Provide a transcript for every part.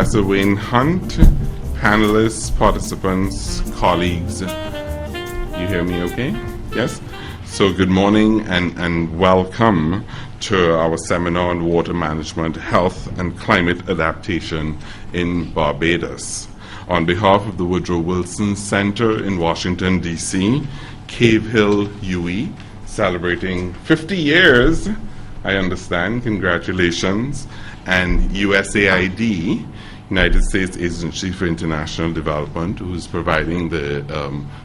Professor Wayne Hunt, panelists, participants, colleagues. You hear me okay? Yes? So good morning and welcome to our seminar on water management, health and climate adaptation in Barbados. On behalf of the Woodrow Wilson Center in Washington, D.C., Cave Hill UE, celebrating 50 years, I understand, congratulations, and USAID, United States Agency for International Development, who's providing the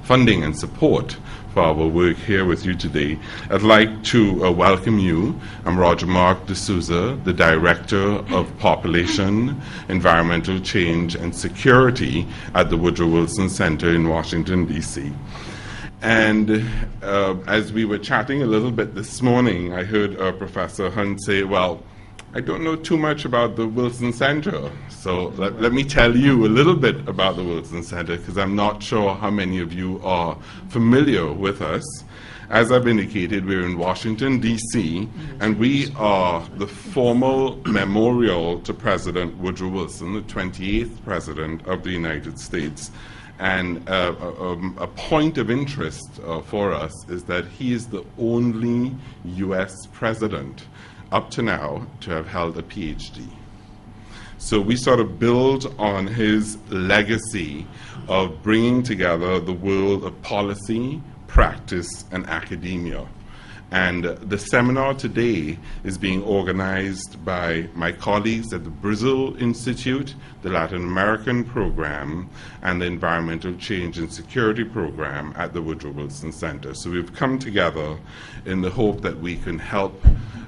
funding and support for our work here with you today. I'd like to welcome you. I'm Roger Mark D'Souza, the Director of Population, Environmental Change and Security at the Woodrow Wilson Center in Washington, D.C. And as we were chatting a little bit this morning, I heard Professor Hunt say, well, I don't know too much about the Wilson Center, so let me tell you a little bit about the Wilson Center, because I'm not sure how many of you are familiar with us. As I've indicated, we're in Washington, D.C., and we are the formal memorial to President Woodrow Wilson, the 28th President of the United States. And a point of interest for us is that he is the only U.S. president up to now to have held a PhD. So we sort of build on his legacy of bringing together the world of policy, practice, and academia. And the seminar today is being organized by my colleagues at the Brazil Institute, the Latin American Program, and the Environmental Change and Security Program at the Woodrow Wilson Center. So we've come together in the hope that we can help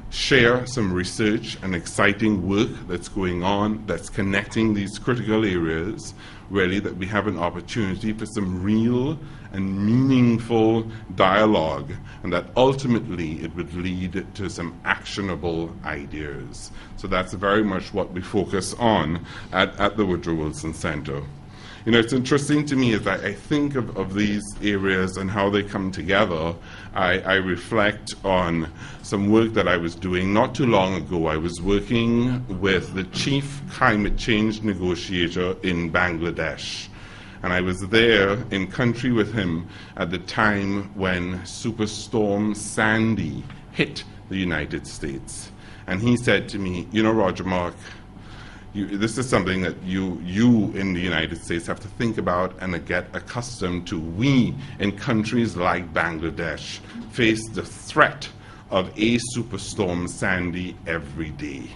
share some research and exciting work that's going on, that's connecting these critical areas, really that we have an opportunity for some real and meaningful dialogue, and that ultimately it would lead to some actionable ideas. So that's very much what we focus on at the Woodrow Wilson Center. You know, it's interesting to me as I think of these areas and how they come together, I reflect on some work that I was doing not too long ago. I was working with the chief climate change negotiator in Bangladesh. And I was there in country with him at the time when Superstorm Sandy hit the United States. And he said to me, you know, Roger Mark, this is something that you in the United States have to think about and get accustomed to. We in countries like Bangladesh face the threat of a Superstorm Sandy every day.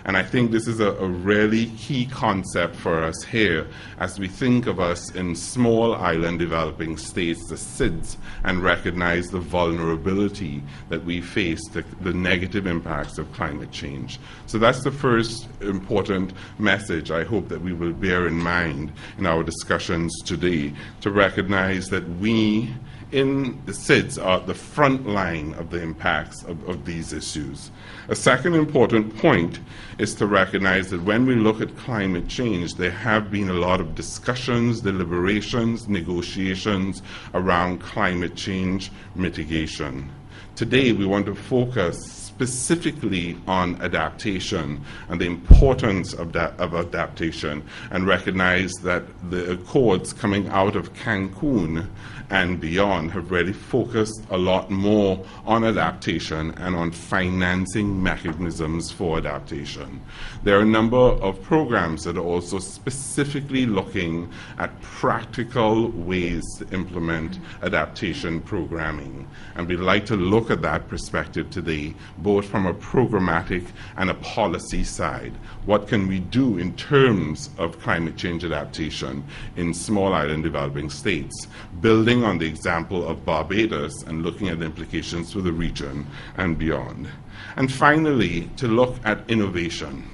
And I think this is a really key concept for us here as we think of us in small island developing states, the SIDS, and recognize the vulnerability that we face, the negative impacts of climate change. So that's the first important message I hope that we will bear in mind in our discussions today, to recognize that we in the SIDS are the front line of the impacts of these issues. A second important point is to recognize that when we look at climate change, there have been a lot of discussions, deliberations, negotiations around climate change mitigation. Today, we want to focus specifically on adaptation and the importance of adaptation, and recognize that the accords coming out of Cancun and beyond have really focused a lot more on adaptation and on financing mechanisms for adaptation. There are a number of programs that are also specifically looking at practical ways to implement adaptation programming. And we'd like to look at that perspective today, both from a programmatic and a policy side. What can we do in terms of climate change adaptation in small island developing states, building on the example of Barbados and looking at the implications for the region and beyond. And finally, to look at innovation.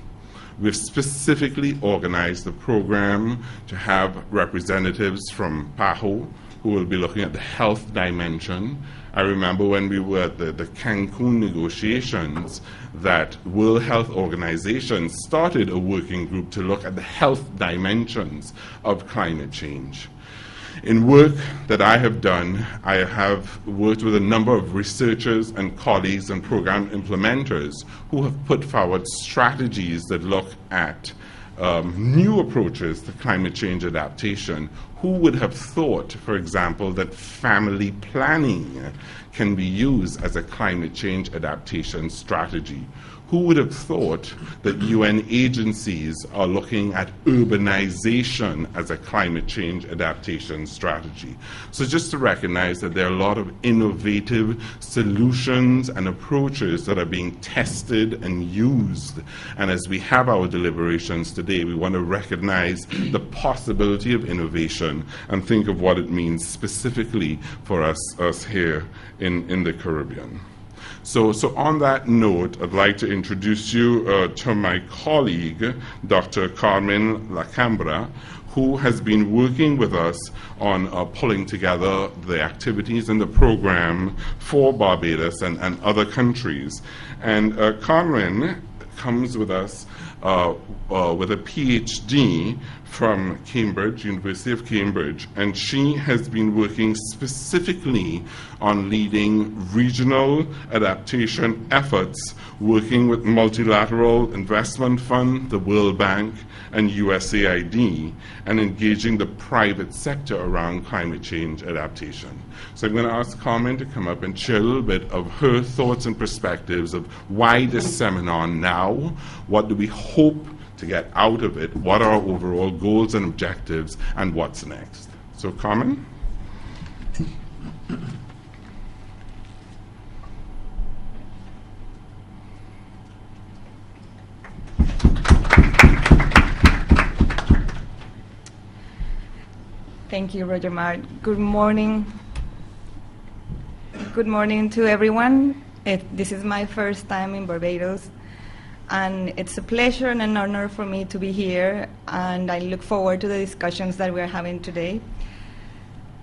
We've specifically organized a program to have representatives from PAHO who will be looking at the health dimension. I remember when we were at the Cancun negotiations that World Health Organization started a working group to look at the health dimensions of climate change. In work that I have done, I have worked with a number of researchers and colleagues and program implementers who have put forward strategies that look at new approaches to climate change adaptation. Who would have thought, for example, that family planning can be used as a climate change adaptation strategy? Who would have thought that UN agencies are looking at urbanization as a climate change adaptation strategy? So just to recognize that there are a lot of innovative solutions and approaches that are being tested and used. And as we have our deliberations today, we want to recognize the possibility of innovation and think of what it means specifically for us here in the Caribbean. So on that note, I'd like to introduce you to my colleague, Dr. Carmen Lacambra, who has been working with us on pulling together the activities in the program for Barbados and other countries. And Carmen comes with us with a PhD from Cambridge, University of Cambridge, and she has been working specifically on leading regional adaptation efforts, working with Multilateral Investment Fund, the World Bank, and USAID, and engaging the private sector around climate change adaptation. So I'm going to ask Carmen to come up and share a little bit of her thoughts and perspectives of why this seminar now, what do we hope to get out of it, what are our overall goals and objectives, and what's next. So Carmen? Thank you, Roger Mark. Good morning. Good morning to everyone. This is my first time in Barbados, and it's a pleasure and an honor for me to be here, and I look forward to the discussions that we're having today.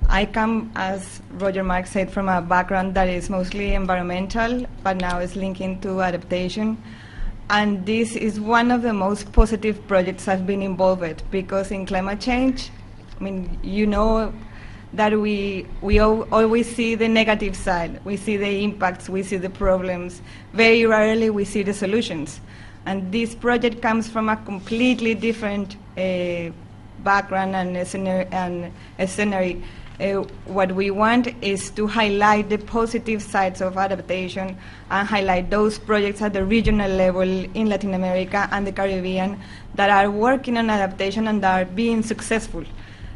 I come, as Roger Mark said, from a background that is mostly environmental, but now is linking to adaptation. And this is one of the most positive projects I've been involved with, because in climate change, I mean, you know that we always see the negative side. We see the impacts, we see the problems. Very rarely we see the solutions. And this project comes from a completely different background and scenario. What we want is to highlight the positive sides of adaptation and highlight those projects at the regional level in Latin America and the Caribbean that are working on adaptation and that are being successful.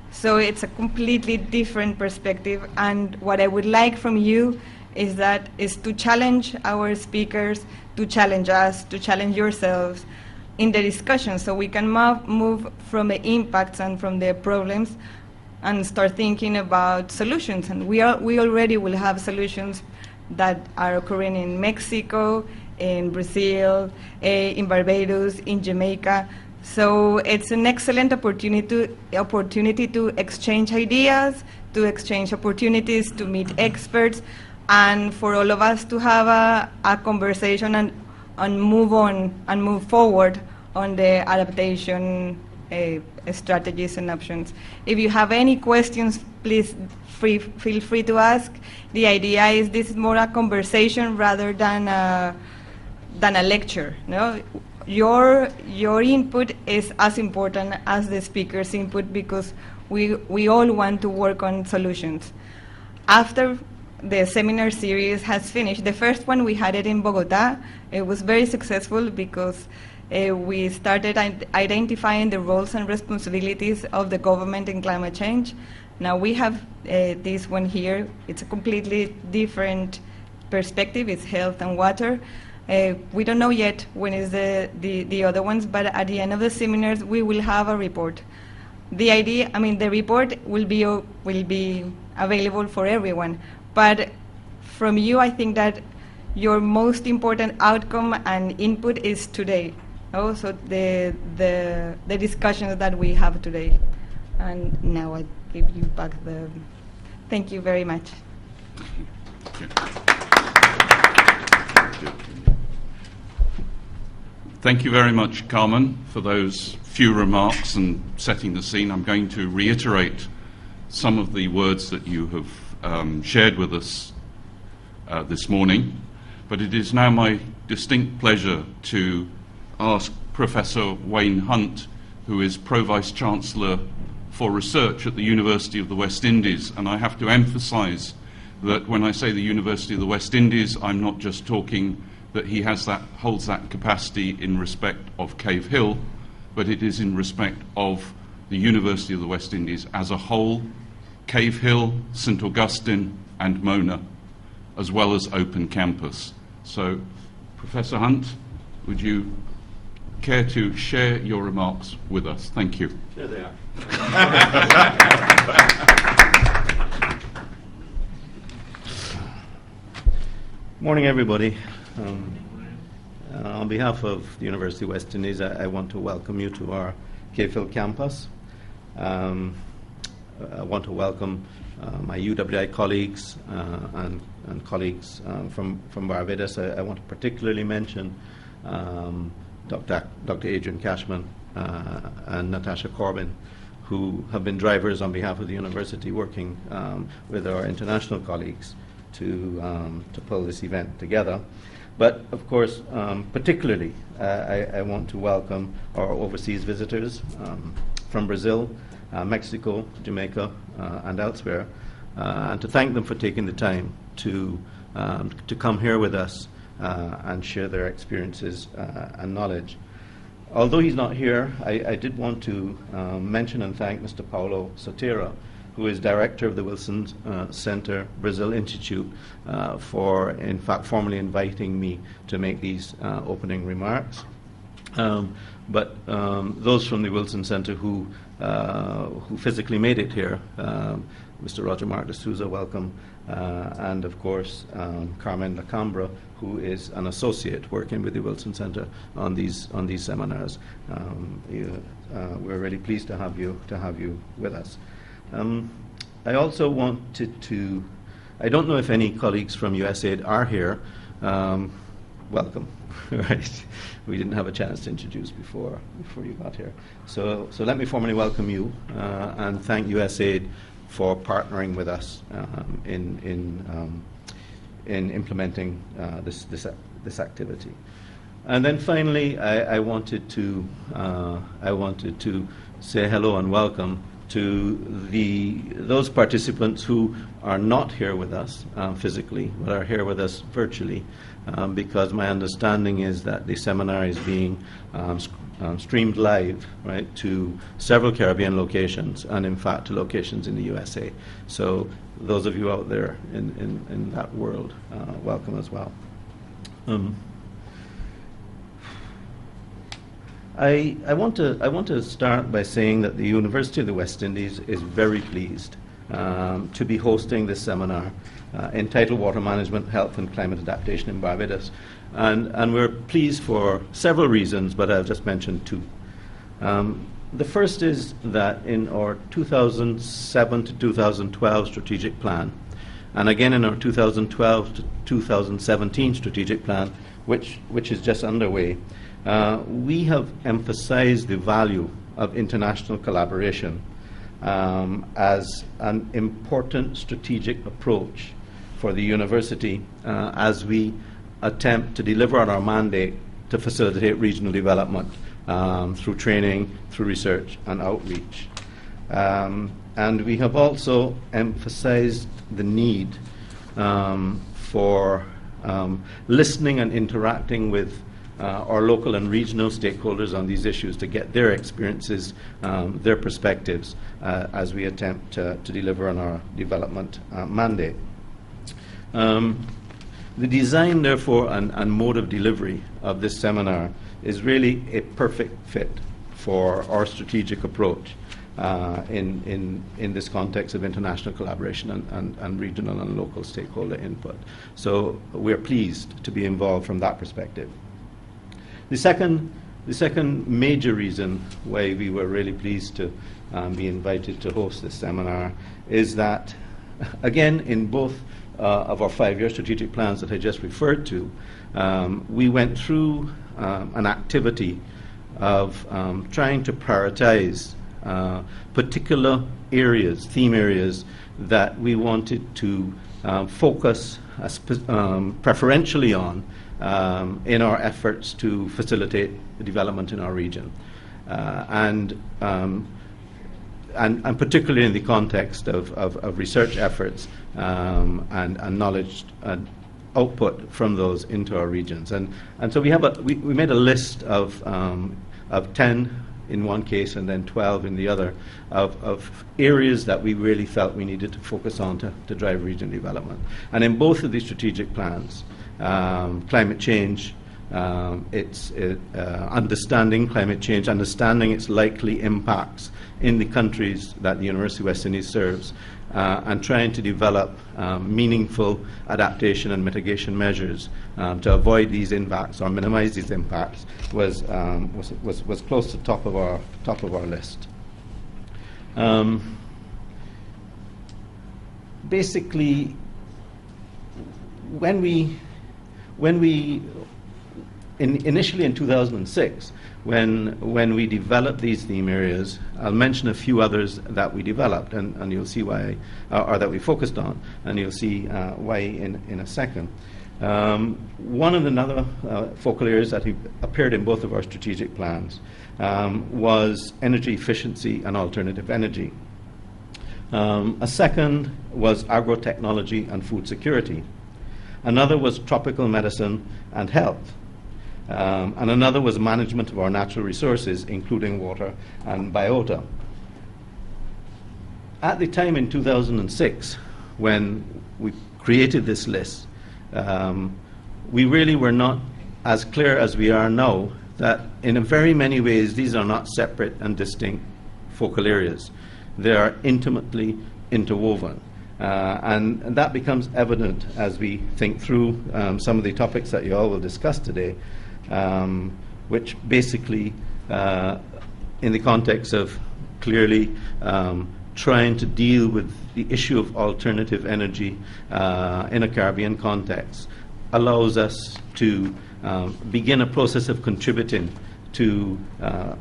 So it's a completely different perspective, and what I would like from you is to challenge our speakers, to challenge us, to challenge yourselves in the discussion, so we can move from the impacts and from the problems and start thinking about solutions. And we already will have solutions that are occurring in Mexico, in Brazil, in Barbados, in Jamaica. So it's an excellent opportunity to exchange ideas, to exchange opportunities, to meet experts, and for all of us to have a conversation and move forward on the adaptation strategies and options. If you have any questions, please feel free to ask. The idea is this is more a conversation rather than a lecture. No? Your input is as important as the speaker's input, because we all want to work on solutions. After the seminar series has finished, the first one we had it in Bogota. It was very successful because we started identifying the roles and responsibilities of the government in climate change. Now we have this one here. It's a completely different perspective. It's health and water. We don't know yet when is the other ones, but at the end of the seminars we will have a report. The idea, the report will be available for everyone, but from you, I think that your most important outcome and input is today. Also the discussions that we have today. And now I give you back the. Thank you very much. Thank you. Thank you very much, Carmen, for those few remarks and setting the scene. I'm going to reiterate some of the words that you have shared with us this morning, but it is now my distinct pleasure to ask Professor Wayne Hunt who is Pro-Vice-Chancellor for Research at the University of the West Indies. And I have to emphasize that when I say the University of the West Indies, I'm not just talking that he holds that capacity in respect of Cave Hill, but it is in respect of the University of the West Indies as a whole, Cave Hill, St Augustine and Mona, as well as Open Campus. So, Professor Hunt, would you care to share your remarks with us? Thank you. There they are. Morning, everybody. On behalf of the University of West Indies, I want to welcome you to our Cave Hill campus. I want to welcome my UWI colleagues and colleagues from Barbados. I want to particularly mention Dr. Adrian Cashman and Natasha Corbin, who have been drivers on behalf of the university, working with our international colleagues to pull this event together. But of course, particularly, I want to welcome our overseas visitors from Brazil, Mexico, Jamaica, and elsewhere, and to thank them for taking the time to come here with us and share their experiences and knowledge. Although he's not here, I did want to mention and thank Mr. Paulo Sotera, who is director of the Wilson Center Brazil Institute, for in fact formally inviting me to make these opening remarks. But those from the Wilson Center who physically made it here, Mr. Roger Mark de Souza, welcome, and of course Carmen Lacambra, who is an associate working with the Wilson Center on these seminars. We're really pleased to have you with us. I also wanted to, I don't know if any colleagues from USAID are here. Welcome. Right. We didn't have a chance to introduce before you got here. So let me formally welcome you and thank USAID for partnering with us in implementing this activity. And then finally, I wanted to say hello and welcome to those participants who are not here with us physically, but are here with us virtually, because my understanding is that the seminar is being streamed live, right, to several Caribbean locations, and in fact to locations in the USA. So those of you out there in that world, welcome as well. I want to start by saying that the University of the West Indies is very pleased to be hosting this seminar entitled Water Management, Health and Climate Adaptation in Barbados. And we're pleased for several reasons, but I'll just mention two. The first is that in our 2007 to 2012 strategic plan, and again in our 2012 to 2017 strategic plan, which is just underway, we have emphasized the value of international collaboration as an important strategic approach for the university as we attempt to deliver on our mandate to facilitate regional development through training, through research and outreach. And we have also emphasized the need for listening and interacting with our local and regional stakeholders on these issues to get their experiences, their perspectives, as we attempt to deliver on our development mandate. The design, therefore, and mode of delivery of this seminar is really a perfect fit for our strategic approach in this context of international collaboration and regional and local stakeholder input. So we're pleased to be involved from that perspective. The second major reason why we were really pleased to be invited to host this seminar is that, again, in both of our 5-year strategic plans that I just referred to, we went through an activity of trying to prioritize particular areas, theme areas, that we wanted to focus preferentially on in our efforts to facilitate the development in our region. and particularly in the context of research efforts and knowledge output from those into our regions. And so we made a list of 10 in one case and then 12 in the other of areas that we really felt we needed to focus on to drive regional development. And in both of these strategic plans, climate change, understanding climate change, understanding its likely impacts in the countries that the University of West Indies serves, and trying to develop meaningful adaptation and mitigation measures to avoid these impacts or minimize these impacts was close to top of our list. Basically, when we initially in 2006, when we developed these theme areas, I'll mention a few others that we developed, and you'll see why, or that we focused on, and you'll see why in a second. One of another focal areas that appeared in both of our strategic plans was energy efficiency and alternative energy. A second was agrotechnology and food security. Another was tropical medicine and health. And another was management of our natural resources, including water and biota. At the time in 2006, when we created this list, we really were not as clear as we are now that in very many ways these are not separate and distinct focal areas. They are intimately interwoven. And that becomes evident as we think through some of the topics that you all will discuss today, which basically, in the context of clearly trying to deal with the issue of alternative energy in a Caribbean context, allows us to begin a process of contributing to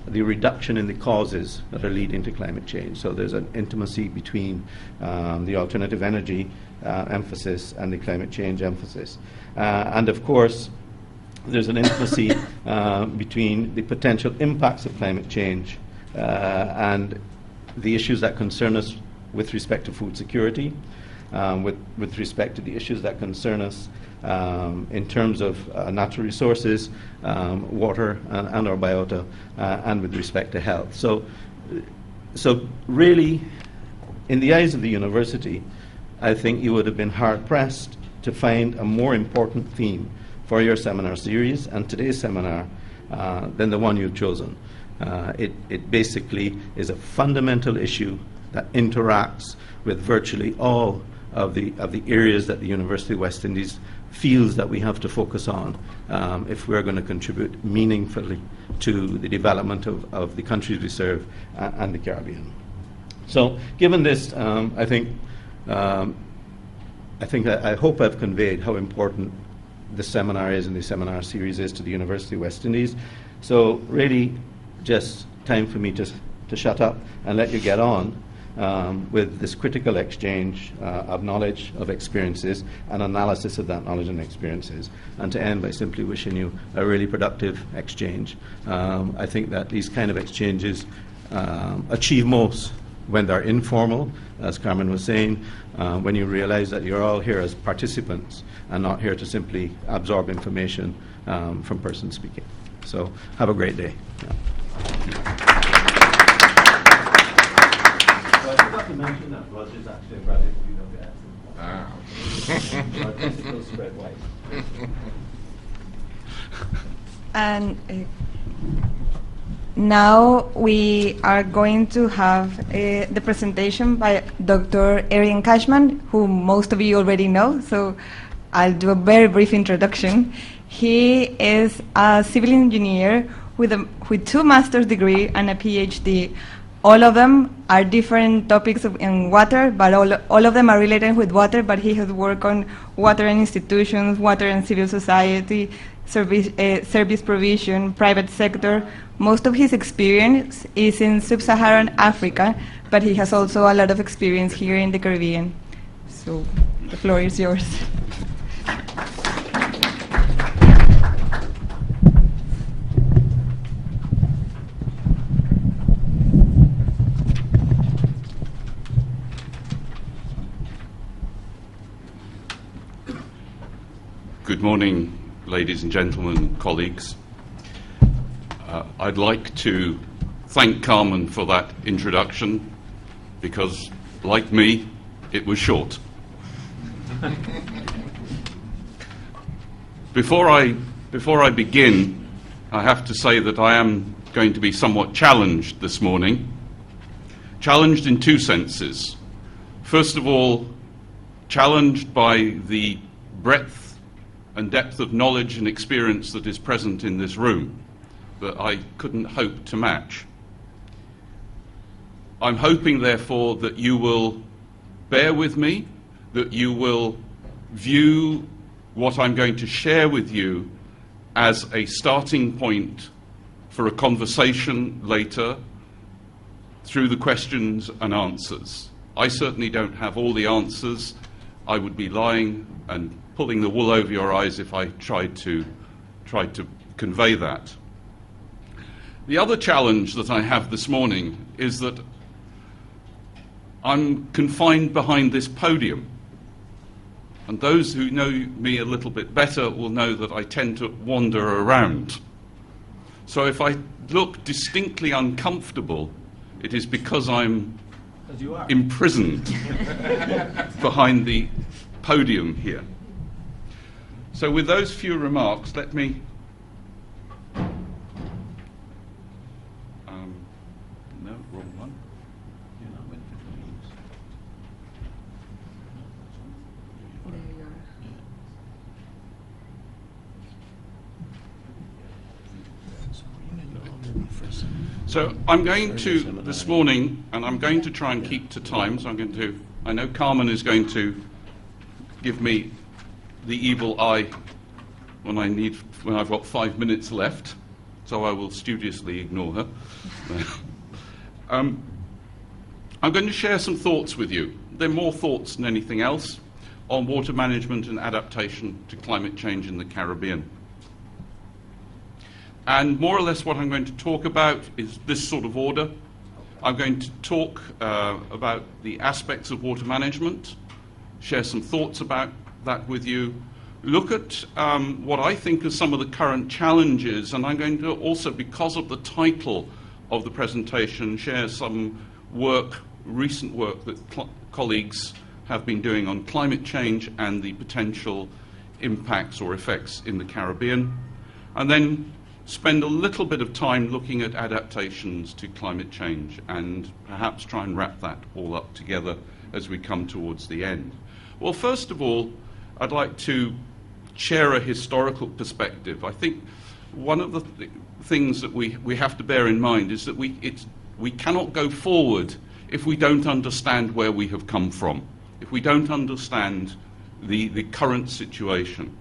the reduction in the causes that are leading to climate change. So there's an intimacy between the alternative energy emphasis and the climate change emphasis. And of course, there's an intimacy between the potential impacts of climate change and the issues that concern us with respect to food security, with respect to the issues that concern us in terms of natural resources, water and our biota, and with respect to health. So really, in the eyes of the university, I think you would have been hard-pressed to find a more important theme for your seminar series and today's seminar than the one you've chosen. It basically is a fundamental issue that interacts with virtually all of the areas that the University of West Indies feels that we have to focus on if we're going to contribute meaningfully to the development of the countries we serve and the Caribbean. So given this, I hope I've conveyed how important the seminar is and the seminar series is to the University of West Indies. So really just time for me to shut up and let you get on with this critical exchange of knowledge, of experiences, and analysis of that knowledge and experiences. And to end by simply wishing you a really productive exchange. I think that these kind of exchanges achieve most when they're informal, as Carmen was saying, when you realize that you're all here as participants and not here to simply absorb information from persons speaking. So have a great day. Yeah. So I forgot to mention that Raj is actually a graduate of UWS. Our testicles spread wide. And now we are going to have the presentation by Dr. Erin Cashman, who most of you already know, so I'll do a very brief introduction. He is a civil engineer with 2 master's degrees and a PhD. All of them are different topics in water, but all of them are related with water, but he has worked on water and institutions, water and civil society, service provision, private sector. Most of his experience is in sub-Saharan Africa, but he has also a lot of experience here in the Caribbean. So the floor is yours. Good morning, ladies and gentlemen, colleagues. I'd like to thank Carmen for that introduction because, like me, it was short. Before I begin, I have to say that I am going to be somewhat challenged this morning. Challenged in two senses. First of all, challenged by the breadth and depth of knowledge and experience that is present in this room that I couldn't hope to match. I'm hoping, therefore, that you will bear with me, that you will view what I'm going to share with you as a starting point for a conversation later through the questions and answers. I certainly don't have all the answers. I would be lying and pulling the wool over your eyes if I tried to convey that. The other challenge that I have this morning is that I'm confined behind this podium. And those who know me a little bit better will know that I tend to wander around. So if I look distinctly uncomfortable, it is because I'm imprisoned behind the podium here. So with those few remarks, let me no, wrong one. So I'm going to, this morning, and I'm going to try and keep to time, so I know Carmen is going to give me the evil eye when I've got 5 minutes left, so I will studiously ignore her. I'm going to share some thoughts with you. They're more thoughts than anything else on water management and adaptation to climate change in the Caribbean. And more or less what I'm going to talk about is this sort of order. I'm going to talk about the aspects of water management, share some thoughts about that with you, look at what I think are some of the current challenges, and I'm going to also, because of the title of the presentation, share some recent work that colleagues have been doing on climate change and the potential impacts or effects in the Caribbean, and then spend a little bit of time looking at adaptations to climate change and perhaps try and wrap that all up together as we come towards the end. Well, first of all, I'd like to share a historical perspective. I think one of the things that we have to bear in mind is that we cannot go forward if we don't understand where we have come from, if we don't understand the current situation.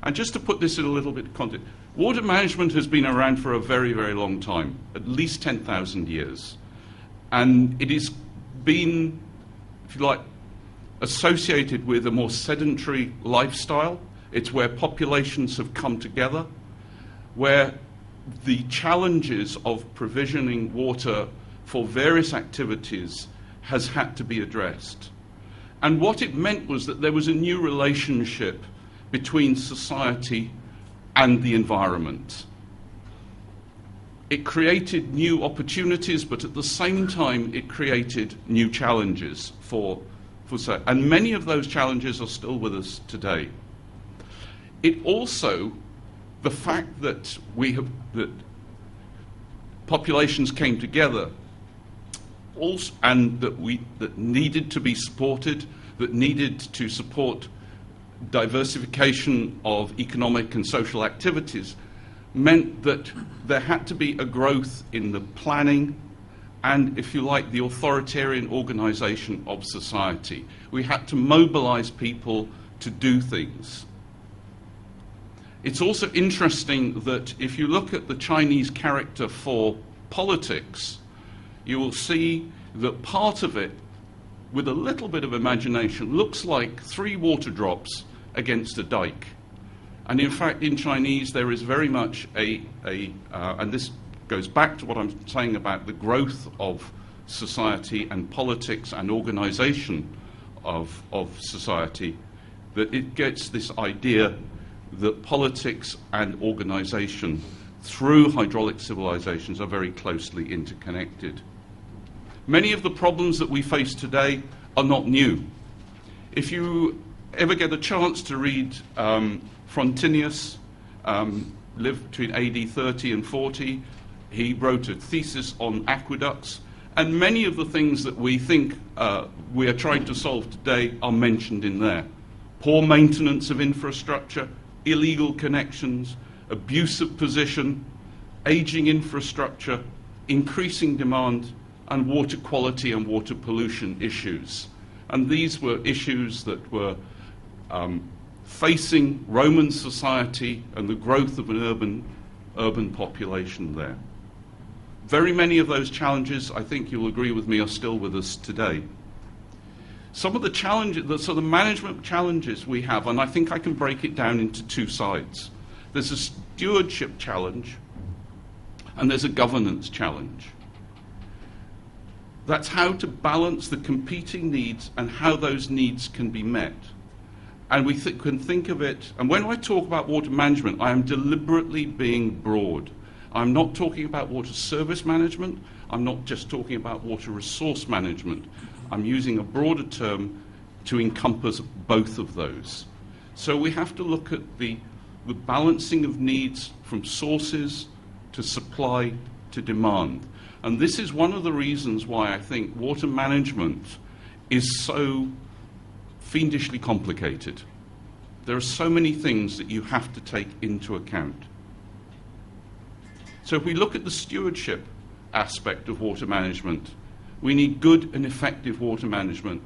And just to put this in a little bit of context, water management has been around for a very, very long time, at least 10,000 years. And it has been, if you like, associated with a more sedentary lifestyle. It's where populations have come together, where the challenges of provisioning water for various activities has had to be addressed. And what it meant was that there was a new relationship between society and the environment. It created new opportunities, but at the same time it created new challenges and many of those challenges are still with us today. It also, the fact that that populations came together also, and that needed to be supported, that needed to support diversification of economic and social activities, meant that there had to be a growth in the planning and, if you like, the authoritarian organization of society. We had to mobilize people to do things. It's also interesting that if you look at the Chinese character for politics, you will see that part of it, with a little bit of imagination, looks like 3 water drops against a dike. And in fact, in Chinese, there is very much and this goes back to what I'm saying about the growth of society and politics and organization of society, that it gets this idea that politics and organisation through hydraulic civilizations are very closely interconnected. Many of the problems that we face today are not new. If you ever get a chance to read Frontinius, lived between AD 30 and 40, he wrote a thesis on aqueducts, and many of the things that we think we are trying to solve today are mentioned in there. Poor maintenance of infrastructure, illegal connections, abusive position, aging infrastructure, increasing demand, and water quality and water pollution issues. And these were issues that were facing Roman society and the growth of an urban population there. Very many of those challenges, I think you'll agree with me, are still with us today. Some of the challenges, the management challenges we have, and I think I can break it down into two sides. There's a stewardship challenge and there's a governance challenge. That's how to balance the competing needs and how those needs can be met. And we can think of it, and when I talk about water management, I am deliberately being broad. I'm not talking about water service management, I'm not just talking about water resource management. I'm using a broader term to encompass both of those. So we have to look at the balancing of needs from sources to supply to demand. And this is one of the reasons why I think water management is so fiendishly complicated. There are so many things that you have to take into account. So if we look at the stewardship aspect of water management, we need good and effective water management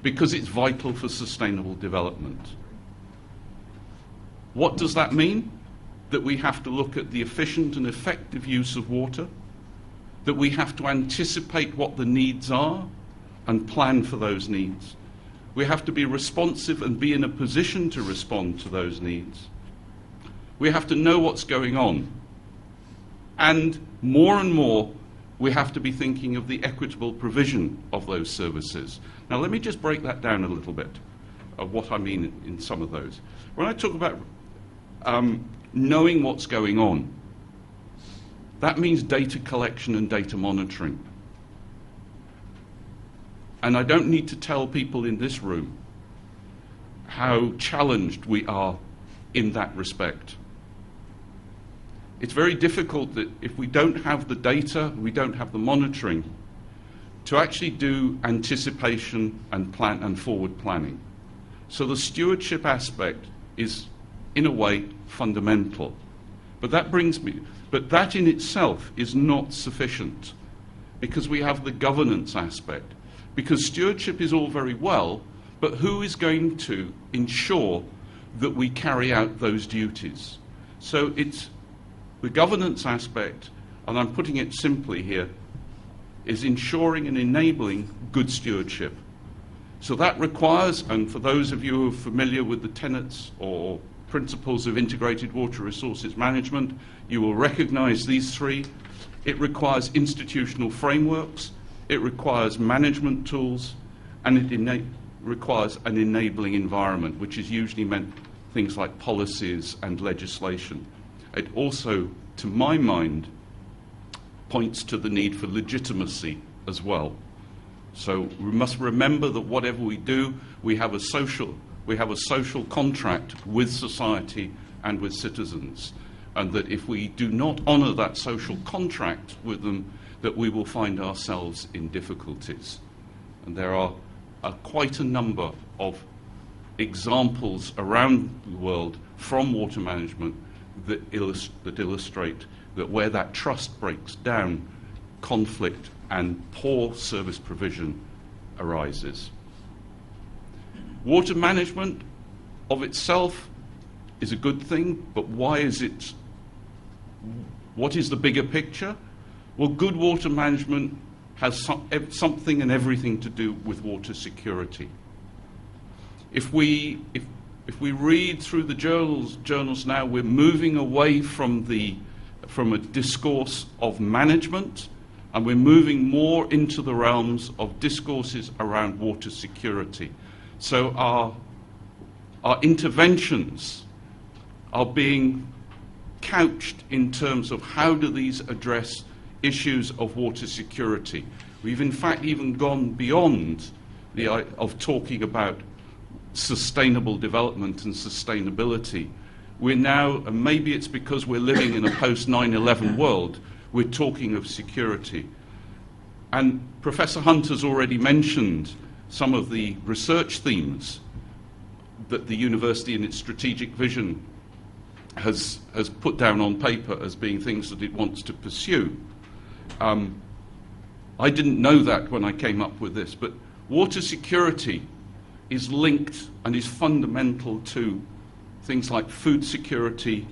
because it's vital for sustainable development. What does that mean? That we have to look at the efficient and effective use of water, that we have to anticipate what the needs are and plan for those needs. We have to be responsive and be in a position to respond to those needs. We have to know what's going on. And more, we have to be thinking of the equitable provision of those services. Now, let me just break that down a little bit, of what I mean in some of those. When I talk about knowing what's going on, that means data collection and data monitoring. And I don't need to tell people in this room how challenged we are in that respect. It's very difficult that if we don't have the data, we don't have the monitoring, to actually do anticipation and plan and forward planning. So the stewardship aspect is, in a way, fundamental. But that in itself is not sufficient, because we have the governance aspect. Because stewardship is all very well, but who is going to ensure that we carry out those duties? So it's the governance aspect, and I'm putting it simply here, is ensuring and enabling good stewardship. So that requires, and for those of you who are familiar with the tenets or principles of integrated water resources management, you will recognize these three. It requires institutional frameworks, it requires management tools, and it requires an enabling environment, which is usually meant things like policies and legislation. It also, to my mind, points to the need for legitimacy as well. So we must remember that whatever we do, we have a social contract with society and with citizens, and that if we do not honour that social contract with them, that we will find ourselves in difficulties. And there are quite a number of examples around the world from water management that illustrate that where that trust breaks down, conflict and poor service provision arises. Water management of itself is a good thing, but what is the bigger picture? Well, good water management has something and everything to do with water security. If we read through the journals now, we're moving away from a discourse of management, and we're moving more into the realms of discourses around water security. So our interventions are being couched in terms of how do these address issues of water security. We've in fact even gone beyond of talking about sustainable development and sustainability. We're now, and maybe it's because we're living in a post-9/11 world, we're talking of security. And Professor Hunter's already mentioned some of the research themes that the university in its strategic vision has put down on paper as being things that it wants to pursue. I didn't know that when I came up with this, but water security is linked and is fundamental to things like food security,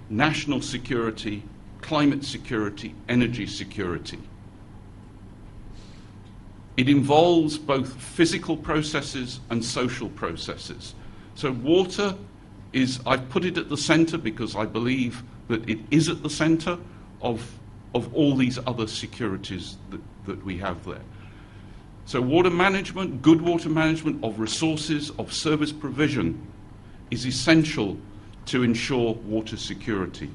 national security, climate security, energy security. It involves both physical processes and social processes. So water is, I've put it at the center because I believe that it is at the center of all these other securities that we have there. So water management, good water management of resources, of service provision is essential to ensure water security.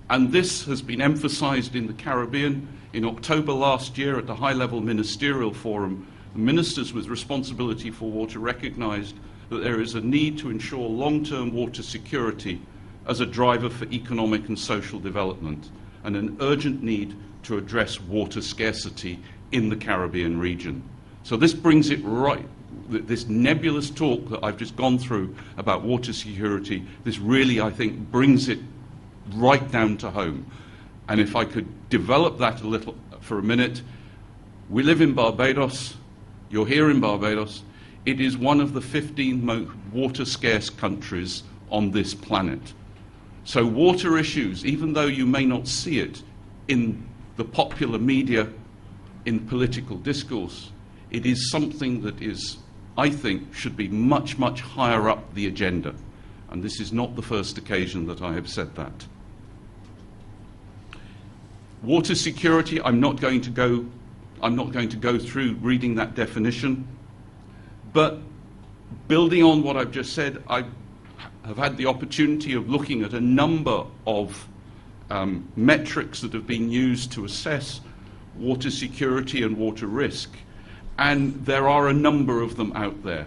And this has been emphasized in the Caribbean. In October last year at the high-level ministerial forum, the ministers with responsibility for water recognized that there is a need to ensure long-term water security as a driver for economic and social development, and an urgent need to address water scarcity in the Caribbean region. So this brings it right, this nebulous talk that I've just gone through about water security, this really, I think, brings it right down to home. And if I could develop that a little for a minute, we live in Barbados, you're here in Barbados, it is one of the 15 most water-scarce countries on this planet. So water issues, even though you may not see it in the popular media, in political discourse, it is something that is, I think, should be much, much higher up the agenda. And this is not the first occasion that I have said that. Water security, I'm not going to go through reading that definition, but building on what I've just said, I have had the opportunity of looking at a number of metrics that have been used to assess water security and water risk, and there are a number of them out there.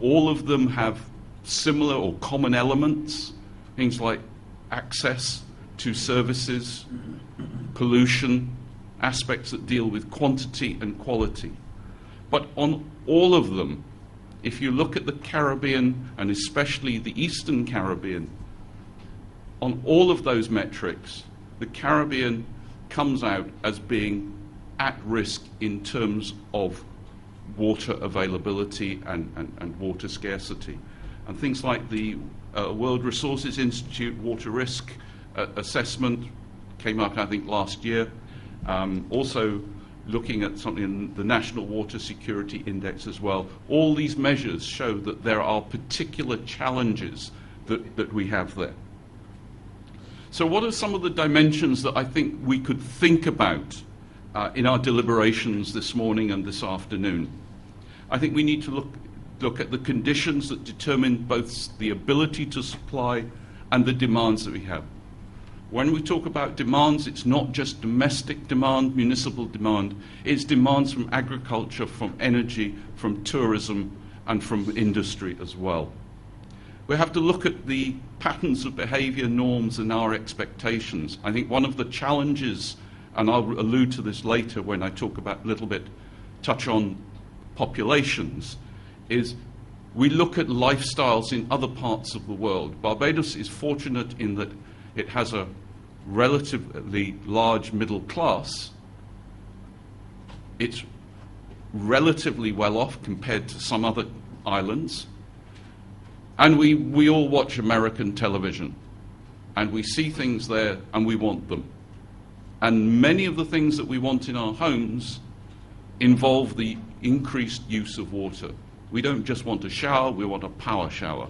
All of them have similar or common elements, things like access to services, pollution, aspects that deal with quantity and quality. But on all of them, if you look at the Caribbean, and especially the Eastern Caribbean, on all of those metrics, the Caribbean comes out as being at risk in terms of water availability and water scarcity. And things like the World Resources Institute Water Risk Assessment came out, I think, last year. Also looking at something in the National Water Security Index as well. All these measures show that there are particular challenges that we have there. So what are some of the dimensions that I think we could think about in our deliberations this morning and this afternoon? I think we need to look at the conditions that determine both the ability to supply and the demands that we have. When we talk about demands, it's not just domestic demand, municipal demand, it's demands from agriculture, from energy, from tourism, and from industry as well. We have to look at the patterns of behavior, norms, and our expectations. I think one of the challenges, and I'll allude to this later when I talk about touch on populations, is we look at lifestyles in other parts of the world. Barbados is fortunate in that it has a relatively large middle class. It's relatively well off compared to some other islands. And we all watch American television. And we see things there and we want them. And many of the things that we want in our homes involve the increased use of water. We don't just want a shower, we want a power shower.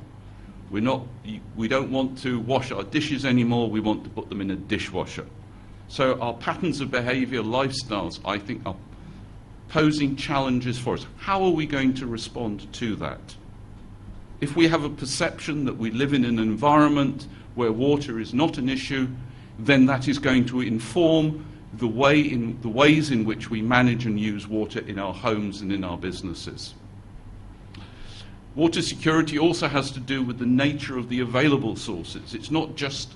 We don't want to wash our dishes anymore, we want to put them in a dishwasher. So our patterns of behavior, lifestyles, I think, are posing challenges for us. How are we going to respond to that? If we have a perception that we live in an environment where water is not an issue, then that is going to inform the ways in which we manage and use water in our homes and in our businesses. Water security also has to do with the nature of the available sources. It's not just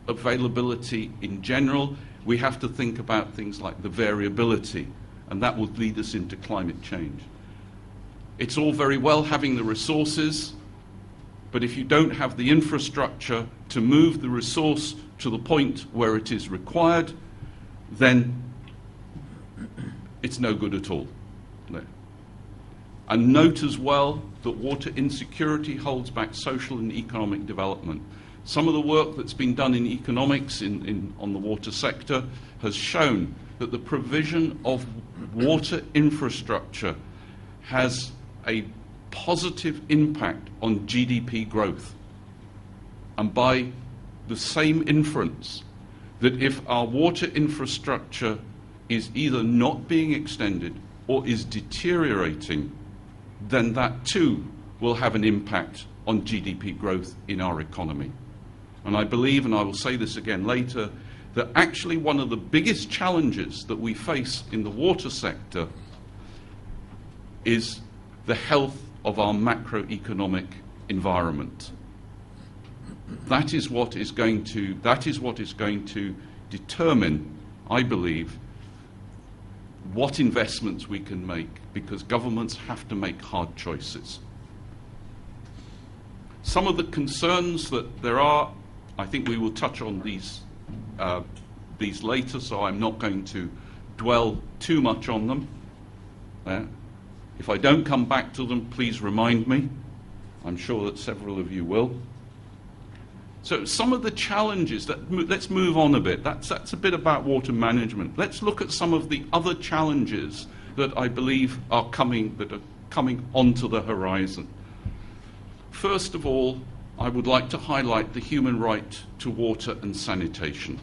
availability in general. We have to think about things like the variability, and that will lead us into climate change. It's all very well having the resources, but if you don't have the infrastructure to move the resource to the point where it is required, then it's no good at all. No. And note as well that water insecurity holds back social and economic development. Some of the work that's been done in economics on the water sector has shown that the provision of water infrastructure has a positive impact on GDP growth. And by the same inference, that if our water infrastructure is either not being extended or is deteriorating, then that too will have an impact on GDP growth in our economy. And I believe, and I will say this again later, that actually one of the biggest challenges that we face in the water sector is the health of our macroeconomic environment. That is what is going to determine, I believe, what investments we can make, because governments have to make hard choices. Some of the concerns that there are, I think we will touch on these later, so I'm not going to dwell too much on them. If I don't come back to them, please remind me. I'm sure that several of you will. So some of the challenges, let's move on a bit. That's a bit about water management. Let's look at some of the other challenges that I believe are coming onto the horizon. First of all, I would like to highlight the human right to water and sanitation.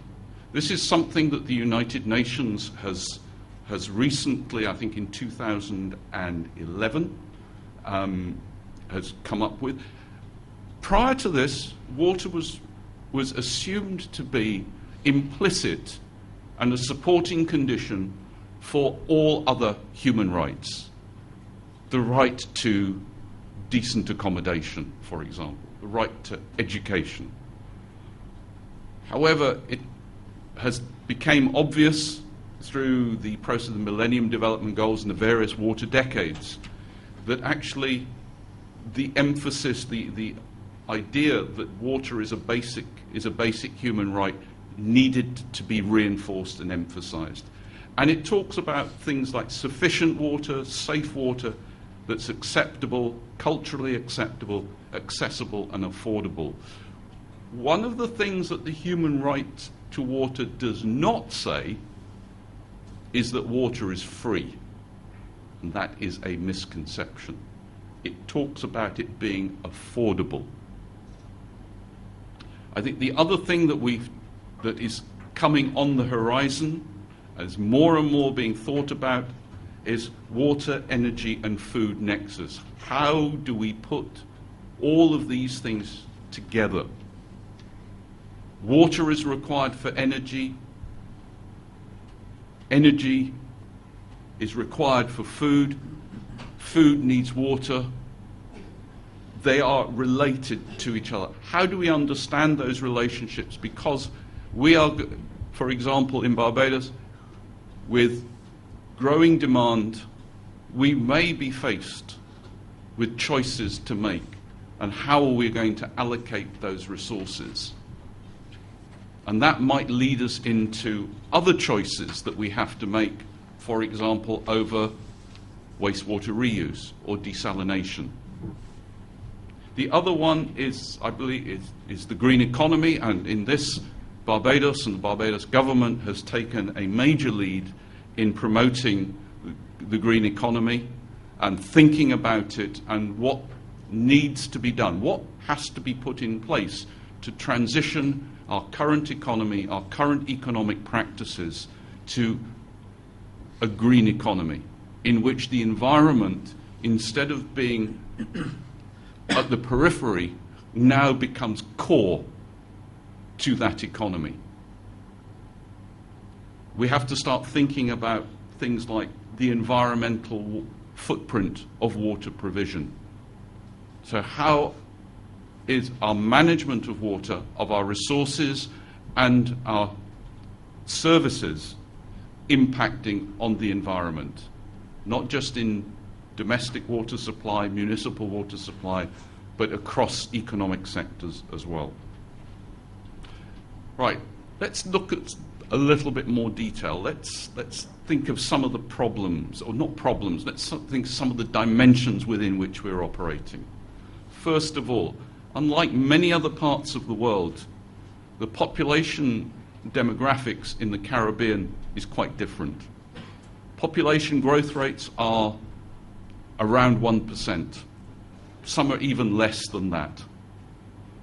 This is something that the United Nations has recently, I think in 2011, has come up with. Prior to this, water was assumed to be implicit and a supporting condition for all other human rights. The right to decent accommodation, for example, the right to education. However, it has become obvious through the process of the Millennium Development Goals and the various water decades that actually the emphasis, the idea that water is a basic human right needed to be reinforced and emphasized. And it talks about things like sufficient water, safe water that's acceptable, culturally acceptable, accessible and affordable. One of the things that the human right to water does not say is that water is free. And that is a misconception. It talks about it being affordable. I think the other thing that is coming on the horizon, as more and more being thought about, is water, energy and food nexus. How do we put all of these things together? Water is required for energy. Energy is required for food. Food needs water. They are related to each other. How do we understand those relationships? Because we are, for example, in Barbados, with growing demand, we may be faced with choices to make. And how are we going to allocate those resources? And that might lead us into other choices that we have to make, for example, over wastewater reuse or desalination. The other one is, I believe, is the green economy, and in this, Barbados and the Barbados government has taken a major lead in promoting the green economy and thinking about it and what needs to be done, what has to be put in place to transition our current economy, our current economic practices to a green economy in which the environment, instead of being at the periphery now becomes core to that economy. We have to start thinking about things like the environmental footprint of water provision. So how is our management of water, of our resources and our services impacting on the environment? Not just in domestic water supply, municipal water supply, but across economic sectors as well. Right, let's look at a little bit more detail. Let's think of some of the problems, or not problems, let's think some of the dimensions within which we're operating. First of all, unlike many other parts of the world, the population demographics in the Caribbean is quite different. Population growth rates are around 1%. Some are even less than that.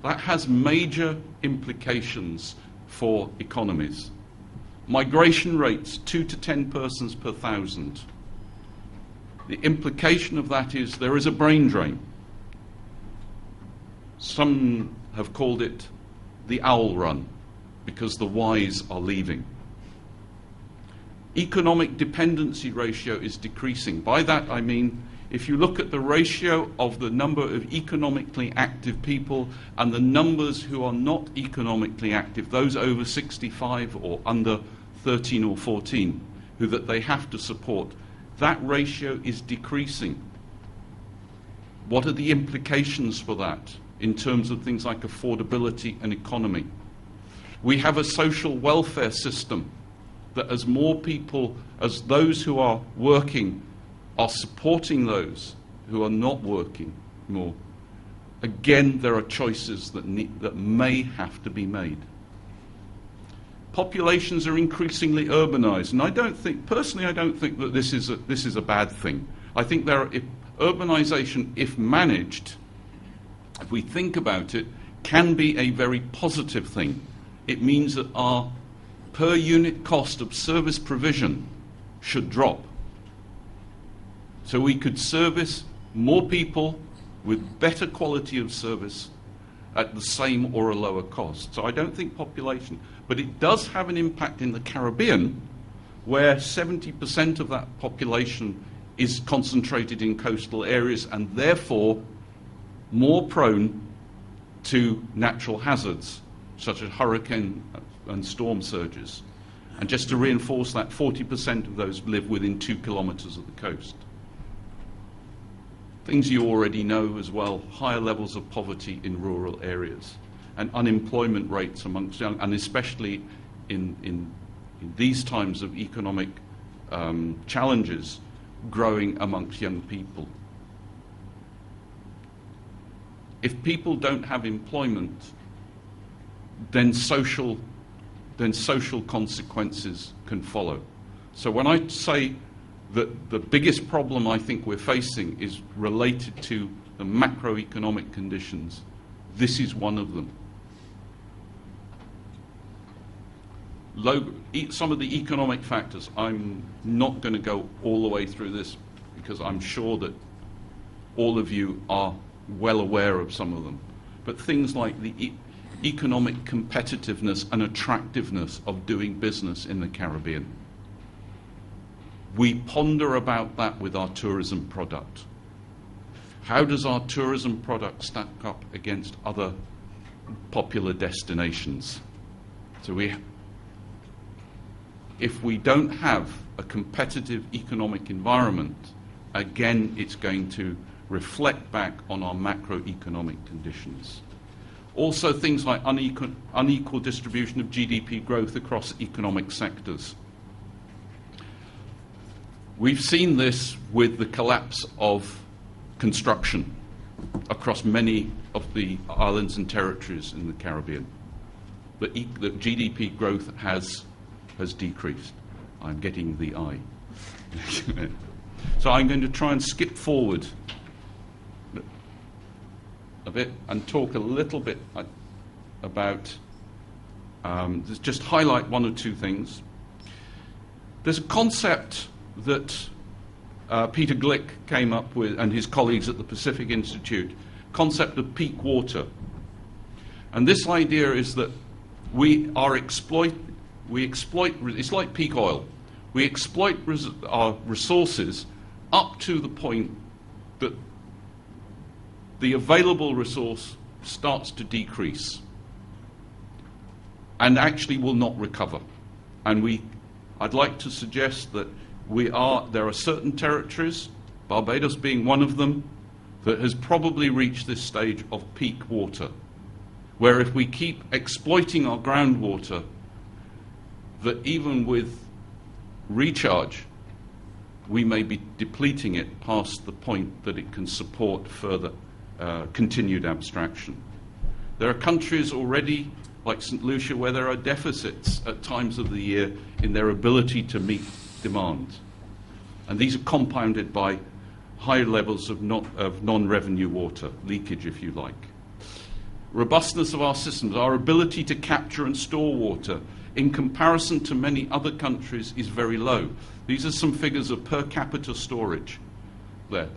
That has major implications for economies. Migration rates, 2 to 10 persons per thousand. The implication of that is there is a brain drain. Some have called it the owl run, because the wise are leaving. Economic dependency ratio is decreasing. By that I mean, if you look at the ratio of the number of economically active people and the numbers who are not economically active, those over 65 or under 13 or 14, who that they have to support, that ratio is decreasing. What are the implications for that in terms of things like affordability and economy? We have a social welfare system that as more people, as those who are working are supporting those who are not working more, again there are choices that may have to be made. Populations are increasingly urbanized, and personally I don't think that this is a bad thing. I think urbanization, if managed, if we think about it, can be a very positive thing. It means that our per unit cost of service provision should drop. So we could service more people with better quality of service at the same or a lower cost. So I don't think population, but it does have an impact in the Caribbean, where 70% of that population is concentrated in coastal areas and therefore more prone to natural hazards, such as hurricane and storm surges. And just to reinforce that, 40% of those live within 2 kilometers of the coast. Things you already know as well, higher levels of poverty in rural areas and unemployment rates amongst young, and especially in these times of economic challenges, growing amongst young people. If people don't have employment, then social consequences can follow. So when I say that the biggest problem I think we're facing is related to the macroeconomic conditions, this is one of them. Some of the economic factors, I'm not going to go all the way through this because I'm sure that all of you are well aware of some of them. But things like the economic competitiveness and attractiveness of doing business in the Caribbean. We ponder about that with our tourism product. How does our tourism product stack up against other popular destinations? So if we don't have a competitive economic environment, again, it's going to reflect back on our macroeconomic conditions. Also, things like unequal distribution of GDP growth across economic sectors. We've seen this with the collapse of construction across many of the islands and territories in the Caribbean. The GDP growth has decreased. I'm getting the eye. So I'm going to try and skip forward a bit and talk a little bit about, just highlight one or two things. There's a concept that Peter Glick came up with and his colleagues at the Pacific Institute concept of peak water. And this idea is that it's like peak oil. We exploit our resources up to the point that the available resource starts to decrease and actually will not recover. And I'd like to suggest that there are certain territories, Barbados being one of them, that has probably reached this stage of peak water, where if we keep exploiting our groundwater, that even with recharge, we may be depleting it past the point that it can support further continued abstraction. There are countries already, like St. Lucia, where there are deficits at times of the year in their ability to meet demand. And these are compounded by high levels of non-revenue water, leakage if you like. Robustness of our systems, our ability to capture and store water in comparison to many other countries is very low. These are some figures of per capita storage there.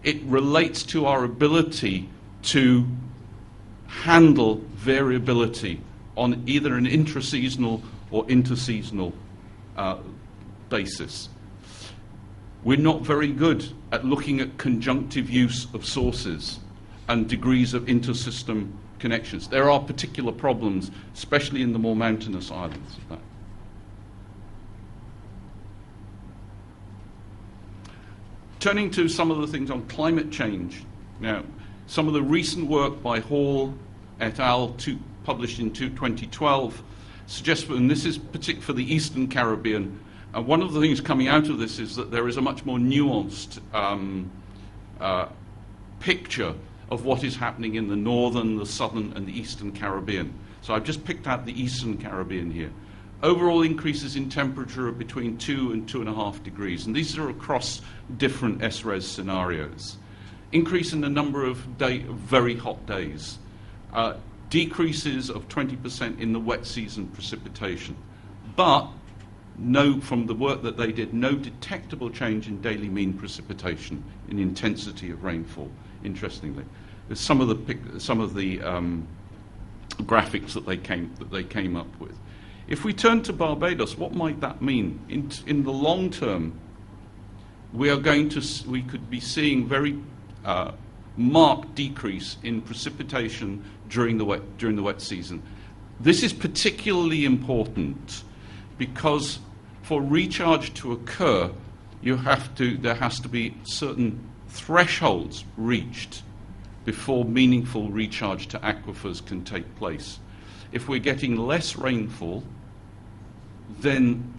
It relates to our ability to handle variability on either an intraseasonal or interseasonal basis. We're not very good at looking at conjunctive use of sources and degrees of intersystem connections. There are particular problems, especially in the more mountainous islands. Turning to some of the things on climate change. Now, some of the recent work by Hall et al. Published in 2012 suggests, and this is particular for the Eastern Caribbean, one of the things coming out of this is that there is a much more nuanced picture of what is happening in the Northern, the Southern, and the Eastern Caribbean. So I've just picked out the Eastern Caribbean here. Overall increases in temperature are between 2 and 2.5 degrees, and these are across different SRES scenarios. Increase in the number of very hot days. Decreases of 20% in the wet season precipitation. But from the work that they did, no detectable change in daily mean precipitation, in intensity of rainfall, interestingly. There's some of the graphics that they came up with. If we turn to Barbados, what might that mean? In the long term, we could be seeing very marked decrease in precipitation during the wet season. This is particularly important because for recharge to occur, there has to be certain thresholds reached before meaningful recharge to aquifers can take place. If we're getting less rainfall, then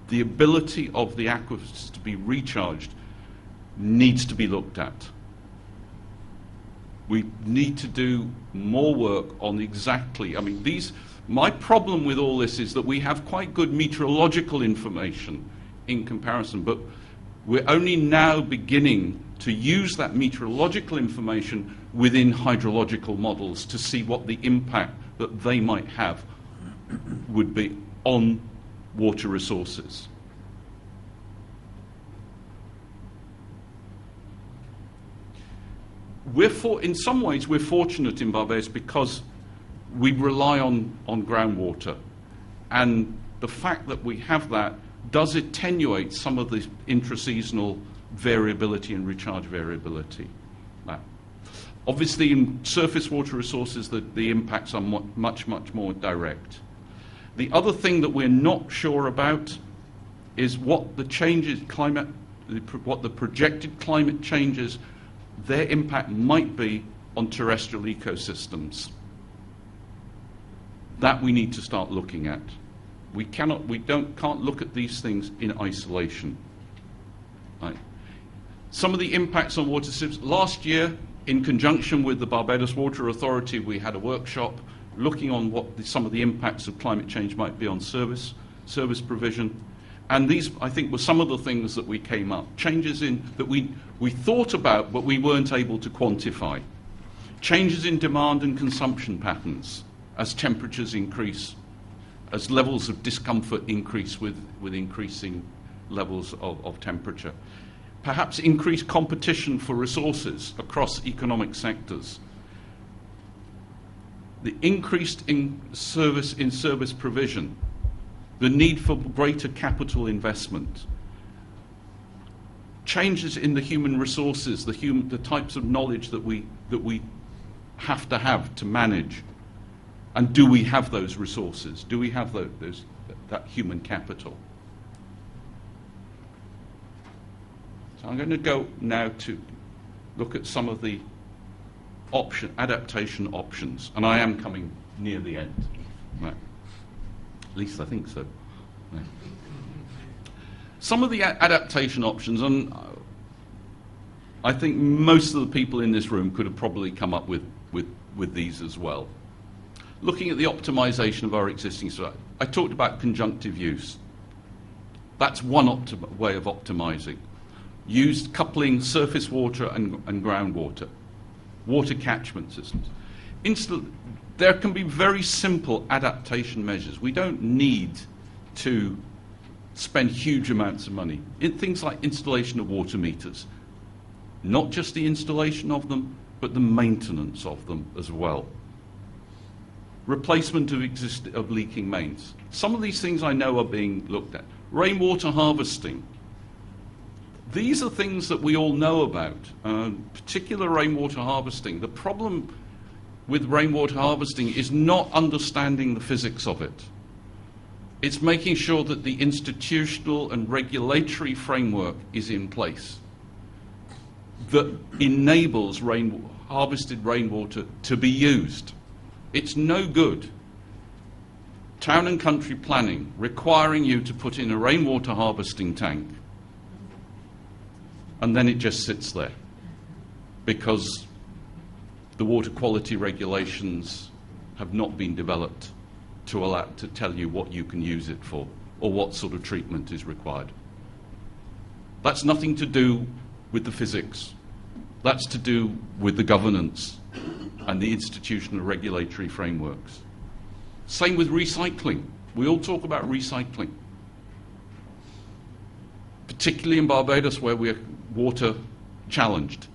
the ability of the aquifers to be recharged needs to be looked at. We need to do more work on my problem with all this is that we have quite good meteorological information in comparison, but we're only now beginning to use that meteorological information within hydrological models to see what the impact that they might have would be on water resources. In some ways, we're fortunate in Barbados because we rely on groundwater. And the fact that we have that does attenuate some of the intraseasonal variability and recharge variability. Obviously, in surface water resources, the impacts are much, much more direct. The other thing that we're not sure about is what the projected climate changes, their impact might be on terrestrial ecosystems. That we need to start looking at. We can't look at these things in isolation. Right. Some of the impacts on water systems. Last year, in conjunction with the Barbados Water Authority, we had a workshop looking on what some of the impacts of climate change might be on service provision. And these, I think, were some of the things that we came up. Changes that we thought about, but we weren't able to quantify. Changes in demand and consumption patterns as temperatures increase, as levels of discomfort increase with increasing levels of temperature. perhaps increased competition for resources across economic sectors, the increased in service provision, the need for greater capital investment, changes in the human resources, the types of knowledge that we have to manage, and do we have those resources? Do we have that human capital? So I'm going to go now to look at some of the adaptation options, and I am coming near the end. Right. At least I think so. Right. Some of the adaptation options, and I think most of the people in this room could have probably come up with these as well. Looking at the optimization of our existing society, I talked about conjunctive use. That's one way of optimizing. Used coupling surface water and groundwater, water catchment systems. There can be very simple adaptation measures. We don't need to spend huge amounts of money in things like installation of water meters. Not just the installation of them, but the maintenance of them as well. Replacement of leaking mains. Some of these things I know are being looked at. Rainwater harvesting. These are things that we all know about, particular rainwater harvesting. The problem with rainwater harvesting is not understanding the physics of it. It's making sure that the institutional and regulatory framework is in place that enables harvested rainwater to be used. It's no good, town and country planning, requiring you to put in a rainwater harvesting tank and then it just sits there because the water quality regulations have not been developed to tell you what you can use it for or what sort of treatment is required. That's nothing to do with the physics. That's to do with the governance and the institutional regulatory frameworks. Same with recycling. We all talk about recycling, particularly in Barbados where we're water challenged.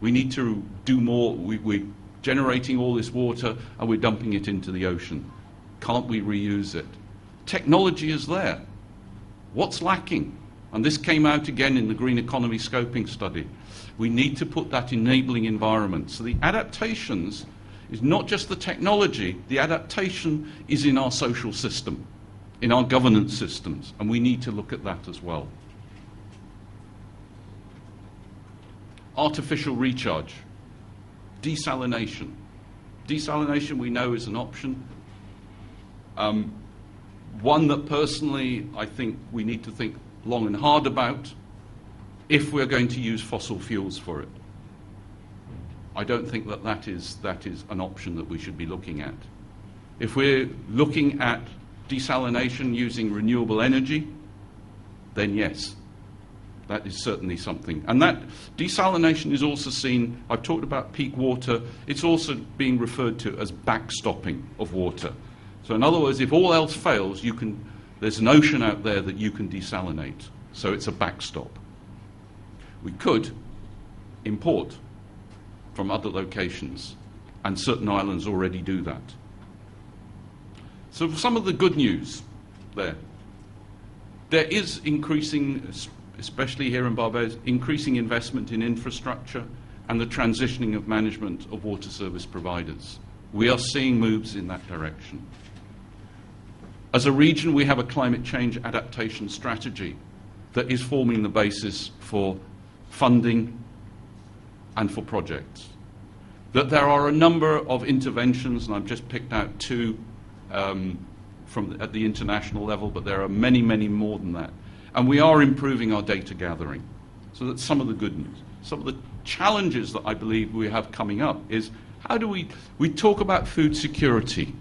We need to do more. We're generating all this water and we're dumping it into the ocean. Can't we reuse it? Technology is there. What's lacking? And this came out again in the Green Economy Scoping Study. We need to put that enabling environment. So the adaptations is not just the technology, the adaptation is in our social system, in our governance systems, and we need to look at that as well. Artificial recharge, desalination. Desalination we know is an option. One that personally I think we need to think long and hard about if we're going to use fossil fuels for it. I don't think that is an option that we should be looking at. If we're looking at desalination using renewable energy, then yes, that is certainly something. And that desalination is also seen, I've talked about peak water, it's also being referred to as backstopping of water. So in other words, if all else fails, there's an ocean out there that you can desalinate. So it's a backstop. We could import from other locations, and certain islands already do that. So some of the good news there is increasing, especially here in Barbados, increasing investment in infrastructure and the transitioning of management of water service providers. We are seeing moves in that direction. As a region, we have a climate change adaptation strategy that is forming the basis for funding and for projects. That there are a number of interventions, and I've just picked out two at the international level, but there are many, many more than that. And we are improving our data gathering. So that's some of the good news. Some of the challenges that I believe we have coming up is how do we talk about food security,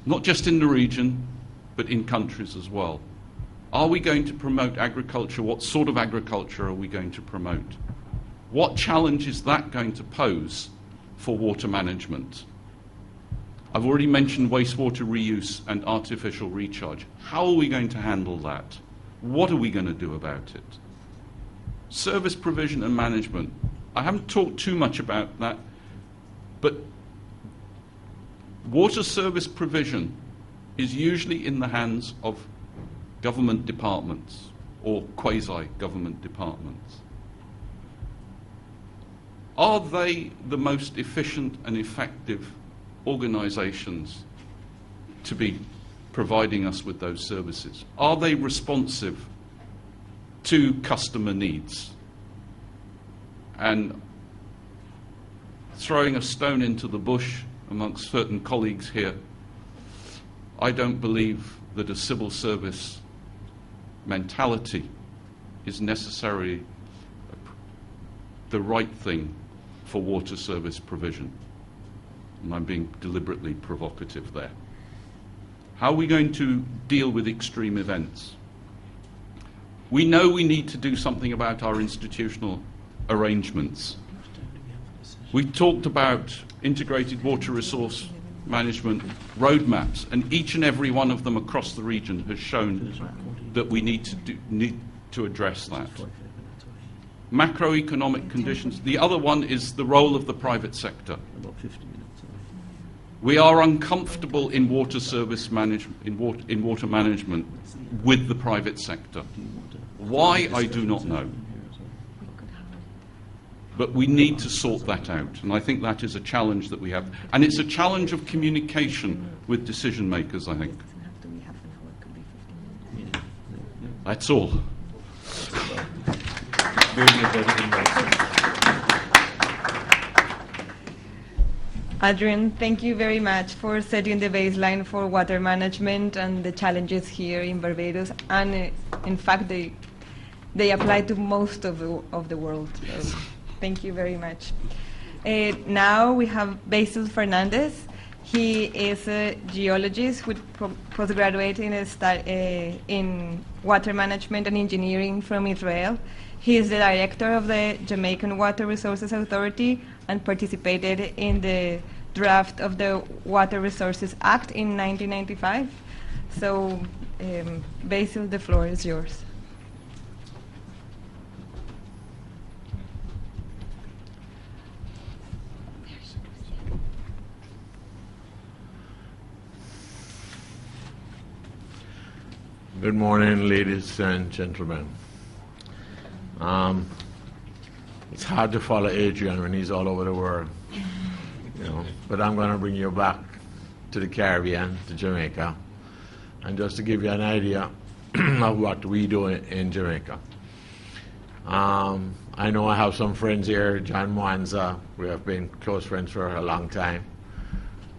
not just in the region, but in countries as well. Are we going to promote agriculture? What sort of agriculture are we going to promote? What challenge is that going to pose for water management? I've already mentioned wastewater reuse and artificial recharge. How are we going to handle that? What are we going to do about it? Service provision and management. I haven't talked too much about that, but water service provision is usually in the hands of government departments or quasi-government departments. Are they the most efficient and effective organisations to be providing us with those services? Are they responsive to customer needs? And throwing a stone into the bush amongst certain colleagues here, I don't believe that a civil service mentality is necessarily the right thing for water service provision. And I'm being deliberately provocative there. How are we going to deal with extreme events? We know we need to do something about our institutional arrangements. We talked about integrated water resource management roadmaps, and each and every one of them across the region has shown that we need to address that. Macroeconomic conditions. The other one is the role of the private sector. We are uncomfortable in water service management, in water management with the private sector. Why, I do not know. But we need to sort that out, and I think that is a challenge that we have. And it's a challenge of communication with decision makers, I think. That's all. Adrian, thank you very much for setting the baseline for water management and the challenges here in Barbados. And in fact, they apply to most of the world. So thank you very much. Now we have Basil Fernandez. He is a geologist with postgraduate in water management and engineering from Israel. He is the director of the Jamaican Water Resources Authority and participated in the draft of the Water Resources Act in 1995. So, Basil, the floor is yours. Good morning, ladies and gentlemen. It's hard to follow Adrian when he's all over the world, but I'm going to bring you back to the Caribbean, to Jamaica, and just to give you an idea of what we do in Jamaica. I know I have some friends here, John Mwanza. We have been close friends for a long time.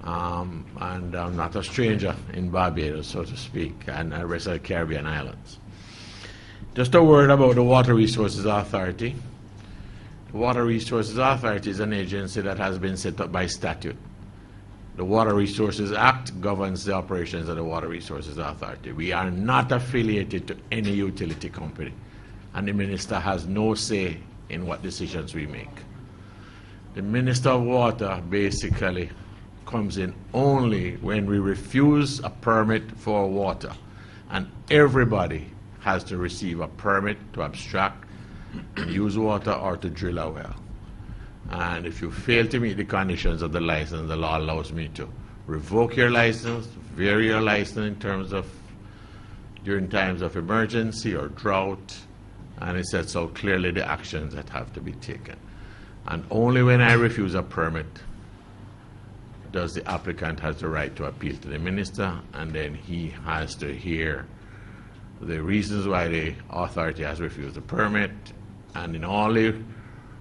And I'm not a stranger in Barbados, so to speak, and the rest of the Caribbean islands. Just a word about the Water Resources Authority. The Water Resources Authority is an agency that has been set up by statute. The Water Resources Act governs the operations of the Water Resources Authority. We are not affiliated to any utility company, and the Minister has no say in what decisions we make. The Minister of Water basically comes in only when we refuse a permit for water, and everybody has to receive a permit to abstract and use water or to drill a well. And if you fail to meet the conditions of the license, the law allows me to revoke your license, vary your license in terms of during times of emergency or drought, and it sets out clearly the actions that have to be taken. And only when I refuse a permit does the applicant has the right to appeal to the minister, and then he has to hear the reasons why the authority has refused the permit. And in all the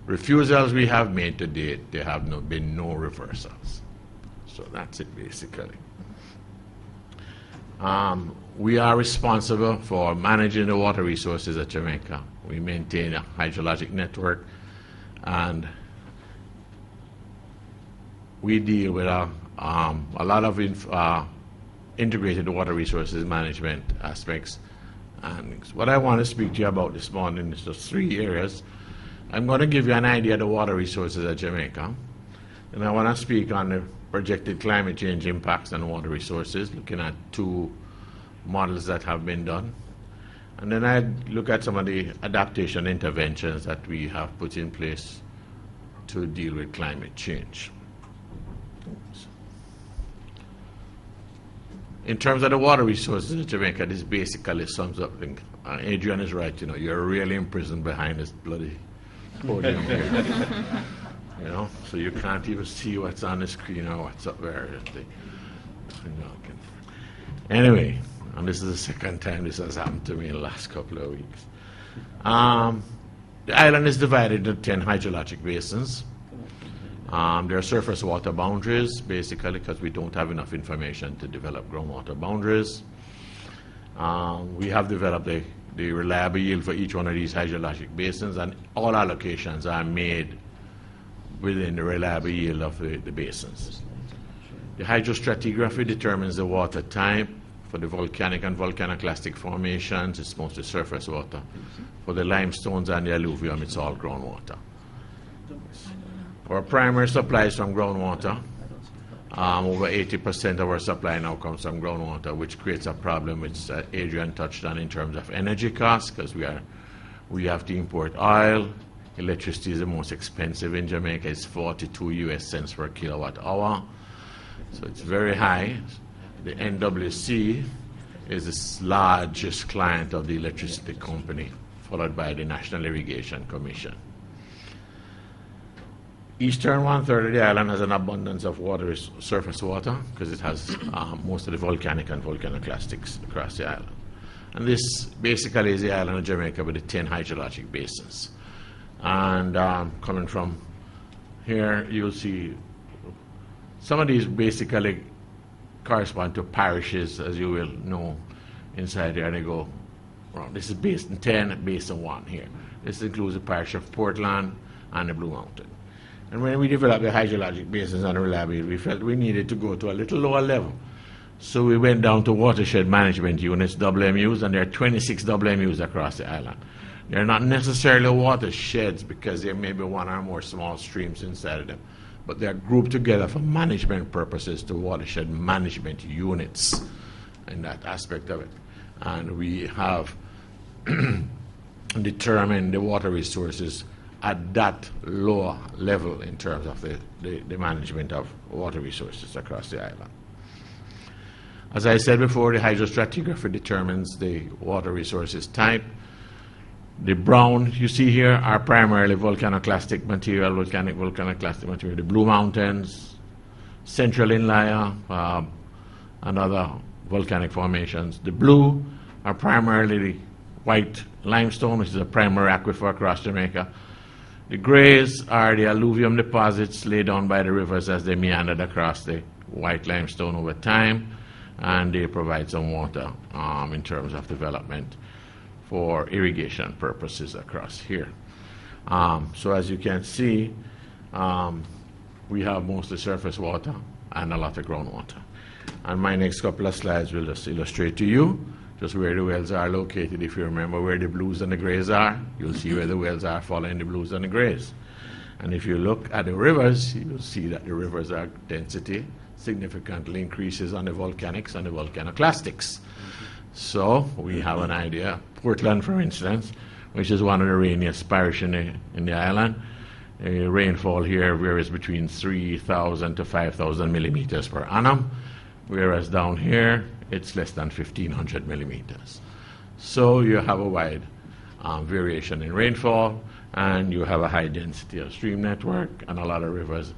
refusals we have made to date, there have been no reversals. So that's it basically. We are responsible for managing the water resources at Jamaica. We maintain a hydrologic network, and we deal with a lot of integrated water resources management aspects. And what I want to speak to you about this morning is just 3 areas. I'm going to give you an idea of the water resources at Jamaica, and I want to speak on the projected climate change impacts on water resources, looking at 2 models that have been done. And then I look at some of the adaptation interventions that we have put in place to deal with climate change. In terms of the water resources in Jamaica, this basically sums up things. Adrian is right, you know, you're really imprisoned behind this bloody podium here. You know, so you can't even see what's on the screen or what's up there. Anyway, and this is the second time this has happened to me in the last couple of weeks. The island is divided into 10 hydrologic basins. There are surface water boundaries, basically, because we don't have enough information to develop groundwater boundaries. We have developed the reliable yield for each one of these hydrologic basins, and all allocations are made within the reliable yield of the basins. The hydrostratigraphy determines the water type. For the volcanic and volcanoclastic formations, it's mostly surface water. For the limestones and the alluvium, it's all groundwater. Our primary supply is from groundwater. Over 80% of our supply now comes from groundwater, which creates a problem which Adrian touched on in terms of energy costs, because we have to import oil. Electricity is the most expensive in Jamaica. It's 42 US cents per kilowatt hour. So it's very high. The NWC is the largest client of the electricity company, followed by the National Irrigation Commission. Eastern one-third of the island has an abundance of water, surface water, because it has most of the volcanic and volcanoclastics across the island. And this basically is the island of Jamaica with the 10 hydrologic basins. And coming from here, you'll see some of these basically correspond to parishes, as you will know inside there. They go, well, this is basin 10, basin 1 here. This includes the parish of Portland and the Blue Mountain. And when we developed the hydrologic basins and the reliability, we felt we needed to go to a little lower level. So we went down to watershed management units, WMUs, and there are 26 WMUs across the island. They're not necessarily watersheds because there may be one or more small streams inside of them, but they're grouped together for management purposes to watershed management units in that aspect of it. And we have determined the water resources at that lower level in terms of the management of water resources across the island. As I said before, the hydrostratigraphy determines the water resources type. The brown you see here are primarily volcanoclastic material, volcanoclastic material. The Blue Mountains, Central Inlier, and other volcanic formations. The blue are primarily the white limestone, which is a primary aquifer across Jamaica. The grays are the alluvium deposits laid down by the rivers as they meandered across the white limestone over time, and they provide some water in terms of development for irrigation purposes across here. So as you can see, we have mostly surface water and a lot of groundwater. And my next couple of slides will just illustrate to you just where the wells are located. If you remember where the blues and the grays are, you'll see where the wells are following the blues and the grays. And if you look at the rivers, you'll see that the rivers are density significantly increases on the volcanics and the volcanoclastics. So we have an idea. Portland, for instance, which is one of the rainiest parishes in the island, rainfall here varies between 3,000 to 5,000 millimeters per annum, whereas down here it's less than 1,500 millimeters. So you have a wide variation in rainfall, and you have a high density of stream network and a lot of rivers.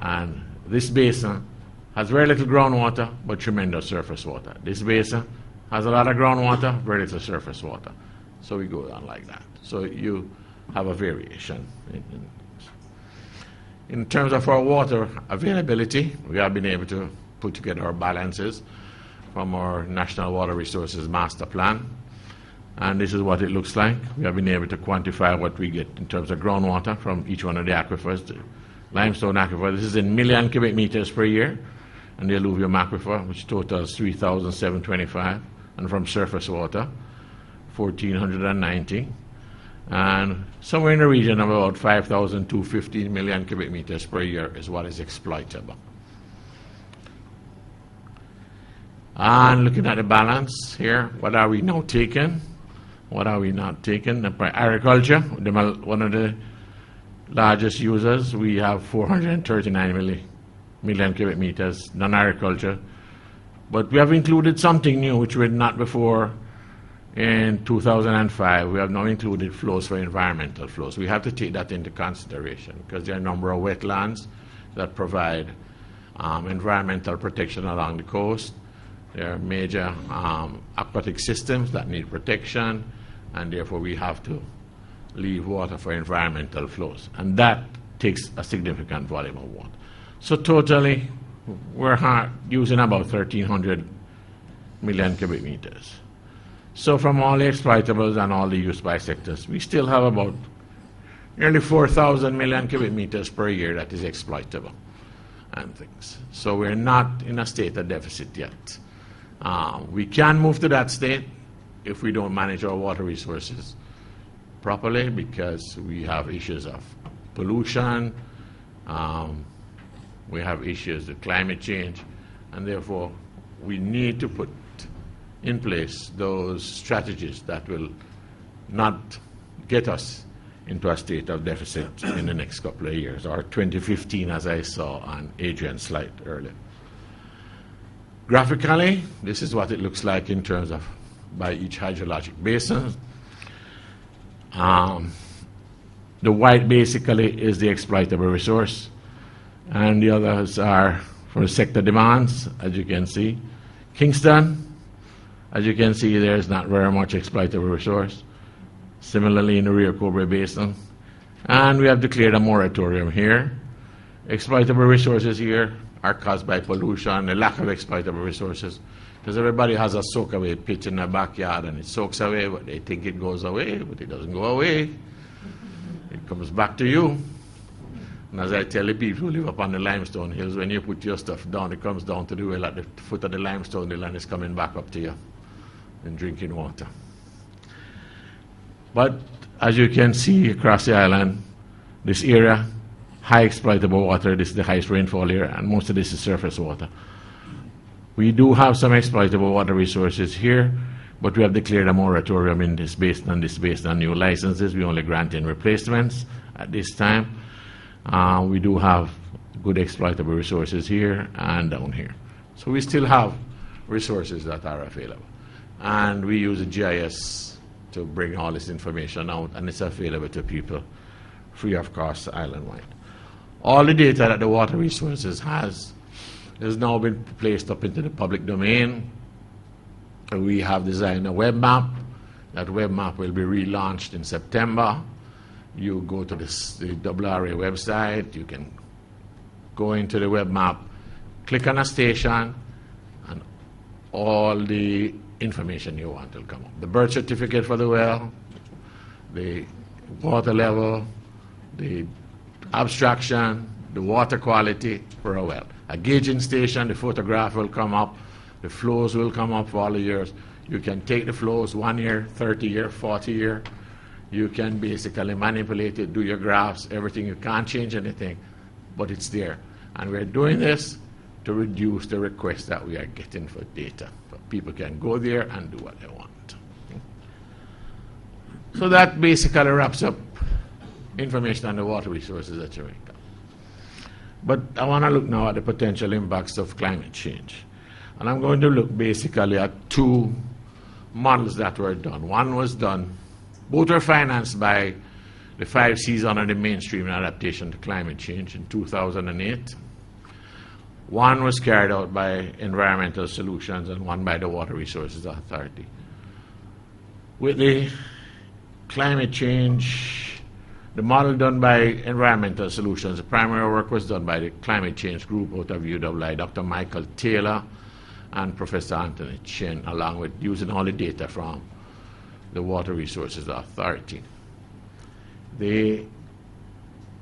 And this basin has very little groundwater but tremendous surface water. This basin has a lot of groundwater, very little surface water. So we go down like that. So you have a variation. In terms of our water availability, we have been able to put together our balances from our National Water Resources Master Plan. And this is what it looks like. We have been able to quantify what we get in terms of groundwater from each one of the aquifers. The limestone aquifer, this is in million cubic meters per year, and the alluvium aquifer, which totals 3,725, and from surface water, 1,490, and somewhere in the region of about 5,215 million cubic meters per year is what is exploitable. And looking at the balance here, what are we now taking? What are we not taking? Agriculture, one of the largest users. We have 439 million cubic meters, non-agriculture. But we have included something new, which we had not before in 2005. We have now included flows for environmental flows. We have to take that into consideration because there are a number of wetlands that provide environmental protection along the coast. There are major aquatic systems that need protection, and therefore we have to leave water for environmental flows. And that takes a significant volume of water. So totally, we're using about 1,300 million cubic meters. So from all the exploitables and all the use by sectors, we still have about nearly 4,000 million cubic meters per year that is exploitable and things. So we're not in a state of deficit yet. We can move to that state if we don't manage our water resources properly, because we have issues of pollution, we have issues of climate change, and therefore we need to put in place those strategies that will not get us into a state of deficit in the next couple of years, or 2015, as I saw on Adrian's slide earlier. Graphically, this is what it looks like in terms of by each hydrologic basin. The white basically is the exploitable resource, and the others are for sector demands, as you can see. Kingston, as you can see, there's not very much exploitable resource. Similarly in the Rio Cobre Basin. And we have declared a moratorium here. Exploitable resources here are caused by pollution, the lack of exploitable resources, because everybody has a soak-away pit in their backyard and it soaks away, but they think it goes away, but it doesn't go away. It comes back to you. And as I tell the people who live up on the limestone hills, when you put your stuff down, it comes down to the well at the foot of the limestone hill and it's coming back up to you and drinking water. But as you can see across the island, this area, high exploitable water, this is the highest rainfall area, and most of this is surface water. We do have some exploitable water resources here, but we have declared a moratorium in this basin and this based on new licenses. We only grant in replacements at this time. We do have good exploitable resources here and down here. So we still have resources that are available. And we use a GIS to bring all this information out, and it's available to people free of cost island-wide. All the data that the water resources has now been placed up into the public domain. We have designed a web map. That web map will be relaunched in September. You go to the WRA website, you can go into the web map, click on a station, and all the information you want will come up. The birth certificate for the well, the water level, the abstraction, the water quality for a well. A gauging station, the photograph will come up, the flows will come up for all the years. You can take the flows 1 year, 30 year, 40 year. You can basically manipulate it, do your graphs, everything. You can't change anything, but it's there. And we're doing this to reduce the requests that we are getting for data. But people can go there and do what they want. So that basically wraps up information on the water resources at Jamaica. But I want to look now at the potential impacts of climate change. And I'm going to look basically at two models that were done. One was done, both were financed by the 5 C's under the mainstream adaptation to climate change in 2008. One was carried out by Environmental Solutions and one by the Water Resources Authority. With the climate change, the model done by Environmental Solutions, the primary work was done by the climate change group out of UWI, Dr. Michael Taylor and Professor Anthony Chen, along with using all the data from the Water Resources Authority.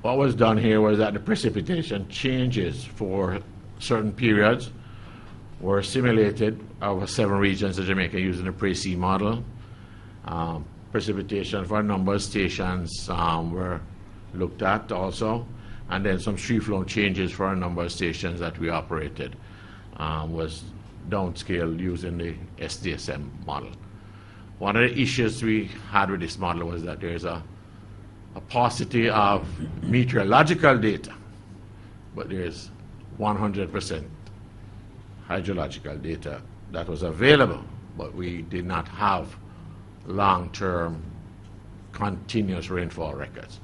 What was done here was that the precipitation changes for certain periods were simulated over 7 regions of Jamaica using the PRECE model. Precipitation for a number of stations were looked at also, and then some stream flow changes for a number of stations that we operated was downscaled using the SDSM model. One of the issues we had with this model was that there's a paucity of meteorological data, but there's 100% hydrological data that was available, but we did not have long-term continuous rainfall records,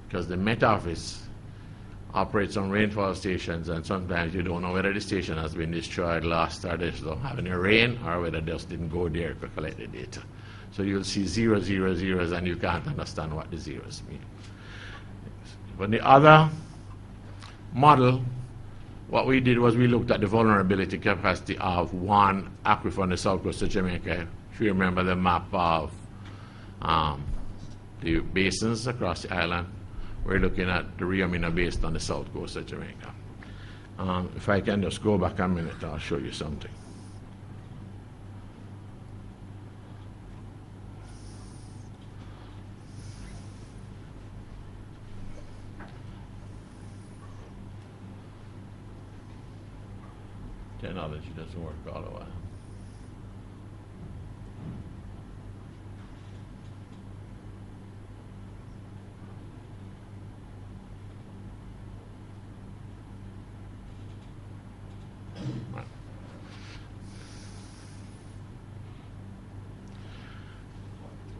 because the Met Office operates on rainfall stations, and sometimes you don't know whether the station has been destroyed, lost, or they don't have any rain, or whether they just didn't go there to collect the data. So you'll see 0, 0, 0s, and you can't understand what the zeros mean. But the other model, what we did was we looked at the vulnerability capacity of one aquifer on the south coast of Jamaica. If you remember the map of the basins across the island, we're looking at the Rio Mina Basin on the south coast of Jamaica. If I can just go back a minute, I'll show you something. Technology doesn't work all the while.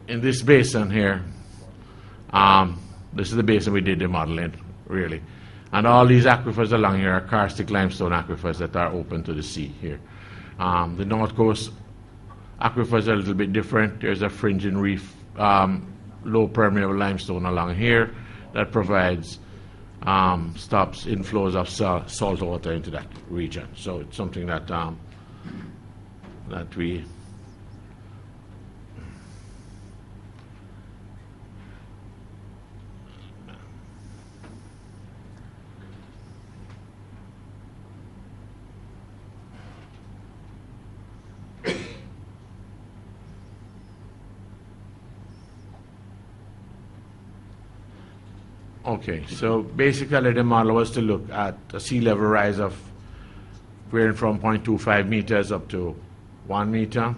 In this basin here, this is the basin we did the modeling, really. And all these aquifers along here are karstic limestone aquifers that are open to the sea here. The North Coast aquifers are a little bit different. There's a fringing reef, low permeable limestone along here that provides stops inflows of salt water into that region. So it's something that that we Okay, so basically the model was to look at a sea level rise of varying from 0.25 meters up to 1 meter.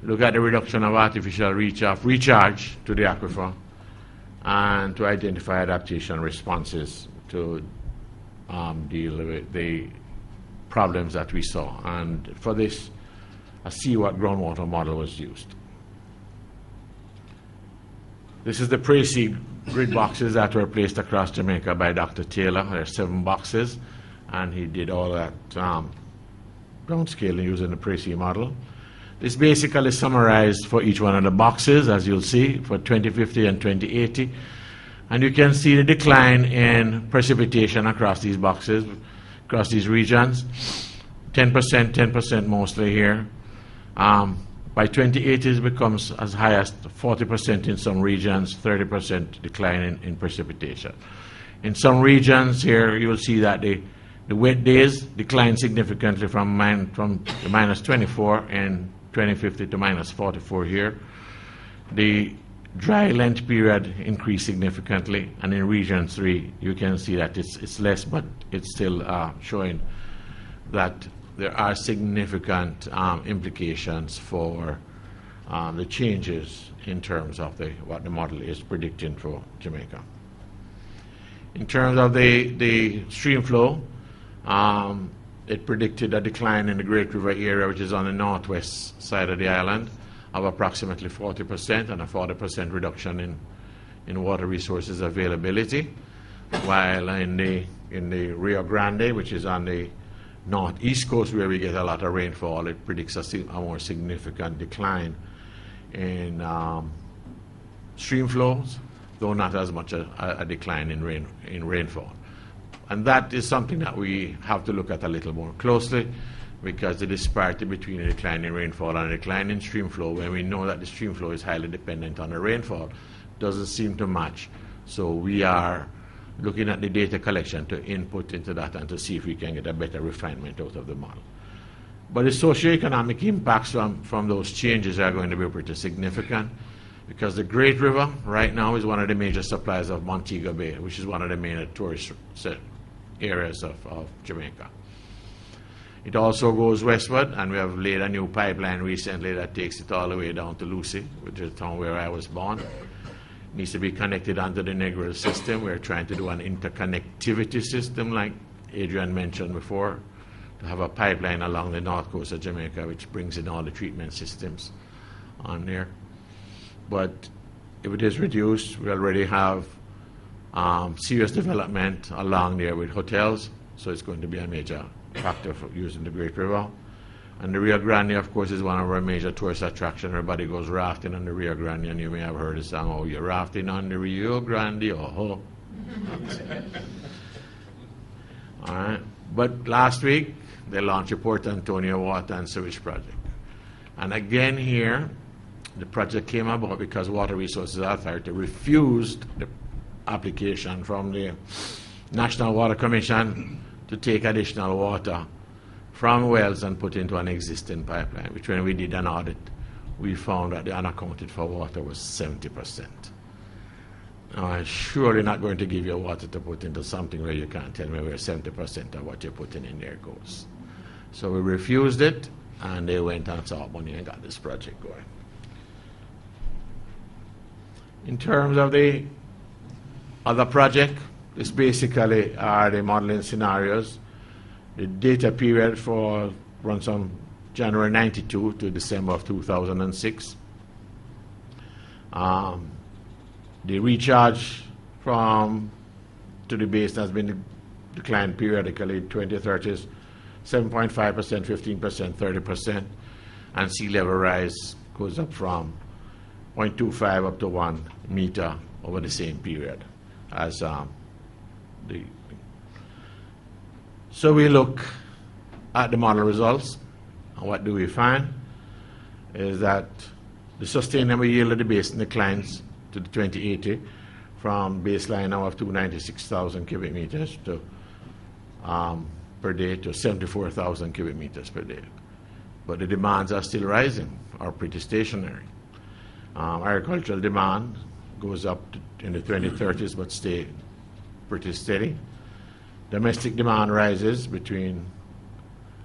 Look at the reduction of artificial recharge to the aquifer, and to identify adaptation responses to deal with the problems that we saw. And for this, a seaward groundwater model was used. This is the Précis grid boxes that were placed across Jamaica by Dr. Taylor. There are 7 boxes, and he did all that downscaling using the Précis model. This basically summarized for each one of the boxes, as you'll see, for 2050 and 2080. And you can see the decline in precipitation across these boxes, across these regions. 10%, 10% mostly here. By 2080, it becomes as high as 40% in some regions, 30% decline in precipitation. In some regions here, you will see that the wet days decline significantly from the minus 24 in 2050 to minus 44 here. The dry length period increased significantly, and in region 3, you can see that it's less, but it's still showing that there are significant implications for the changes in terms of what the model is predicting for Jamaica. In terms of the stream flow, it predicted a decline in the Great River area, which is on the northwest side of the island, of approximately 40%, and a 40% reduction in water resources availability, while in the Rio Grande, which is on the northeast coast where we get a lot of rainfall, it predicts a more significant decline in stream flows, though not as much a decline in rainfall. And that is something that we have to look at a little more closely, because the disparity between a decline in rainfall and a decline in stream flow, when we know that the stream flow is highly dependent on the rainfall, doesn't seem to match. So we are looking at the data collection to input into that and to see if we can get a better refinement out of the model. But the socioeconomic impacts from those changes are going to be pretty significant, because the Great River right now is one of the major suppliers of Montego Bay, which is one of the main tourist areas of Jamaica. It also goes westward, and we have laid a new pipeline recently that takes it all the way down to Lucy, which is the town where I was born. It needs to be connected onto the Negril system. We're trying to do an interconnectivity system, like Adrian mentioned before, to have a pipeline along the north coast of Jamaica, which brings in all the treatment systems on there. But if it is reduced, we already have serious development along there with hotels, so it's going to be a major factor for using the Great River. And the Rio Grande, of course, is one of our major tourist attractions. Everybody goes rafting on the Rio Grande, and you may have heard the song, "Oh, you're rafting on the Rio Grande, oh." All right. But last week, they launched the Port Antonio Water and Sewage Project. And again here, the project came about because Water Resources Authority refused the application from the National Water Commission to take additional water from wells and put into an existing pipeline, which when we did an audit, we found that the unaccounted for water was 70%. Now, I'm surely not going to give you water to put into something where you can't tell me where 70% of what you're putting in there goes. So we refused it, and they went and saw money and got this project going. In terms of the other project, this basically are the modeling scenarios. The data period runs from January 92 to December of 2006. The recharge to the basin has been declined periodically. 2030s, 7.5%, 15%, 30%, and sea level rise goes up from 0.25 up to 1 meter over the same period as So we look at the model results, and what do we find is that the sustainable yield of the basin declines to the 2080 from baseline now of 296,000 cubic meters per day to 74,000 cubic meters per day. But the demands are still rising, or pretty stationary. Agricultural demand goes up in the 2030s but stay pretty steady. Domestic demand rises between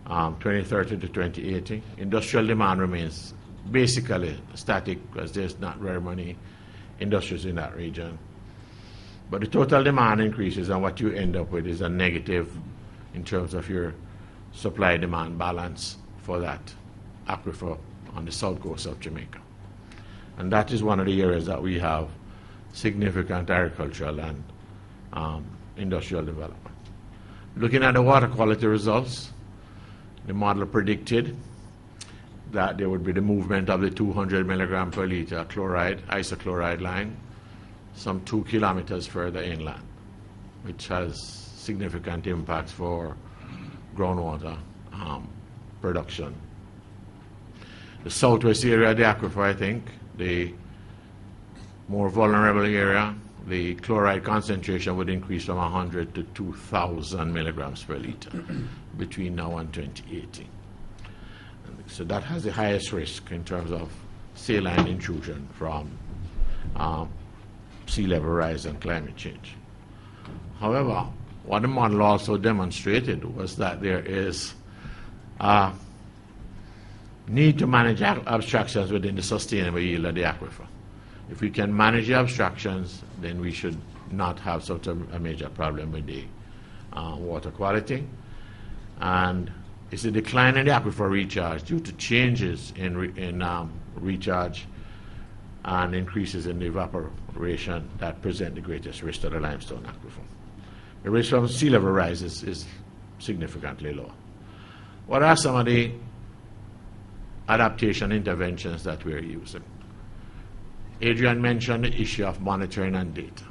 2030 to 2080. Industrial demand remains basically static because there's not very many industries in that region. But the total demand increases, and what you end up with is a negative in terms of your supply-demand balance for that aquifer on the south coast of Jamaica. And that is one of the areas that we have significant agricultural and industrial development. Looking at the water quality results, the model predicted that there would be the movement of the 200 milligram per liter chloride, isochloride line, some 2 kilometers further inland, which has significant impacts for groundwater production. The southwest area of the aquifer, I think, the more vulnerable area, the chloride concentration would increase from 100 to 2,000 milligrams per liter between now and 2080. So that has the highest risk in terms of saline intrusion from sea level rise and climate change. However, what the model also demonstrated was that there is a need to manage abstractions within the sustainable yield of the aquifer. If we can manage the abstractions, then we should not have such a major problem with the water quality. And it's a decline in the aquifer recharge due to changes in recharge and increases in the evaporation that present the greatest risk to the limestone aquifer. The risk from sea level rise is significantly lower. What are some of the adaptation interventions that we're using? Adrian mentioned the issue of monitoring and data.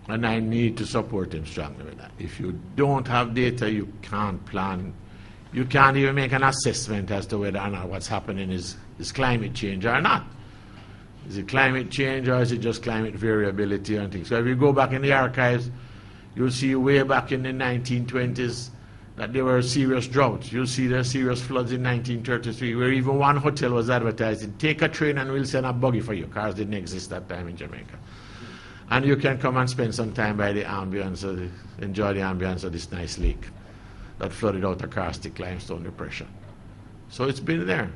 And I need to support him strongly with that. If you don't have data, you can't plan. You can't even make an assessment as to whether or not what's happening is climate change or not. Is it climate change or is it just climate variability and things? So if you go back in the archives, you'll see way back in the 1920s that there were serious droughts. You'll see there serious floods in 1933, where even one hotel was advertising, take a train and we'll send a buggy for you. Cars didn't exist that time in Jamaica. And you can come and spend some time by the ambience, enjoy the ambience of this nice lake. that flooded out a karstic limestone depression. So it's been there.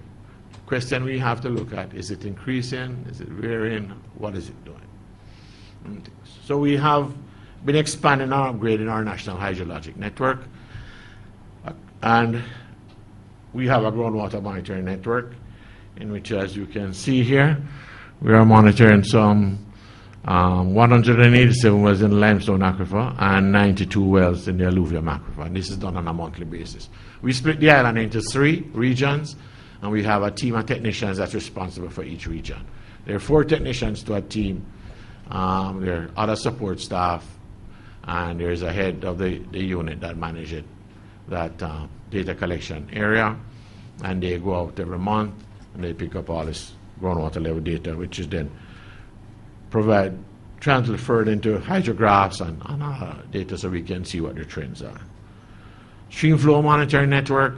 Question we have to look at, is it increasing? Is it varying? What is it doing? So we have been expanding and upgrading our national hydrologic network, and we have a groundwater monitoring network in which, as you can see here, we are monitoring some 187 wells in the limestone aquifer and 92 wells in the alluvium aquifer, and this is done on a monthly basis. We split the island into 3 regions, and we have a team of technicians that's responsible for each region. There are 4 technicians to a team. There are other support staff, and there's a head of the unit that manages that data collection area, and they go out every month and they pick up all this groundwater level data, which is then transferred into hydrographs and data so we can see what the trends are. Stream flow monitoring network,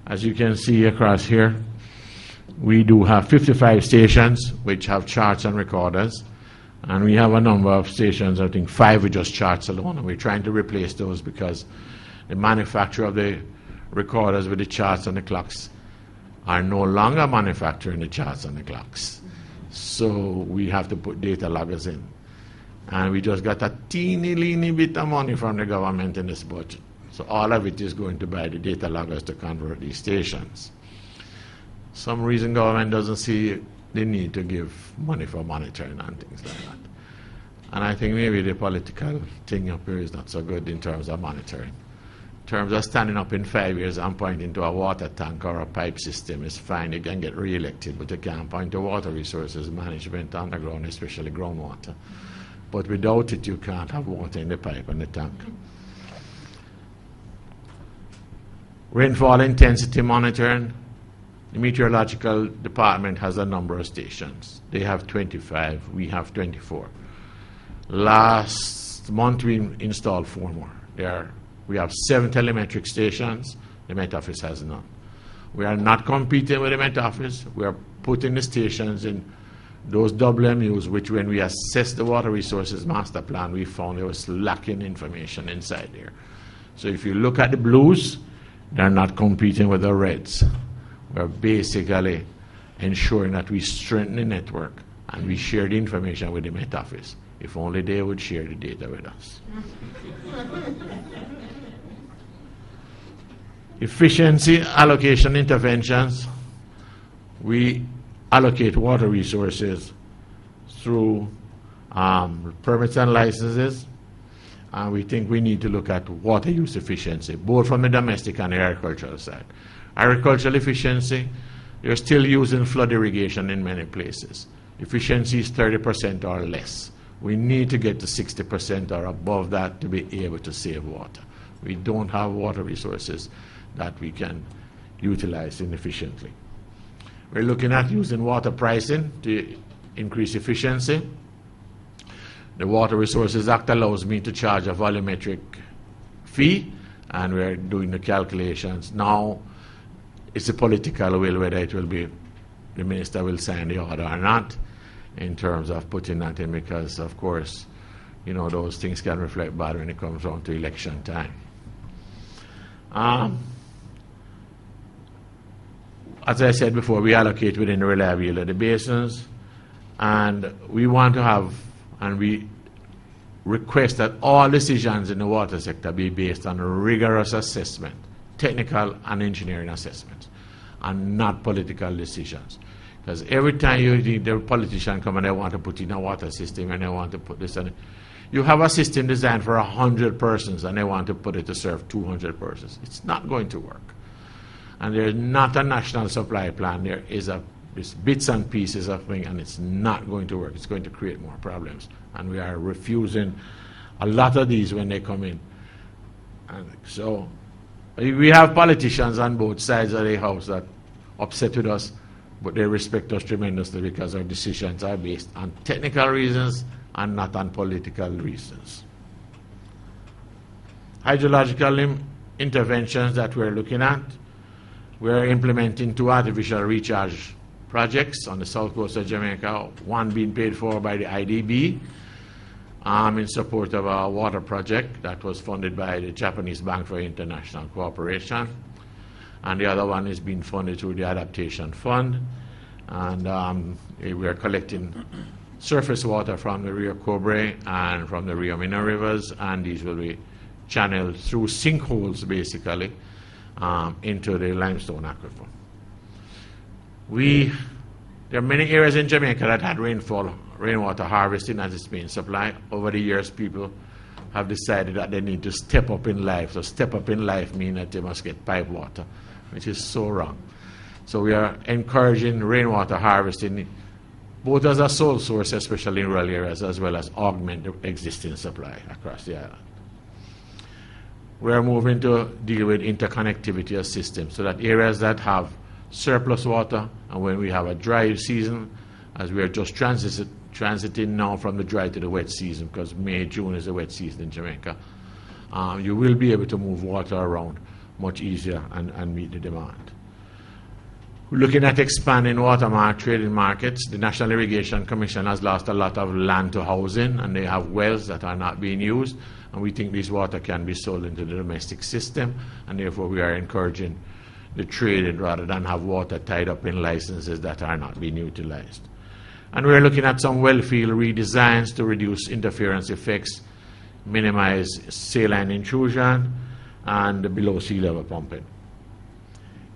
as you can see across here, we do have 55 stations which have charts and recorders, and we have a number of stations, I think 5 with just charts alone, and we're trying to replace those because the manufacturer of the recorders with the charts and the clocks are no longer manufacturing the charts and the clocks. So we have to put data loggers in. And we just got a teeny bit of money from the government in this budget. So all of it is going to buy the data loggers to convert these stations. Some reason government doesn't see the need to give money for monitoring and things like that. And I think maybe the political thing up here is not so good in terms of monitoring. In terms of standing up in 5 years and pointing to a water tank or a pipe system is fine. You can get re-elected, but you can't point to water resources management underground, especially groundwater. But without it, you can't have water in the pipe and the tank. Rainfall intensity monitoring. The meteorological department has a number of stations. They have 25, we have 24. Last month we installed 4 more. We have 7 telemetric stations. The Met Office has none. We are not competing with the Met Office. We are putting the stations in those WMUs, which when we assessed the Water Resources Master Plan, we found there was lacking information inside there. So if you look at the blues, they're not competing with the reds. We're basically ensuring that we strengthen the network and we share the information with the Met Office. If only they would share the data with us. Efficiency allocation interventions. We allocate water resources through permits and licenses, and we think we need to look at water use efficiency, both from the domestic and the agricultural side. Agricultural efficiency, you're still using flood irrigation in many places. Efficiency is 30% or less. We need to get to 60% or above that to be able to save water. We don't have water resources that we can utilize inefficiently. We're looking at using water pricing to increase efficiency. The Water Resources Act allows me to charge a volumetric fee, and we're doing the calculations. Now, it's a political will whether it will be the minister will sign the order or not in terms of putting that in, because, of course, you know, those things can reflect bad when it comes down to election time. As I said before, we allocate within the reliability of the basins, and we want to have, and we request that all decisions in the water sector be based on rigorous assessment, technical and engineering assessments, and not political decisions. Because every time you need the politician come and they want to put in a water system and they want to put this and you have a system designed for 100 persons and they want to put it to serve 200 persons. It's not going to work. And there's not a national supply plan. There is bits and pieces of things, and it's not going to work. It's going to create more problems. And we are refusing a lot of these when they come in. And so we have politicians on both sides of the house that upset with us, but they respect us tremendously because our decisions are based on technical reasons and not on political reasons. Hydrological interventions that we're looking at. We're implementing 2 artificial recharge projects on the south coast of Jamaica, one being paid for by the IDB. in support of a water project that was funded by the Japanese Bank for International Cooperation. And the other one is being funded through the Adaptation Fund. And we are collecting surface water from the Rio Cobre and from the Rio Minna rivers, and these will be channeled through sinkholes, basically, into the limestone aquifer. There are many areas in Jamaica that had rainwater harvesting as its main supply. Over the years, people have decided that they need to step up in life. So step up in life means that they must get pipe water, which is so wrong. So we are encouraging rainwater harvesting, both as a sole source, especially in rural areas, as well as augment the existing supply across the island. We are moving to deal with interconnectivity of systems so that areas that have surplus water, and when we have a dry season, as we are just transiting now from the dry to the wet season, because May, June is the wet season in Jamaica, you will be able to move water around much easier and meet the demand. We're looking at expanding water trading markets. The National Irrigation Commission has lost a lot of land to housing, and they have wells that are not being used, and we think this water can be sold into the domestic system, and therefore we are encouraging the trading rather than have water tied up in licenses that are not being utilized. And we're looking at some well field redesigns to reduce interference effects, minimize saline intrusion, and below sea level pumping.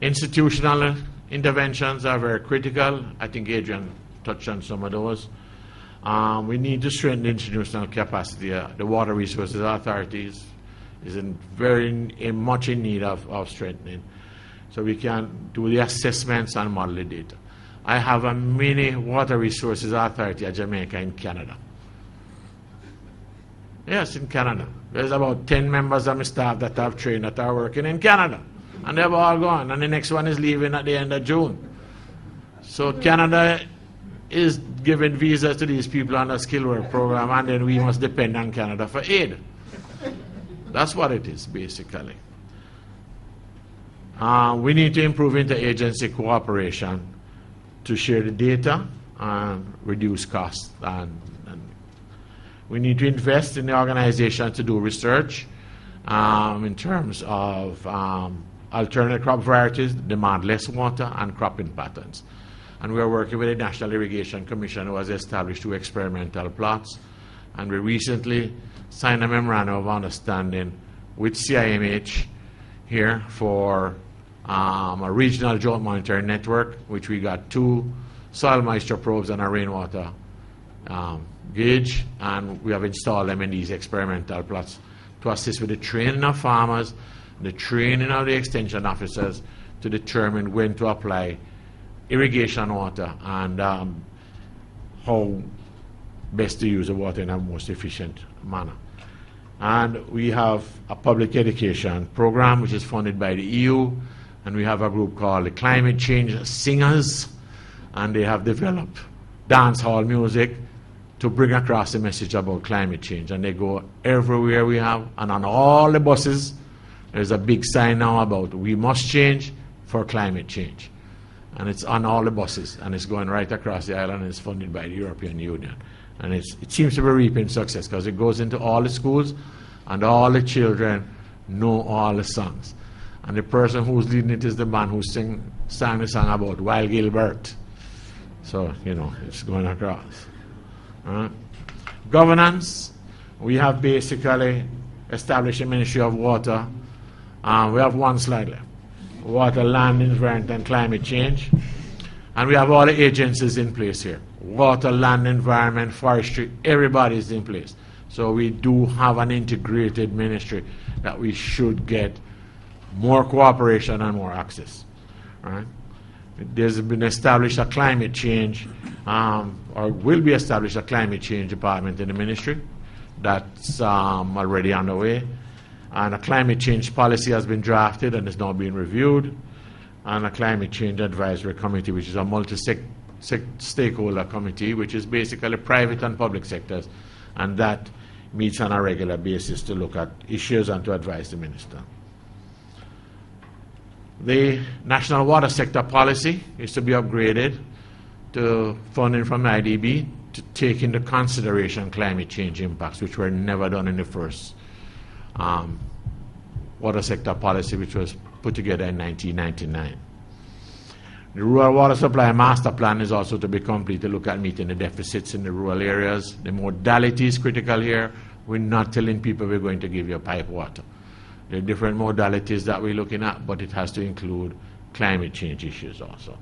Institutional interventions are very critical. I think Adrian touched on some of those. We need to strengthen institutional capacity. The Water Resources Authority is much in need of strengthening, so we can do the assessments and model the data. I have a mini Water Resources Authority at Jamaica in Canada. Yes, in Canada. There's about 10 members of my staff that I've trained that are working in Canada. And they've all gone. And the next one is leaving at the end of June. So Canada is giving visas to these people on a skilled work program, and then we must depend on Canada for aid. That's what it is, basically. We need to improve interagency cooperation to share the data and reduce costs. And we need to invest in the organization to do research in terms of alternative crop varieties, demand less water, and cropping patterns. And we are working with the National Irrigation Commission, who has established 2 experimental plots. And we recently signed a memorandum of understanding with CIMH here for a regional joint monitoring network, which we got 2 soil moisture probes and a rainwater gauge, and we have installed them in these experimental plots to assist with the training of farmers, the training of the extension officers to determine when to apply irrigation water and how best to use the water in a most efficient manner. And we have a public education program which is funded by the EU, and we have a group called the Climate Change Singers, and they have developed dance hall music to bring across the message about climate change. And they go everywhere we have, and on all the buses there's a big sign now about we must change for climate change. And it's on all the buses, and it's going right across the island, and it's funded by the European Union. And it seems to be reaping success because it goes into all the schools, and all the children know all the songs. And the person who's leading it is the man who sang the song about Wild Gilbert. So, it's going across. Governance, we have basically established a Ministry of Water. We have 1 slide left. Water, Land, Environment, and Climate Change. And we have all the agencies in place here. Water, Land, Environment, Forestry, everybody is in place. So we do have an integrated ministry that we should get more cooperation and more access. Right? There's been established a climate change, or will be established a climate change department in the ministry. That's already underway. And a climate change policy has been drafted and is now being reviewed. And a climate change advisory committee, which is a multi-stakeholder committee, which is basically private and public sectors. And that meets on a regular basis to look at issues and to advise the minister. The national water sector policy is to be upgraded to funding from IDB to take into consideration climate change impacts, which were never done in the first water sector policy, which was put together in 1999. The Rural Water Supply Master Plan is also to be complete to look at meeting the deficits in the rural areas. The modality is critical here. We're not telling people we're going to give you pipe water. There are different modalities that we're looking at, but it has to include climate change issues also.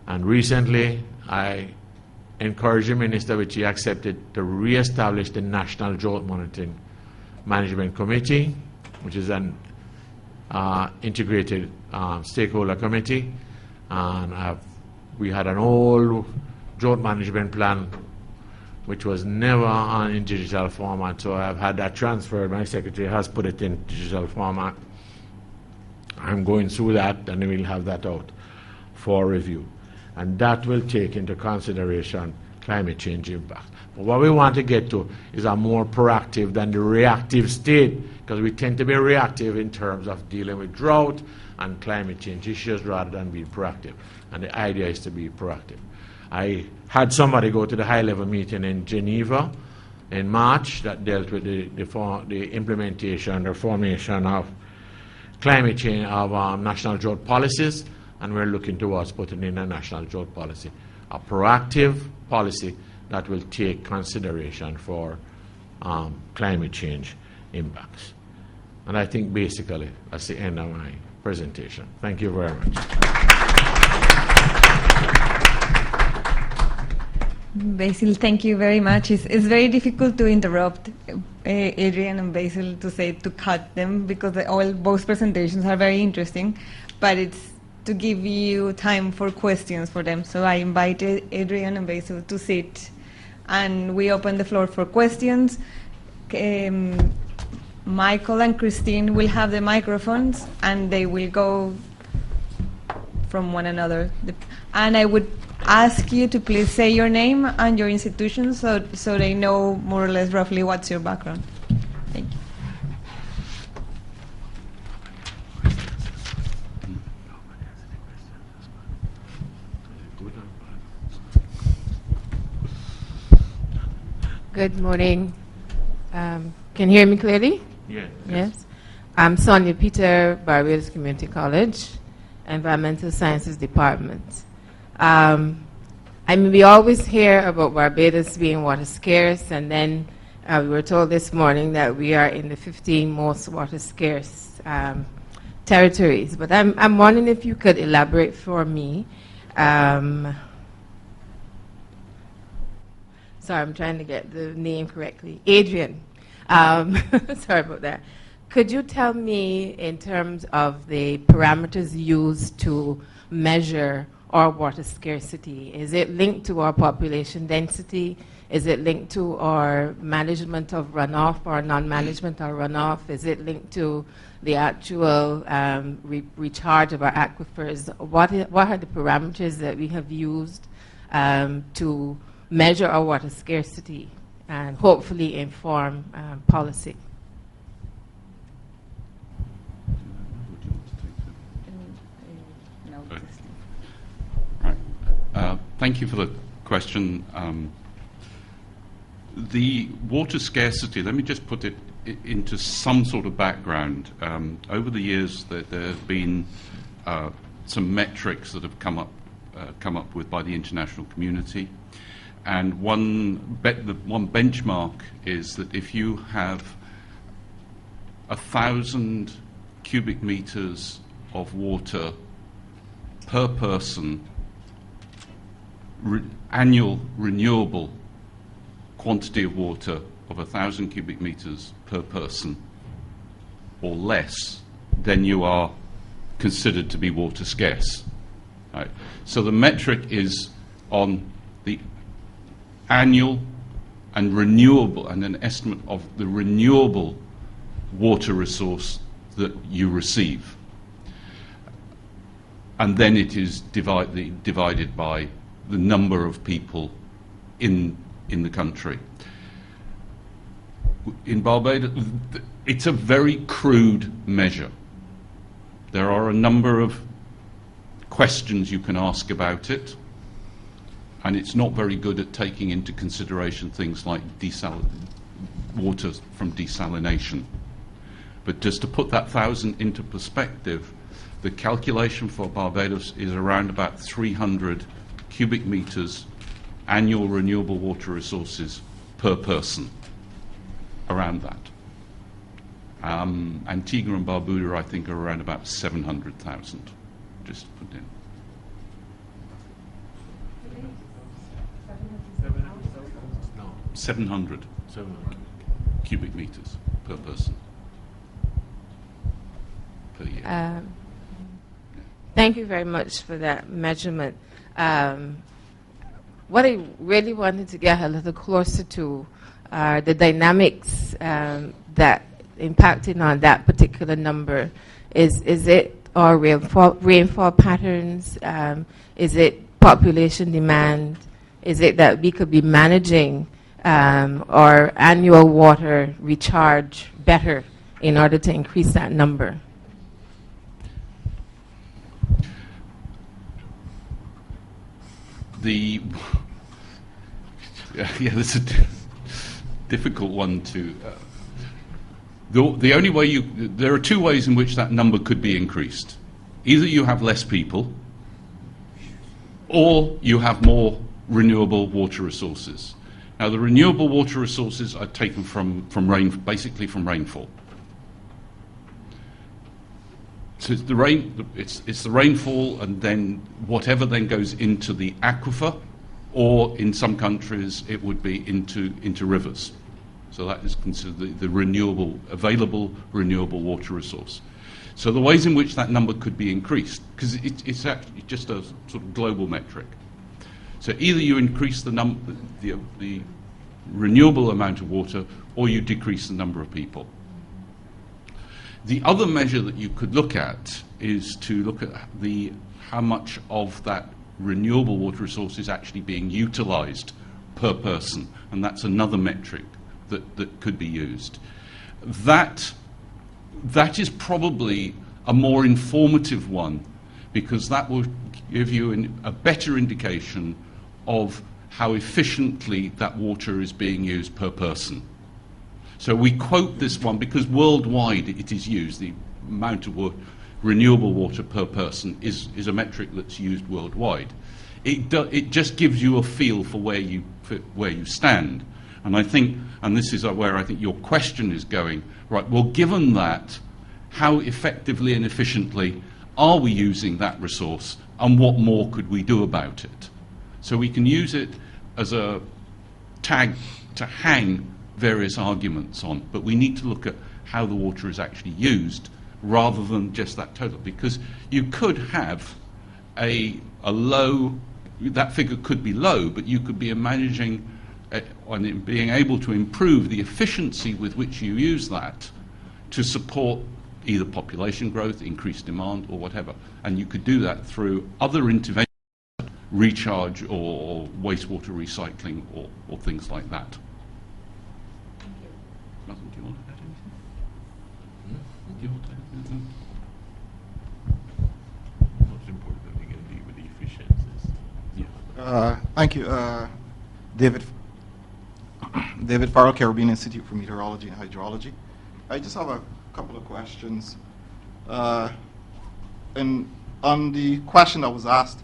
And recently, I encouraged the minister, which he accepted, to re-establish the National Drought Monitoring Management Committee, which is an integrated stakeholder committee. And we had an old drought management plan which was never in digital format, so I've had that transferred. My secretary has put it in digital format. I'm going through that, and we'll have that out for review. And that will take into consideration climate change impact. But what we want to get to is a more proactive than the reactive state, because we tend to be reactive in terms of dealing with drought and climate change issues rather than being proactive. And the idea is to be proactive. I had somebody go to the high-level meeting in Geneva in March that dealt with the implementation, the formation of climate change, of national drought policies, and we're looking towards putting in a national drought policy, a proactive policy that will take consideration for climate change impacts. And I think basically that's the end of my presentation. Thank you very much. Basil, thank you very much. It's very difficult to interrupt Adrian and Basil to cut them, because both presentations are very interesting, but it's to give you time for questions for them. So I invited Adrian and Basil to sit, and we open the floor for questions. Michael and Christine will have the microphones, and they will go from one another. And I would ask you to please say your name and your institution so they know more or less roughly what's your background. Thank you. Good morning. Can you hear me clearly? Yeah. Yes. I'm Sonia Peter, Barbados Community College, Environmental Sciences Department. We always hear about Barbados being water scarce, and then we were told this morning that we are in the 15 most water scarce territories. But I'm wondering if you could elaborate for me. Sorry, I'm trying to get the name correctly. Adrian. Sorry about that. Could you tell me, in terms of the parameters used to measure our water scarcity, is it linked to our population density? Is it linked to our management of runoff or non-management of runoff? Is it linked to the actual recharge of our aquifers? What are the parameters that we have used to measure our water scarcity and hopefully inform policy? Thank you for the question. The water scarcity, let me just put it into some sort of background. Over the years, there have been some metrics that have come up with by the international community. And one benchmark is that if you have 1,000 cubic meters of water per person, annual renewable quantity of water of 1,000 cubic meters per person or less, then you are considered to be water scarce. Right? So the metric is on the annual and renewable, and an estimate of the renewable water resource that you receive. And then it is divided by the number of people in the country. In Barbados, it's a very crude measure. There are a number of questions you can ask about it. And it's not very good at taking into consideration things like water from desalination. But just to put that 1,000 into perspective, the calculation for Barbados is around about 300 cubic meters annual renewable water resources per person, around that. Antigua and Barbuda, I think, are around about 700,000, just to put in. 700 cubic meters per person per year. Thank you very much for that measurement. What I really wanted to get a little closer to are the dynamics that impacting on that particular number. Is it our rainfall patterns? Is it population demand? Is it that we could be managing our annual water recharge better in order to increase that number? That's a difficult one to. The only way there are two ways in which that number could be increased. Either you have less people, or you have more renewable water resources. Now, the renewable water resources are taken basically from rainfall. So it's the rainfall, and then whatever then goes into the aquifer, or in some countries it would be into rivers. So that is considered the available renewable water resource. So the ways in which that number could be increased, because it's actually just a sort of global metric. So either you increase the renewable amount of water, or you decrease the number of people. The other measure that you could look at is to look at how much of that renewable water resource is actually being utilized per person, and that's another metric that could be used. That is probably a more informative one, because that will give you a better indication of how efficiently that water is being used per person. So we quote this one because worldwide it is used. The amount of renewable water per person is a metric that's used worldwide. It just gives you a feel for where you stand. And I think, and this is where I think your question is going, right, well, given that, how effectively and efficiently are we using that resource, and what more could we do about it? So we can use it as a tag to hang various arguments on, but we need to look at how the water is actually used rather than just that total, because you could have a low, that figure could be low, but you could be managing on being able to improve the efficiency with which you use that to support either population growth, increased demand, or whatever. And you could do that through other interventions, recharge or wastewater recycling or things like that. Nothing, do you want to add anything? Do you want to add anything? Most important that we can deal with the efficiencies. Yeah. Thank you. David Farrell, Caribbean Institute for Meteorology and Hydrology. I just have a couple of questions. And on the question that was asked,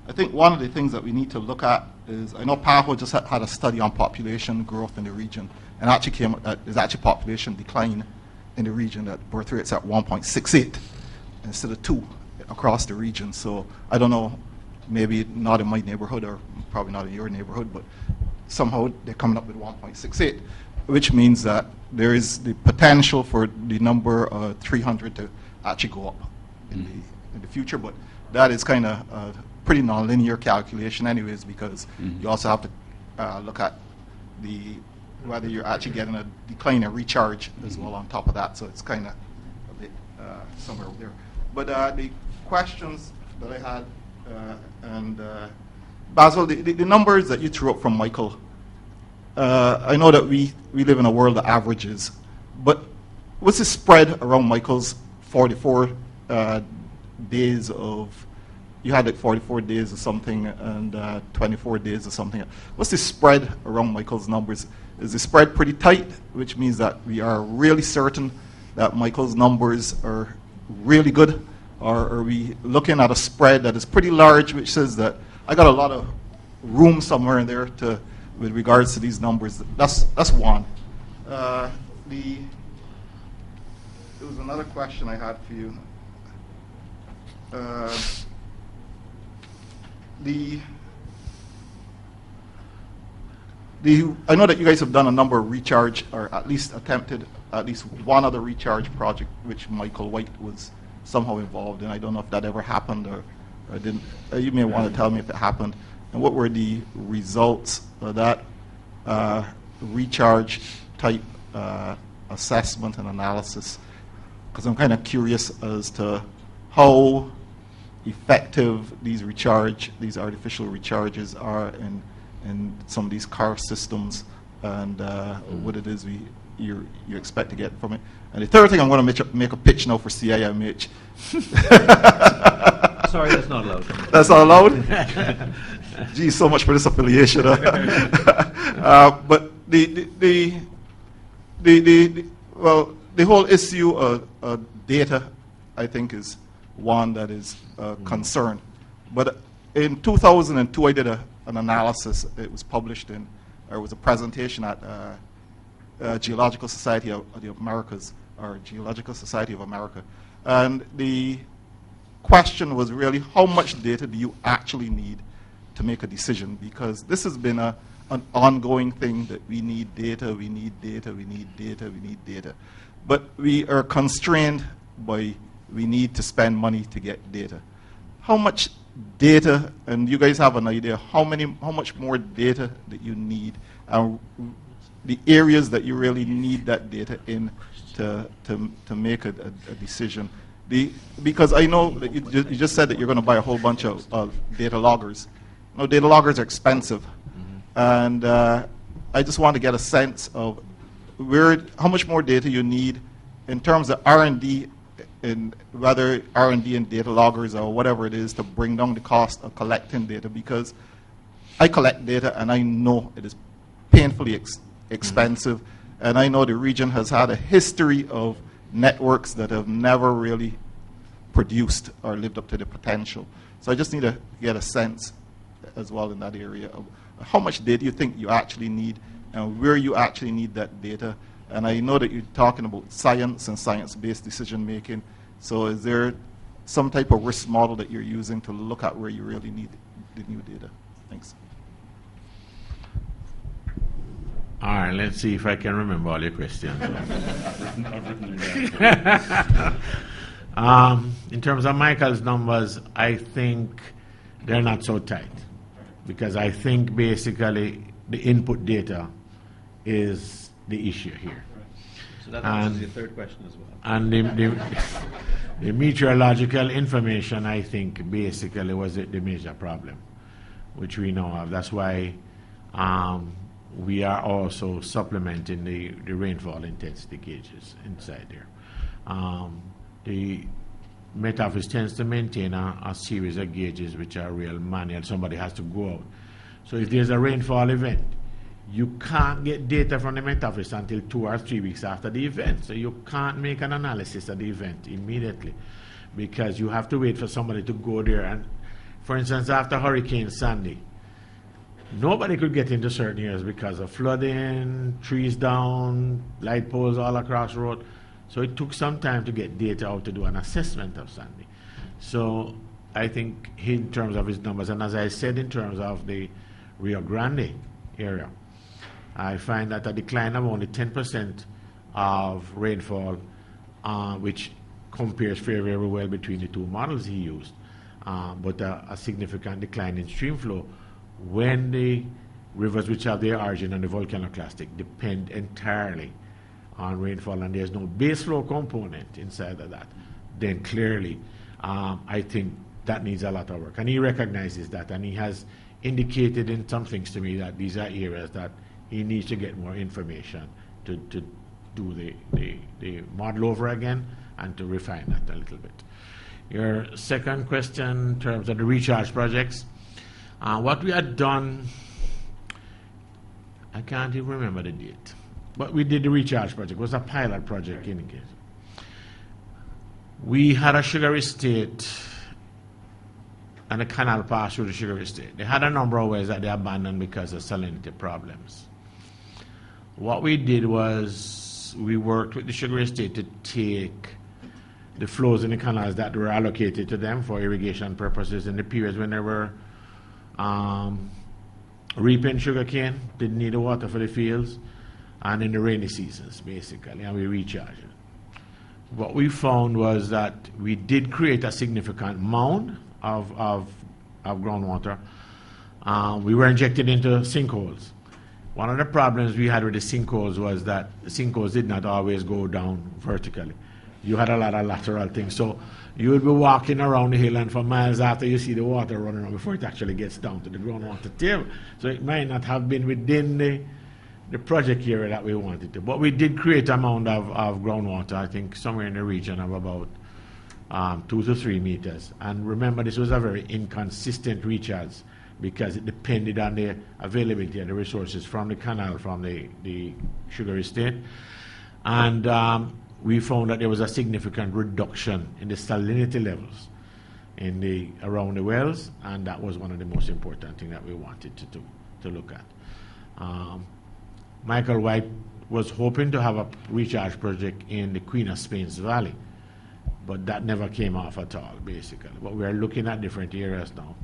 I think one of the things that we need to look at is, I know PAHO just had a study on population growth in the region, and actually came there's actually population decline in the region, that birth rate's at 1.68 instead of 2 across the region. So I don't know, maybe not in my neighborhood, or probably not in your neighborhood, but somehow they're coming up with 1.68, which means that there is the potential for the number 300 to actually go up in the future. But that is kind of a pretty nonlinear calculation anyways, because you also have to look at whether you're actually getting a decline in recharge as well on top of that. So it's kind of a bit somewhere over there. But the questions that I had, and Basil, the numbers that you threw up from Michael, I know that we live in a world of averages, but what's the spread around Michael's 44 days of you had like 44 days or something and 24 days or something. What's the spread around Michael's numbers? Is the spread pretty tight, which means that we are really certain that Michael's numbers are really good? Or are we looking at a spread that is pretty large, which says that I got a lot of room somewhere in there with regards to these numbers? That's one. There was another question I had for you. I know that you guys have done a number of recharge, or at least attempted at least one other recharge project, which Michael White was somehow involved in. I don't know if that ever happened or didn't. You may want to tell me if it happened. And what were the results of that recharge type assessment and analysis? Because I'm kind of curious as to how effective these artificial recharges are in some of these car systems, and what it is you expect to get from it. And the third thing, I'm going to make a pitch now for CIMH. Sorry, that's not allowed. That's not allowed? Gee, so much for this affiliation. But the whole issue of data, I think, is one that is a concern. But in 2002, I did an analysis. It was published it was a presentation at Geological Society of the Americas, or Geological Society of America. And the question was really, how much data do you actually need to make a decision? Because this has been an ongoing thing that we need data, we need data, we need data, we need data. But we are constrained by we need to spend money to get data. How much data, and you guys have an idea, how much more data that you need, and the areas that you really need that data in to make a decision? Because I know that you just said that you're going to buy a whole bunch of data loggers. No, data loggers are expensive. And I just want to get a sense of how much more data you need in terms of R&D, in whether R&D and data loggers or whatever it is, to bring down the cost of collecting data. Because I collect data and I know it is painfully expensive, and I know the region has had a history of networks that have never really produced or lived up to the potential. So I just need to get a sense as well in that area of how much data you think you actually need and where you actually need that data. And I know that you're talking about science and science-based decision making. So is there some type of risk model that you're using to look at where you really need the new data? Thanks. All right, let's see if I can remember all your questions. In terms of Michael's numbers, I think they're not so tight, because I think basically the input data is the issue here. So that answers your third question as well. And the meteorological information, I think, basically was the major problem, which we know of. That's why we are also supplementing the rainfall intensity gauges inside there. The Met Office tends to maintain a series of gauges which are real manual. Somebody has to go out. So if there's a rainfall event, you can't get data from the Met Office until 2 or 3 weeks after the event. So you can't make an analysis of the event immediately, because you have to wait for somebody to go there. And for instance, after Hurricane Sandy, nobody could get into certain areas because of flooding, trees down, light poles all across the road. So it took some time to get data out to do an assessment of Sandy. So I think in terms of his numbers, and as I said, in terms of the Rio Grande area, I find that a decline of only 10% of rainfall, which compares very, very well between the two models he used, but a significant decline in stream flow when the rivers which have their origin on the volcanoclastic depend entirely on rainfall, and there's no base flow component inside of that, then clearly I think that needs a lot of work. And he recognizes that, and he has indicated in some things to me that these are areas that he needs to get more information to do the model over again and to refine that a little bit. Your second question in terms of the recharge projects. What we had done, I can't even remember the date, but we did the recharge project. It was a pilot project in case. We had a sugar estate and a canal passed through the sugar estate. They had a number of wells that they abandoned because of salinity problems. What we did was we worked with the sugar estate to take the flows in the canals that were allocated to them for irrigation purposes in the periods when they were reaping sugarcane, didn't need the water for the fields, and in the rainy seasons, basically, and we recharged it. What we found was that we did create a significant mound of groundwater. We were injected into sinkholes. One of the problems we had with the sinkholes was that the sinkholes did not always go down vertically. You had a lot of lateral things. So you would be walking around the hill, and for miles after you see the water running around before it actually gets down to the groundwater table. So it might not have been within the project area that we wanted to. But we did create a mound of groundwater, I think somewhere in the region of about 2 to 3 meters. And remember, this was a very inconsistent recharge because it depended on the availability of the resources from the canal, from the sugar estate. And we found that there was a significant reduction in the salinity levels around the wells, and that was one of the most important things that we wanted to look at. Michael White was hoping to have a recharge project in the Queen of Spain's Valley, but that never came off at all, basically. But we are looking at different areas now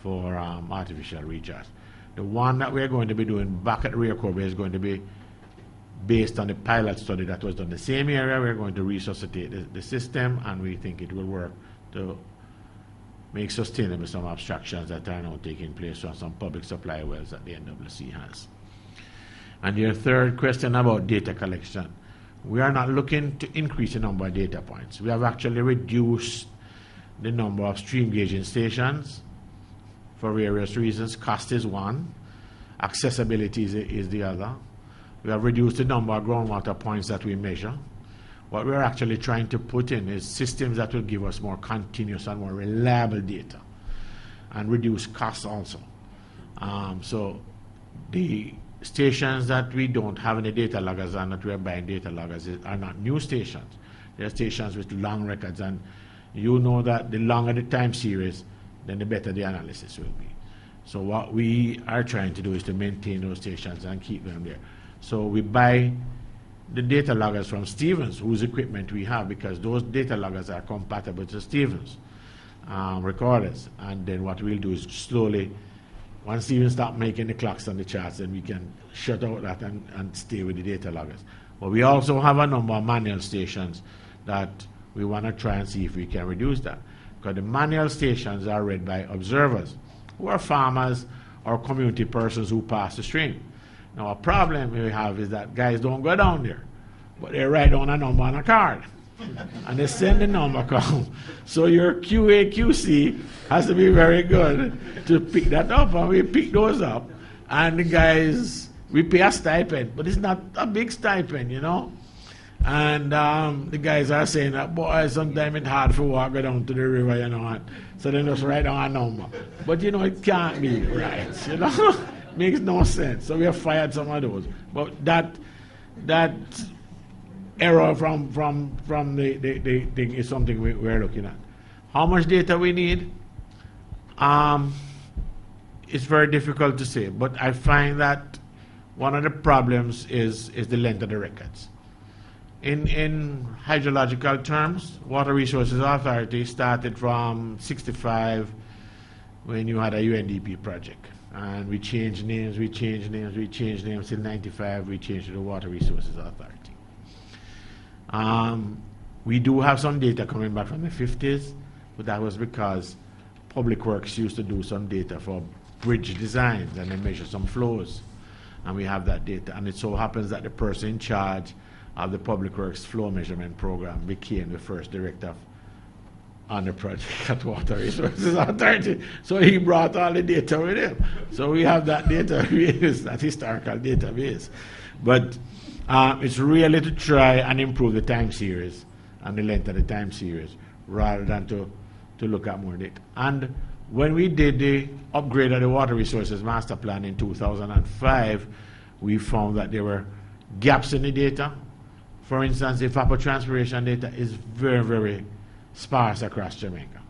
for artificial recharge. The one that we're going to be doing back at Rio Corbe is going to be based on the pilot study that was done in the same area. We're going to resuscitate the system, and we think it will work to make sustainable some abstractions that are now taking place on some public supply wells that the NWC has. And your third question about data collection. We are not looking to increase the number of data points. We have actually reduced the number of stream gauging stations for various reasons. Cost is one, accessibility is the other. We have reduced the number of groundwater points that we measure. What we're actually trying to put in is systems that will give us more continuous and more reliable data and reduce costs also. So the stations that we don't have any data loggers and that we are buying data loggers are not new stations. They're stations with long records, and you know that the longer the time series, then the better the analysis will be. So what we are trying to do is to maintain those stations and keep them there. So we buy the data loggers from Stevens, whose equipment we have, because those data loggers are compatible to Stevens recorders. And then what we'll do is slowly, once Stevens start making the clocks and the charts, then we can shut out that and stay with the data loggers. But we also have a number of manual stations that we want to try and see if we can reduce that. Because the manual stations are read by observers, who are farmers or community persons who pass the stream. Now, a problem we have is that guys don't go down there, but they write down a number on a card, and they send the number come. So your QA, QC has to be very good to pick that up, and we pick those up. And the guys, we pay a stipend, but it's not a big stipend, you know. And the guys are saying that, boy, sometimes it's hard for walk down to the river, you know, so they just write down a number. But, you know, it can't be right, you know. Makes no sense. So we have fired some of those. But that error from the thing is something we're looking at. How much data we need? It's very difficult to say, but I find that one of the problems is the length of the records. In hydrological terms, Water Resources Authority started from 65 when you had a UNDP project. And we changed names till 95, we changed to the Water Resources Authority. We do have some data coming back from the 50s, but that was because Public Works used to do some data for bridge designs, and they measure some flows. And we have that data. And it so happens that the person in charge of the Public Works flow measurement program became the first director on the project at Water Resources Authority. So he brought all the data with him. So we have that database, that historical database. But it's really to try and improve the time series and the length of the time series, rather than to to look at more data. And when we did the upgrade of the Water Resources Master Plan in 2005, we found that there were gaps in the data. For instance, evapotranspiration data is very, very sparse across Jamaica,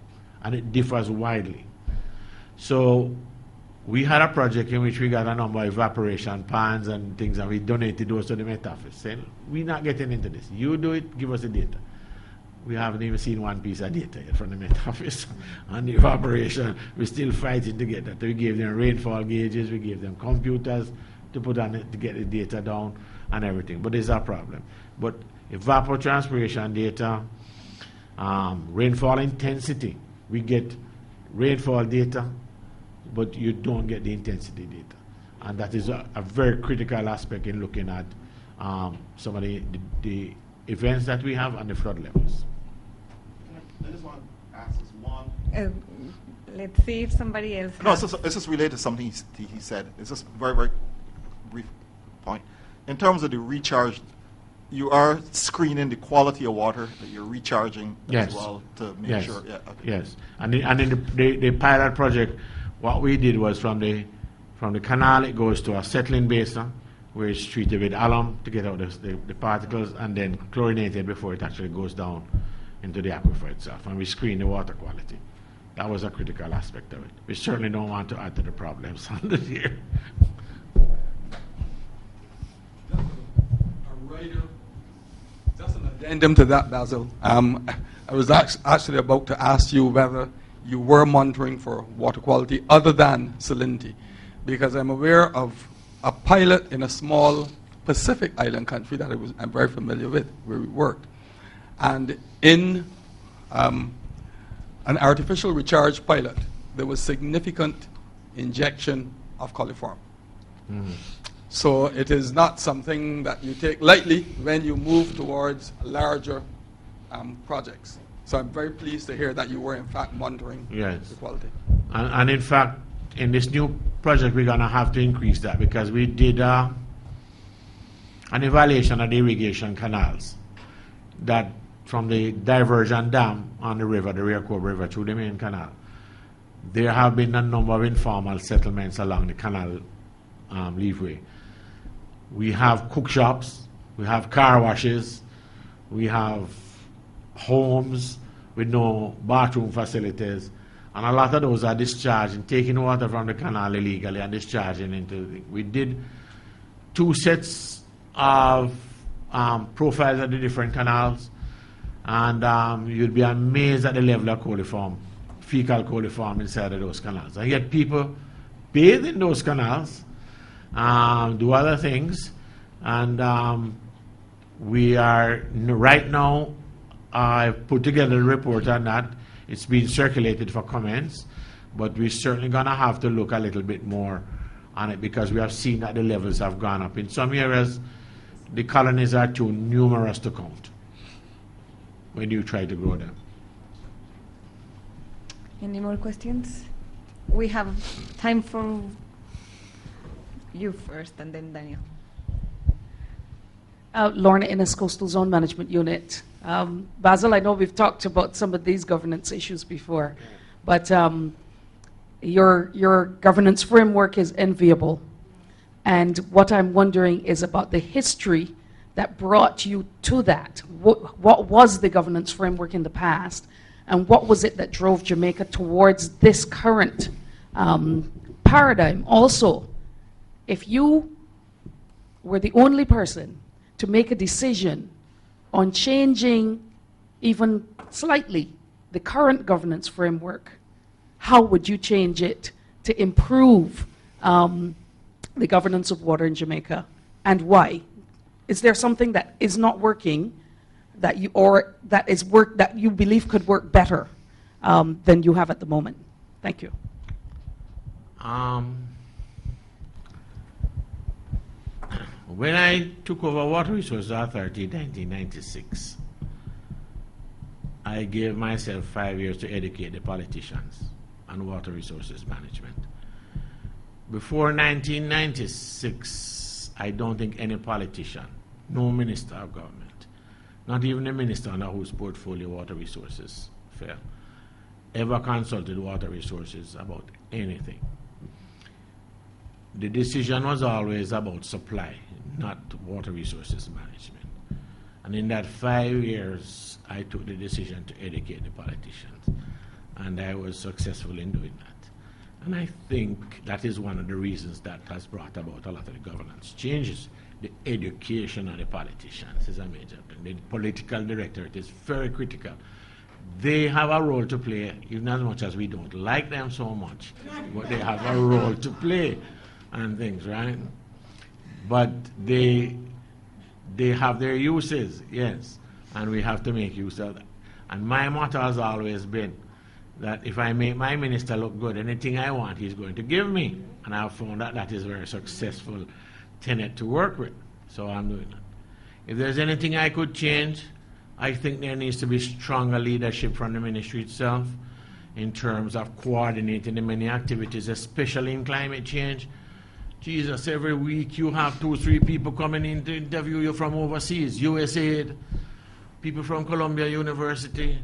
and it differs widely. So we had a project in which we got a number of evaporation pans and things, and we donated those to the Met Office, saying, we're not getting into this. You do it, give us the data. We haven't even seen one piece of data yet from the Met Office on the evaporation. We're still fighting to get that. We gave them rainfall gauges, we gave them computers to put on it to get the data down and everything. But there's a problem. But evapotranspiration data, rainfall intensity, we get rainfall data, but you don't get the intensity data. And that is a very critical aspect in looking at some of the events that we have and the flood levels. I just want to ask this one. Let's see if somebody else. No, it's just related to something he said. It's just a very, very brief point. In terms of the recharge, you are screening the quality of water that you're recharging as well to make sure. Yeah, okay. Yes, and in the pilot project, what we did was from the canal it goes to a settling basin where it's treated with alum to get out the particles and then chlorinated before it actually goes down into the aquifer itself, and we screen the water quality. That was a critical aspect of it. We certainly don't want to add to the problems under here. Just an addendum to that, Basil. I was actually about to ask you whether you were monitoring for water quality other than salinity, because I'm aware of a pilot in a small Pacific island country that I'm very familiar with, where we worked. And in an artificial recharge pilot, there was significant injection of coliform. So it is not something that you take lightly when you move towards larger projects. So I'm very pleased to hear that you were in fact monitoring the quality. And in fact, in this new project, we're going to have to increase that because we did an evaluation of the irrigation canals that from the diversion dam on the river, the Rearcobe River, through the main canal. There have been a number of informal settlements along the canal leafway. We have cook shops, we have car washes, we have homes with no bathroom facilities, and a lot of those are discharging, taking water from the canal illegally and discharging into the. We did 2 sets of profiles of the different canals, and you'd be amazed at the level of coliform, fecal coliform inside of those canals. And yet people bathe in those canals, do other things, and we are right now. I've put together a report on that. It's been circulated for comments, but we're certainly going to have to look a little bit more on it because we have seen that the levels have gone up. In some areas, the colonies are too numerous to count when you try to grow them. Any more questions? We have time for you first and then Daniel. Lorna Innes, Coastal Zone Management Unit. Basil, I know we've talked about some of these governance issues before, but your governance framework is enviable. And what I'm wondering is about the history that brought you to that. What was the governance framework in the past, and what was it that drove Jamaica towards this current paradigm? Also, if you were the only person to make a decision on changing even slightly the current governance framework, how would you change it to improve the governance of water in Jamaica, and why? Is there something that is not working that you believe could work better than you have at the moment? Thank you. When I took over Water Resources Authority in 1996, I gave myself 5 years to educate the politicians on water resources management. Before 1996, I don't think any politician, no minister of government, not even a minister under whose portfolio water resources fell, ever consulted water resources about anything. The decision was always about supply, not water resources management. And in that 5 years, I took the decision to educate the politicians. And I was successful in doing that. And I think that is one of the reasons that has brought about a lot of the governance changes. The education of the politicians is a major thing. The political directorate is very critical. They have a role to play, even as much as we don't like them so much, but they have a role to play and things, right? But they have their uses, yes, and we have to make use of that. And my motto has always been that if I make my minister look good, anything I want, he's going to give me. And I've found that that is a very successful tenet to work with. So I'm doing that. If there's anything I could change, I think there needs to be stronger leadership from the ministry itself in terms of coordinating the many activities, especially in climate change. Jesus, every week you have 2 or 3 people coming in to interview you from overseas. USAID, people from Columbia University,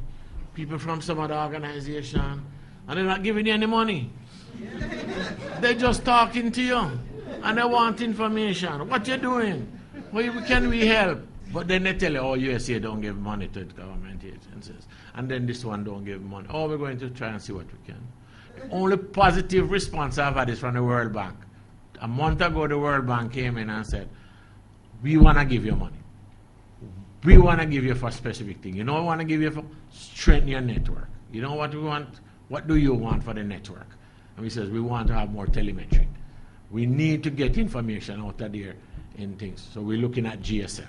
people from some other organization, and they're not giving you any money. They're just talking to you, and they want information. What you doing? How can we help? But then they tell you, oh, USAID don't give money to government agencies. And then this one don't give money. Oh, we're going to try and see what we can. The only positive response I've had is from the World Bank. A month ago, the World Bank came in and said, we want to give you money. We want to give you for a specific thing. You know what we want to give you for? Strengthen your network. You know what we want? What do you want for the network? And we says, we want to have more telemetry. We need to get information out of there in things. So we're looking at GSM,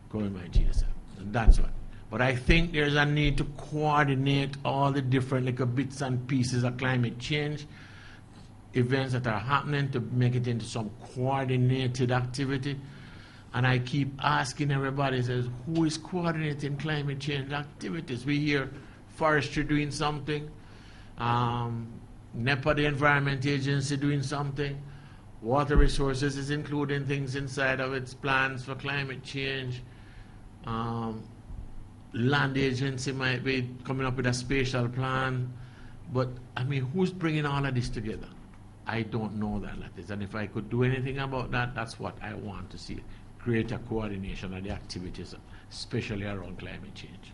going by GSM. And that's what. But I think there's a need to coordinate all the different little bits and pieces of climate change events that are happening to make it into some coordinated activity. And I keep asking everybody, says, who is coordinating climate change activities? We hear forestry doing something, NEPA, the Environment Agency, doing something. Water Resources is including things inside of its plans for climate change. Land Agency might be coming up with a spatial plan. But, I mean, who's bringing all of this together? I don't know that. And if I could do anything about that, that's what I want to see. Greater coordination of the activities, especially around climate change.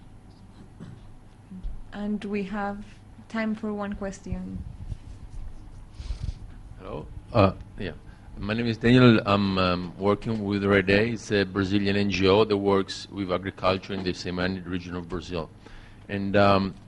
And we have time for one question. Hello. Yeah. My name is Daniel. I'm working with Red Day. It's a Brazilian NGO that works with agriculture in the semi-arid region of Brazil. And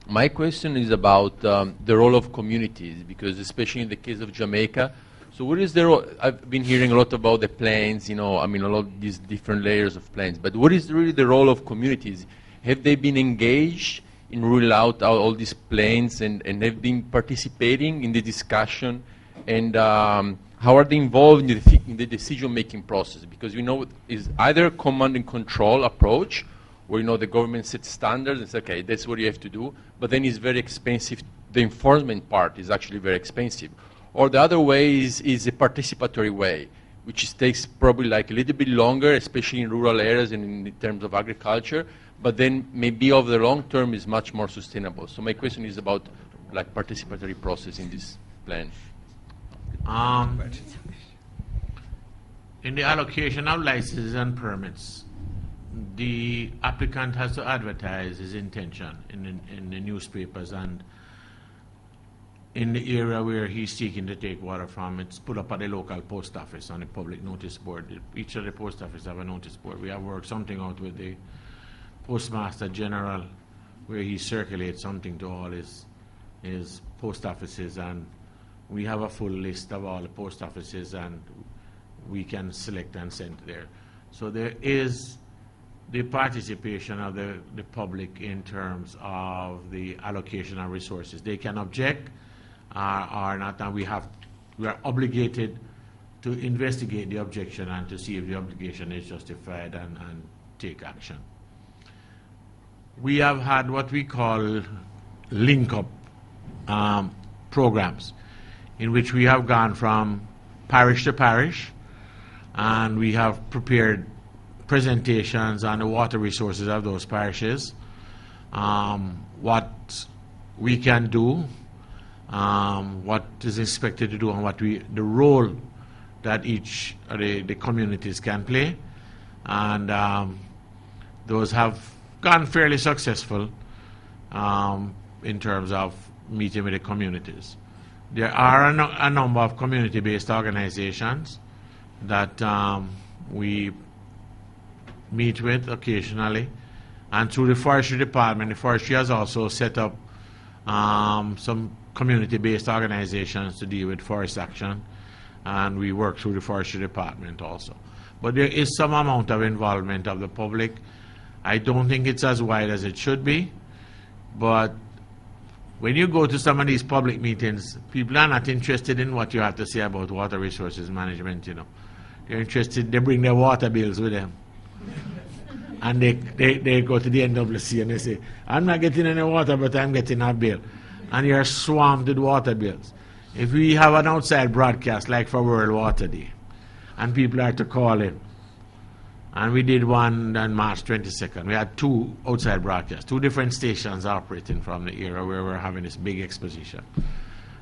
my question is about the role of communities, because especially in the case of Jamaica, so what is the role? I've been hearing a lot about the plains, you know, I mean, a lot of these different layers of plains, but what is really the role of communities? Have they been engaged in ruling out all these plains and have been participating in the discussion? And how are they involved in the decision-making process? Because you know, it's either a command and control approach, where, you know, the government sets standards and says, okay, that's what you have to do, but then it's very expensive. The enforcement part is actually very expensive. Or the other way is a participatory way, which takes probably like a little bit longer, especially in rural areas and in terms of agriculture, but then maybe over the long term is much more sustainable. So my question is about like participatory process in this plan. In the allocation of licenses and permits, the applicant has to advertise his intention in the newspapers, and in the area where he's seeking to take water from, it's put up at the local post office on a public notice board. Each of the post offices have a notice board. We have worked something out with the Postmaster General, where he circulates something to all his post offices, and we have a full list of all the post offices, and we can select and send there. So there is the participation of the public in terms of the allocation of resources. They can object or not, and we are obligated to investigate the objection and to see if the obligation is justified and take action. We have had what we call link-up programs, in which we have gone from parish to parish, and we have prepared presentations on the water resources of those parishes, what we can do, what is expected to do, and the role that each of the communities can play. And those have gone fairly successful in terms of meeting with the communities. There are a number of community-based organizations that we meet with occasionally, and through the forestry department, the forestry has also set up some community-based organizations to deal with forest action, and we work through the forestry department also. But there is some amount of involvement of the public. I don't think it's as wide as it should be, but when you go to some of these public meetings, people are not interested in what you have to say about water resources management, you know. They're interested, they bring their water bills with them. And they go to the NWC and they say, I'm not getting any water, but I'm getting a bill. And you're swamped with water bills. If we have an outside broadcast, like for World Water Day, and people are to call in, and we did one on March 22nd. We had 2 outside broadcasts, 2 different stations operating from the area where we're having this big exposition.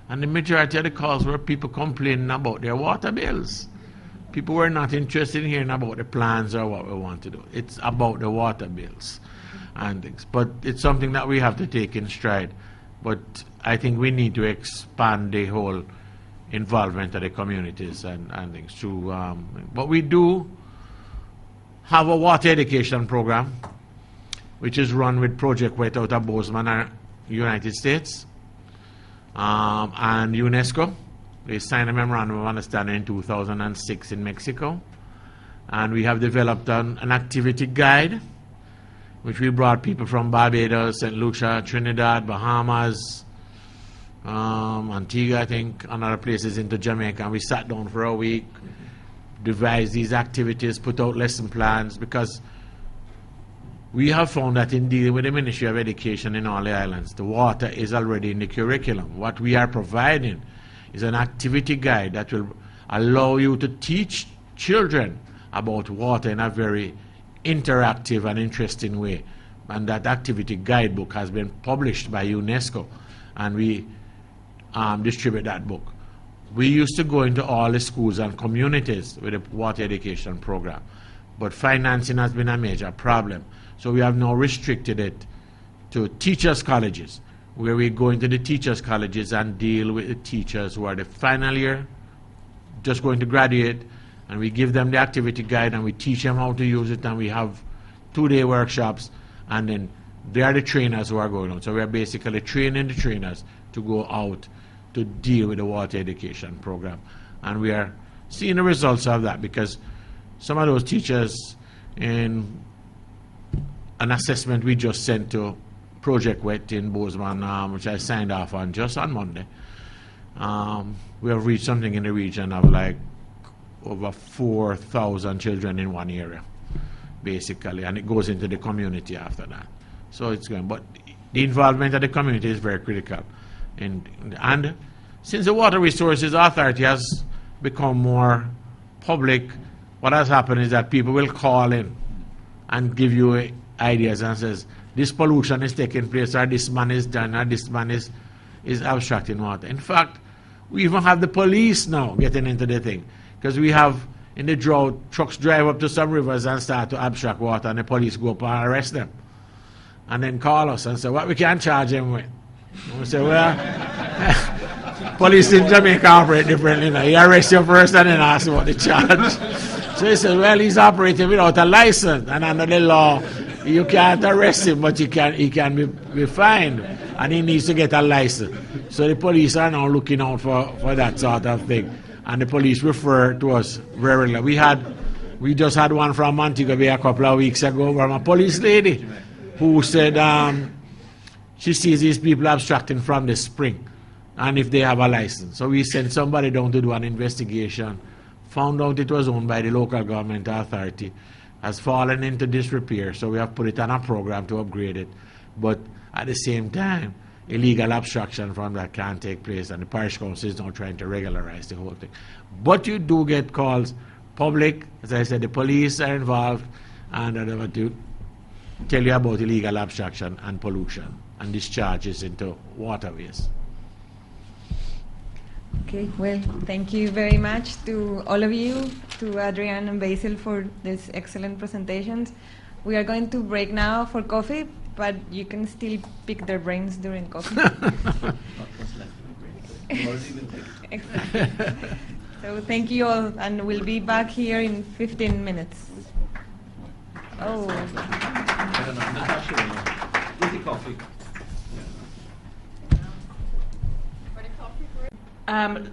And the majority of the calls were people complaining about their water bills. People were not interested in hearing about the plans or what we want to do. It's about the water bills and things. But it's something that we have to take in stride. But I think we need to expand the whole involvement of the communities and things through. But we do have a water education program, which is run with Project Wet out of Bozeman, United States, and UNESCO. They signed a memorandum of understanding in 2006 in Mexico, and we have developed an activity guide, which we brought people from Barbados, St. Lucia, Trinidad, Bahamas, Antigua, I think, and other places into Jamaica, and we sat down for a week, devise these activities, put out lesson plans, because we have found that in dealing with the Ministry of Education in all the islands, the water is already in the curriculum. What we are providing is an activity guide that will allow you to teach children about water in a very interactive and interesting way. And that activity guidebook has been published by UNESCO, and we distribute that book. We used to go into all the schools and communities with a water education program, but financing has been a major problem. So we have now restricted it to teachers' colleges, where we go into the teachers' colleges and deal with the teachers who are the final year, just going to graduate, and we give them the activity guide and we teach them how to use it, and we have 2-day workshops, and then they are the trainers who are going out. So we are basically training the trainers to go out to deal with the water education program. And we are seeing the results of that, because some of those teachers, in an assessment we just sent to Project Wet in Bozeman, which I signed off on just on Monday, we have reached something in the region of like over 4,000 children in one area, basically, and it goes into the community after that. So it's going, but the involvement of the community is very critical. And since the Water Resources Authority has become more public, what has happened is that people will call in and give you ideas and says, this pollution is taking place, or this man is done, or this man is abstracting water. In fact, we even have the police now getting into the thing, because we have, in the drought, trucks drive up to some rivers and start to abstract water, and the police go up and arrest them, and then call us and say, what we can charge them with? And we say, well, police in Jamaica operate differently now. You arrest you first and then ask what the charge. So he says, well, he's operating without a license, and under the law, you can't arrest him, but he can be fined, and he needs to get a license. So the police are now looking out for that sort of thing, and the police refer to us very regularly. We just had one from Antigua Bay a couple of weeks ago from a police lady who said she sees these people abstracting from the spring, and if they have a license. So we sent somebody down to do an investigation, found out it was owned by the local government authority, has fallen into disrepair, so we have put it on a program to upgrade it. But at the same time, illegal abstraction from that can't take place, and the parish council is now trying to regularize the whole thing. But you do get calls, public, as I said, the police are involved, and tell you about illegal abstraction and pollution and discharges into waterways. Okay, well, thank you very much to all of you, to Adrian and Basil for these excellent presentations. We are going to break now for coffee, but you can still pick their brains during coffee. Exactly. So thank you all, and we'll be back here in 15 minutes. Oh.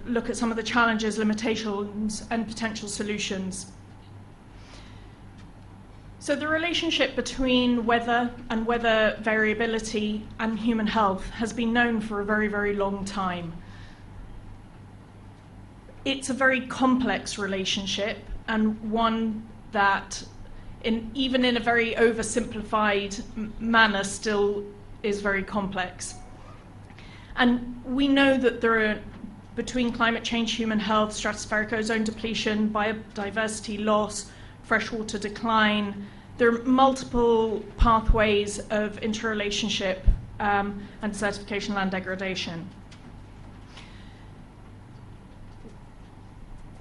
Look at some of the challenges, limitations, and potential solutions. So the relationship between weather and weather variability and human health has been known for a very, very long time. It's a very complex relationship, and one that, even in a very oversimplified manner, still is very complex. And we know that there are, between climate change, human health, stratospheric ozone depletion, biodiversity loss, freshwater decline, there are multiple pathways of interrelationship and desertification, land degradation.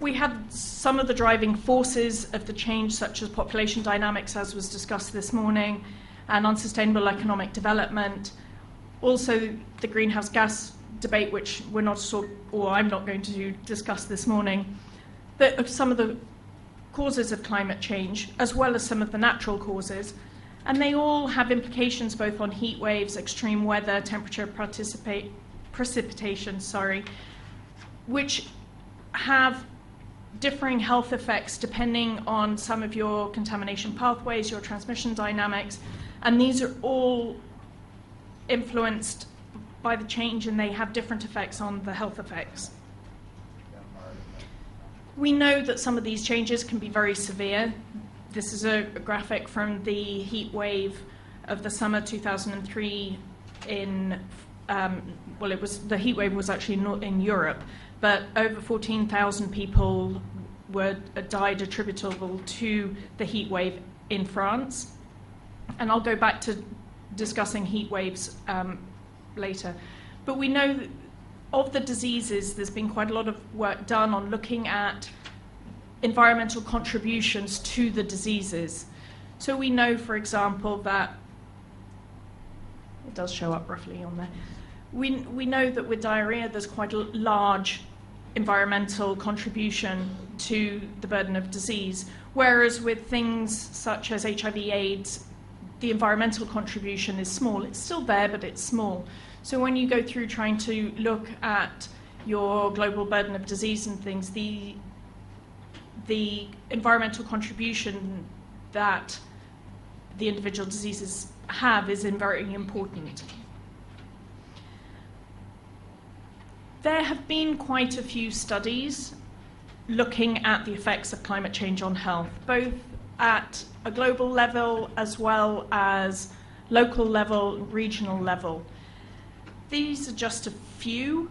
We have some of the driving forces of the change, such as population dynamics, as was discussed this morning, and unsustainable economic development. Also, the greenhouse gas debate, which we're not or I'm not going to discuss this morning, but some of the causes of climate change, as well as some of the natural causes, and they all have implications both on heat waves, extreme weather, temperature, precipitation, which have differing health effects depending on some of your contamination pathways, your transmission dynamics, and these are all influenced by the change, and they have different effects on the health effects. We know that some of these changes can be very severe. This is a graphic from the heat wave of the summer 2003 in, the heat wave was actually not in Europe, but over 14,000 people died attributable to the heat wave in France. And I'll go back to discussing heat waves later. But we know that of the diseases, there's been quite a lot of work done on looking at environmental contributions to the diseases. So we know, for example, that it does show up roughly on there. We know that with diarrhea, there's quite a large environmental contribution to the burden of disease, whereas with things such as HIV/AIDS, the environmental contribution is small. It's still there, but it's small. So when you go through trying to look at your global burden of disease and things, the environmental contribution that the individual diseases have is very important. There have been quite a few studies looking at the effects of climate change on health, both at a global level as well as local level, regional level. These are just a few,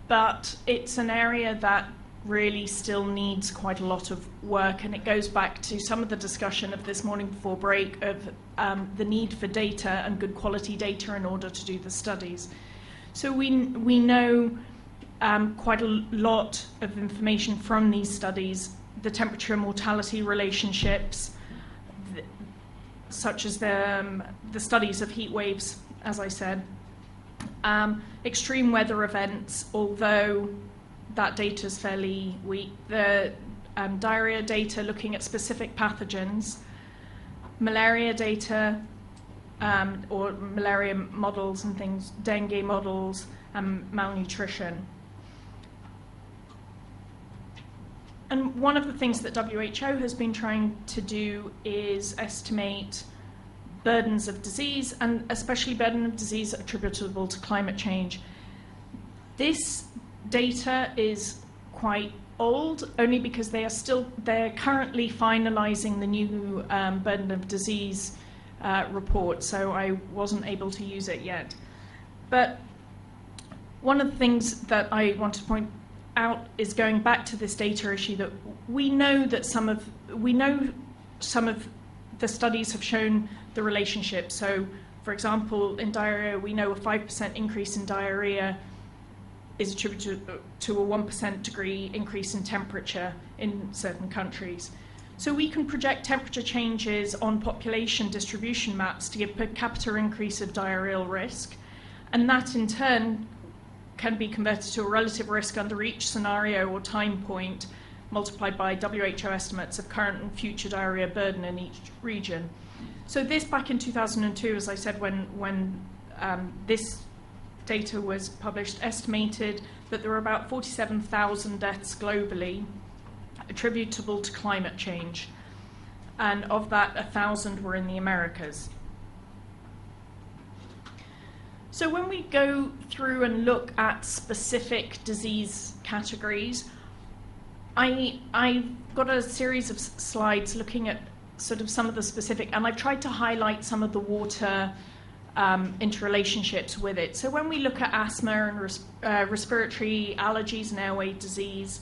but it's an area that really still needs quite a lot of work, and it goes back to some of the discussion of this morning before break of the need for data and good quality data in order to do the studies. So we know quite a lot of information from these studies, the temperature and mortality relationships, such as the studies of heat waves, as I said. Extreme weather events, although that data is fairly weak. The diarrhea data looking at specific pathogens, malaria data, or malaria models and things, dengue models, and malnutrition. And one of the things that WHO has been trying to do is estimate burdens of disease, and especially burden of disease attributable to climate change. This data is quite old, only because they're currently finalizing the new burden of disease report, so I wasn't able to use it yet. But one of the things that I want to point out is going back to this data issue, that we know that some of the studies have shown the relationship. So, for example, in diarrhea, we know a 5% increase in diarrhea is attributed to a 1% degree increase in temperature in certain countries. So we can project temperature changes on population distribution maps to give per capita increase of diarrheal risk, and that in turn can be converted to a relative risk under each scenario or time point, multiplied by WHO estimates of current and future diarrhea burden in each region. So this back in 2002, as I said, when this data was published, estimated that there were about 47,000 deaths globally attributable to climate change. And of that, 1,000 were in the Americas. So when we go through and look at specific disease categories, I've got a series of slides looking at sort of some of the specific, and I've tried to highlight some of the water interrelationships with it. So when we look at asthma and respiratory allergies and airway disease,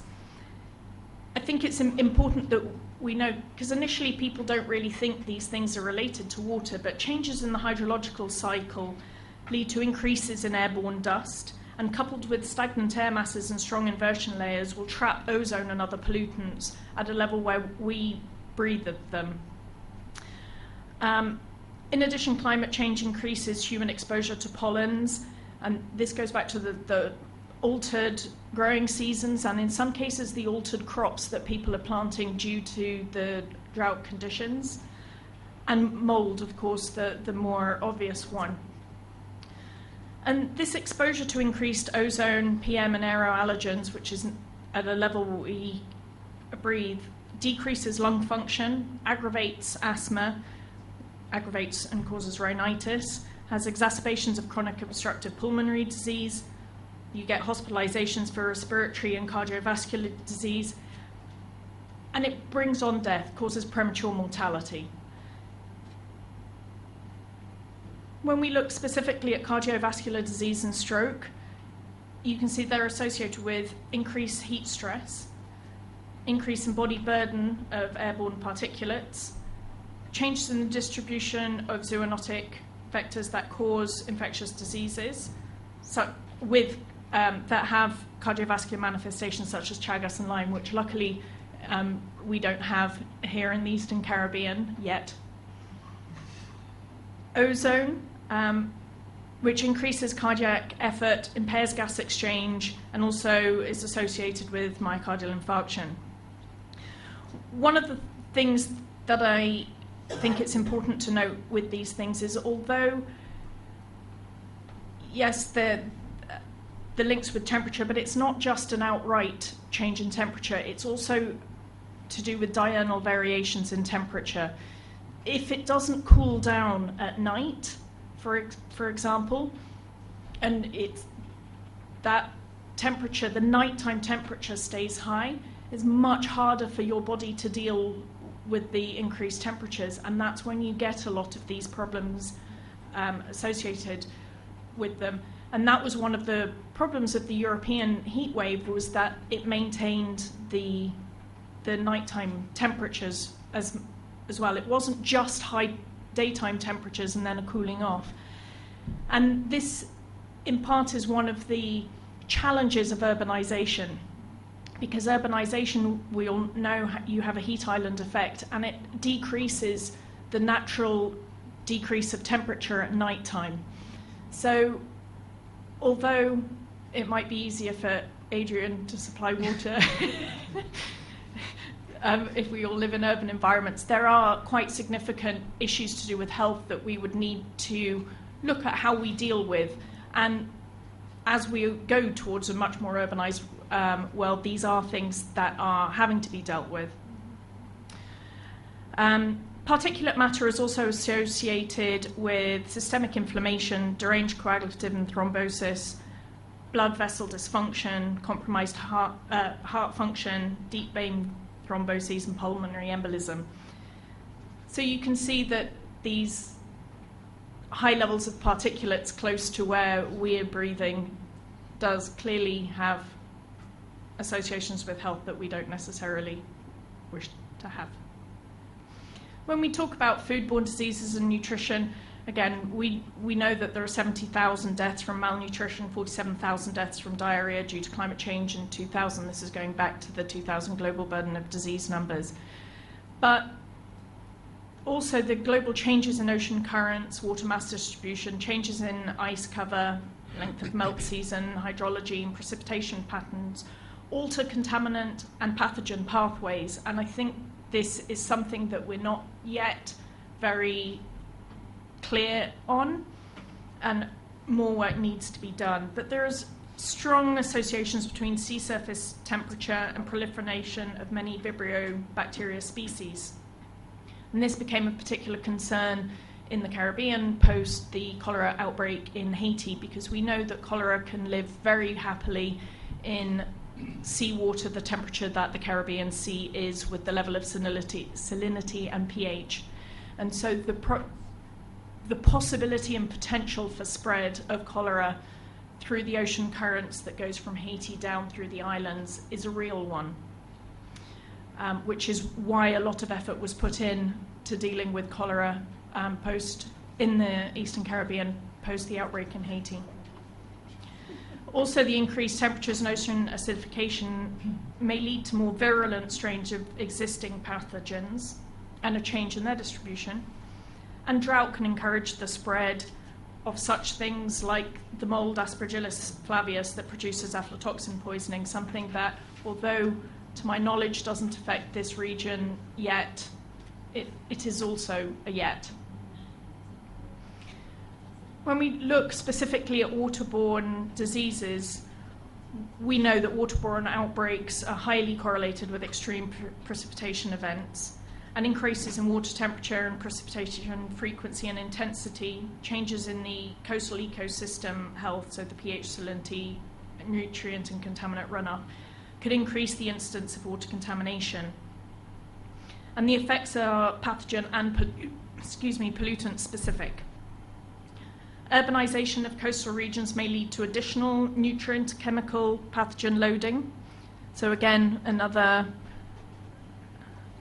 I think it's important that we know, because initially people don't really think these things are related to water, but changes in the hydrological cycle lead to increases in airborne dust, and coupled with stagnant air masses and strong inversion layers will trap ozone and other pollutants at a level where we breathe them. In addition, climate change increases human exposure to pollens, and this goes back to the altered growing seasons, and in some cases the altered crops that people are planting due to the drought conditions, and mold, of course, the more obvious one. And this exposure to increased ozone, PM and aeroallergens, which is at a level we breathe, decreases lung function, aggravates asthma, aggravates and causes rhinitis, has exacerbations of chronic obstructive pulmonary disease. You get hospitalizations for respiratory and cardiovascular disease, and it brings on death, causes premature mortality. When we look specifically at cardiovascular disease and stroke, you can see they're associated with increased heat stress, increase in body burden of airborne particulates, changes in the distribution of zoonotic vectors that cause infectious diseases, that have cardiovascular manifestations such as Chagas and Lyme, which luckily we don't have here in the Eastern Caribbean yet. Ozone, which increases cardiac effort, impairs gas exchange, and also is associated with myocardial infarction. One of the things that I think it's important to note with these things is, although, yes, the links with temperature, but it's not just an outright change in temperature, it's also to do with diurnal variations in temperature. If it doesn't cool down at night, for example, and it's that temperature, the nighttime temperature stays high, it's much harder for your body to deal with the increased temperatures, and that's when you get a lot of these problems associated with them. And that was one of the problems of the European heat wave, was that it maintained the nighttime temperatures as well. It wasn't just high daytime temperatures and then a cooling off. And this, in part, is one of the challenges of urbanization, because urbanization, we all know, you have a heat island effect, and it decreases the natural decrease of temperature at nighttime. So although it might be easier for Adrian to supply water if we all live in urban environments, there are quite significant issues to do with health that we would need to look at how we deal with. And as we go towards a much more urbanized world, these are things that are having to be dealt with. Particulate matter is also associated with systemic inflammation, deranged coagulative and thrombosis, blood vessel dysfunction, compromised heart function, deep vein thromboses, and pulmonary embolism. So you can see that these high levels of particulates close to where we're breathing does clearly have associations with health that we don't necessarily wish to have. When we talk about foodborne diseases and nutrition, again, we know that there are 70,000 deaths from malnutrition, 47,000 deaths from diarrhea due to climate change in 2000. This is going back to the 2000 global burden of disease numbers. But also the global changes in ocean currents, water mass distribution, changes in ice cover, length of melt season, hydrology and precipitation patterns alter contaminant and pathogen pathways. And I think this is something that we're not yet very clear on, and more work needs to be done. But there's strong associations between sea surface temperature and proliferation of many Vibrio bacteria species. And this became a particular concern in the Caribbean post the cholera outbreak in Haiti, because we know that cholera can live very happily in seawater, the temperature that the Caribbean Sea is, with the level of salinity and pH. And so the possibility and potential for spread of cholera through the ocean currents that goes from Haiti down through the islands is a real one, which is why a lot of effort was put in to dealing with cholera post in the Eastern Caribbean post the outbreak in Haiti. Also, the increased temperatures and ocean acidification may lead to more virulent strains of existing pathogens and a change in their distribution. And drought can encourage the spread of such things like the mold Aspergillus flavius that produces aflatoxin poisoning, something that, although to my knowledge doesn't affect this region yet, it is also a yet. When we look specifically at waterborne diseases, we know that waterborne outbreaks are highly correlated with extreme precipitation events, and increases in water temperature and precipitation frequency and intensity, changes in the coastal ecosystem health, so the pH, salinity, nutrient and contaminant runoff, could increase the incidence of water contamination. And the effects are pathogen and pollutant specific. Urbanization of coastal regions may lead to additional nutrient, chemical, pathogen loading. So again, another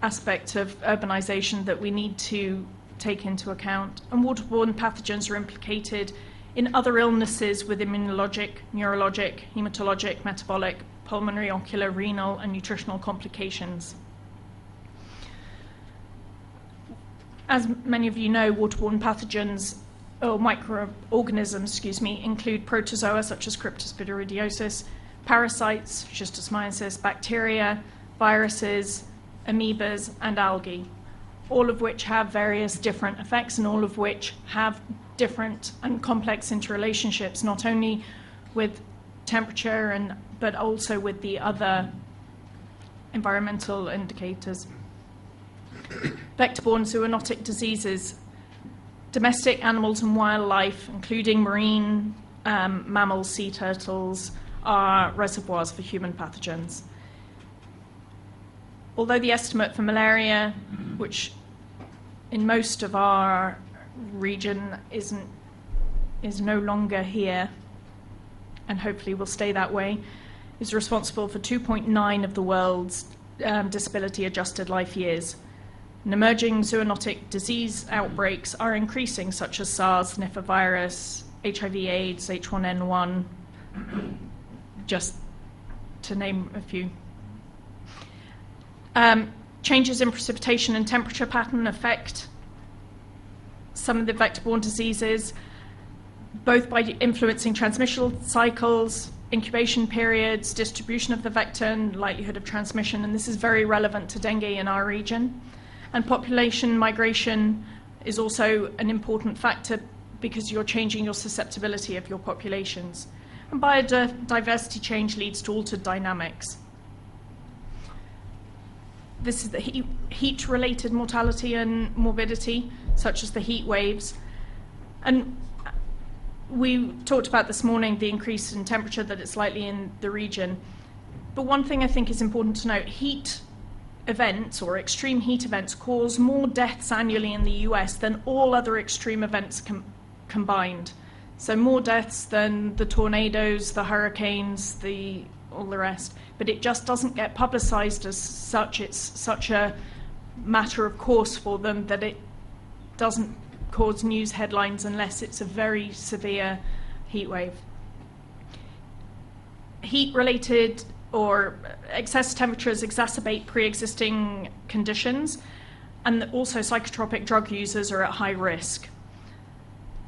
aspect of urbanization that we need to take into account. And waterborne pathogens are implicated in other illnesses with immunologic, neurologic, hematologic, metabolic, pulmonary, ocular, renal, and nutritional complications. As many of you know, waterborne pathogens, or microorganisms, include protozoa such as cryptosporidiosis, parasites, schistosomiasis, bacteria, viruses, amoebas, and algae, all of which have various different effects and all of which have different and complex interrelationships, not only with temperature but also with the other environmental indicators. Vector-borne zoonotic diseases. Domestic animals and wildlife, including marine mammals, sea turtles, are reservoirs for human pathogens. Although the estimate for malaria, which in most of our region is no longer here, and hopefully will stay that way, is responsible for 2.9 of the world's disability-adjusted life years. And emerging zoonotic disease outbreaks are increasing, such as SARS, Nipah virus, HIV/AIDS, H1N1, just to name a few. Changes in precipitation and temperature pattern affect some of the vector-borne diseases, both by influencing transmission cycles, incubation periods, distribution of the vector, and likelihood of transmission. And this is very relevant to dengue in our region. And population migration is also an important factor because you're changing your susceptibility of your populations. And biodiversity change leads to altered dynamics. This is the heat-related mortality and morbidity, such as the heat waves. And we talked about this morning the increase in temperature that it's likely in the region. But one thing I think is important to note, heat events or extreme heat events cause more deaths annually in the US than all other extreme events combined. So more deaths than the tornadoes, the hurricanes, all the rest. But it just doesn't get publicized as such. It's such a matter of course for them that it doesn't cause news headlines unless it's a very severe heat wave. Heat-related or excessive temperatures exacerbate pre-existing conditions, and also psychotropic drug users are at high risk.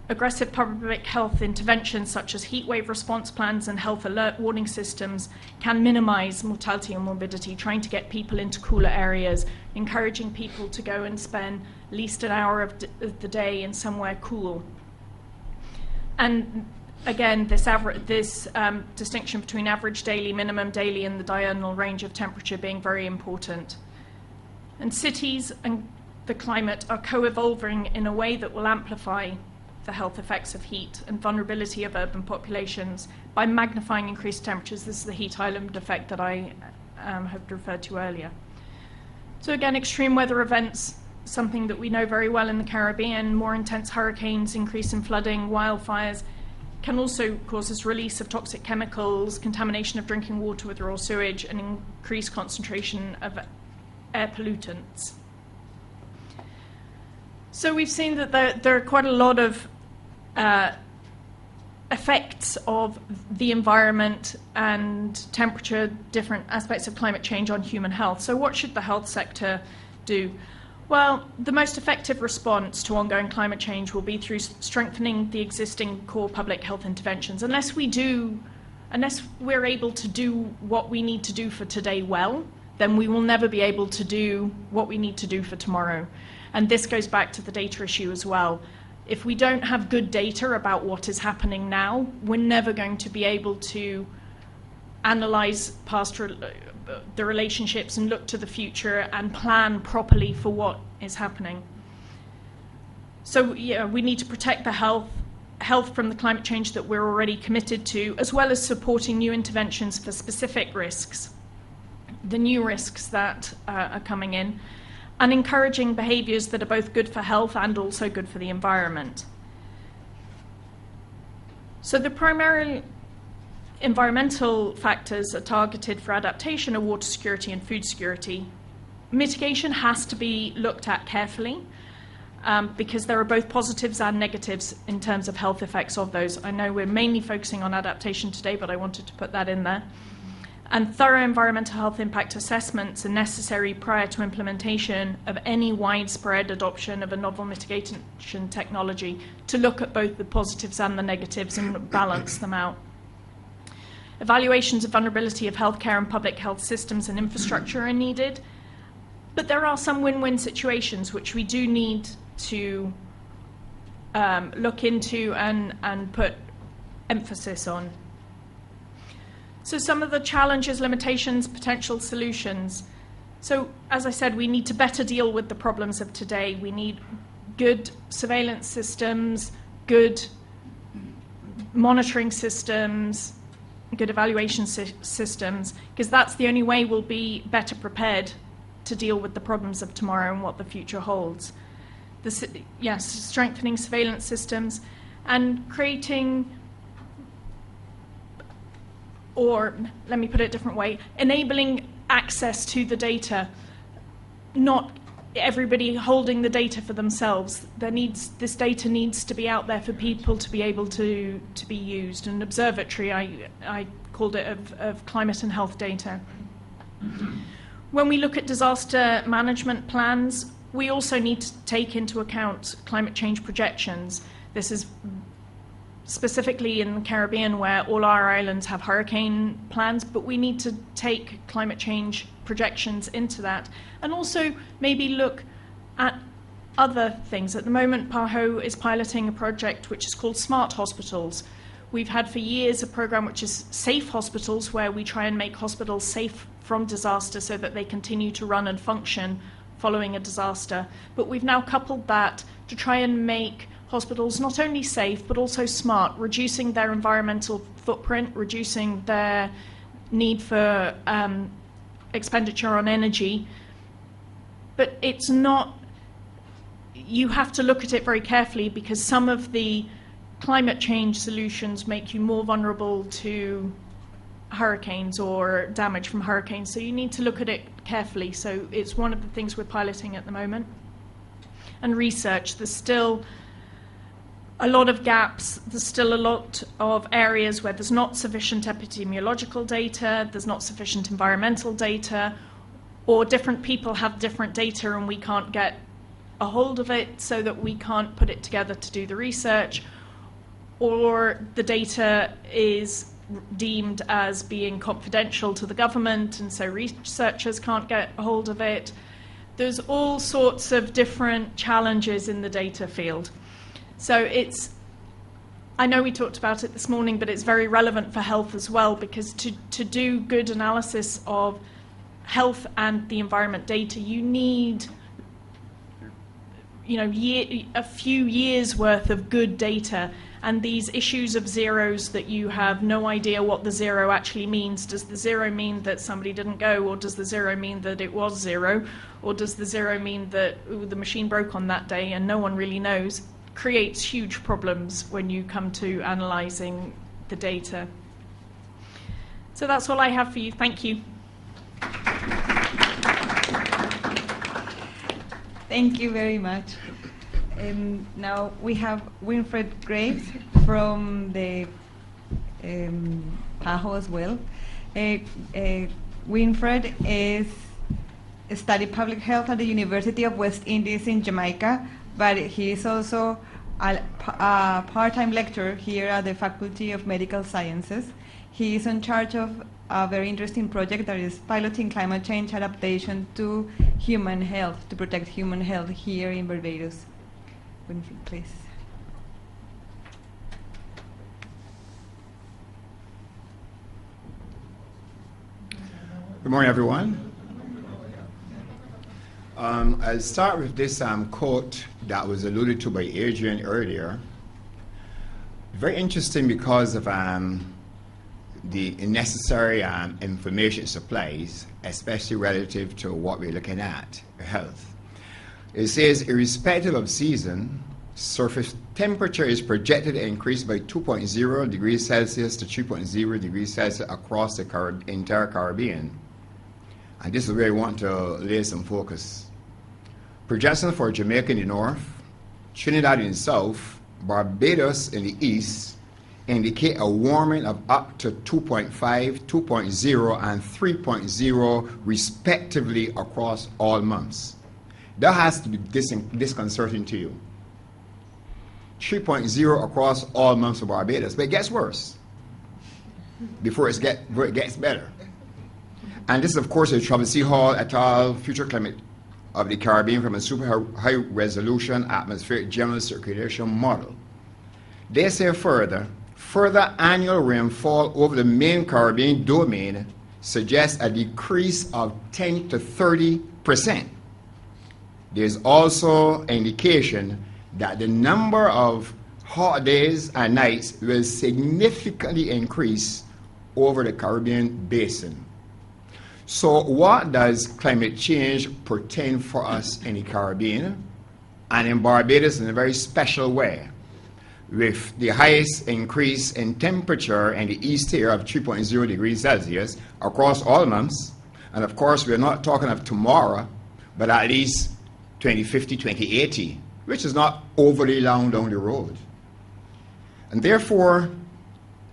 Aggressive public health interventions such as heat wave response plans and health alert warning systems can minimize mortality and morbidity, trying to get people into cooler areas, encouraging people to go and spend at least an hour of the day in somewhere cool. And again, this distinction between average daily, minimum daily, and the diurnal range of temperature being very important. And cities and the climate are co-evolving in a way that will amplify the health effects of heat and vulnerability of urban populations by magnifying increased temperatures. This is the heat island effect that I have referred to earlier. So again, extreme weather events, something that we know very well in the Caribbean, more intense hurricanes, increase in flooding, wildfires, can also cause this release of toxic chemicals, contamination of drinking water with raw sewage, and increased concentration of air pollutants. So we've seen that there are quite a lot of effects of the environment and temperature, different aspects of climate change on human health. So what should the health sector do? Well, the most effective response to ongoing climate change will be through strengthening the existing core public health interventions. Unless we're able to do what we need to do for today well, then we will never be able to do what we need to do for tomorrow. And this goes back to the data issue as well. If we don't have good data about what is happening now, we're never going to be able to analyze past the relationships and look to the future and plan properly for what is happening. So yeah, we need to protect the health from the climate change that we're already committed to, as well as supporting new interventions for specific risks, the new risks that are coming in, and encouraging behaviors that are both good for health and also good for the environment. So the primary environmental factors are targeted for adaptation are water security and food security. Mitigation has to be looked at carefully because there are both positives and negatives in terms of health effects of those. I know we're mainly focusing on adaptation today, but I wanted to put that in there. And thorough environmental health impact assessments are necessary prior to implementation of any widespread adoption of a novel mitigation technology to look at both the positives and the negatives and balance them out. Evaluations of vulnerability of healthcare and public health systems and infrastructure are needed, but there are some win-win situations which we do need to look into and put emphasis on. So some of the challenges, limitations, potential solutions. So as I said, we need to better deal with the problems of today. We need good surveillance systems, good monitoring systems, good evaluation systems, because that's the only way we'll be better prepared to deal with the problems of tomorrow and what the future holds. Strengthening surveillance systems and creating, or let me put it a different way, enabling access to the data, not everybody holding the data for themselves. This data needs to be out there for people to be able to be used. An observatory, I called it, of climate and health data. When we look at disaster management plans, we also need to take into account climate change projections. This is specifically in the Caribbean, where all our islands have hurricane plans, but we need to take climate change projections into that, and also maybe look at other things. At the moment, PAHO is piloting a project which is called Smart Hospitals. We've had for years a program which is Safe Hospitals, where we try and make hospitals safe from disaster so that they continue to run and function following a disaster. But we've now coupled that to try and make hospitals not only safe but also smart, reducing their environmental footprint, reducing their need for expenditure on energy. But it's not, you have to look at it very carefully, because some of the climate change solutions make you more vulnerable to hurricanes or damage from hurricanes. So you need to look at it carefully. So it's one of the things we're piloting at the moment. And research, there's still a lot of gaps. There's still a lot of areas where there's not sufficient epidemiological data, there's not sufficient environmental data, or different people have different data and we can't get a hold of it so that we can't put it together to do the research, or the data is deemed as being confidential to the government and so researchers can't get a hold of it. There's all sorts of different challenges in the data field. So I know we talked about it this morning, but it's very relevant for health as well, because to do good analysis of health and the environment data, you need a few years worth of good data. And these issues of zeros that you have no idea what the zero actually means. Does the zero mean that somebody didn't go, or does the zero mean that it was zero, or does the zero mean that the machine broke on that day and no one really knows? Creates huge problems when you come to analysing the data. So that's all I have for you. Thank you. Thank you very much. Now we have Winfred Graves from the PAHO as well. Winfred studied public health at the University of West Indies in Jamaica, but he is also a part-time lecturer here at the Faculty of Medical Sciences. He is in charge of a very interesting project that is piloting climate change adaptation to human health, to protect human health here in Barbados. Winfred, please. Good morning, everyone. I'll start with this quote that was alluded to by Adrian earlier. Very interesting because of the necessary information it supplies, especially relative to what we're looking at, health. It says, irrespective of season, surface temperature is projected to increase by 2.0 degrees Celsius to 3.0 degrees Celsius across the entire Caribbean. And this is where I want to lay some focus. Projections for Jamaica in the north, Trinidad in the south, Barbados in the east indicate a warming of up to 2.5, 2.0, and 3.0 respectively across all months. That has to be disconcerting to you. 3.0 across all months of Barbados, but it gets worse before it gets better. And this is, of course, a Travis C. Hall et al. Future Climate of the Caribbean from a super high resolution atmospheric general circulation model. They say further annual rainfall over the main Caribbean domain suggests a decrease of 10 to 30%. There's also indication that the number of hot days and nights will significantly increase over the Caribbean basin. So what does climate change portend for us in the Caribbean and in Barbados in a very special way? With the highest increase in temperature in the east here of 3.0 degrees Celsius across all months, and of course we're not talking of tomorrow, but at least 2050, 2080, which is not overly long down the road. And therefore,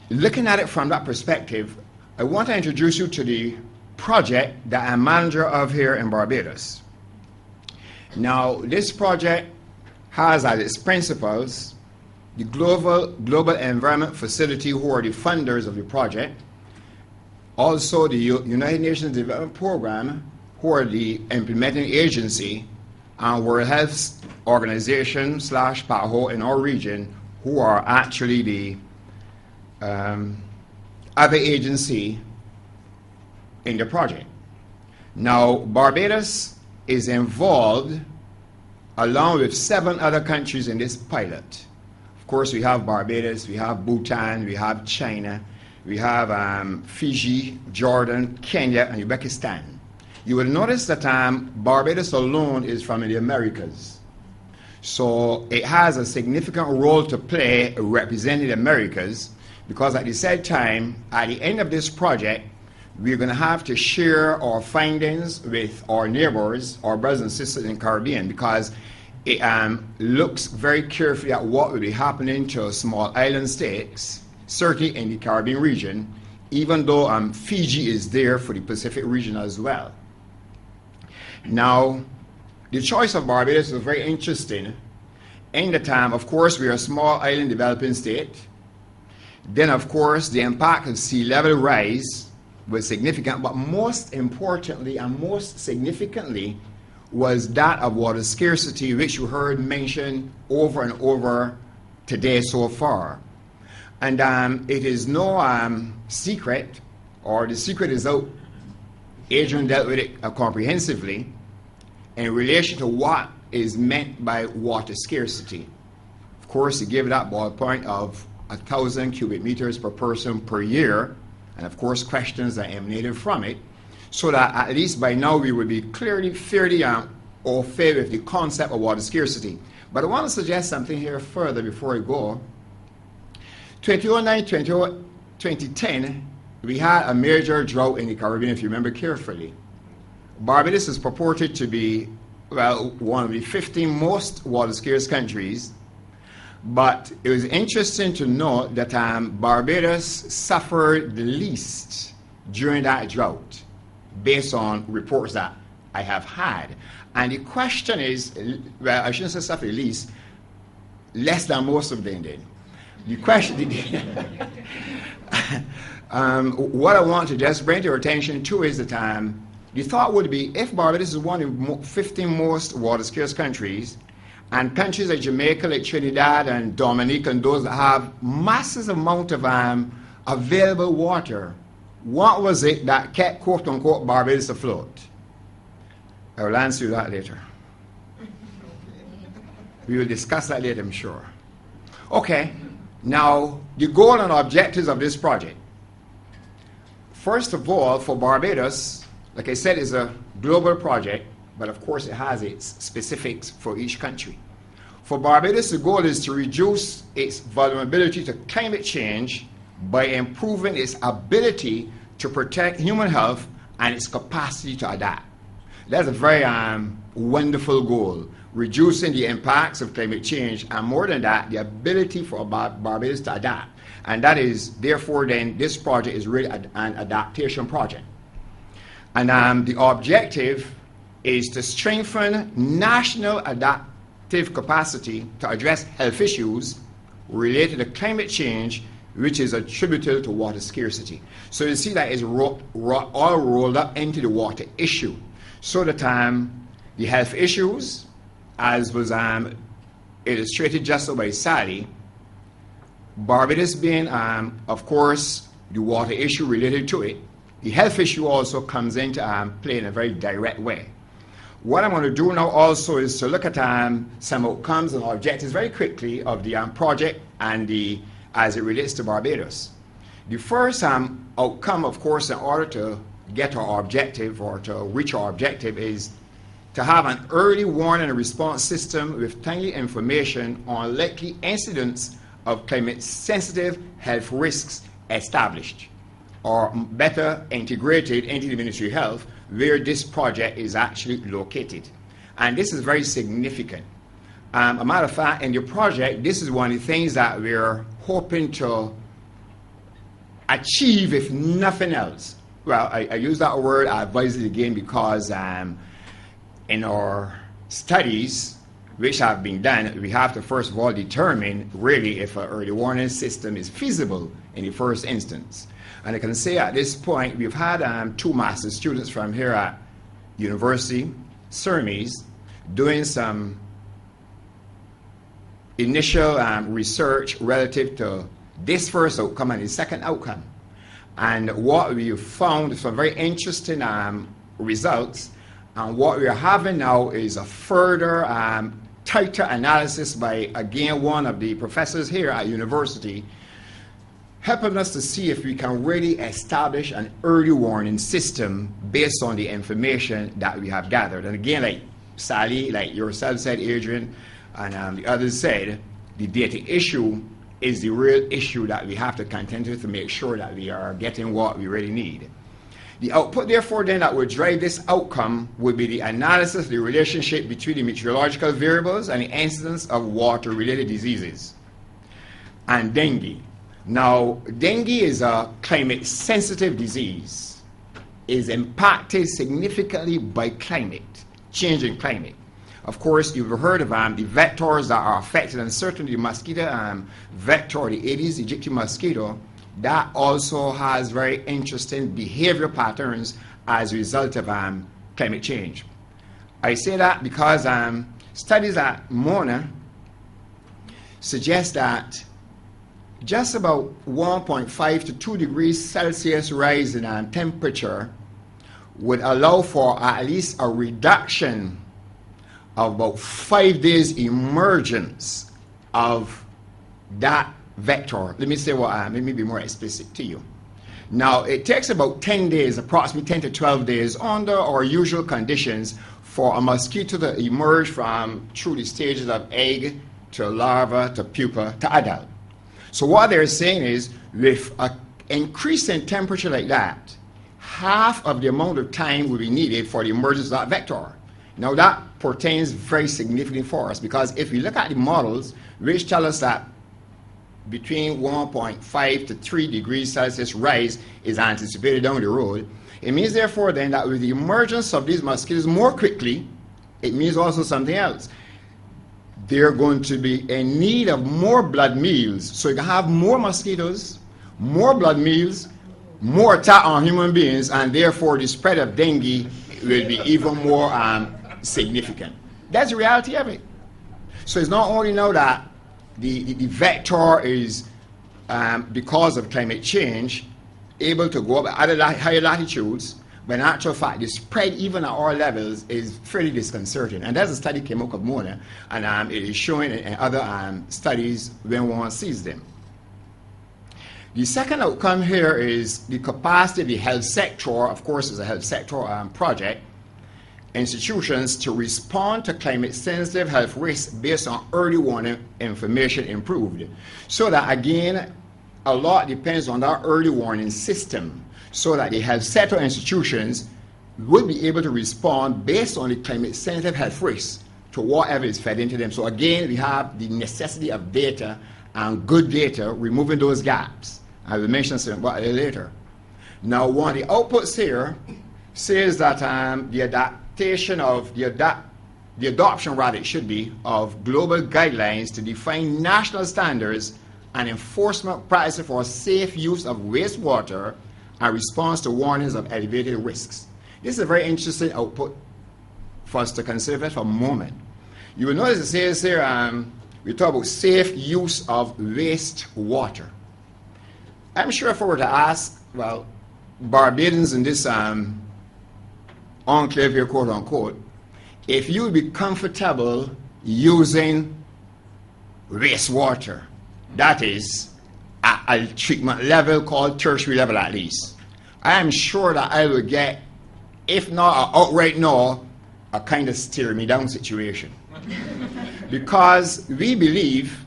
looking at it from that perspective, I want to introduce you to the project that I'm manager of here in Barbados. Now, this project has as its principals the Global Environment Facility, who are the funders of the project, also the United Nations Development Program, who are the implementing agency, and World Health Organization / PAHO in our region, who are actually the other agency in the project. Now, Barbados is involved along with 7 other countries in this pilot. Of course, we have Barbados, we have Bhutan, we have China, we have Fiji, Jordan, Kenya, and Uzbekistan. You will notice that Barbados alone is from the Americas. So it has a significant role to play representing the Americas, because at the said time, at the end of this project, we're going to have to share our findings with our neighbors, our brothers and sisters in the Caribbean, because it looks very carefully at what will be happening to small island states, certainly in the Caribbean region, even though Fiji is there for the Pacific region as well. Now, the choice of Barbados was very interesting. In the time, of course, we are a small island developing state. Then, of course, the impact of sea level rise was significant, but most importantly and most significantly was that of water scarcity, which you heard mentioned over and over today so far. And it is no secret, or the secret is out. Adrian dealt with it comprehensively in relation to what is meant by water scarcity. Of course, he gave that ballpoint of 1,000 cubic meters per person per year, and of course questions that emanated from it, so that at least by now we would be clearly, fairly au fait with the concept of water scarcity. But I want to suggest something here further before I go. 2010, we had a major drought in the Caribbean, if you remember carefully. Barbados is purported to be, well, one of the 15 most water scarce countries, but it was interesting to note that Barbados suffered the least during that drought, based on reports that I have had. And the question is, well, I shouldn't say suffer the least, less than most of them did. The question, what I want to just bring to your attention to is that the thought would be, if Barbados is one of the 15 most water scarce countries, and countries like Jamaica, like Trinidad and Dominica, and those that have massive amount of available water, what was it that kept, quote unquote, Barbados afloat? I will answer you that later. We will discuss that later, I'm sure. Okay, now the goal and objectives of this project. First of all, for Barbados, like I said, is a global project, but of course it has its specifics for each country. For Barbados, the goal is to reduce its vulnerability to climate change by improving its ability to protect human health and its capacity to adapt. That's a very wonderful goal, reducing the impacts of climate change, and more than that, the ability for Barbados to adapt. And that is, therefore, then, this project is really an adaptation project. And the objective is to strengthen national adaptive capacity to address health issues related to climate change, which is attributable to water scarcity. So you see that is all rolled up into the water issue. So that the health issues, as was illustrated just so by Sally, Barbados being, of course, the water issue related to it, the health issue also comes into play in a very direct way. What I'm going to do now also is to look at some outcomes and objectives very quickly of the project and as it relates to Barbados. The first outcome, of course, in order to get our objective or to reach our objective, is to have an early warning and response system with timely information on likely incidents of climate-sensitive health risks established, or better integrated into the Ministry of Health, where this project is actually located. And this is very significant. A matter of fact, in the project, this is one of the things that we're hoping to achieve, if nothing else. Well, I use that word, I advise it again, because in our studies, which have been done, we have to first of all determine really if an early warning system is feasible in the first instance. And I can say at this point, we've had 2 master's students from here at University, CERMES, doing some initial research relative to this first outcome and the second outcome. And what we found is some very interesting results. And what we are having now is a further tighter analysis by, again, one of the professors here at university, helping us to see if we can really establish an early warning system based on the information that we have gathered. And again, like Sally, like yourself said, Adrian, and the others said, the data issue is the real issue that we have to contend with to make sure that we are getting what we really need. The output, therefore, then, that would drive this outcome would be the analysis of the relationship between the meteorological variables and the incidence of water-related diseases. And dengue. Now, dengue is a climate-sensitive disease. It is impacted significantly by climate, changing climate. Of course, you've heard of the vectors that are affected, and certainly the mosquito vector, the Aedes aegypti mosquito, that also has very interesting behavioral patterns as a result of climate change. I say that because studies at Mona suggest that just about 1.5 to 2 degrees Celsius rise in temperature would allow for at least a reduction of about 5 days emergence of that vector. Let me say let me be more explicit to you. Now, it takes about 10 days, approximately 10 to 12 days, under our usual conditions for a mosquito to emerge through the stages of egg to larva to pupa to adult. So what they're saying is, with an increase in temperature like that, half of the amount of time will be needed for the emergence of that vector. Now, that pertains very significantly for us, because if we look at the models, which tell us that between 1.5 to 3 degrees Celsius rise is anticipated down the road, it means, therefore, then, that with the emergence of these mosquitoes more quickly, it means also something else. They're going to be in need of more blood meals. So you can have more mosquitoes, more blood meals, more attack on human beings, and therefore the spread of dengue will be even more significant. That's the reality of it. So it's not only now that the vector is, because of climate change, able to go up at higher latitudes, but in actual fact, the spread even at our levels is fairly disconcerting. And there's a study came out of Mona, and it is showing in other studies when one sees them. The second outcome here is the capacity of the health sector, of course, is a health sector project, institutions to respond to climate-sensitive health risks based on early warning information improved. So that, again, a lot depends on that early warning system, so that the health sector institutions will be able to respond based on the climate-sensitive health risks to whatever is fed into them. So again, we have the necessity of data and good data, removing those gaps. I will mention something about it later. Now, one of the outputs here says that the adoption, rather, it should be, of global guidelines to define national standards and enforcement practices for safe use of wastewater and response to warnings of elevated risks. This is a very interesting output for us to consider for a moment. You will notice it says here, we talk about safe use of wastewater. I'm sure if I were to ask, well, Barbadians in this enclave here, quote unquote, if you would be comfortable using wastewater, that is at a treatment level called tertiary level at least, I am sure that I will get, if not an outright no, a kind of steer me down situation. Because we believe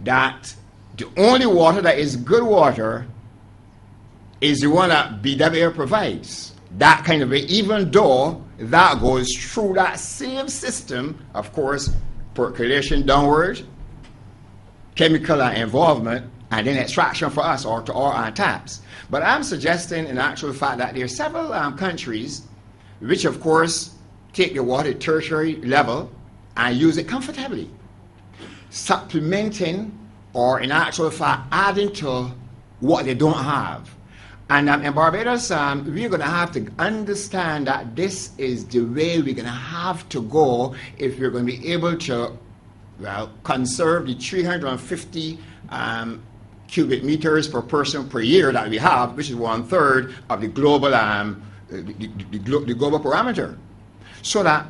that the only water that is good water is the one that BWA provides. That kind of way, even though that goes through that same system, of course, percolation downward, chemical involvement, and then extraction for us or to our taps. But I'm suggesting, in actual fact, that there are several countries which, of course, take the water tertiary level and use it comfortably, supplementing or, in actual fact, adding to what they don't have. And in Barbados, we're going to have to understand that this is the way we're going to have to go if we're going to be able to, well, conserve the 350 cubic meters per person per year that we have, which is 1/3 of the global the global parameter. So that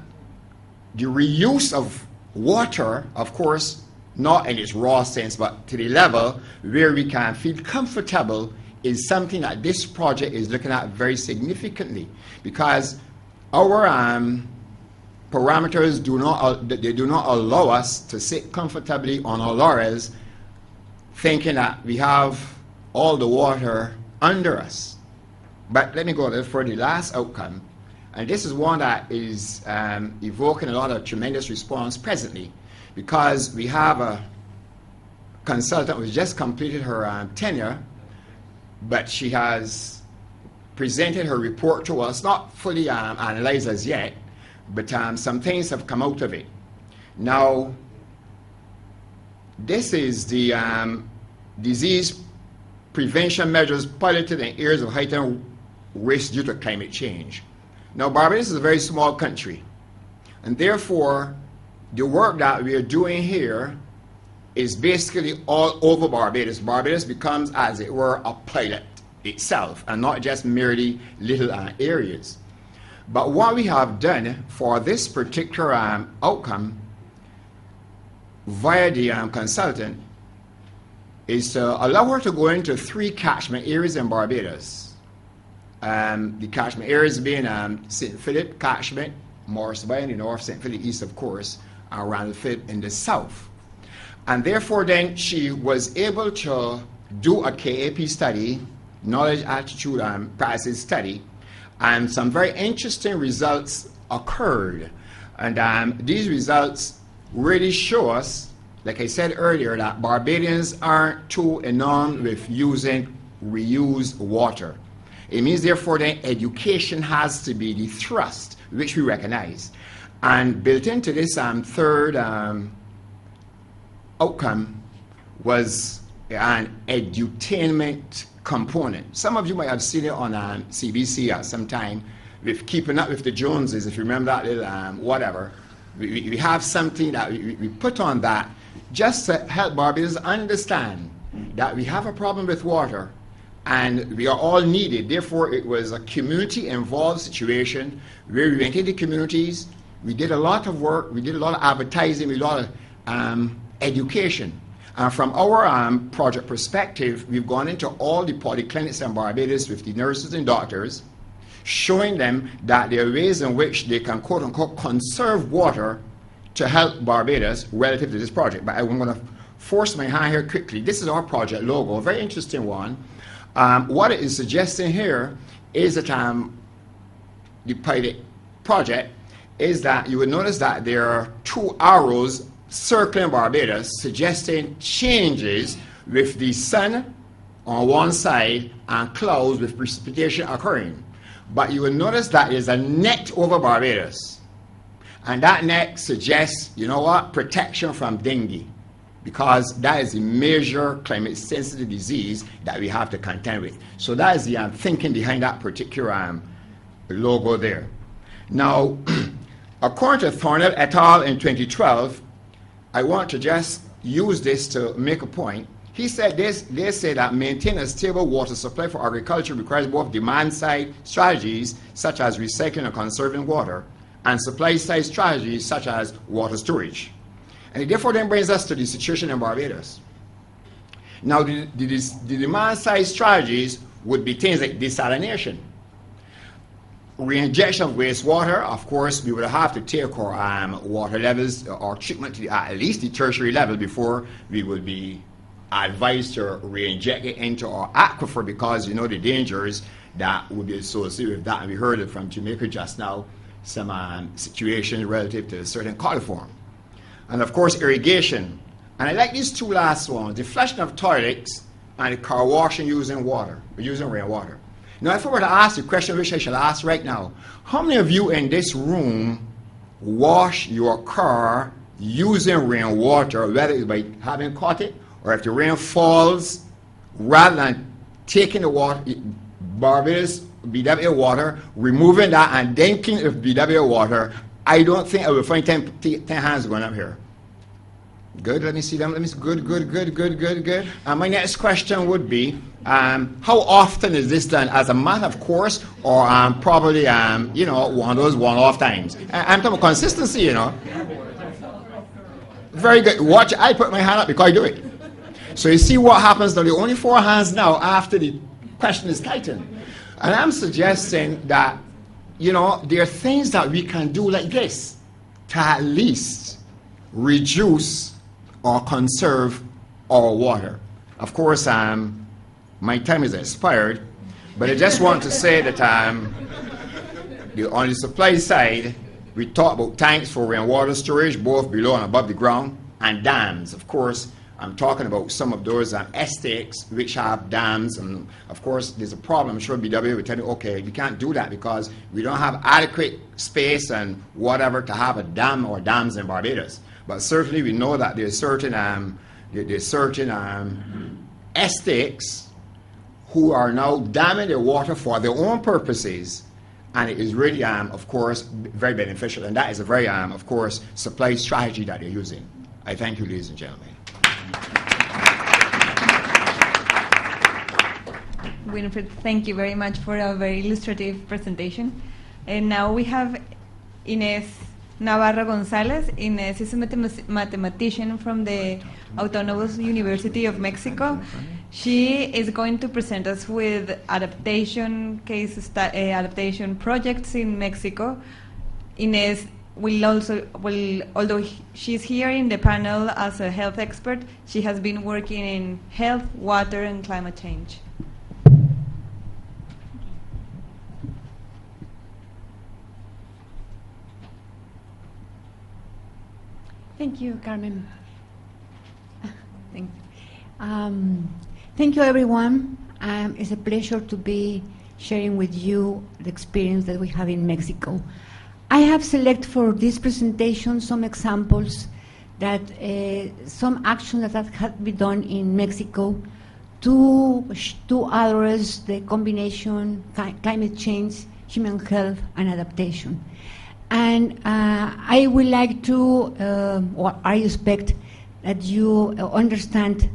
the reuse of water, of course, not in its raw sense, but to the level where we can feel comfortable, is something that this project is looking at very significantly, because our parameters do not allow us to sit comfortably on our laurels thinking that we have all the water under us. But let me go a little further. The last outcome, and this is one that is evoking a lot of tremendous response presently, because we have a consultant who just completed her tenure, but she has presented her report to us, not fully analyzed as yet, but some things have come out of it. Now, this is the disease prevention measures piloted in areas of heightened risk due to climate change. Now, Barbados is a very small country, and therefore, the work that we are doing here is basically all over Barbados. Barbados becomes, as it were, a pilot itself, and not just merely little areas. But what we have done for this particular outcome via the consultant is to allow her to go into 3 catchment areas in Barbados. The catchment areas being St. Philip catchment, Morris Bay in the north, St. Philip east, of course, and Randall Philip in the south. And therefore then she was able to do a KAP study, knowledge, attitude, and practice study, and some very interesting results occurred. And these results really show us, like I said earlier, that Barbadians aren't too enamored with using reused water. It means, therefore, that education has to be the thrust, which we recognize. And built into this third outcome was an edutainment component. Some of you might have seen it on CBC at some time with Keeping Up with the Joneses, if you remember that little whatever. We have something that we put on that just to help Barbadians understand that we have a problem with water and we are all needed. Therefore, it was a community-involved situation where we went into communities, we did a lot of work, we did a lot of advertising, we did a lot of education. And from our project perspective, we've gone into all the polyclinics in Barbados with the nurses and doctors, showing them that there are ways in which they can, quote-unquote, conserve water to help Barbados relative to this project. But I'm going to force my hand here quickly. This is our project logo, a very interesting one. What it is suggesting here is that the pilot project is that you would notice that there are 2 arrows circling Barbados suggesting changes with the sun on one side and clouds with precipitation occurring. But you will notice that there's a net over Barbados. And that net suggests, you know what, protection from dengue, because that is a major climate-sensitive disease that we have to contend with. So that is the thinking behind that particular logo there. Now, according to Thornell et al. In 2012, I want to just use this to make a point. He said this, they say that maintaining a stable water supply for agriculture requires both demand-side strategies, such as recycling and conserving water, and supply-side strategies, such as water storage. And it therefore then brings us to the situation in Barbados. Now, the demand-side strategies would be things like desalination, reinjection of wastewater. Of course, we would have to take our water levels or treatment to at least the tertiary level before we would be advised to reinject it into our aquifer, because you know the dangers that would be associated with that. And we heard it from Jamaica just now, some situations relative to a certain coliform. And of course, irrigation. And I like these 2 last ones, the flushing of toilets and the car washing using rainwater. Now, if I were to ask the question which I shall ask right now, how many of you in this room wash your car using rainwater, whether it's by having caught it or if the rain falls, rather than taking the water, Barbados BWA water, removing that and then cleaning it with BWA water? I don't think I will find 10 hands going up here. Good, let me see them. Let me see. Good. And my next question would be, how often is this done? As a matter of course, or probably, you know, one of those one-off times? I'm talking about consistency, you know. Very good. Watch, I put my hand up because I do it. So you see what happens now. There are only 4 hands now after the question is tightened. And I'm suggesting that, you know, there are things that we can do like this to at least reduce or conserve our water. Of course, my time is expired, but I just want to say that on the supply side, we talk about tanks for rainwater storage, both below and above the ground, and dams. Of course, I'm talking about some of those estates which have dams, and of course, there's a problem. I'm sure BW will tell you, okay, we can't do that because we don't have adequate space and whatever to have a dam or dams in Barbados. But certainly, we know that there's certain estates who are now damming their water for their own purposes, and it is really, of course, very beneficial, and that is a very, of course, supply strategy that they're using. I thank you, ladies and gentlemen. Winifred, thank you very much for a very illustrative presentation. And now we have Inés Navarro Gonzalez. Inés is a mathematician from the Autonomous University of Mexico. She is going to present us with adaptation adaptation projects in Mexico. Inés although she's here in the panel as a health expert, she has been working in health, water, and climate change. Thank you, Carmen. Thank you, everyone. It's a pleasure to be sharing with you the experience that we have in Mexico. I have selected for this presentation some examples that some actions that have been done in Mexico to address the combination climate change, human health, and adaptation. And I would like to, or I expect that you understand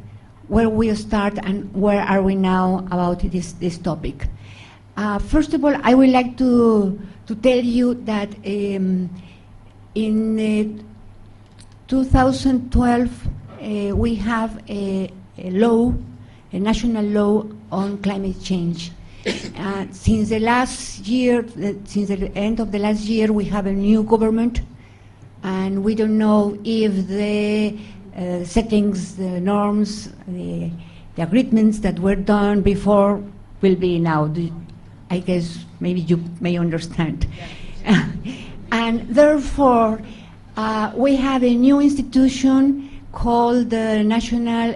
where we start and where are we now about this topic. First of all, I would like to tell you that in 2012 we have a national law on climate change. Since the last year, since the end of the last year, we have a new government, and we don't know if the settings, the norms, the agreements that were done before will be now. I guess maybe you may understand. Yeah. And therefore, we have a new institution called the National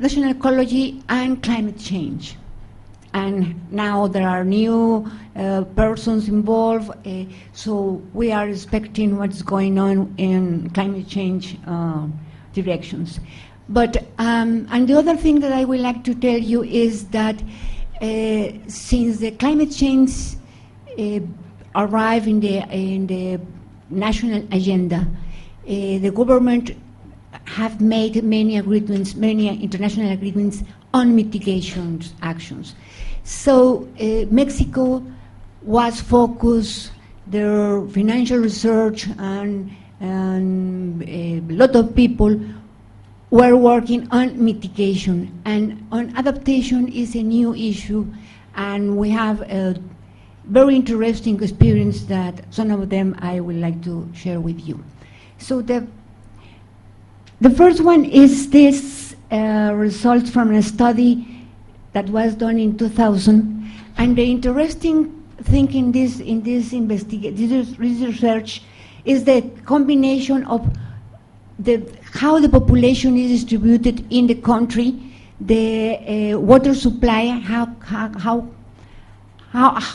Ecology and Climate Change. And now there are new persons involved, so we are expecting what's going on in climate change directions. But, and the other thing that I would like to tell you is that since the climate change arrived in the national agenda, the government have made many agreements, many international agreements on mitigation actions. So Mexico was focused, their financial research and a lot of people were working on mitigation, and on adaptation is a new issue, and we have a very interesting experience that some of them I would like to share with you. So the first one is this results from a study that was done in 2000, and the interesting thing in this research is the combination of how the population is distributed in the country, the water supply, how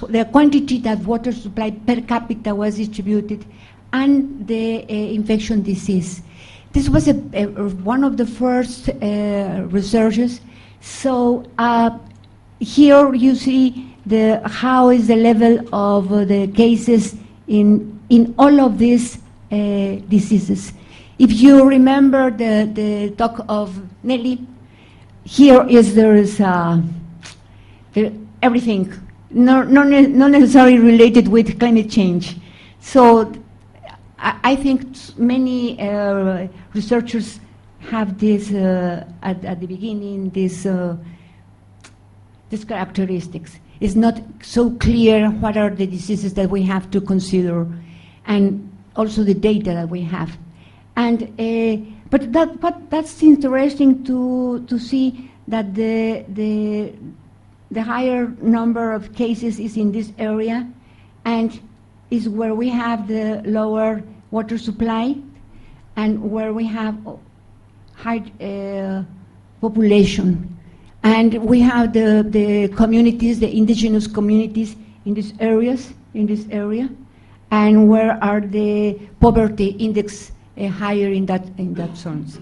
the quantity that water supply per capita was distributed, and the infection disease. This was one of the first researches. So here you see how is the level of the cases in all of these diseases. If you remember the talk of Nelly, here there is everything, not necessarily related with climate change. So I think many researchers have this at the beginning, these characteristics. It's not so clear what are the diseases that we have to consider, and also the data that we have. And that's interesting to see that the higher number of cases is in this area, and is where we have the lower water supply, and where we have high population. And we have the communities, the indigenous communities in these areas, in this area, and where are the poverty index higher in that zones.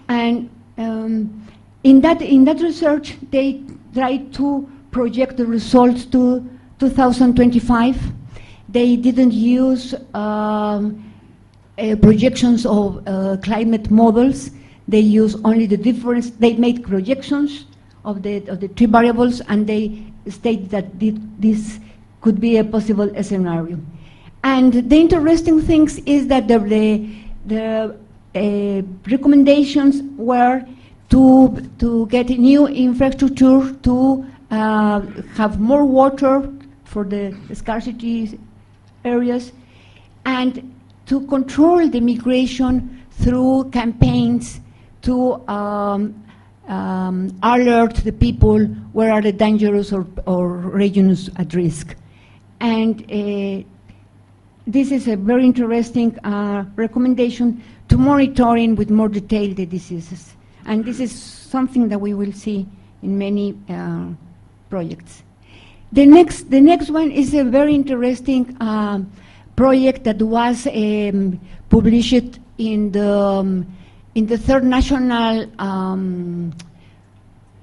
And in that research, they try to project the results to 2025. They didn't use projections of climate models. They use only the difference. They made projections of the three variables, and they state that this could be a possible scenario. And the interesting thing is that the recommendations were to get a new infrastructure, to have more water for the scarcity areas, and to control the migration through campaigns to alert the people where are the dangerous or regions at risk. And this is a very interesting recommendation to monitoring with more detail the diseases. And this is something that we will see in many projects. The next one is a very interesting project that was published in the third national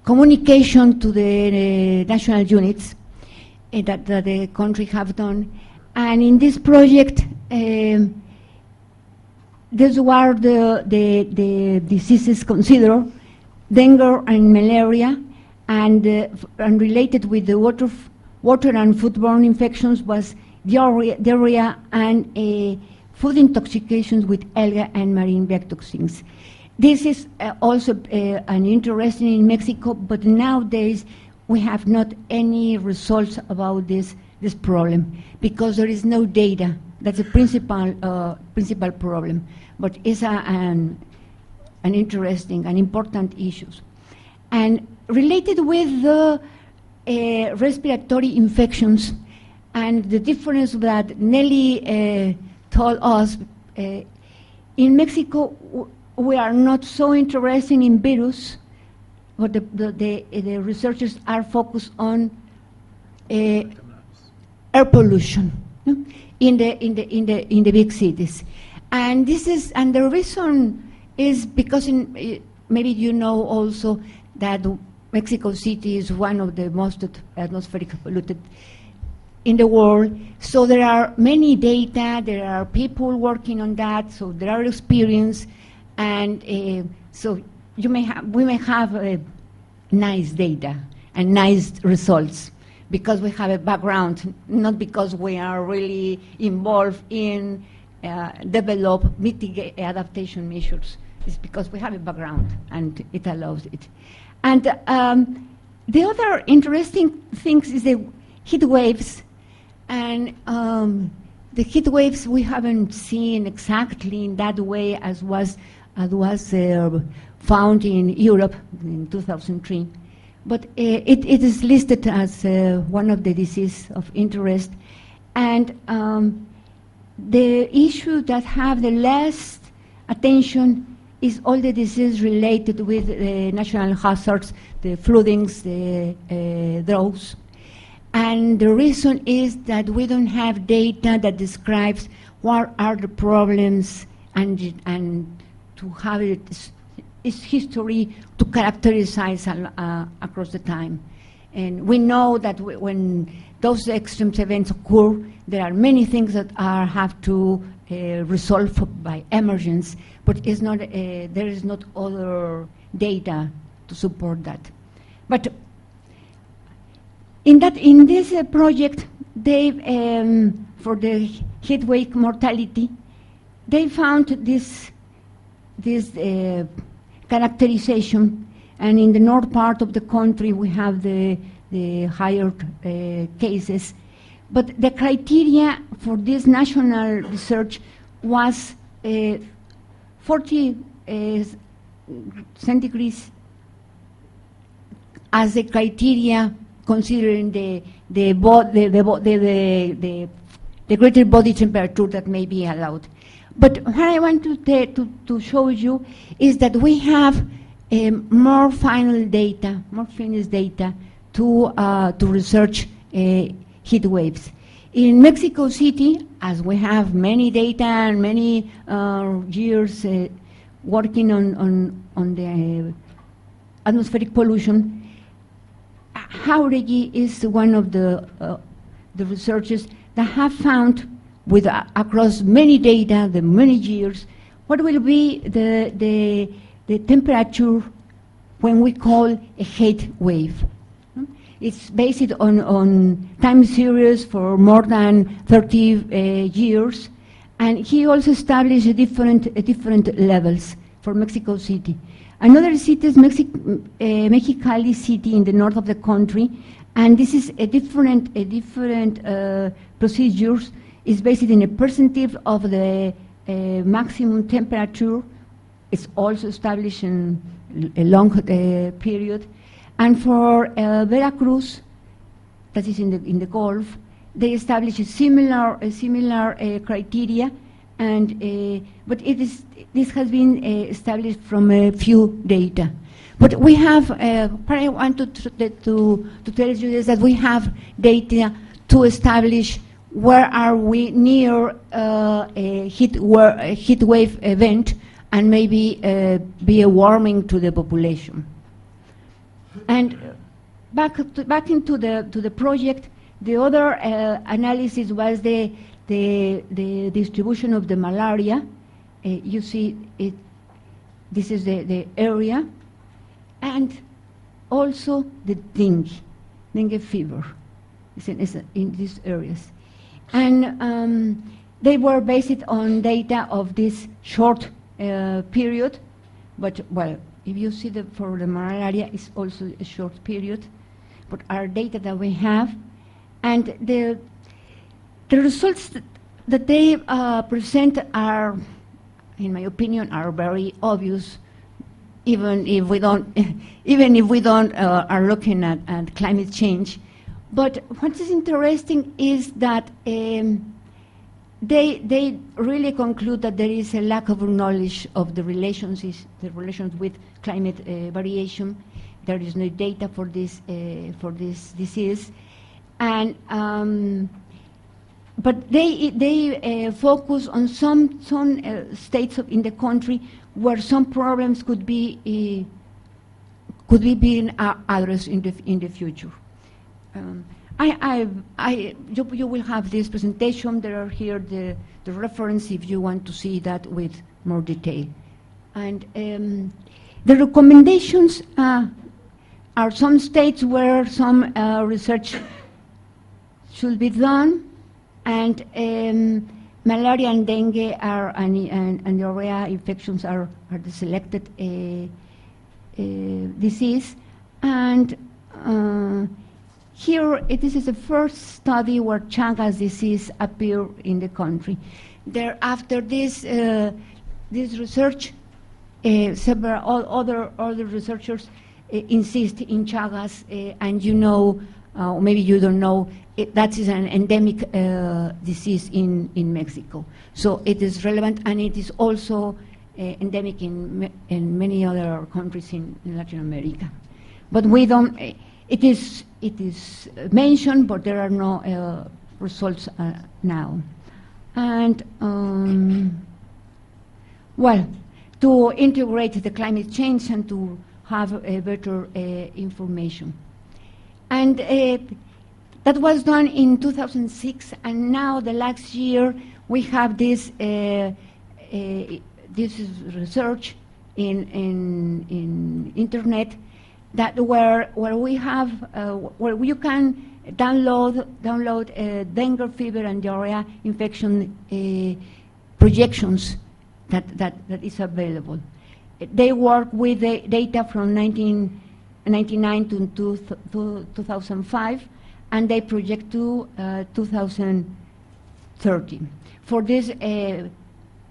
communication to the national units that the country have done. And in this project, these were the diseases considered, dengue and malaria, and related with the water and foodborne infections was diarrhea and food intoxications with algae and marine bactoxins. This is also an interesting in Mexico, but nowadays we have not any results about this problem because there is no data. That's a principal problem, but it's an interesting and important issues. And related with the respiratory infections and the difference that Nelly told us, in Mexico we are not so interested in virus, but the researchers are focused on air pollution in the big cities, and the reason is because maybe you know also that Mexico City is one of the most atmospheric polluted in the world. So there are many data, there are people working on that, so there are experience, and so we may have nice data and nice results because we have a background, not because we are really involved in develop adaptation measures. It's because we have a background and it allows it. And the other interesting thing is the heat waves. And the heat waves we haven't seen exactly in that way as was found in Europe in 2003. But it is listed as one of the diseases of interest. And the issue that have the less attention is all the disease related with natural hazards, the floodings, the droughts. And the reason is that we don't have data that describes what are the problems and to have its history to characterize across the time. And we know that when those extreme events occur, there are many things that have to resolve by emergence, but it's not, there is not other data to support that. But in this project, they for the heat wave mortality, they found this characterization, and in the north part of the country we have the higher cases, but the criteria for this national research was 40 centigrades as a criteria considering the greater body temperature that may be allowed. But what I want to show you is that we have more finished data to research heat waves. In Mexico City, as we have many data and many years working on the atmospheric pollution, Jauregui is one of the researchers that have found, across many data, the many years, what will be the temperature when we call a heat wave. It's based on time series for more than 30 years, and he also established different levels for Mexico City. Another city is Mexicali City in the north of the country, and this is a different procedures. It's based in a percentage of the maximum temperature. It's also established in a long period. And for Veracruz, that is in the Gulf, they established a similar criteria, and but this has been established from a few data. But we have, what I want to tell you is that we have data to establish where are we near a heat wave event, and maybe be a warming to the population. And back into the project, the other analysis was the distribution of the malaria. You see it. This is the area, and also the dengue fever is in these areas. And they were based on data of this short period, but well, if you see for the malaria, it's also a short period, but our data that we have, and the results that they present are, in my opinion, are very obvious, even if we don't are looking at climate change. But what is interesting is that they really conclude that there is a lack of knowledge of the relations with climate variation. There is no data for this disease, and but they focus on some states in the country where some problems could be being addressed in the future. You will have this presentation. There are here the reference if you want to see that with more detail. And the recommendations are some states where some research should be done, and malaria and dengue and diarrhea infections are the selected disease. And here, this is the first study where Chagas disease appeared in the country. Thereafter this research, several other researchers insist in Chagas, and you know, maybe you don't know, that is an endemic disease in Mexico. So it is relevant, and it is also endemic in many other countries in Latin America. But we don't. It is mentioned, but there are no results now. And well, to integrate the climate change and to have a better information. And that was done in 2006, and now the last year we have this this is research in internet that where we have where you can download dengue fever and diarrhea infection projections that is available. They work with the data from 1999 to 2005, and they project to 2030. For these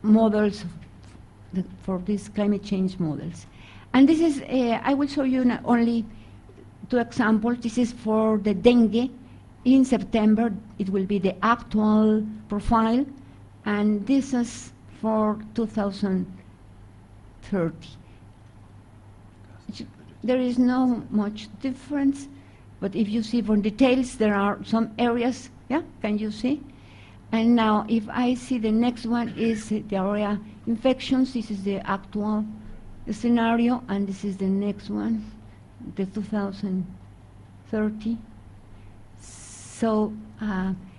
models for these climate change models. And this is, I will show you not only two examples. This is for the dengue. In September, it will be the actual profile, and this is for 2030. There is no much difference, but if you see for details, there are some areas, yeah, can you see? And now, if I see the next one is diarrhea infections, this is the actual scenario, and this is the next one, the 2030. So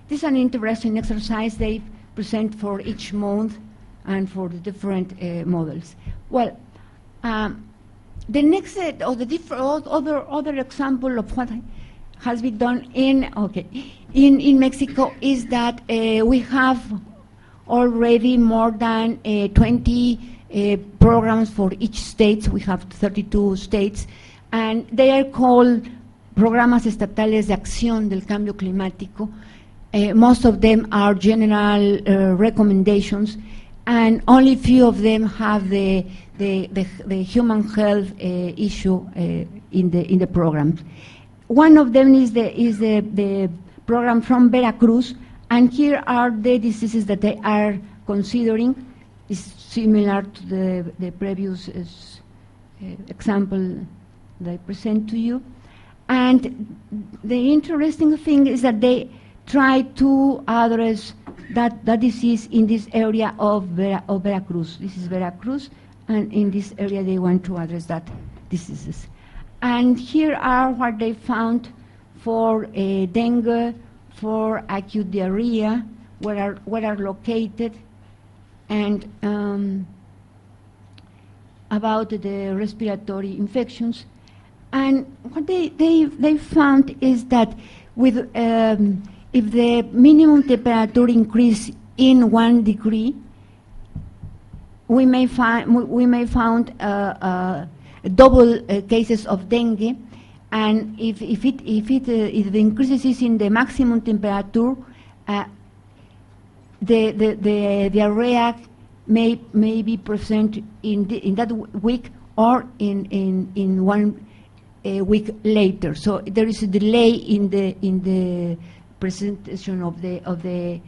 this is an interesting exercise they present for each month and for the different models. Well, the next or the other example of what has been done in Mexico is that we have already more than 20 programs for each state. We have 32 states, and they are called Programas Estatales de Acción del Cambio Climático. Most of them are general recommendations, and only few of them have the human health issue in the programs. One of them is the program from Veracruz, and here are the diseases that they are considering. It's similar to the previous example that I present to you. And the interesting thing is that they try to address that disease in this area of Veracruz. This is Veracruz, and in this area they want to address that diseases. And here are what they found for dengue, for acute diarrhea, where are located, and about the respiratory infections. And what they found is that with if the minimum temperature increase in 1 degree, we may find double cases of dengue, and if the increase is in the maximum temperature, the diarrhea may be present in that week or in 1 week later. So there is a delay in the presentation of the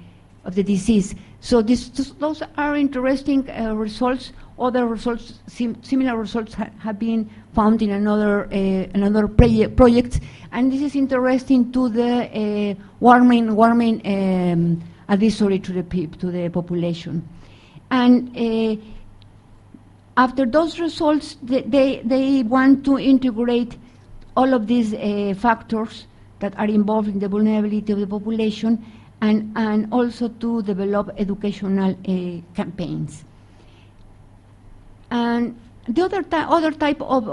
disease. So those are interesting results. Other results, similar results, have been found in another project, and this is interesting to the warming advisory to the population. And after those results, they want to integrate all of these factors that are involved in the vulnerability of the population, and also to develop educational campaigns. And the other type of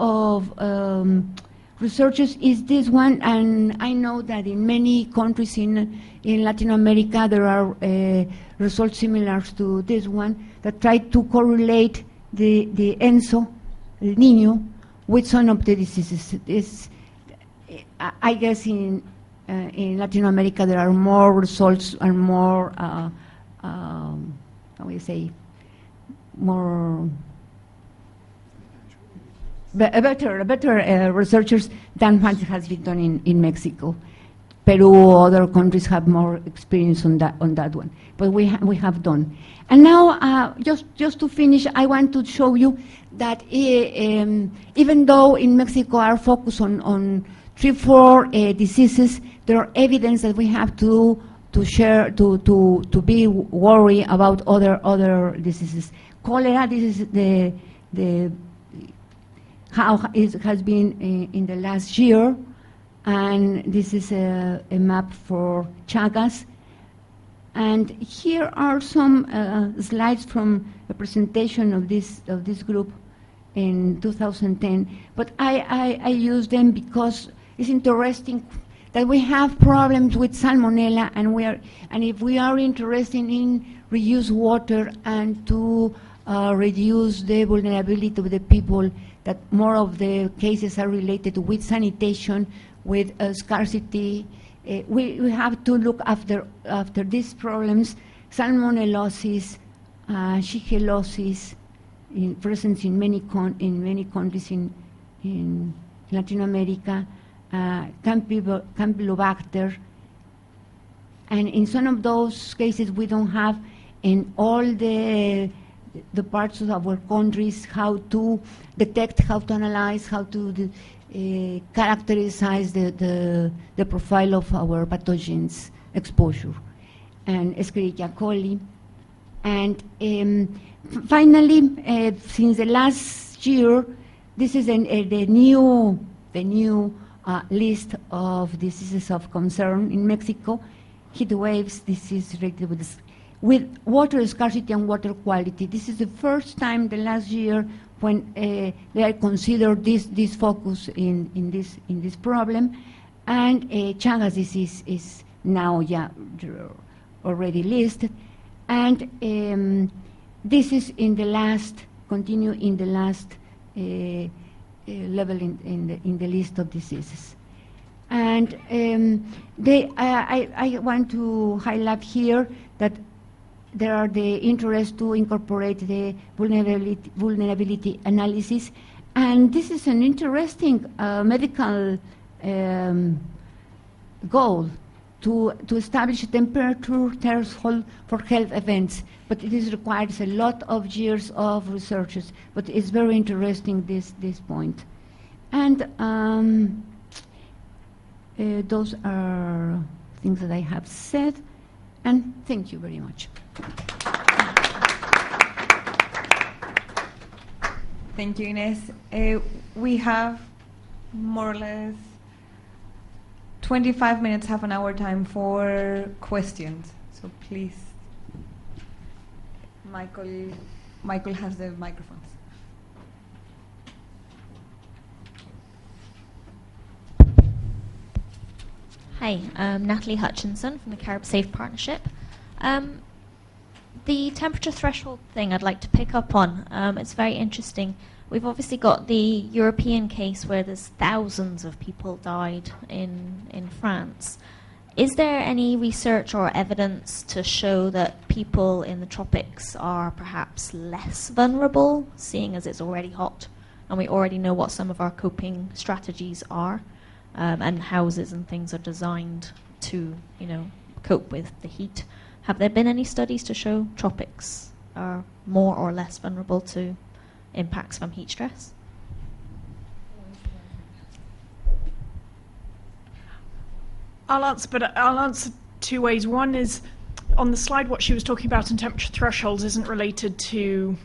researches is this one, and I know that in many countries in Latin America there are results similar to this one that try to correlate the ENSO, El Niño, with some of the diseases. I guess in Latin America there are more results and more, how do you say, more better researchers than what has been done in Mexico. Peru, other countries have more experience on that one, but we have done. And now, just to finish, I want to show you that even though in Mexico our focus on 3-4 diseases, there are evidence that we have to share to be worried about other diseases. Cholera, this is the how it has been in the last year, and this is a map for Chagas. And here are some slides from a presentation of this group in 2010. But I use them because it's interesting that we have problems with salmonella, and if we are interested in reuse water and to reduce the vulnerability of the people, that more of the cases are related with sanitation, with scarcity. We have to look after these problems: salmonellosis, shigellosis, present in many countries in Latin America, Campylobacter. And in some of those cases, we don't have in all the parts of our countries how to detect, how to analyze, how to characterize the profile of our pathogens exposure, and Escherichia coli. And finally, since the last year, this is the new list of diseases of concern in Mexico. Heat waves, disease related with water scarcity and water quality. This is the first time the last year when they are considered this focus in this problem, and Chagas disease is now already listed, and this is in the last level in the list of diseases. And I want to highlight here that there are the interest to incorporate the vulnerability analysis, and this is an interesting medical goal to establish a temperature threshold for health events, but it requires a lot of years of researches, but it's very interesting this point. And those are things that I have said, and thank you very much. Thank you, Ines. We have more or less 25 minutes, half an hour time for questions. So please, Michael has the microphones. Hi, I'm Natalie Hutchinson from the Carib Safe Partnership. The temperature threshold thing I'd like to pick up on. It's very interesting. We've obviously got the European case where there's thousands of people died in France. Is there any research or evidence to show that people in the tropics are perhaps less vulnerable, seeing as it's already hot, and we already know what some of our coping strategies are, and houses and things are designed to, cope with the heat? Have there been any studies to show tropics are more or less vulnerable to impacts from heat stress? I'll answer two ways. One is, on the slide, what she was talking about in temperature thresholds isn't related to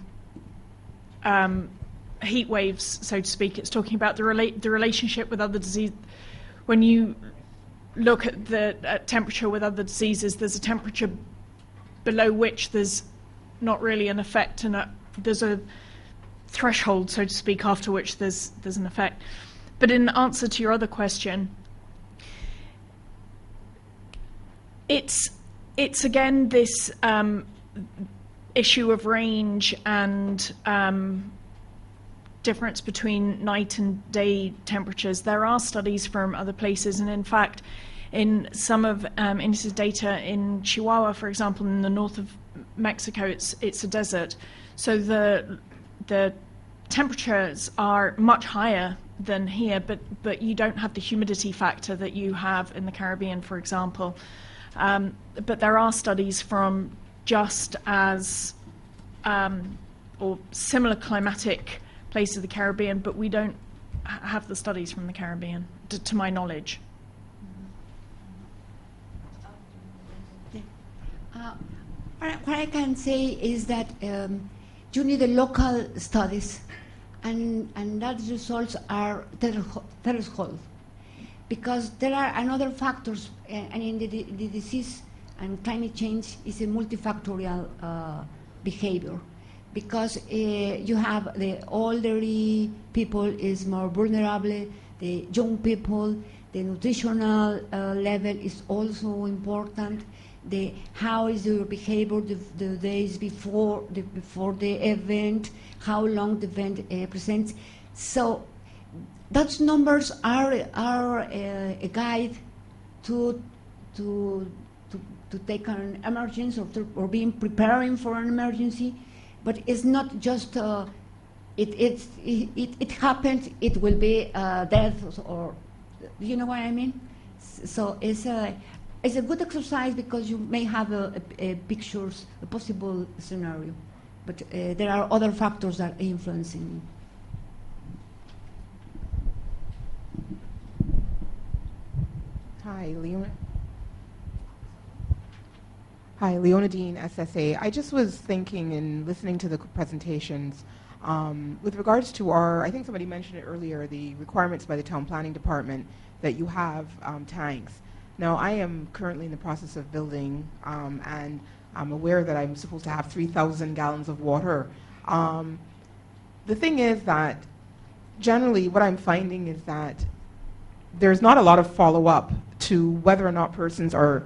heat waves, so to speak. It's talking about the relationship with other diseases. When you look at the temperature with other diseases, there's a temperature below which there's not really an effect, and there's a threshold, so to speak, after which there's an effect. But in answer to your other question, it's again this issue of range and difference between night and day temperatures. There are studies from other places, and in fact, in some of Ines's data in Chihuahua, for example, in the north of Mexico, it's a desert, so the temperatures are much higher than here, but you don't have the humidity factor that you have in the Caribbean, for example. But there are studies from just as or similar climatic places of the Caribbean, but we don't have the studies from the Caribbean, to my knowledge. What I can say is that you need the local studies, and that results are threshold, because there are another factors, and in the disease and climate change is a multifactorial behavior, because you have the elderly people is more vulnerable, the young people, the nutritional level is also important. How is your behavior the days before the event, how long the event presents. So those numbers are a guide to take an emergency or being preparing for an emergency, but it's not just it happened. It will be death, or you know what I mean. So it's a good exercise because you may have a pictures, a possible scenario, but there are other factors that are influencing. Hi, Leona. Hi, Leonadine, SSA. I just was thinking and listening to the presentations with regards to I think somebody mentioned it earlier, the requirements by the town planning department that you have tanks. Now, I am currently in the process of building, and I'm aware that I'm supposed to have 3,000 gallons of water. The thing is that generally what I'm finding is that there's not a lot of follow-up to whether or not persons are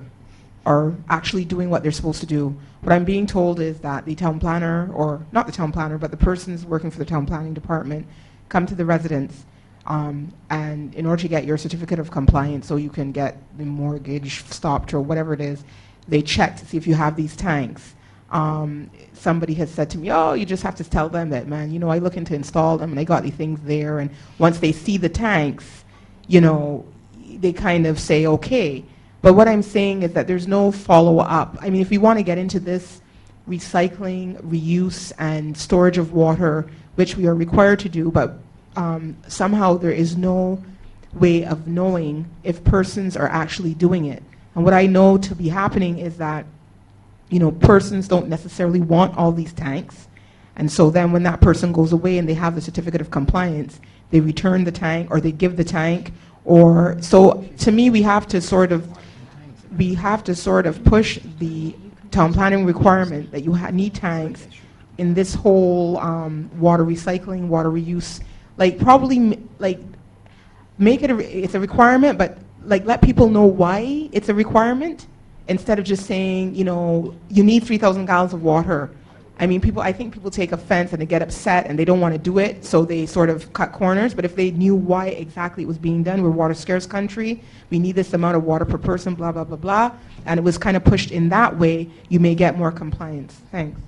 actually doing what they're supposed to do. What I'm being told is that the town planner, or not the town planner, but the persons working for the town planning department come to the residents, and in order to get your certificate of compliance so you can get the mortgage stopped or whatever it is, they check to see if you have these tanks. Somebody has said to me, oh, you just have to tell them that, man, you know, I looking to install them and they got these things there, and once they see the tanks, you know, they kind of say, okay. But what I'm saying is that there's no follow-up. I mean, if we want to get into this recycling, reuse, and storage of water, which we are required to do, but somehow there is no way of knowing if persons are actually doing it. And what I know to be happening is that, you know, persons don't necessarily want all these tanks. And so then when that person goes away and they have the certificate of compliance, they return the tank or they give the tank. Or so to me, we have to sort of push the town planning requirement that you need tanks in this whole water recycling, water reuse. Like probably like make it it's a requirement, but like let people know why it's a requirement instead of just saying, you know, you need 3,000 gallons of water. I mean, I think people take offense and they get upset and they don't want to do it, so they sort of cut corners. But if they knew why exactly it was being done, we're a water scarce country, we need this amount of water per person, blah, blah, blah, blah, and it was kind of pushed in that way, you may get more compliance. Thanks.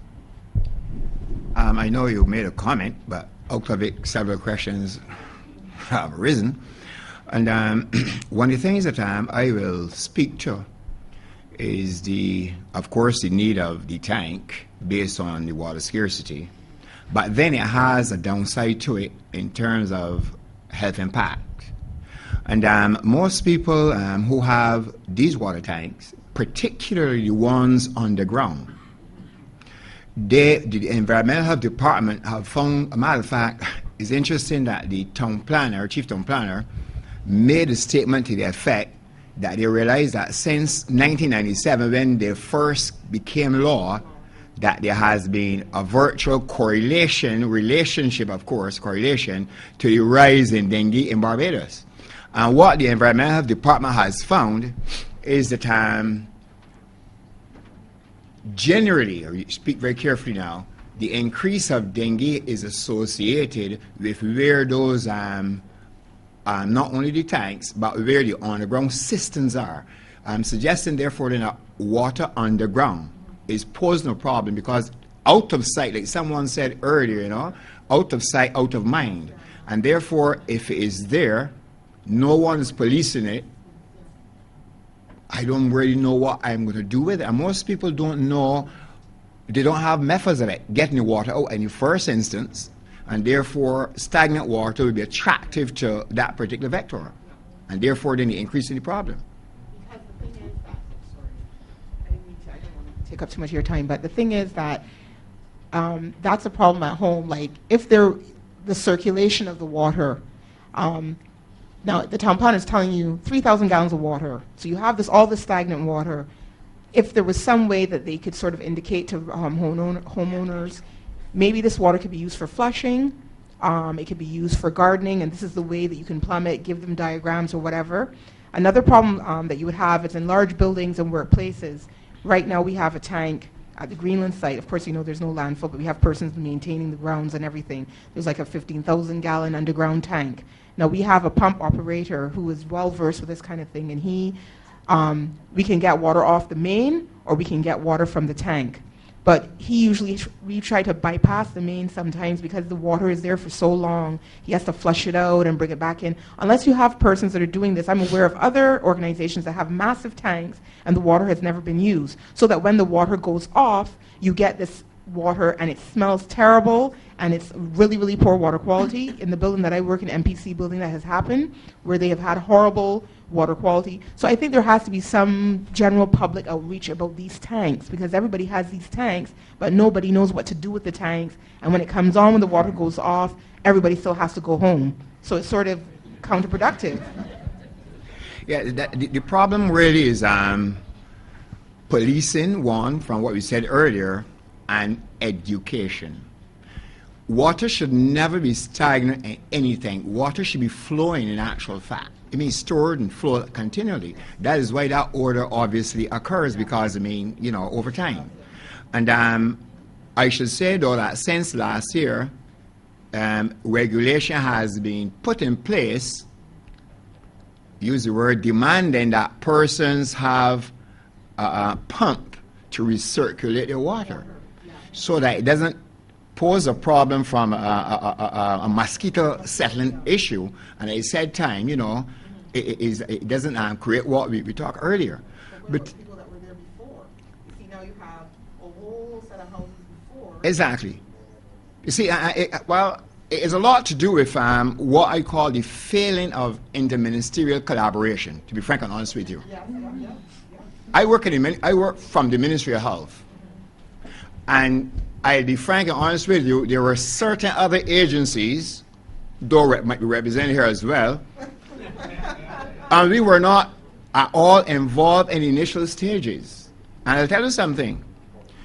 I know you made a comment, but out of it, several questions have arisen. And one of the things that I will speak to is of course, the need of the tank based on the water scarcity, but then it has a downside to it in terms of health impact. And most people who have these water tanks, particularly the ones underground, the Environmental Health Department have found, a matter of fact, it's interesting that the town planner, chief town planner, made a statement to the effect that they realized that since 1997, when they first became law, that there has been a virtual correlation to the rise in dengue in Barbados. And what the Environmental Health Department has found is that generally, or you speak very carefully now, the increase of dengue is associated with where those not only the tanks, but where the underground systems are. I'm suggesting, therefore, that water underground is posing a problem because out of sight, like someone said earlier, you know, out of sight, out of mind. And therefore, if it is there, no one is policing it, I don't really know what I'm going to do with it. And most people don't know, they don't have methods of it, getting the water out in the first instance. And therefore, stagnant water will be attractive to that particular vector. And therefore, then you increase the problem. Because the thing is that, sorry, I don't want to take up too much of your time, but the thing is that that's a problem at home. Like, if the circulation of the water, now the town planner is telling you 3,000 gallons of water, so you have all this stagnant water. If there was some way that they could sort of indicate to homeowners, maybe this water could be used for flushing, it could be used for gardening, and this is the way that you can plumb it, give them diagrams or whatever. Another problem that you would have is in large buildings and workplaces. Right now we have a tank at the Greenland site. Of course, you know, there's no landfill, but we have persons maintaining the grounds and everything. There's like a 15,000 gallon underground tank. Now we have a pump operator who is well versed with this kind of thing, and we can get water off the main or we can get water from the tank. but we try to bypass the main sometimes because the water is there for so long. He has to flush it out and bring it back in. Unless you have persons that are doing this, I'm aware of other organizations that have massive tanks and the water has never been used, so that when the water goes off, you get this water and it smells terrible and it's really, really poor water quality. In the building that I work in, MPC building, that has happened, where they have had horrible water quality. So I think there has to be some general public outreach about these tanks, because everybody has these tanks, but nobody knows what to do with the tanks. And when it comes on, when the water goes off, everybody still has to go home. So it's sort of counterproductive. Yeah, the problem really is policing, one, from what we said earlier, and education. Water should never be stagnant in anything. Water should be flowing in actual fact. It means stored and flow continually. That is why that order obviously occurs, because, I mean, you know, over time. And I should say, though, that since last year, regulation has been put in place, use the word, demanding that persons have a pump to recirculate the water, so that it doesn't pose a problem from a mosquito settling issue. And at the same time, you know, it doesn't create what we talked earlier. But people that were there before. You see, now you have a whole set of houses before. Exactly. You see, well, it has a lot to do with what I call the failing of interministerial collaboration, to be frank and honest with you. I work from the Ministry of Health. And I'll be frank and honest with you, there were certain other agencies, though might be represented here as well, and we were not at all involved in the initial stages. And I'll tell you something.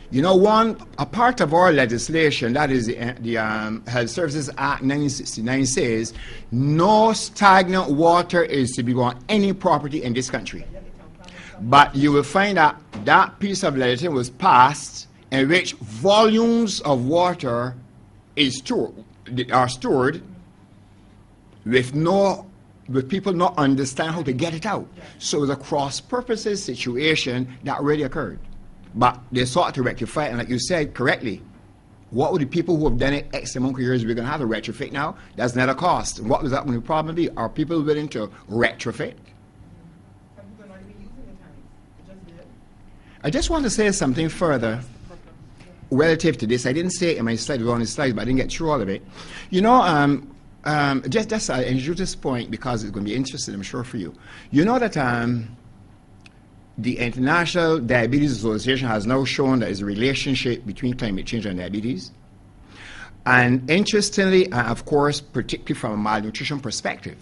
You know, a part of our legislation, that is the Health Services Act 1969, says no stagnant water is to be on any property in this country. But you will find that that piece of legislation was passed in which volumes of water are stored with people not understand how to get it out. So it was a cross-purposes situation that really occurred. But they sought to rectify it, and like you said correctly, what would the people who have done it X amount of years, we're going to have to retrofit now? That's not a cost. And what was that going to problem be? Are people willing to retrofit? I just want to say something further relative to this. I didn't say it in my slide, it was on the slide, but I didn't get through all of it. You know, just I'll introduce this point because it's going to be interesting, I'm sure, for you. You know that the International Diabetes Association has now shown that there's a relationship between climate change and diabetes. And interestingly, of course, particularly from a malnutrition perspective,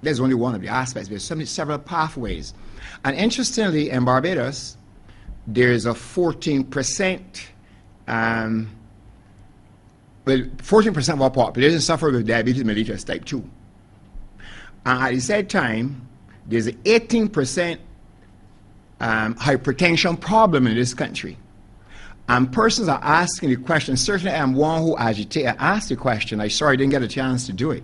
there's only one of the aspects. There's several pathways. And interestingly, in Barbados, there's a 14%, 14% of our population suffer with diabetes mellitus type 2. And at the same time, there's an 18% hypertension problem in this country. And persons are asking the question, certainly I'm one who agitated and asked the question, I didn't get a chance to do it.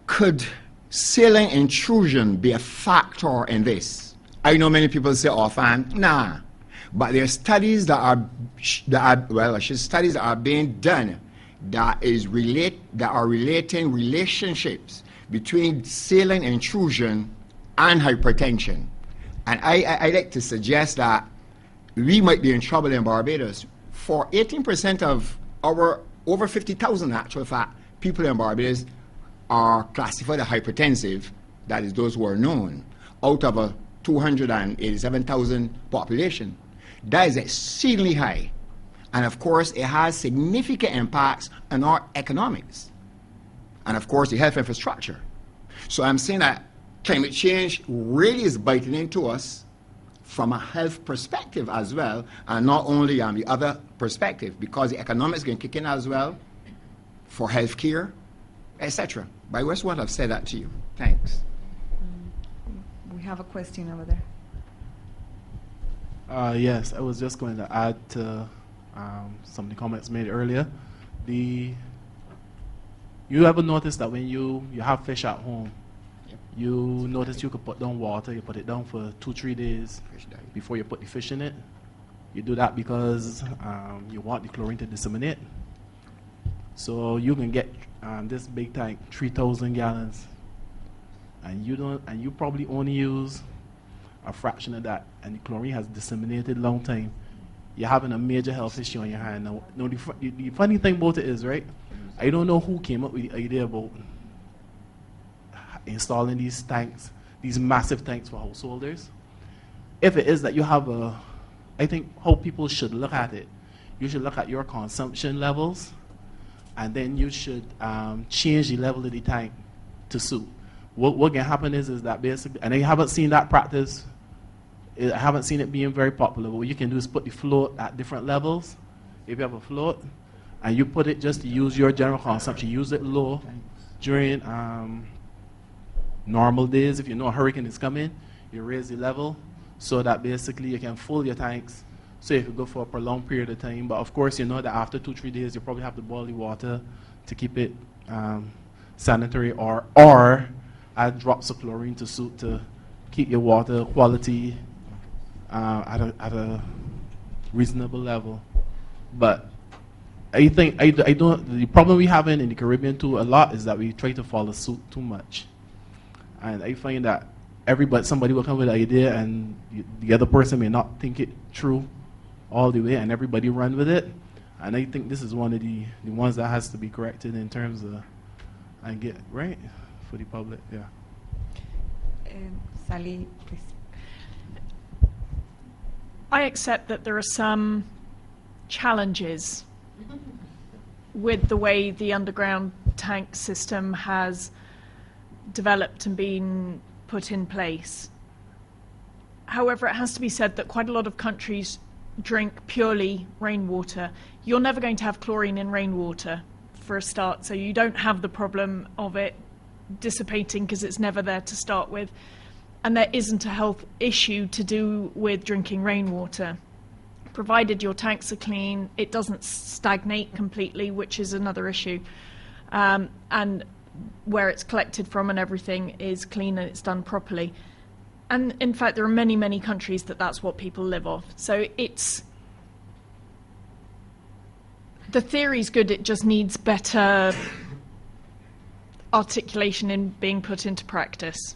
Could saline intrusion be a factor in this? I know many people say offhand, nah. But there are studies that are being done that are relating relationships between saline intrusion and hypertension. And I like to suggest that we might be in trouble in Barbados. For 18% of our over 50,000 actual fact people in Barbados are classified as hypertensive, that is those who are known, out of a 287,000 population. That is exceedingly high. And of course, it has significant impacts on our economics. And of course, the health infrastructure. So I'm saying that climate change really is biting into us from a health perspective as well, and not only on the other perspective, because the economics can kick in as well for health care, etc. But I just want to have said that to you. Thanks. We have a question over there. Yes, I was just going to add to some of the comments made earlier. You ever notice that when you have fish at home, you notice you could put down water, you put it down for 2-3 days before you put the fish in it? You do that because you want the chlorine to disseminate. So you can get this big tank, 3,000 gallons, and you probably only use a fraction of that, and the chlorine has disseminated long time. You're having a major health issue on your hand. Now the funny thing about it is, right, I don't know who came up with the idea about installing these tanks, these massive tanks for householders. If it is that you have I think how people should look at it, you should look at your consumption levels, and then you should change the level of the tank to suit. What can happen is that basically, and I haven't seen that practice, I haven't seen it being very popular, but what you can do is put the float at different levels. If you have a float, and you put it just to use your general consumption, use it low during normal days. If you know a hurricane is coming, you raise the level so that basically you can fill your tanks so you could go for a prolonged period of time. But of course, you know that after 2-3 days, you probably have to boil the water to keep it sanitary, or add drops of chlorine to suit to keep your water quality at a reasonable level. But I think the problem we have in the Caribbean too a lot is that we try to follow suit too much, and I find that somebody will come with an idea and the other person may not think it through all the way, and everybody run with it. And I think this is one of the ones that has to be corrected in terms of and get right for the public. Yeah. Sally, please. I accept that there are some challenges with the way the underground tank system has developed and been put in place. However, it has to be said that quite a lot of countries drink purely rainwater. You're never going to have chlorine in rainwater for a start, so you don't have the problem of it dissipating because it's never there to start with. And there isn't a health issue to do with drinking rainwater. Provided your tanks are clean, it doesn't stagnate completely, which is another issue. And where it's collected from and everything is clean and it's done properly. And in fact, there are many, many countries that's what people live off. So the theory's good, it just needs better articulation in being put into practice.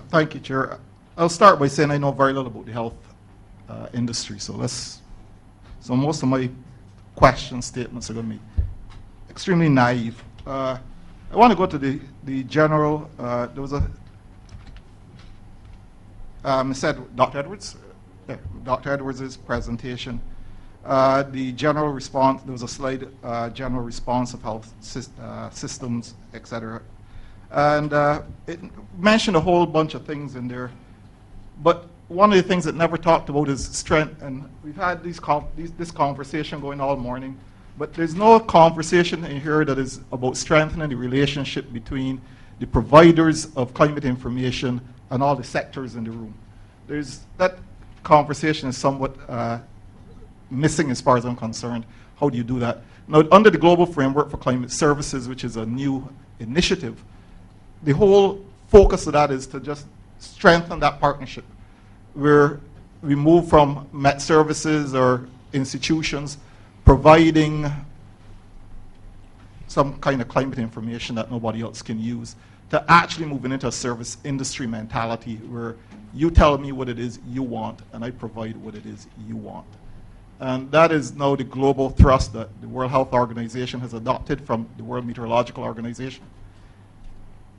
Thank you, Chair. I'll start by saying I know very little about the health industry, so most of my question statements are going to be extremely naive. I want to go to the general. There was said Dr. Edwards, Dr. Edwards' presentation. The general response. There was a slide, general response of health systems, etc. And it mentioned a whole bunch of things in there, but one of the things it never talked about is strength. And we've had this conversation going all morning, but there's no conversation in here that is about strengthening the relationship between the providers of climate information and all the sectors in the room. That conversation is somewhat missing as far as I'm concerned. How do you do that? Now, under the Global Framework for Climate Services, which is a new initiative, the whole focus of that is to just strengthen that partnership, where we move from Met services or institutions providing some kind of climate information that nobody else can use, to actually moving into a service industry mentality where you tell me what it is you want and I provide what it is you want. And that is now the global thrust that the World Health Organization has adopted from the World Meteorological Organization.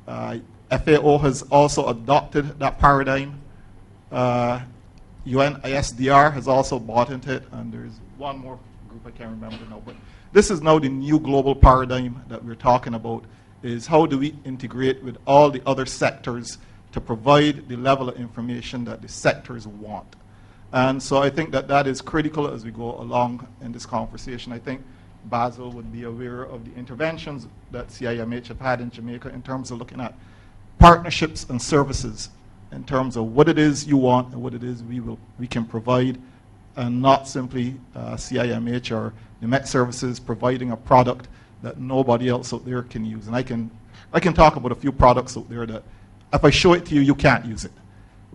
FAO has also adopted that paradigm. UNISDR has also bought into it, and there's one more group I can't remember now. But this is now the new global paradigm that we're talking about, is how do we integrate with all the other sectors to provide the level of information that the sectors want. And so I think that is critical as we go along in this conversation. I think Basil would be aware of the interventions that CIMH have had in Jamaica in terms of looking at partnerships and services in terms of what it is you want and what it is we can provide, and not simply CIMH or the Met Services providing a product that nobody else out there can use. And I can talk about a few products out there that if I show it to you, you can't use it.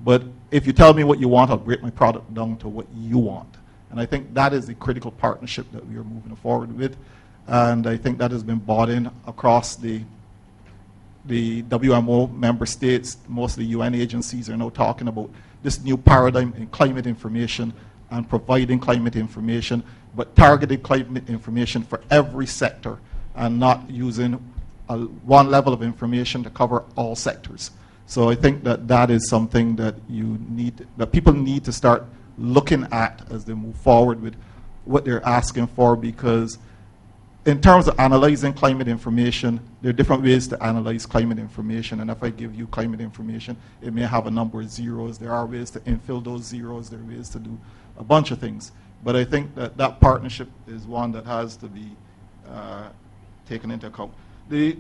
But if you tell me what you want, I'll break my product down to what you want. And I think that is the critical partnership that we are moving forward with. And I think that has been bought in across the WMO member states. Most of the UN agencies are now talking about this new paradigm in climate information and providing climate information, but targeted climate information for every sector and not using one level of information to cover all sectors. So I think that that is something that that people need to start looking at as they move forward with what they're asking for, because in terms of analyzing climate information, there are different ways to analyze climate information, and if I give you climate information, it may have a number of zeros. There are ways to infill those zeros. There are ways to do a bunch of things. But I think that that partnership is one that has to be taken into account. The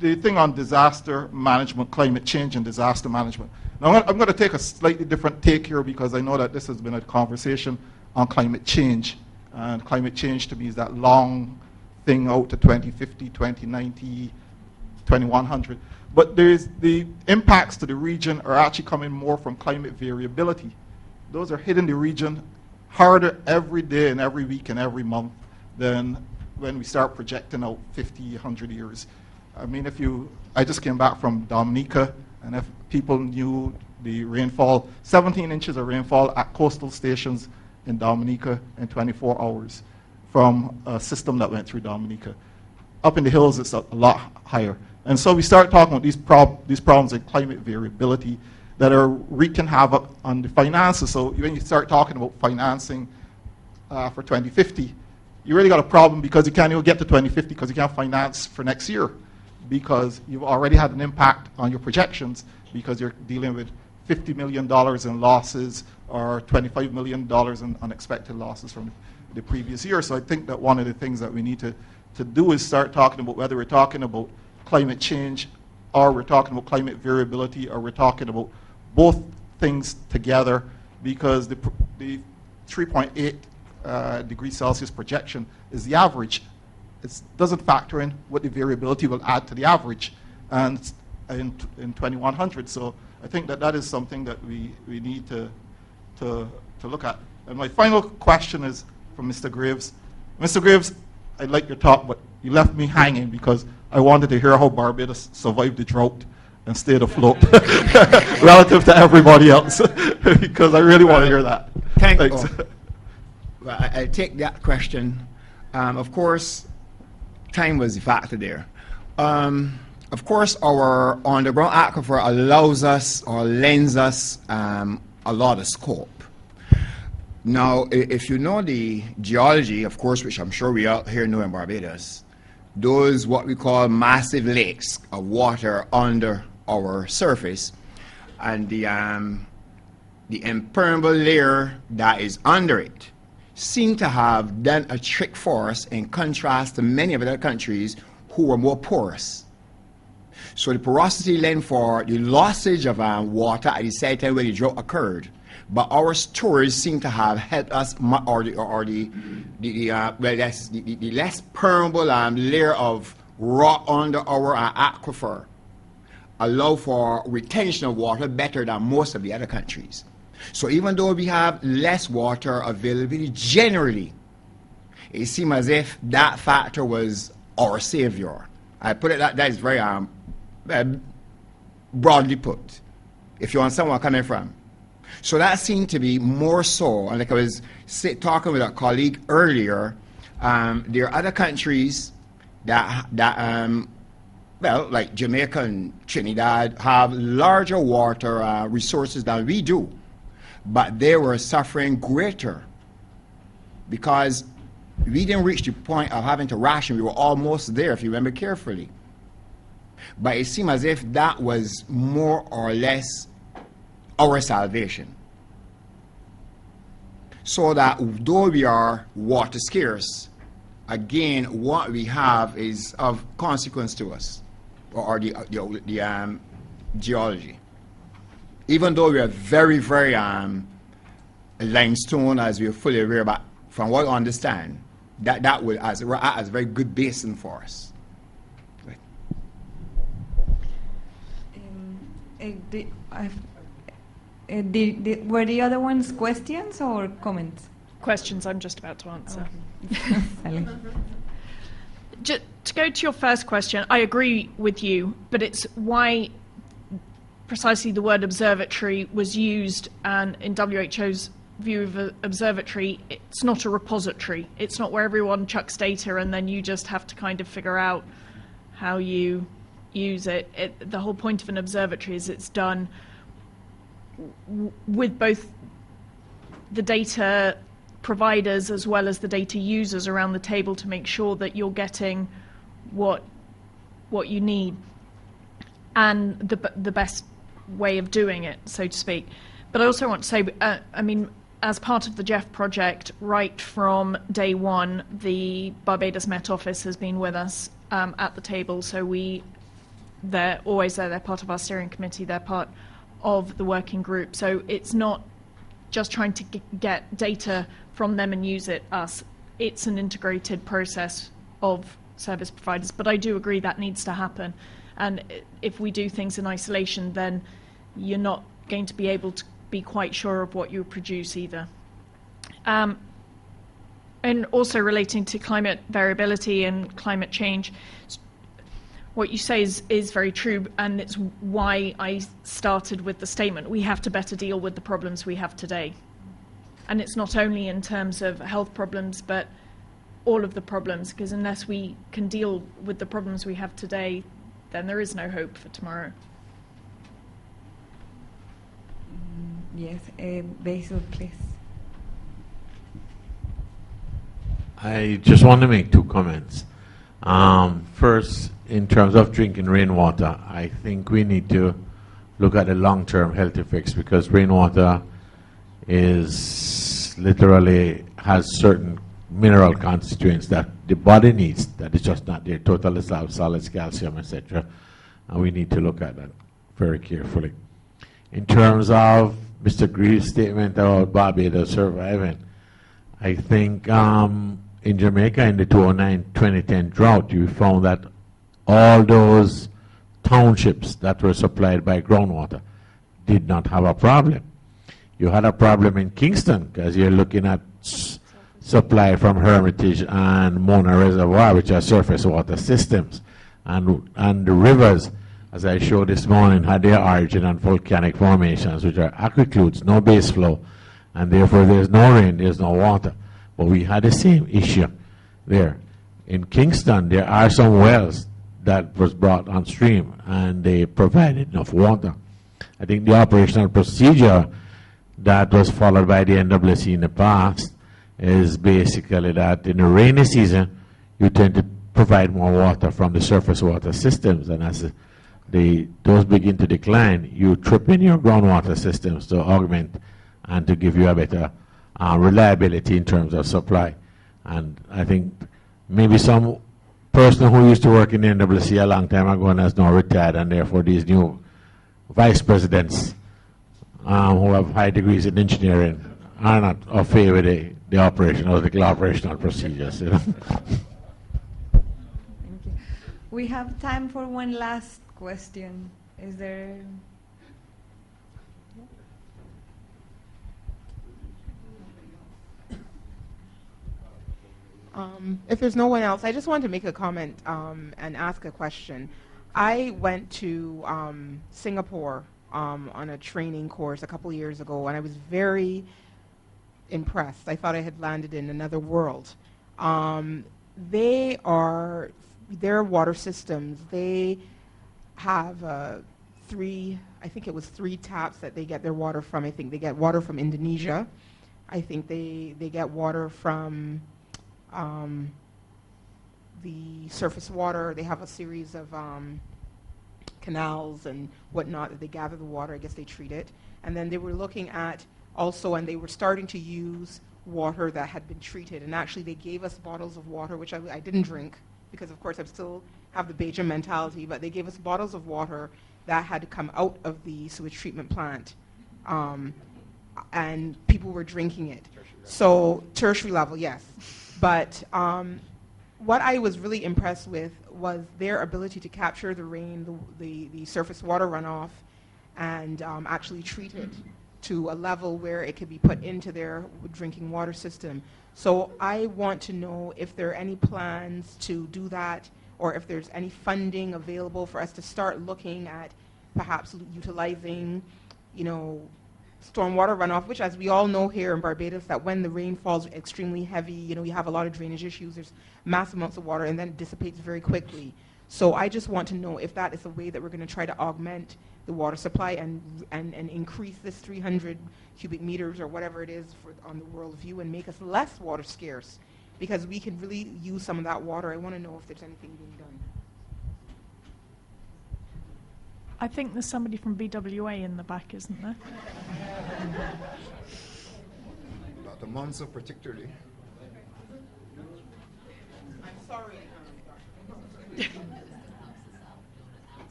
thing on disaster management, climate change and disaster management. Now I'm going to take a slightly different take here, because I know that this has been a conversation on climate change. And climate change to me is that long thing out to 2050, 2090, 2100. But the impacts to the region are actually coming more from climate variability. Those are hitting the region harder every day and every week and every month than when we start projecting out 50, 100 years. I mean, I just came back from Dominica, and if people knew the rainfall, 17 inches of rainfall at coastal stations in Dominica in 24 hours from a system that went through Dominica. Up in the hills, it's a lot higher. And so we start talking about these problems in climate variability that are wreaking havoc on the finances. So when you start talking about financing for 2050, you really got a problem, because you can't even get to 2050 because you can't finance for next year, because you've already had an impact on your projections, because you're dealing with $50 million in losses or $25 million in unexpected losses from the previous year. So I think that one of the things that we need to do is start talking about whether we're talking about climate change, or we're talking about climate variability, or we're talking about both things together, because the 3.8 degrees Celsius projection is the average. It doesn't factor in what the variability will add to the average and in 2100. So I think that that is something that we need to look at. And my final question is from Mr. Graves. Mr. Graves, I like your talk, but you left me hanging, because I wanted to hear how Barbados survived the drought and stayed afloat relative to everybody else, because I really want to hear that. Thanks. Well, I take that question. Of course, time was the factor there. Of course, our underground aquifer allows us or lends us a lot of scope. Now, if you know the geology, of course, which I'm sure we out here know in Barbados, those what we call massive lakes of water under our surface, and the impermeable layer that is under it seem to have done a trick for us, in contrast to many of the other countries who were more porous. So the porosity lent for the lossage of water at the same time when the drought occurred, but our storage seem to have helped us, or the less permeable layer of rock under our aquifer allow for retention of water better than most of the other countries. So even though we have less water availability generally, it seems as if that factor was our savior. I put it that is very broadly put, if you understand where I'm coming from. So that seemed to be more so, and like I was talking with a colleague earlier, there are other countries that well, like Jamaica and Trinidad, have larger water resources than we do, but they were suffering greater because we didn't reach the point of having to ration. We were almost there, if you remember carefully. But it seemed as if that was more or less our salvation. So that though we are water scarce, again, what we have is of consequence to us, or the geology. Even though we are very, very limestone, as we are fully aware, but from what I understand, that will act as a very good basin for us. Were the other ones questions or comments? Questions I'm just about to answer. Okay. Sally. To go to your first question, I agree with you, but it's why precisely the word observatory was used, and in WHO's view of an observatory, it's not a repository. It's not where everyone chucks data and then you just have to kind of figure out how you use it. The whole point of an observatory is it's done with both the data providers as well as the data users around the table to make sure that you're getting what you need and the best way of doing it, so to speak. But I also want to say, I mean, as part of the GEF project, right from day one, the Barbados Met Office has been with us at the table. So they're always there. They're part of our steering committee. They're part of the working group. So it's not just trying to get data from them and use it us. It's an integrated process of service providers. But I do agree that needs to happen. And if we do things in isolation, then you're not going to be able to be quite sure of what you produce either. And also relating to climate variability and climate change, what you say is very true, and it's why I started with the statement. We have to better deal with the problems we have today. And it's not only in terms of health problems, but all of the problems, because unless we can deal with the problems we have today, then there is no hope for tomorrow. Yes, Basil, please. I just want to make two comments. First, in terms of drinking rainwater, I think we need to look at the long-term health effects, because rainwater is literally has certain mineral constituents that the body needs that is just not there, total dissolved solids, calcium, etc. And we need to look at that very carefully. In terms of Mr. Greaves' statement about Barbados surviving, I think in Jamaica in the 2009-2010 drought, you found that all those townships that were supplied by groundwater did not have a problem. You had a problem in Kingston because you're looking at supply from Hermitage and Mona Reservoir, which are surface water systems. And the rivers, as I showed this morning, had their origin on volcanic formations, which are aquicludes, no base flow, and therefore there's no rain, there's no water. But we had the same issue there. In Kingston, there are some wells that was brought on stream, and they provided enough water. I think the operational procedure that was followed by the NWC in the past is basically that in the rainy season, you tend to provide more water from the surface water systems, and as those begin to decline, you trip in your groundwater systems to augment and to give you a better reliability in terms of supply. And I think maybe some person who used to work in the NWC a long time ago and has now retired, and therefore these new vice presidents who have high degrees in engineering are not au fait with the operational procedures. You know? Thank you. We have time for one last question. Is there? If there's no one else, I just wanted to make a comment and ask a question. I went to Singapore on a training course a couple years ago, and I was very impressed. I thought I had landed in another world. Their water systems, they have three taps that they get their water from. I think they get water from Indonesia. I think they get water from the surface water. They have a series of canals and whatnot that they gather the water. I guess they treat it. And then they were looking at also, and they were starting to use water that had been treated. And actually they gave us bottles of water, which I didn't drink because, of course, I still have the Beijing mentality, but they gave us bottles of water that had come out of the sewage treatment plant. And people were drinking it. So tertiary level, yes. But what I was really impressed with was their ability to capture the rain, the surface water runoff, and actually treat it. to a level where it could be put into their drinking water system. So I want to know if there are any plans to do that, or if there's any funding available for us to start looking at perhaps utilizing, stormwater runoff, which, as we all know here in Barbados, that when the rain falls extremely heavy, you have a lot of drainage issues, there's massive amounts of water, and then it dissipates very quickly. So I just want to know if that is a way that we're going to try to augment the water supply and increase this 300 cubic meters or whatever it is on the world view, and make us less water scarce, because we can really use some of that water. I want to know if there's anything being done. I think there's somebody from BWA in the back, isn't there? Dr. Monso particularly. I'm sorry.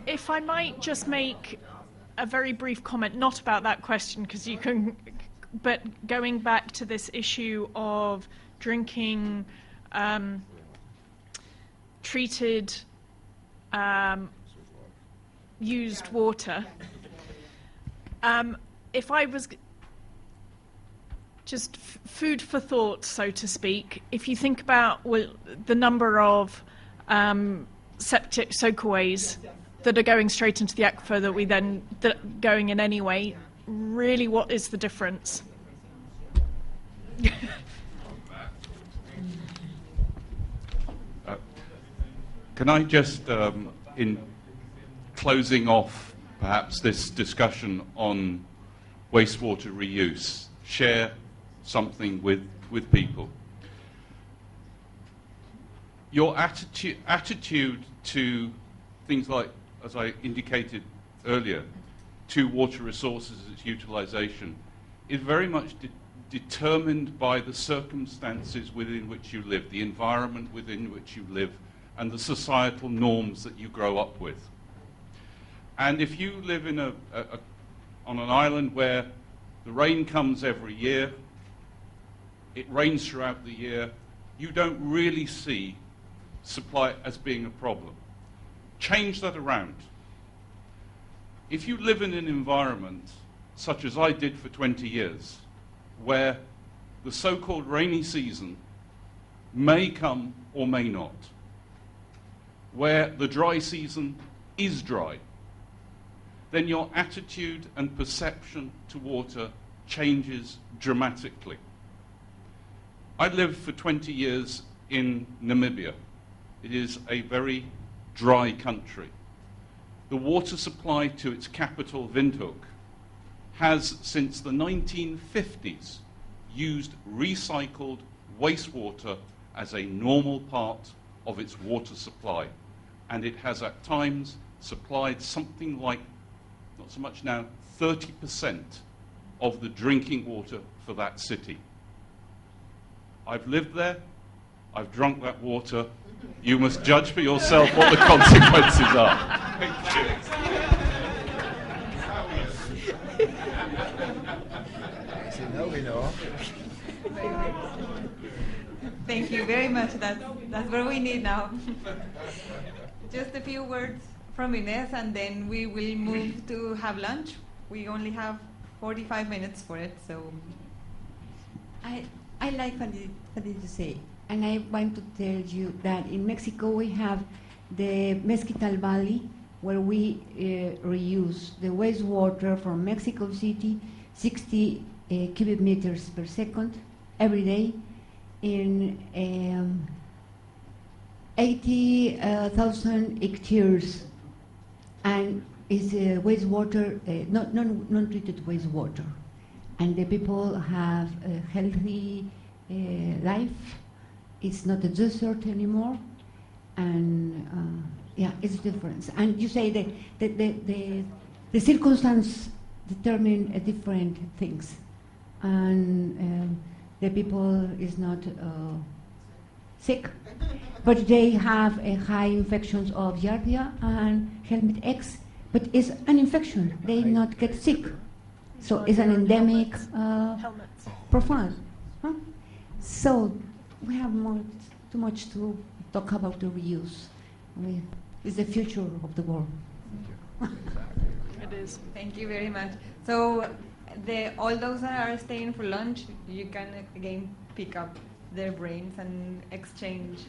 If I might just make a very brief comment, not about that question, because you can, but going back to this issue of drinking treated used water. If I was just food for thought, so to speak, if you think about the number of septic soakaways that are going straight into the aquifer that we then going in anyway, really, what is the difference? Can I just, in closing off perhaps this discussion on wastewater reuse, share something with people? Your attitude to things like, as I indicated earlier, to water resources, its utilization, is very much determined by the circumstances within which you live, the environment within which you live, and the societal norms that you grow up with. And if you live in on an island where the rain comes every year, it rains throughout the year, you don't really see supply as being a problem. Change that around. If you live in an environment, such as I did for 20 years, where the so-called rainy season may come or may not, where the dry season is dry, then your attitude and perception to water changes dramatically. I lived for 20 years in Namibia. It is a very dry country. The water supply to its capital, Windhoek, has since the 1950s used recycled wastewater as a normal part of its water supply. And it has at times supplied something like, not so much now, 30% of the drinking water for that city. I've lived there, I've drunk that water. You must judge for yourself what the consequences are. Thank you. Now we know. Thank you very much. That's what we need now. Just a few words from Ines, and then we will move to have lunch. We only have 45 minutes for it, so. I like what did you say, and I want to tell you that in Mexico we have the Mezquital Valley, where we reuse the wastewater from Mexico City, 60 cubic meters per second every day, in 80,000 hectares, and it's wastewater, non-treated wastewater, and the people have a healthy life. It's not a desert anymore, and yeah, it's different. And you say that the circumstance determine different things, and the people is not sick, but they have a high infections of Giardia and helmet X, but it's an infection. They not get sick, so it's an endemic profile. Huh? So we have too much to talk about the reuse. It's the future of the world. It is. Thank you very much. So, all those that are staying for lunch, you can again pick up their brains and exchange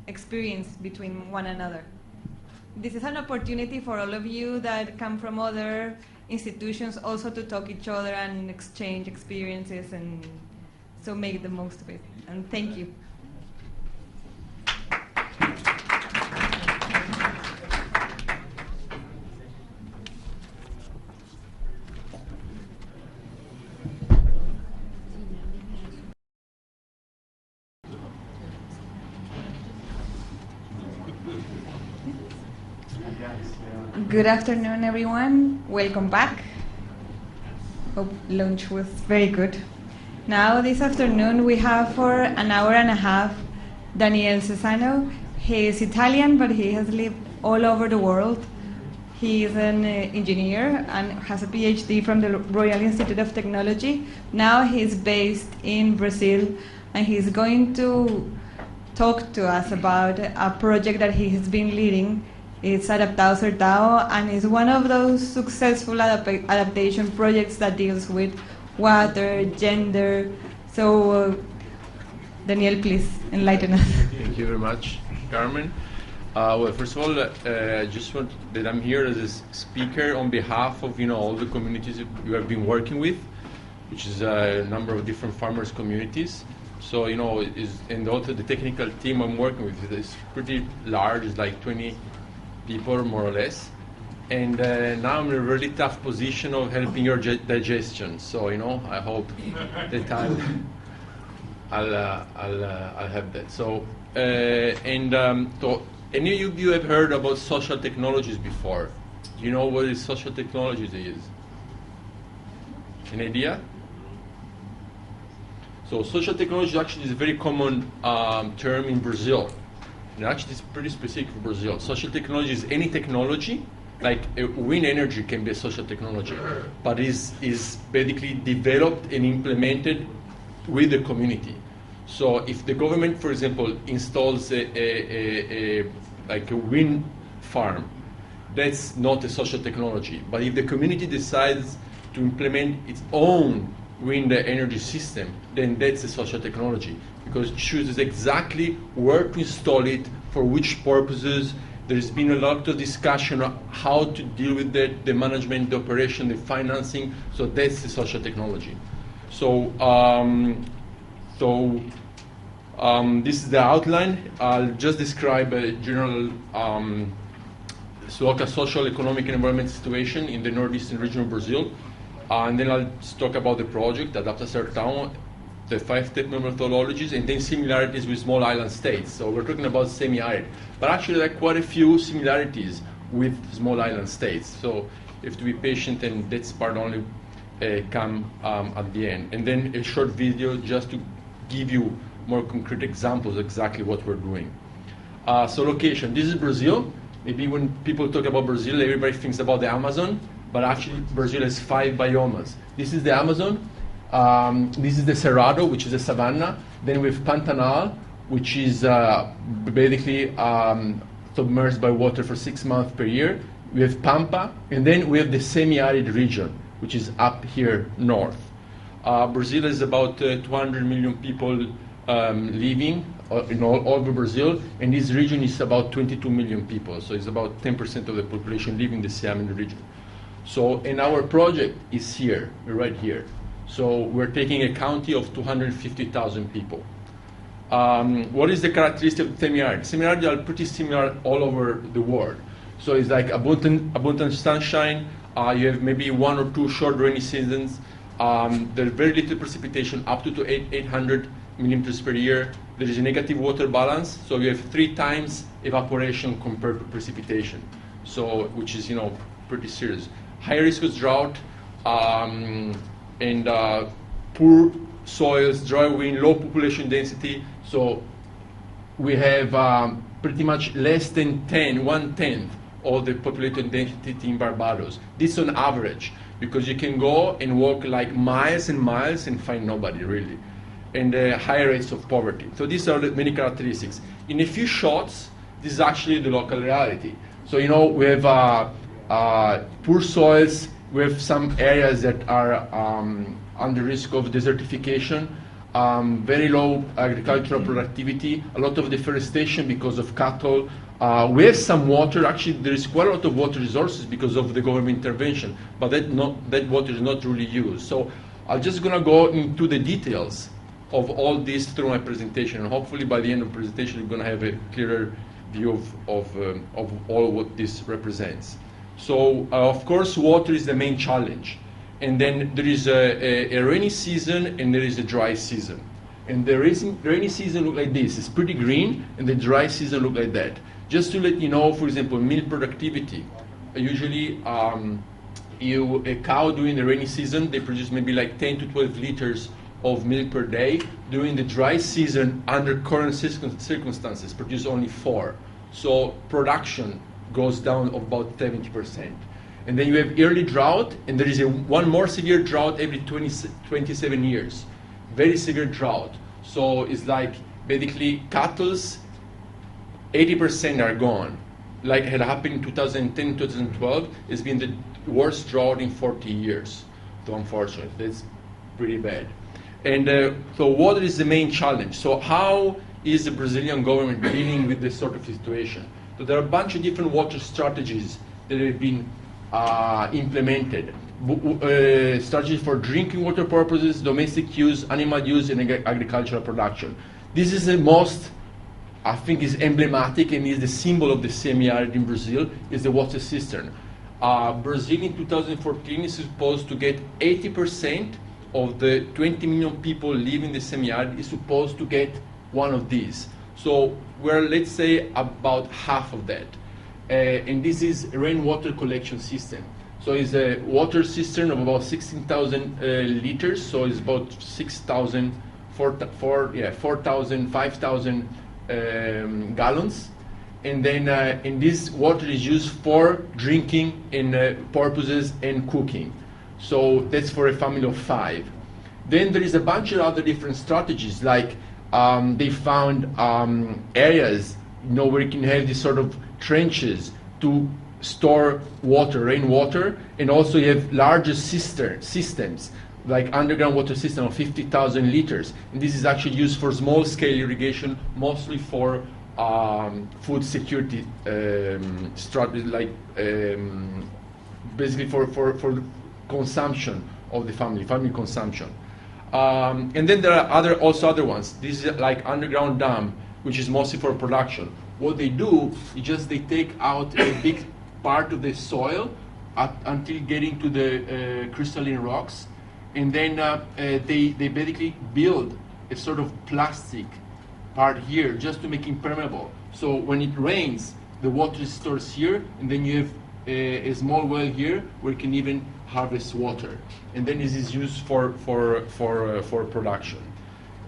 experience between one another. This is an opportunity for all of you that come from other institutions also to talk each other and exchange experiences, and so make the most of it. And thank you. Good afternoon, everyone. Welcome back. Hope lunch was very good. Now, this afternoon, we have for an hour and a half Daniel Cesano. He is Italian, but he has lived all over the world. He is an engineer and has a PhD from the Royal Institute of Technology. Now he's based in Brazil, and he's going to talk to us about a project that he has been leading. It's Adaptado, and it's one of those successful adaptation projects that deals with water, gender. So, Daniel, please enlighten us. Thank you very much, Carmen. Well, first of all, I just want that I'm here as a speaker on behalf of all the communities that we have been working with, which is a number of different farmers communities. So and also the technical team I'm working with is pretty large. It's like 20 people more or less, and now I'm in a really tough position of helping your digestion. So I hope that I'll have that. So so any of you have heard about social technologies before? Do you know what is social technologies is? An idea? So social technology actually is a very common term in Brazil. And actually, it's pretty specific for Brazil. Social technology is any technology, like wind energy can be a social technology, but is basically developed and implemented with the community. So if the government, for example, installs a wind farm, that's not a social technology. But if the community decides to implement its own wind energy system, then that's a social technology, because it chooses exactly where to install it, for which purposes. There's been a lot of discussion on how to deal with that, the management, the operation, the financing. So that's the social technology. So, this is the outline. I'll just describe a general local social, economic, and environmental situation in the northeastern region of Brazil. And then I'll talk about the project, Adaptado, the 5-step methodologies, and then similarities with small island states. So we're talking about semi-arid. But actually, there are quite a few similarities with small island states. So you have to be patient, and that's part only come at the end. And then a short video just to give you more concrete examples of exactly what we're doing. So location. This is Brazil. Maybe when people talk about Brazil, everybody thinks about the Amazon. But actually, Brazil has 5 biomes. This is the Amazon. This is the Cerrado, which is a savanna. Then we have Pantanal, which is basically submerged by water for 6 months per year. We have Pampa, and then we have the semi-arid region, which is up here north. Brazil has about 200 million people living in all over Brazil, and this region is about 22 million people. So it's about 10% of the population living in the semi-arid region. So, and our project is here, right here. So we're taking a county of 250,000 people. What is the characteristic of semi-arid? Semi-arid are pretty similar all over the world. So it's like abundant sunshine. You have maybe 1 or 2 short rainy seasons. There's very little precipitation, up to 800 millimeters per year. There is a negative water balance, so you have 3 times evaporation compared to precipitation. So, which is pretty serious. High risk of drought, and poor soils, dry wind, low population density. So we have pretty much less than 1/10 of the population density in Barbados. This on average, because you can go and walk like miles and miles and find nobody really. And high rates of poverty. So these are the many characteristics. In a few shots, this is actually the local reality. So we have poor soils. We have some areas that are under risk of desertification, very low agricultural productivity, a lot of deforestation because of cattle. We have some water. Actually, there is quite a lot of water resources because of the government intervention, but that water is not really used. So I'm just going to go into the details of all this through my presentation, and hopefully by the end of the presentation, you're going to have a clearer view of all what this represents. So, of course, water is the main challenge. And then there is a rainy season and there is a dry season. And the rainy season look like this. It's pretty green, and the dry season look like that. Just to let you know, for example, milk productivity. Usually, a cow during the rainy season, they produce maybe like 10 to 12 liters of milk per day. During the dry season, under current circumstances, produce only 4. So production goes down of about 70%. And then you have early drought, and there is one more severe drought every 27 years. Very severe drought. So it's like basically cattle's 80% are gone. Like had happened in 2010, 2012, it's been the worst drought in 40 years. So unfortunately, that's pretty bad. And so water is the main challenge. So how is the Brazilian government dealing with this sort of situation? So there are a bunch of different water strategies that have been implemented. Strategies for drinking water purposes, domestic use, animal use, and agricultural production. This is the most, I think, is emblematic and is the symbol of the semi-arid in Brazil, is the water cistern. Brazil in 2014 is supposed to get 80% of the 20 million people living in the semi-arid is supposed to get one of these. So we're, let's say, about half of that. And this is a rainwater collection system. So it's a water cistern of about 16,000 liters. So it's about 6,000, 4,000, 5,000 gallons. And then and this water is used for drinking and purposes and cooking. So that's for a family of 5. Then there is a bunch of other different strategies, like they found areas, where you can have these sort of trenches to store water, rainwater, and also you have larger systems, like underground water system of 50,000 liters. And this is actually used for small-scale irrigation, mostly for food security strategy, like basically for consumption of the family consumption. And then there are also other ones. This is like underground dam, which is mostly for production. What they do is they take out a big part of the soil until getting to the crystalline rocks, and then they basically build a sort of plastic part here just to make it impermeable. So when it rains, the water is stored here, and then you have a small well here where you can even harvest water, and then this is used for production.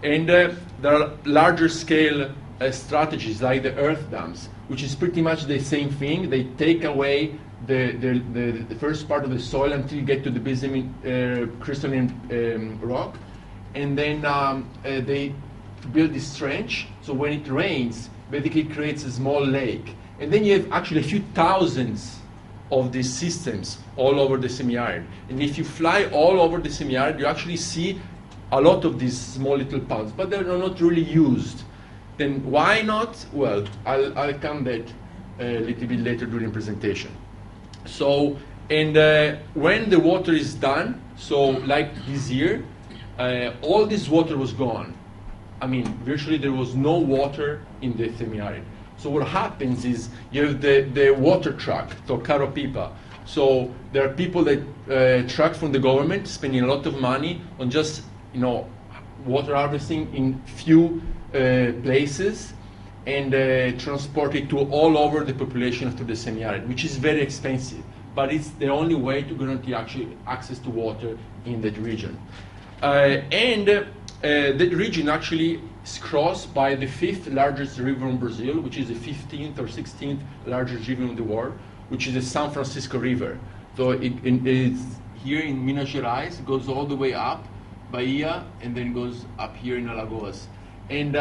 And there are larger scale strategies like the earth dams, which is pretty much the same thing. They take away the first part of the soil until you get to the basement crystalline rock, and then they build this trench. So when it rains, basically it creates a small lake, and then you have actually a few thousands of these systems all over the semi-arid. And if you fly all over the semi-arid, you actually see a lot of these small little ponds, but they're not really used. Then why not? Well, I'll come that a little bit later during the presentation. So, and when the water is done, so like this year, all this water was gone. I mean, virtually there was no water in the semi-arid. So what happens is you have the water truck, so Caro Pipa. So there are people that truck from the government spending a lot of money on just water harvesting in few places, and transport it to all over the population of the semi-arid, which is very expensive. But it's the only way to guarantee actually access to water in that region. That region actually is crossed by the 5th largest river in Brazil, which is the 15th or 16th largest river in the world, which is the San Francisco River. So it's here in Minas Gerais, it goes all the way up Bahia, and then goes up here in Alagoas. And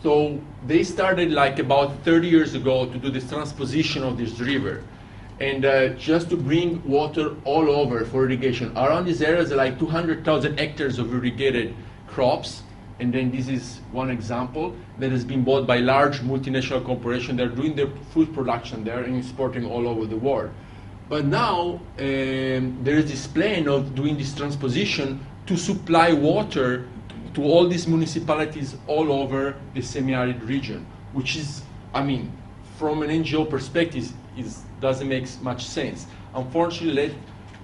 so So they started like about 30 years ago to do this transposition of this river. And just to bring water all over for irrigation. Around these areas are like 200,000 hectares of irrigated crops. And then this is one example that has been bought by large multinational corporations. They're doing their food production there and exporting all over the world. But now there is this plan of doing this transposition to supply water to all these municipalities all over the semi-arid region, which is, I mean, from an NGO perspective, doesn't make much sense. Unfortunately,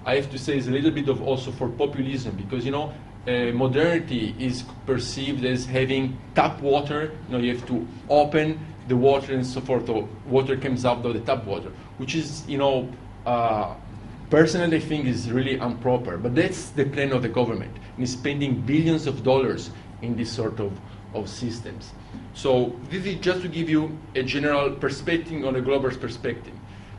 I have to say it's a little bit of also for populism, because, you know, modernity is perceived as having tap water. You know, you have to open the water and so forth, or water comes out of the tap water, which is, you know, personally I think is really improper. But that's the plan of the government, and is spending billions of dollars in this sort of systems. So this is just to give you a general perspective on a global perspective.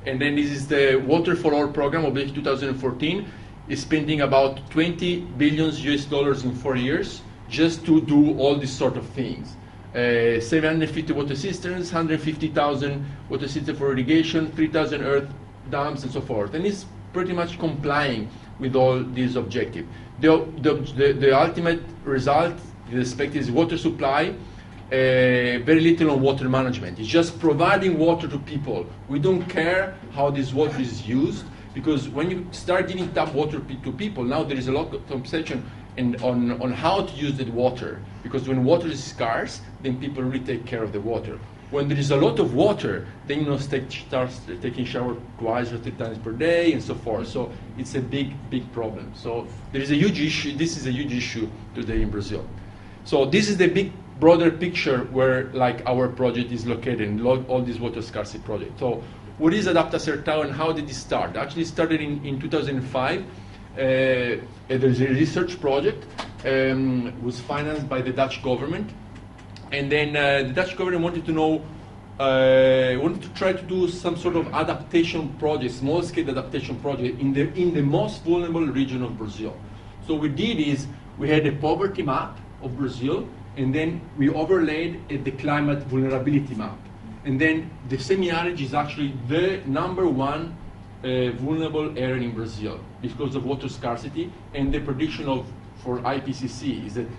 And then this is the Water for All program of 2014. Is spending about $20 billion US in 4 years just to do all these sort of things. 750 water cisterns, 150,000 water cisterns for irrigation, 3,000 earth dams, and so forth. And it's pretty much complying with all these objectives. The ultimate result, the expected is water supply, very little on water management. It's just providing water to people. We don't care how this water is used, because when you start giving tap water to people, now there is a lot of conversation on how to use that water. Because when water is scarce, then people really take care of the water. When there is a lot of water, then you know, start taking shower twice or 3 times per day and so forth. So it's a big problem. So there is a huge issue. This is a huge issue today in Brazil. So this is the big broader picture where like our project is located in all these water scarcity projects. So what is Adapta Sertão and how did it start? Actually it started in 2005. There's a research project was financed by the Dutch government. And then the Dutch government wanted to know, wanted to try to do some sort of adaptation project, small-scale adaptation project in the most vulnerable region of Brazil. So what we did is we had a poverty map of Brazil, and then we overlaid the climate vulnerability map. And then the semi-arid is actually the #1 vulnerable area in Brazil because of water scarcity, and the prediction for IPCC is that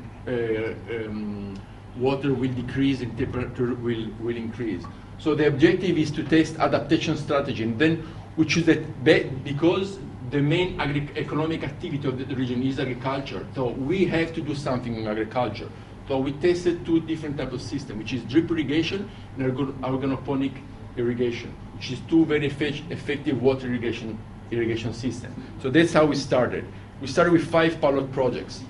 water will decrease and temperature will increase. So the objective is to test adaptation strategy, and then we choose that because the main economic activity of the region is agriculture, so we have to do something in agriculture. So we tested 2 different types of systems, which is drip irrigation and organoponic irrigation, which is 2 very effective water irrigation systems. So that's how we started. We started with 5 pilot projects.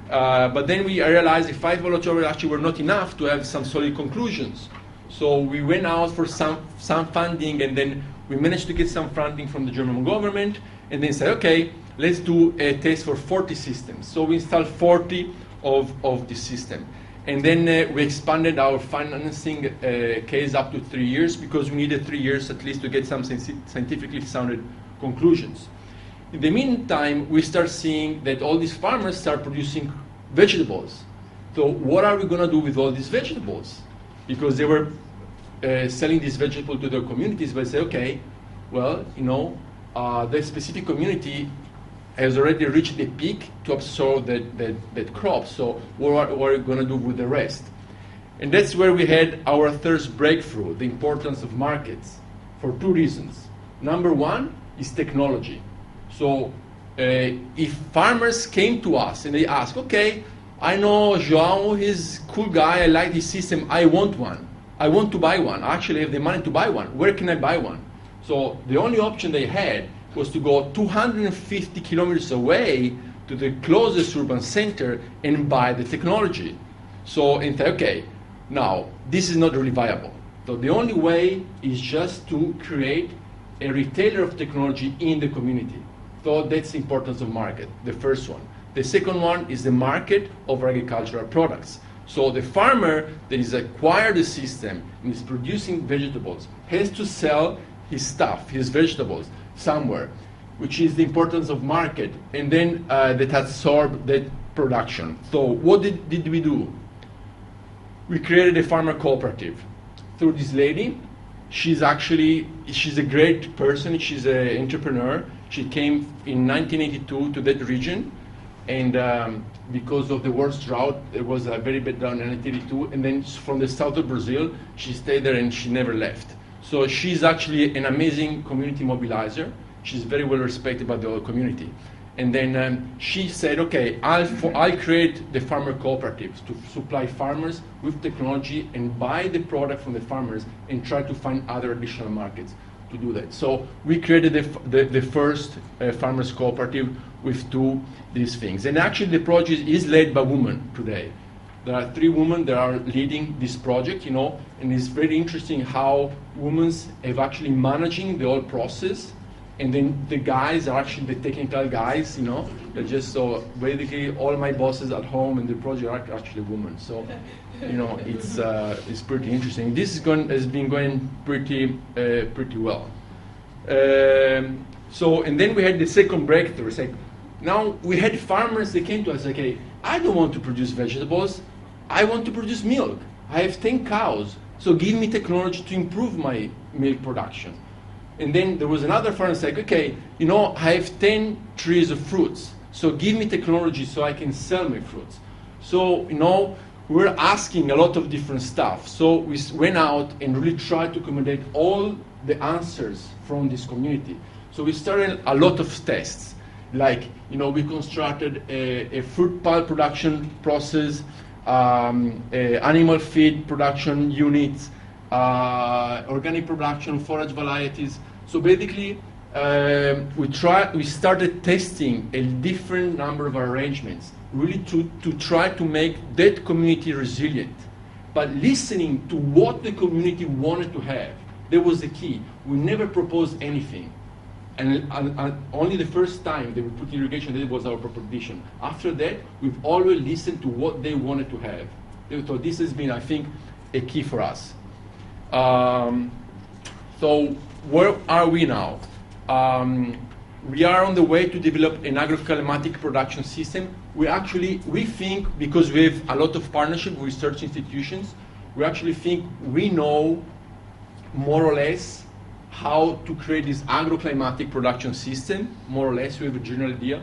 But then we realized the 5 pilot projects actually were not enough to have some solid conclusions. So we went out for some funding, and then we managed to get some funding from the German government, and then said, okay, let's do a test for 40 systems. So we installed 40 of the system. And then we expanded our financing case up to 3 years, because we needed 3 years at least to get some scientifically sounded conclusions. In the meantime, we start seeing that all these farmers start producing vegetables. So what are we going to do with all these vegetables? Because they were selling these vegetables to their communities, but say, okay, well, you know, the specific community has already reached the peak to absorb that crop. So what are we going to do with the rest? And that's where we had our first breakthrough, the importance of markets, for 2 reasons. Number 1 is technology. So if farmers came to us and they asked, okay, I know João, he's a cool guy, I like his system, I want one. I want to buy one. I actually have the money to buy one. Where can I buy one? So the only option they had was to go 250 kilometers away to the closest urban center and buy the technology. So, and say, okay, now, this is not really viable. So the only way is just to create a retailer of technology in the community. So that's the importance of market, the first one. The second one is the market of agricultural products. So the farmer that is acquired the system and is producing vegetables has to sell his stuff, his vegetables, somewhere, which is the importance of market, and then that absorb that production. So what did we do? We started with 5 pilot projects. So we went out for some funding from the German government, and then we managed to get some scientifically sounded conclusions. In the meantime, we start seeing that all these farmers start producing vegetables. So what are we going to do with all these vegetables? Because they were selling these vegetables to their communities, but say, okay, well, you know, the specific community has already reached the peak to absorb that crop. So what are we going to do? We started with 5 pilot projects. So we went out for some funding from the German government, and then we managed to get some scientifically sounded conclusions. So what did we do? we created a farmer cooperative through this lady. She's a great person. She's an entrepreneur. She came in 1982 to that region, and because of the worst drought, it was a very bad drought in 1982. And then from the south of Brazil, she stayed there and she never left. So she's actually an amazing community mobilizer. She's very well respected by the whole community. And then she said, okay, I'll create the farmer cooperatives to supply farmers with technology and buy the product from the farmers and try to find other additional markets to do that. So we created the first farmers cooperative with these things. And actually the project is led by women today. There are 3 women that are leading this project, and it's very interesting how women have actually managing the whole process. And then the guys are actually the technical guys, They're just so basically all my bosses at home and the project are actually women. So, it's pretty interesting. This has been going pretty well. And then we had the second breakthrough. It's like, now we had farmers that came to us like, hey, I don't want to produce vegetables. I want to produce milk. I have 10 cows, so give me technology to improve my milk production. And then there was another farmer who said, okay, I have 10 trees of fruits, so give me technology so I can sell my fruits. So, we're asking a lot of different stuff. So we went out and really tried to accommodate all the answers from this community. So we started a lot of tests. Like, we constructed a fruit pulp production process, animal feed production units, organic production, forage varieties. So basically, we started testing a different number of arrangements, really to try to make that community resilient, but listening to what the community wanted to have. That was the key. We never proposed anything. And only the first time that we put irrigation, that was our proposition. After that, we've always listened to what they wanted to have. So this has been, I think, a key for us. So where are we now? We are on the way to develop an agroclimatic production system. We think, because we have a lot of partnership with research institutions, we actually think we know more or less how to create this agroclimatic production system. More or less, we have a general idea.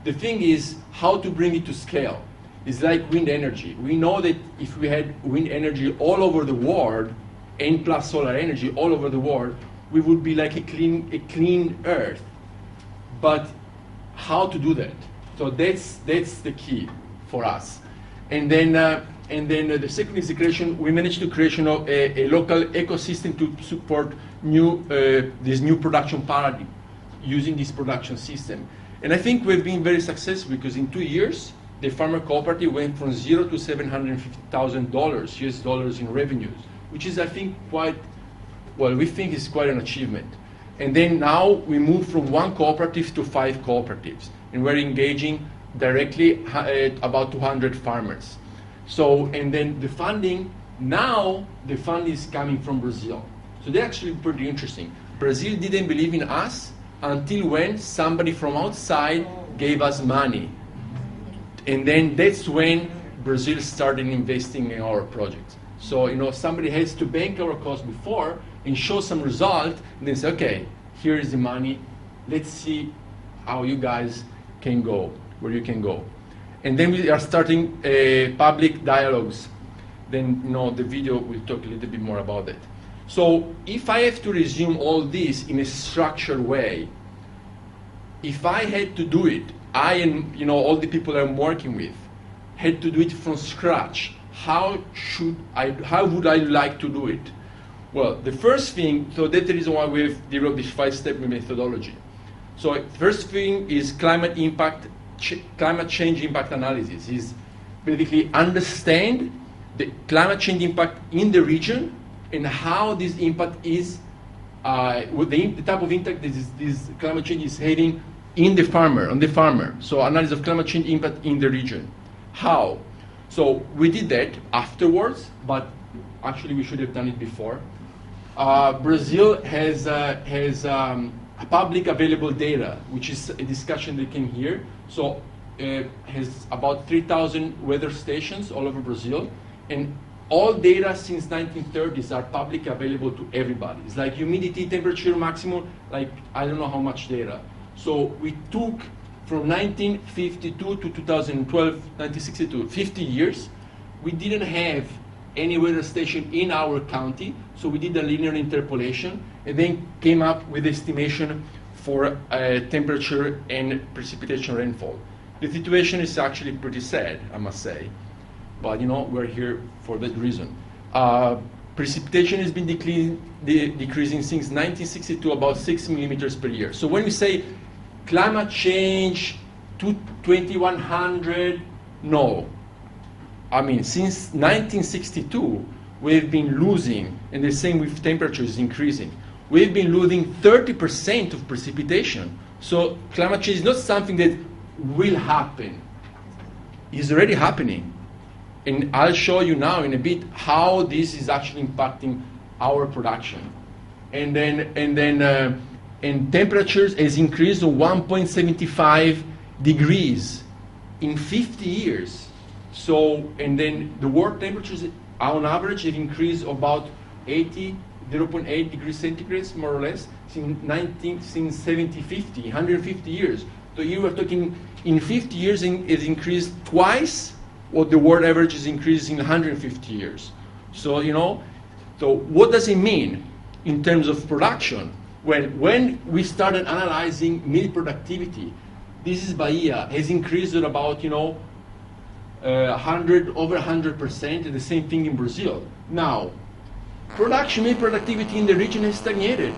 The thing is how to bring it to scale. It's like wind energy. We know that if we had wind energy all over the world, and plus solar energy all over the world, we would be like a clean earth. But how to do that? So that's the key for us. And then the second is the creation. We managed to creation of a local ecosystem to support this new production paradigm using this production system. And I think we've been very successful because in 2 years, the farmer cooperative went from $0 to $750,000 US dollars in revenues, which is, I think, we think is quite an achievement. And then now we move from 1 cooperative to 5 cooperatives, and we're engaging directly about 200 farmers. So, and then the funding, now the fund is coming from Brazil. So they're actually pretty interesting. Brazil didn't believe in us until when somebody from outside gave us money. And then that's when Brazil started investing in our project. So, somebody has to bank our cost before and show some result, and then say, okay, here is the money. Let's see how you guys can go, where you can go. And then we are starting public dialogues. Then, the video will talk a little bit more about that. So if I have to resume all this in a structured way, if I had to do it, I and all the people I'm working with had to do it from scratch, how would I like to do it? Well, the first thing, so that's the reason why we've developed this 5-step methodology. So first thing is climate change impact analysis, is basically understand the climate change impact in the region and how this impact is, what the type of impact this climate change is having on the farmer. So analysis of climate change impact in the region. How? So we did that afterwards, but actually we should have done it before. Brazil has public available data, which is a discussion that came here. So has about 3,000 weather stations all over Brazil, and all data since 1930s are public available to everybody. It's like humidity, temperature, maximum, like I don't know how much data. So we took from 1952 to 2012, 1962, 50 years. We didn't have any weather station in our county, so we did a linear interpolation and then came up with estimation for temperature and precipitation rainfall. The situation is actually pretty sad, I must say, but we're here for that reason. Precipitation has been decreasing since 1962 about 6 millimeters per year. So when we say climate change to 2100, no. I mean, since 1962, we've been losing, and the same with temperatures increasing, we've been losing 30% of precipitation. So climate change is not something that will happen. It's already happening. And I'll show you now in a bit how this is actually impacting our production. And temperatures has increased to 1.75 degrees in 50 years. So, and then the world temperatures on average have increased about 0.8 degrees centigrade, more or less, since 150 years. So here we're talking in 50 years it's increased twice what the world average is increased in 150 years. So, so what does it mean in terms of production? When we started analyzing milk productivity, this is Bahia, has increased at about, over 100%, and the same thing in Brazil. Now, milk productivity in the region has stagnated.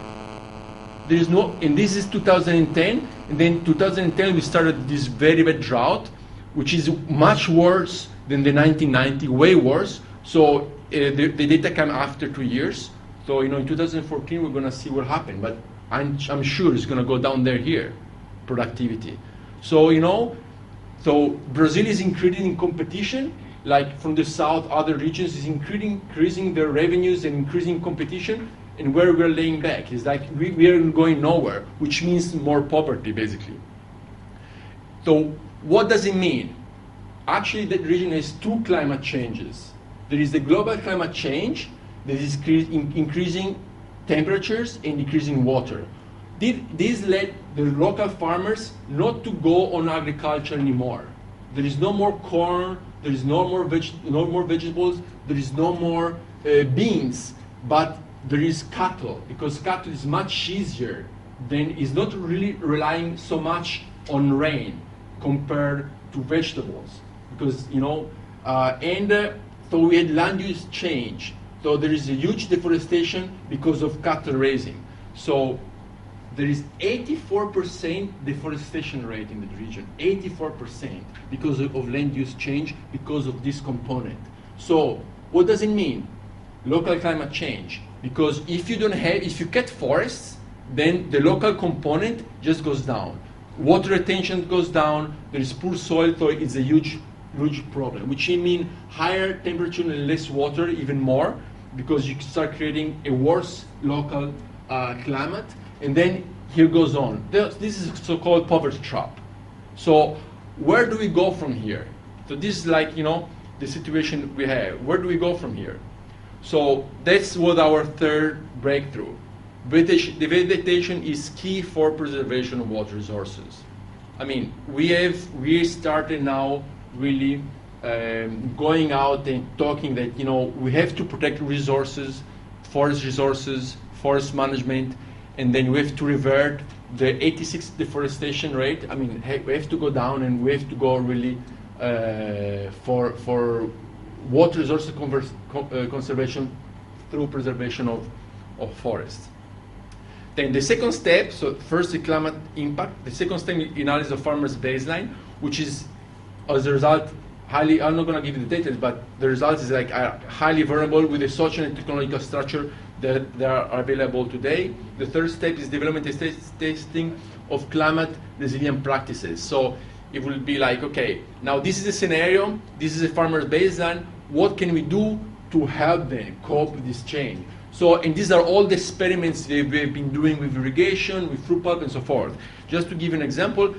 There is no, and this is 2010, and then 2010 we started this very bad drought, which is much worse than the 1990, way worse. So the data come after 2 years. So in 2014 we're going to see what happened, but I'm sure it's going to go down there here, productivity. So so Brazil is increasing competition, like from the south, other regions is increasing their revenues and increasing competition, and where we're laying back is like we are going nowhere, which means more poverty basically. So what does it mean? Actually, that region has two climate changes. There is the global climate change that is increasing temperatures and decreasing water. This led the local farmers not to go on agriculture anymore. There is no more corn, there is no more vegetables, there is no more beans, but there is cattle, because cattle is much easier is not really relying so much on rain compared to vegetables, because so we had land use change. So there is a huge deforestation because of cattle raising. So there is 84% deforestation rate in the region, 84% because of land use change, because of this component. So what does it mean? Local climate change. Because if you cut forests, then the local component just goes down. Water retention goes down, there is poor soil, so it's a huge problem, which means higher temperature and less water, even more, because you start creating a worse local climate. And then here goes on. This is so-called poverty trap. So where do we go from here? So this is like, the situation we have. Where do we go from here? So that's what our third breakthrough. The vegetation is key for preservation of water resources. I mean, we started now really going out and talking that, we have to protect resources, forest management, and then we have to revert the 86 deforestation rate. I mean, we have to go down, and we have to go really for water resources conservation through preservation of forests. Then the second step, so first the climate impact, the second step is analysis of farmers' baseline, which is, as a result, I'm not going to give you the details, but the result is like highly vulnerable with the social and technological structure that are available today. The third step is development and testing of climate resilient practices. So it will be like, okay, now this is a scenario, this is a farmer's baseline, what can we do to help them cope with this change? So, and these are all the experiments we've been doing with irrigation, with fruit pulp, and so forth. Just to give an example,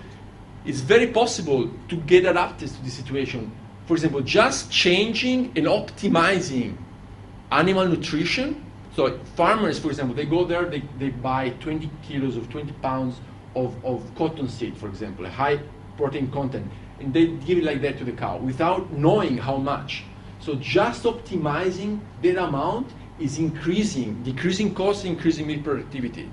it's very possible to get adapted to this situation. for example, just changing and optimizing animal nutrition. So farmers, for example, they go there, they buy 20 kilos of 20 pounds of cottonseed, for example, a high protein content, and they give it like that to the cow without knowing how much. So just optimizing that amount is decreasing costs, increasing meat productivity,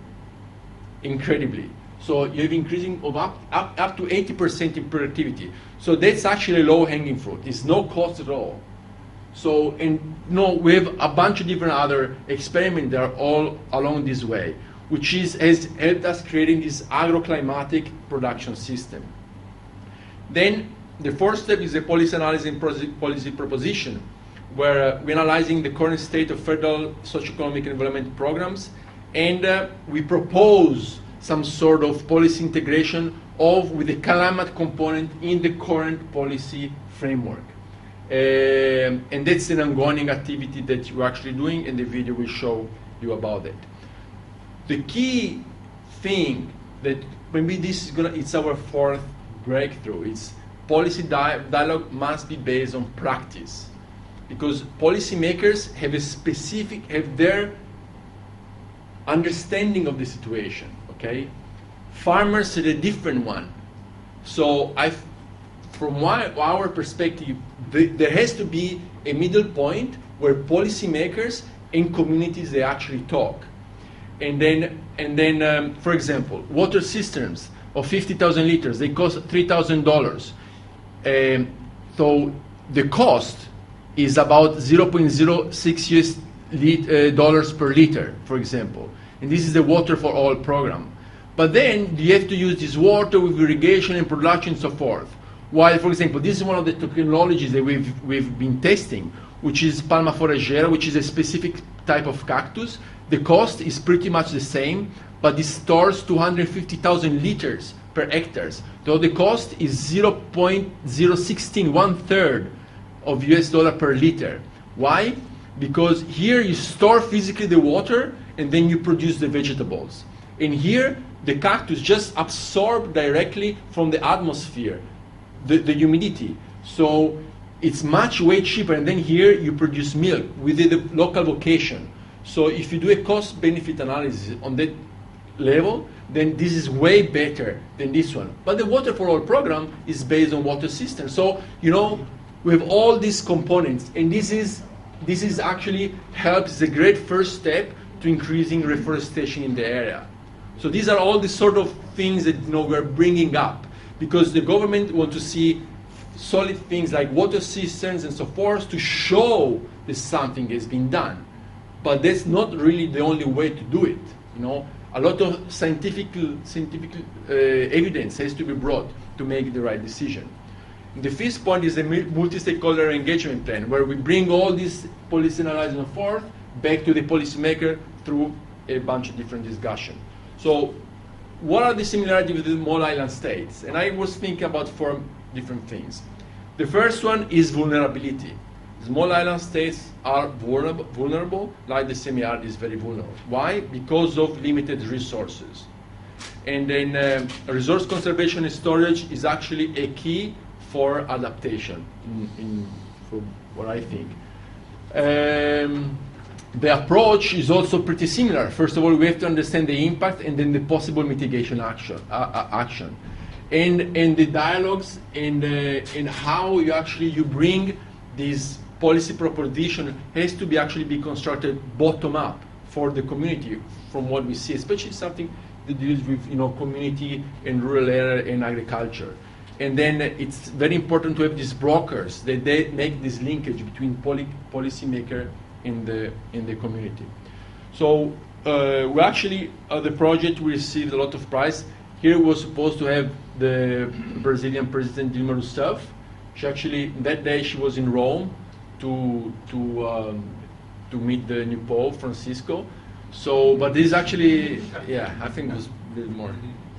incredibly. So you have increasing of up to 80% in productivity. So that's actually low-hanging fruit. It's no cost at all. So, and no, we have a bunch of different other experiments that are all along this way, which has helped us creating this agroclimatic production system. Then the fourth step is the policy analysis and policy proposition, where we're analyzing the current state of federal socioeconomic and development programs, and we propose some sort of policy integration with the climate component in the current policy framework. And that's an ongoing activity that we're actually doing, and the video will show you about it. The key thing that maybe it's our fourth breakthrough. It's policy dialogue must be based on practice, because policymakers have their understanding of the situation. Okay, farmers are a different one. So from our perspective, there has to be a middle point where policymakers and communities they actually talk. And then, for example, water cisterns of 50,000 liters, they cost $3,000. So the cost is about 0.06 US dollars per liter, for example. And this is the Water for All program. But then you have to use this water with irrigation and production and so forth. While, for example, this is one of the technologies that we've been testing, which is Palma foragera, which is a specific type of cactus. The cost is pretty much the same, but it stores 250,000 liters per hectare. So the cost is 0.016, 1/3 of US dollar per liter. Why? Because here you store physically the water and then you produce the vegetables. And here the cactus just absorb directly from the atmosphere the humidity. So it's much way cheaper, and then here you produce milk with the local vocation. So if you do a cost-benefit analysis on that level, then this is way better than this one. But the Water for All program is based on water systems. So, you know, we have all these components, and this is actually helps the great first step to increasing reforestation in the area. So these are all the sort of things that we're bringing up, because the government want to see solid things like water cisterns and so forth to show that something has been done. But that's not really the only way to do it. You know, a lot of scientific evidence has to be brought to make the right decision. The fifth point is a multi-stakeholder engagement plan, where we bring all this policy analysis and so forth back to the policymaker through a bunch of different discussion. So what are the similarities with the small island states? And I was thinking about 4 different things. The first one is vulnerability. Small island states are vulnerable, like the semi-arid is very vulnerable. Why? Because of limited resources. And then resource conservation and storage is actually a key for adaptation, for what I think. The approach is also pretty similar. First of all, we have to understand the impact and then the possible mitigation action. And the dialogues and how you bring this policy proposition has to be constructed bottom up for the community, from what we see, especially something that deals with community and rural area and agriculture. And then it's very important to have these brokers that they make this linkage between policymaker and the community. So we actually the project we received a lot of prize. Here was supposed to have the Brazilian President Dilma Rousseff. She actually that day she was in Rome to meet the new Pope Francisco. So, but this actually, yeah, I think it was a bit more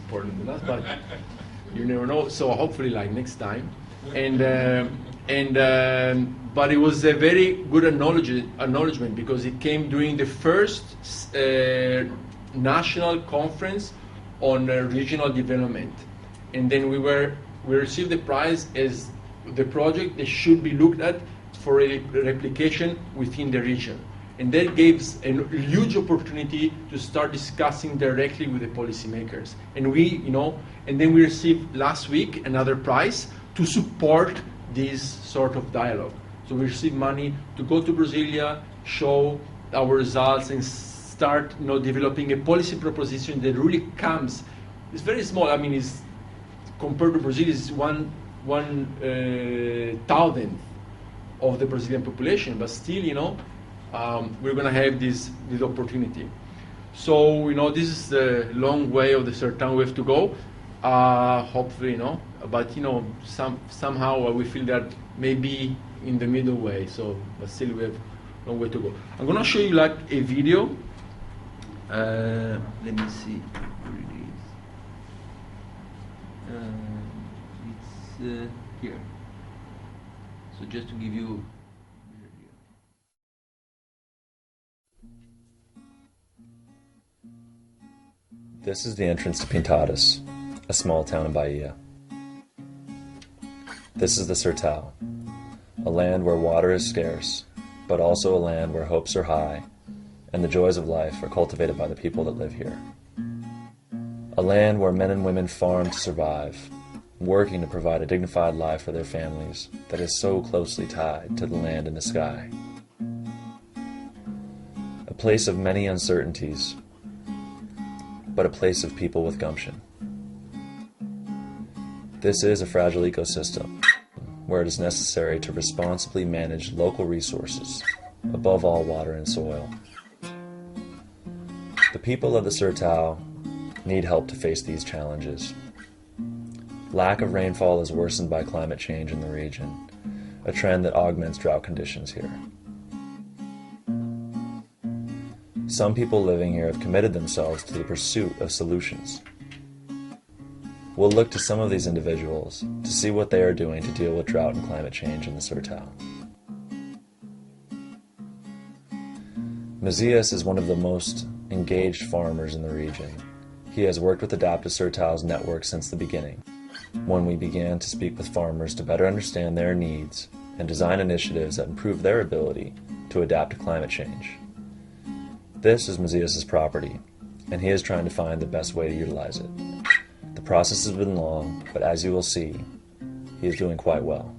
important than us, but you never know. So hopefully, like next time, but it was a very good acknowledgement because it came during the first national conference on regional development, and then we received the prize as the project, they should be looked at for a replication within the region. And that gives a huge opportunity to start discussing directly with the policymakers. And and then we received last week another prize to support this sort of dialogue. So we received money to go to Brasilia, show our results, and start developing a policy proposition that really comes. It's very small. I mean, it's compared to Brazil, it's one thousandth of the Brazilian population, but still, we're going to have this opportunity. So, this is the long way of the certain we have to go. Hopefully, but somehow we feel that maybe in the middle way. So, but still we have a long way to go. I'm going to show you like a video. Let me see where it is. It's here. So just to give you. This is the entrance to Pintadas, a small town in Bahia. This is the Sertão, a land where water is scarce, but also a land where hopes are high, and the joys of life are cultivated by the people that live here. A land where men and women farm to survive, working to provide a dignified life for their families that is so closely tied to the land and the sky. A place of many uncertainties, but a place of people with gumption. This is a fragile ecosystem where it is necessary to responsibly manage local resources, above all water and soil. The people of the Sertão need help to face these challenges. Lack of rainfall is worsened by climate change in the region, a trend that augments drought conditions here. Some people living here have committed themselves to the pursuit of solutions. We'll look to some of these individuals to see what they are doing to deal with drought and climate change in the Sertão. Mazias is one of the most engaged farmers in the region. He has worked with Adaptive Sertão's network since the beginning, when we began to speak with farmers to better understand their needs and design initiatives that improve their ability to adapt to climate change. This is Mazias' property, and he is trying to find the best way to utilize it. The process has been long, but as you will see, he is doing quite well.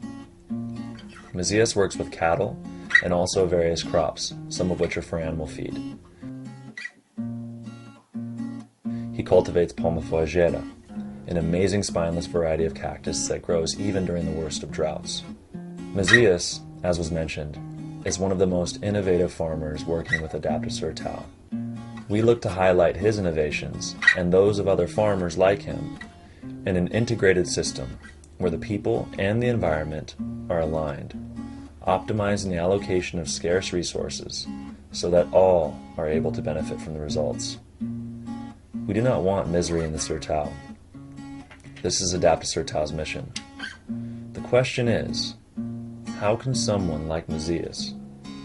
Mazias works with cattle and also various crops, some of which are for animal feed. He cultivates Palma forrageira, an amazing spineless variety of cactus that grows even during the worst of droughts. Mazias, as was mentioned, is one of the most innovative farmers working with Adaptive Sertão. We look to highlight his innovations and those of other farmers like him in an integrated system where the people and the environment are aligned, optimizing the allocation of scarce resources so that all are able to benefit from the results. We do not want misery in the Sertão. This is Adaptive Sertão's mission. The question is, how can someone like Mazias,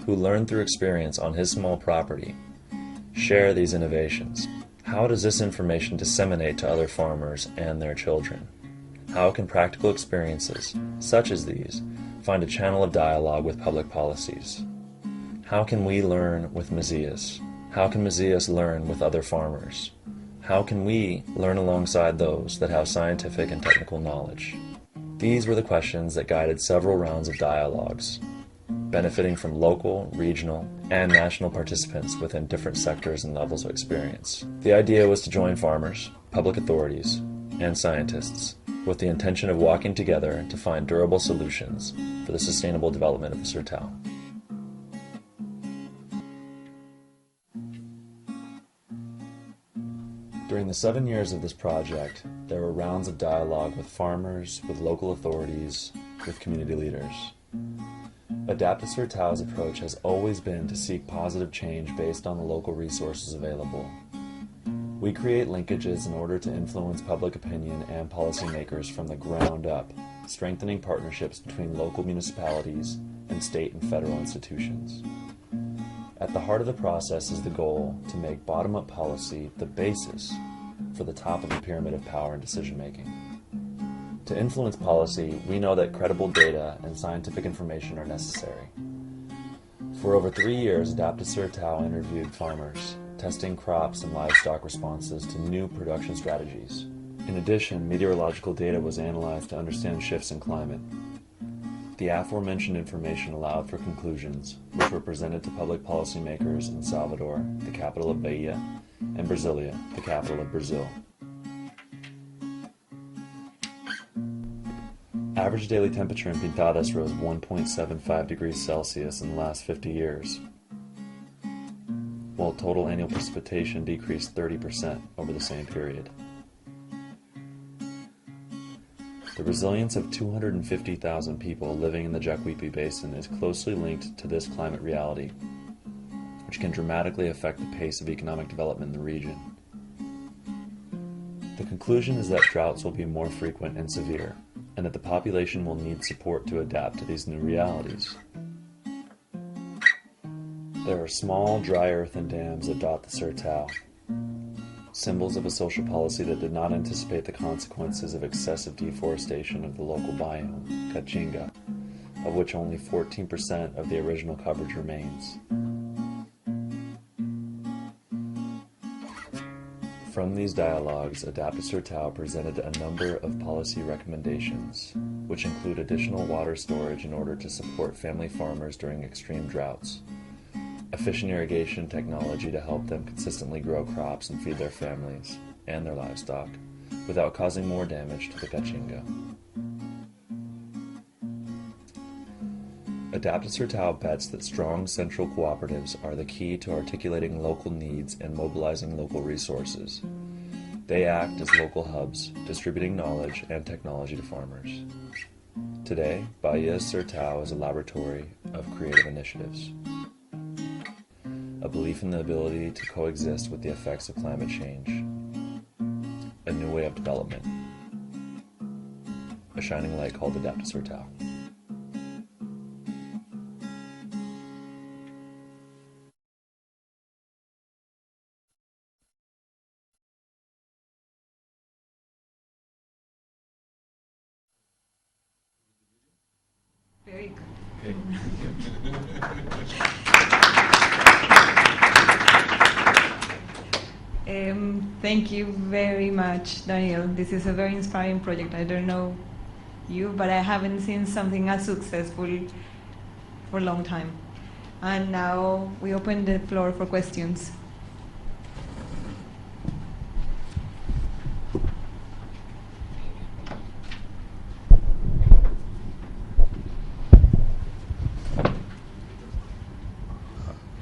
who learned through experience on his small property, share these innovations? How does this information disseminate to other farmers and their children? How can practical experiences, such as these, find a channel of dialogue with public policies? How can we learn with Mazias? How can Mazias learn with other farmers? How can we learn alongside those that have scientific and technical knowledge? These were the questions that guided several rounds of dialogues, benefiting from local, regional, and national participants within different sectors and levels of experience. The idea was to join farmers, public authorities, and scientists with the intention of walking together to find durable solutions for the sustainable development of the Sertão. During the 7 years of this project, there were rounds of dialogue with farmers, with local authorities, with community leaders. Adaptive Sertão's approach has always been to seek positive change based on the local resources available. We create linkages in order to influence public opinion and policymakers from the ground up, strengthening partnerships between local municipalities and state and federal institutions. At the heart of the process is the goal to make bottom-up policy the basis for the top of the pyramid of power and decision-making. To influence policy, we know that credible data and scientific information are necessary. For over 3 years, Adapta-Sur-Tau interviewed farmers, testing crops and livestock responses to new production strategies. In addition, meteorological data was analyzed to understand shifts in climate. The aforementioned information allowed for conclusions, which were presented to public policymakers in Salvador, the capital of Bahia, and Brasilia, the capital of Brazil. Average daily temperature in Pintadas rose 1.75 degrees Celsius in the last 50 years, while total annual precipitation decreased 30% over the same period. The resilience of 250,000 people living in the Jacuipe Basin is closely linked to this climate reality, which can dramatically affect the pace of economic development in the region. The conclusion is that droughts will be more frequent and severe, and that the population will need support to adapt to these new realities. There are small, dry earthen dams that dot the Sur-Tau, symbols of a social policy that did not anticipate the consequences of excessive deforestation of the local biome, Caatinga, of which only 14% of the original coverage remains. From these dialogues, Adapta-Sur-Tau presented a number of policy recommendations, which include additional water storage in order to support family farmers during extreme droughts, efficient irrigation technology to help them consistently grow crops and feed their families and their livestock without causing more damage to the Caatinga. Adapta-Sur-Tau bets that strong central cooperatives are the key to articulating local needs and mobilizing local resources. They act as local hubs, distributing knowledge and technology to farmers. Today, Bahia Sur-Tau is a laboratory of creative initiatives, a belief in the ability to coexist with the effects of climate change, a new way of development, a shining light called Adapta-Sur-Tau. Very good. Thank you very much, Daniel. This is a very inspiring project. I don't know you, but I haven't seen something as successful for a long time. And now we open the floor for questions.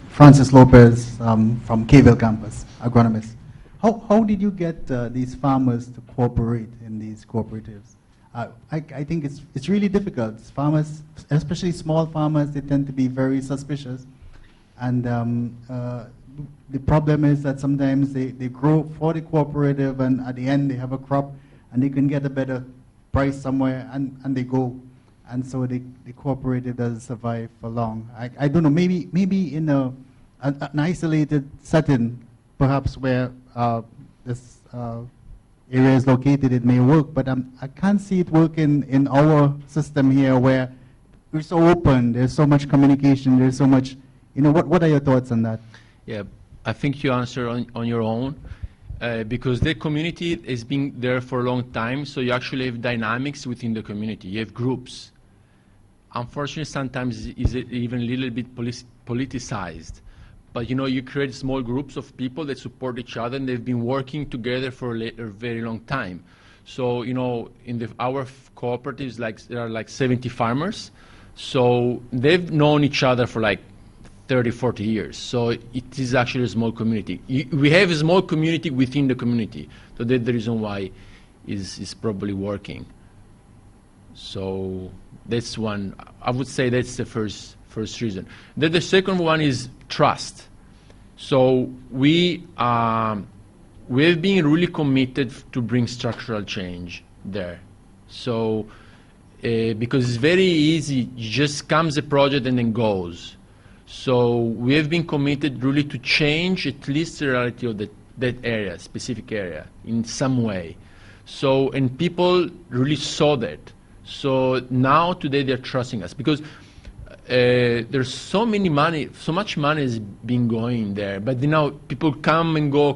Francis Lopez from Kville campus, agronomist. How did you get these farmers to cooperate in these cooperatives? I think it's really difficult. Farmers, especially small farmers, they tend to be very suspicious. And the problem is that sometimes they grow for the cooperative, and at the end they have a crop and they can get a better price somewhere, and they go. And so the cooperative doesn't survive for long. I don't know, maybe in an isolated setting, perhaps where this area is located, it may work, but I can't see it working in our system here where we're so open, there's so much communication, there's so much, what are your thoughts on that? Yeah, I think you answer on your own. Because the community has been there for a long time, so you actually have dynamics within the community. You have groups. Unfortunately, sometimes it's even a little bit politicized. But you create small groups of people that support each other, and they've been working together for a very long time. So, in our cooperatives, there are 70 farmers. So they've known each other for 30, 40 years. So it is actually a small community. We have a small community within the community. So that's the reason why it's probably working. So that's one. I would say that's the first reason. Then the second one is trust. So we have been really committed to bring structural change there. So because it's very easy, it just comes a project and then goes. So we have been committed really to change at least the reality of that area, specific area, in some way. So, and people really saw that. So now today they're trusting us because there's so much money is being going there. But people come and go,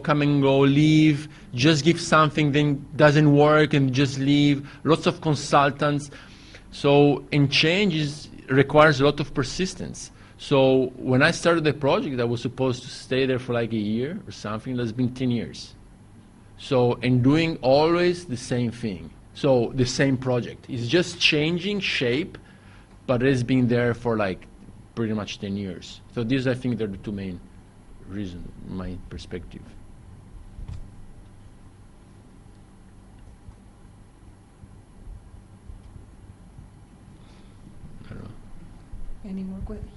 leave, just give something, then doesn't work and just leave. Lots of consultants. So, and change requires a lot of persistence. So when I started the project, I was supposed to stay there for like a year or something. That's been 10 years. So, and doing always the same thing. So the same project. It's just changing shape, but it's been there for like pretty much 10 years. So these, I think, are the two main reasons, my perspective. I don't know. Any more questions?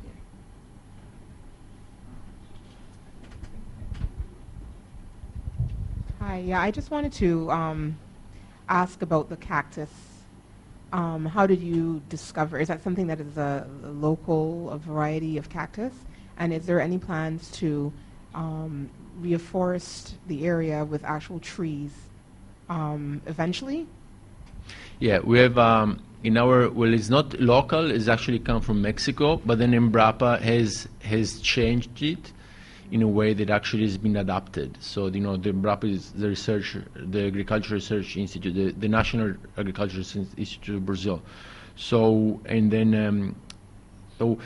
Hi, yeah, I just wanted to ask about the cactus. How did you discover, is that something that is a local variety of cactus? And is there any plans to reforest the area with actual trees eventually? Yeah, we have in our, well, it's not local, it's actually come from Mexico, but then Embrapa has changed it in a way that actually has been adapted. So, the Embrapa is the Agricultural Research Institute, the National Agricultural Institute of Brazil. So, and then, so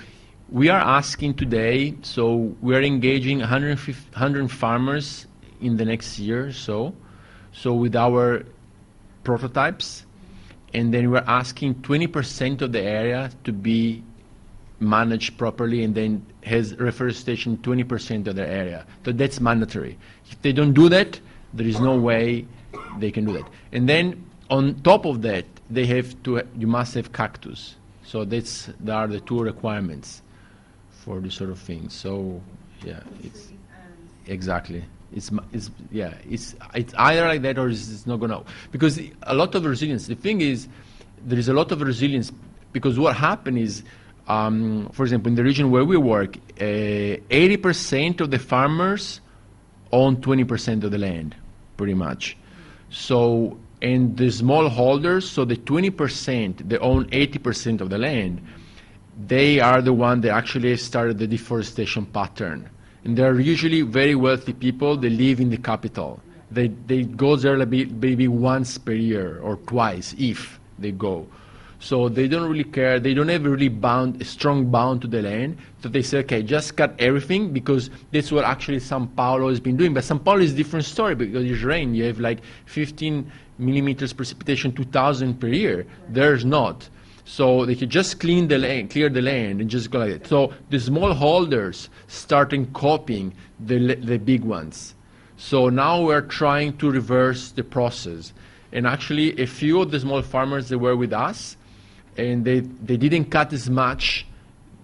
we are asking today, so we are engaging 100 farmers in the next year or so with our prototypes, and then we're asking 20% of the area to be managed properly, and then has reforestation 20% of their area. So that's mandatory. If they don't do that, there is no way they can do that. And then on top of that, you must have cactus. So there are the two requirements for this sort of thing. So yeah, it's exactly. It's either like that or it's not gonna, because a lot of resilience. The thing is, there is a lot of resilience because what happened is, for example, in the region where we work, 80% of the farmers own 20% of the land, pretty much. So, and the smallholders, so the 20%, they own 80% of the land, they are the one that actually started the deforestation pattern. And they're usually very wealthy people. They live in the capital. They go there maybe once per year or twice if they go. So they don't really care. They don't have really a strong bound to the land. So they say, okay, just cut everything, because that's what actually São Paulo has been doing. But São Paulo is a different story because it's rain. You have like 15 millimeters precipitation, 2,000 per year. There's not. So they can just clear the land, and just go like that. So the smallholders starting copying the big ones. So now we're trying to reverse the process. And actually, a few of the small farmers that were with us, and they didn't cut as much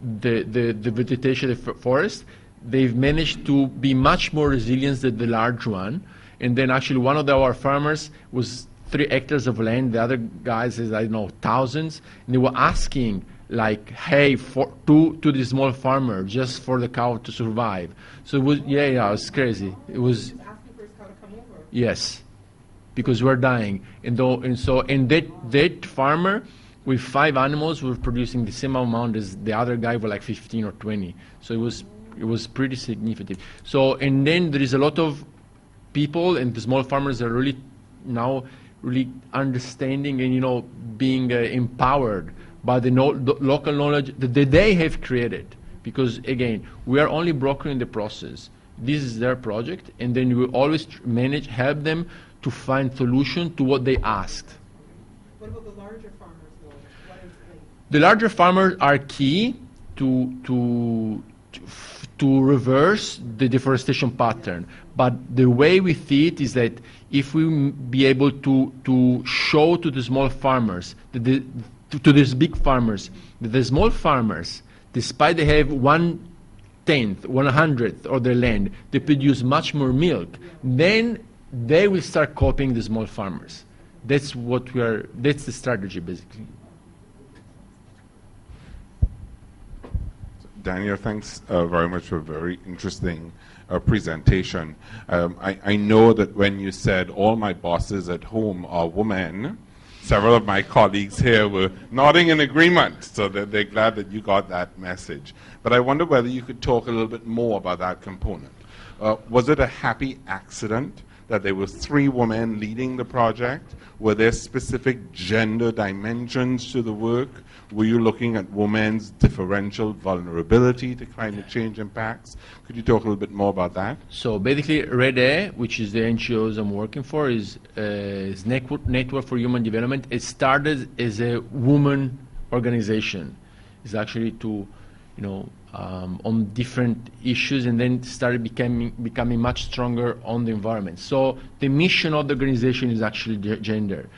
the vegetation, the forest. They've managed to be much more resilient than the large one. And then actually one of our farmers was 3 hectares of land. The other guys is, I don't know, thousands. And they were asking, like, hey, to the small farmer, just for the cow to survive. So it was, yeah, it was crazy. It was, yes, because we're dying. And that farmer, with 5 animals, were producing the same amount as the other guy with like 15 or 20. So it was pretty significant. So, and then there is a lot of people, and the small farmers are really now really understanding and being empowered by the local knowledge that they have created. Because again, we are only brokering the process. This is their project, and then we always help them to find solution to what they asked. What about the larger farmers, though? The larger farmers are key to reverse the deforestation pattern. But the way we see it is that if we be able to show to the small farmers, to these big farmers, that the small farmers, despite they have 1/10, 1/100th of their land, they produce much more milk, then they will start copying the small farmers. That's that's the strategy, basically. Daniel, thanks very much for a very interesting presentation. I know that when you said all my bosses at home are women, several of my colleagues here were nodding in agreement, so they're glad that you got that message. But I wonder whether you could talk a little bit more about that component. Was it a happy accident that there were 3 women leading the project? Were there specific gender dimensions to the work? Were you looking at women's differential vulnerability to climate change impacts? Could you talk a little bit more about that? So basically, RED-A, which is the NGOs I'm working for, is Network for Human Development. It started as a woman organization. It's actually to, on different issues, and then started becoming much stronger on the environment. So the mission of the organization is actually gender.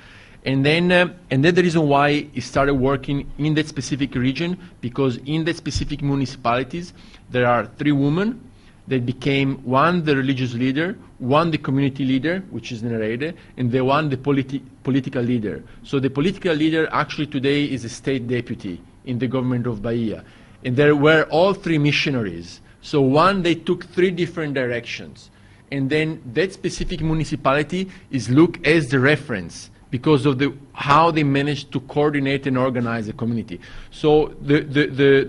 And then the reason why it started working in that specific region, because in that specific municipalities, there are 3 women that became, one the religious leader, one the community leader, which is Nerede, and the one the political leader. So the political leader actually today is a state deputy in the government of Bahia. And there were all 3 missionaries. So one, they took 3 different directions. And then that specific municipality is looked as the reference because of how they managed to coordinate and organize the community. So the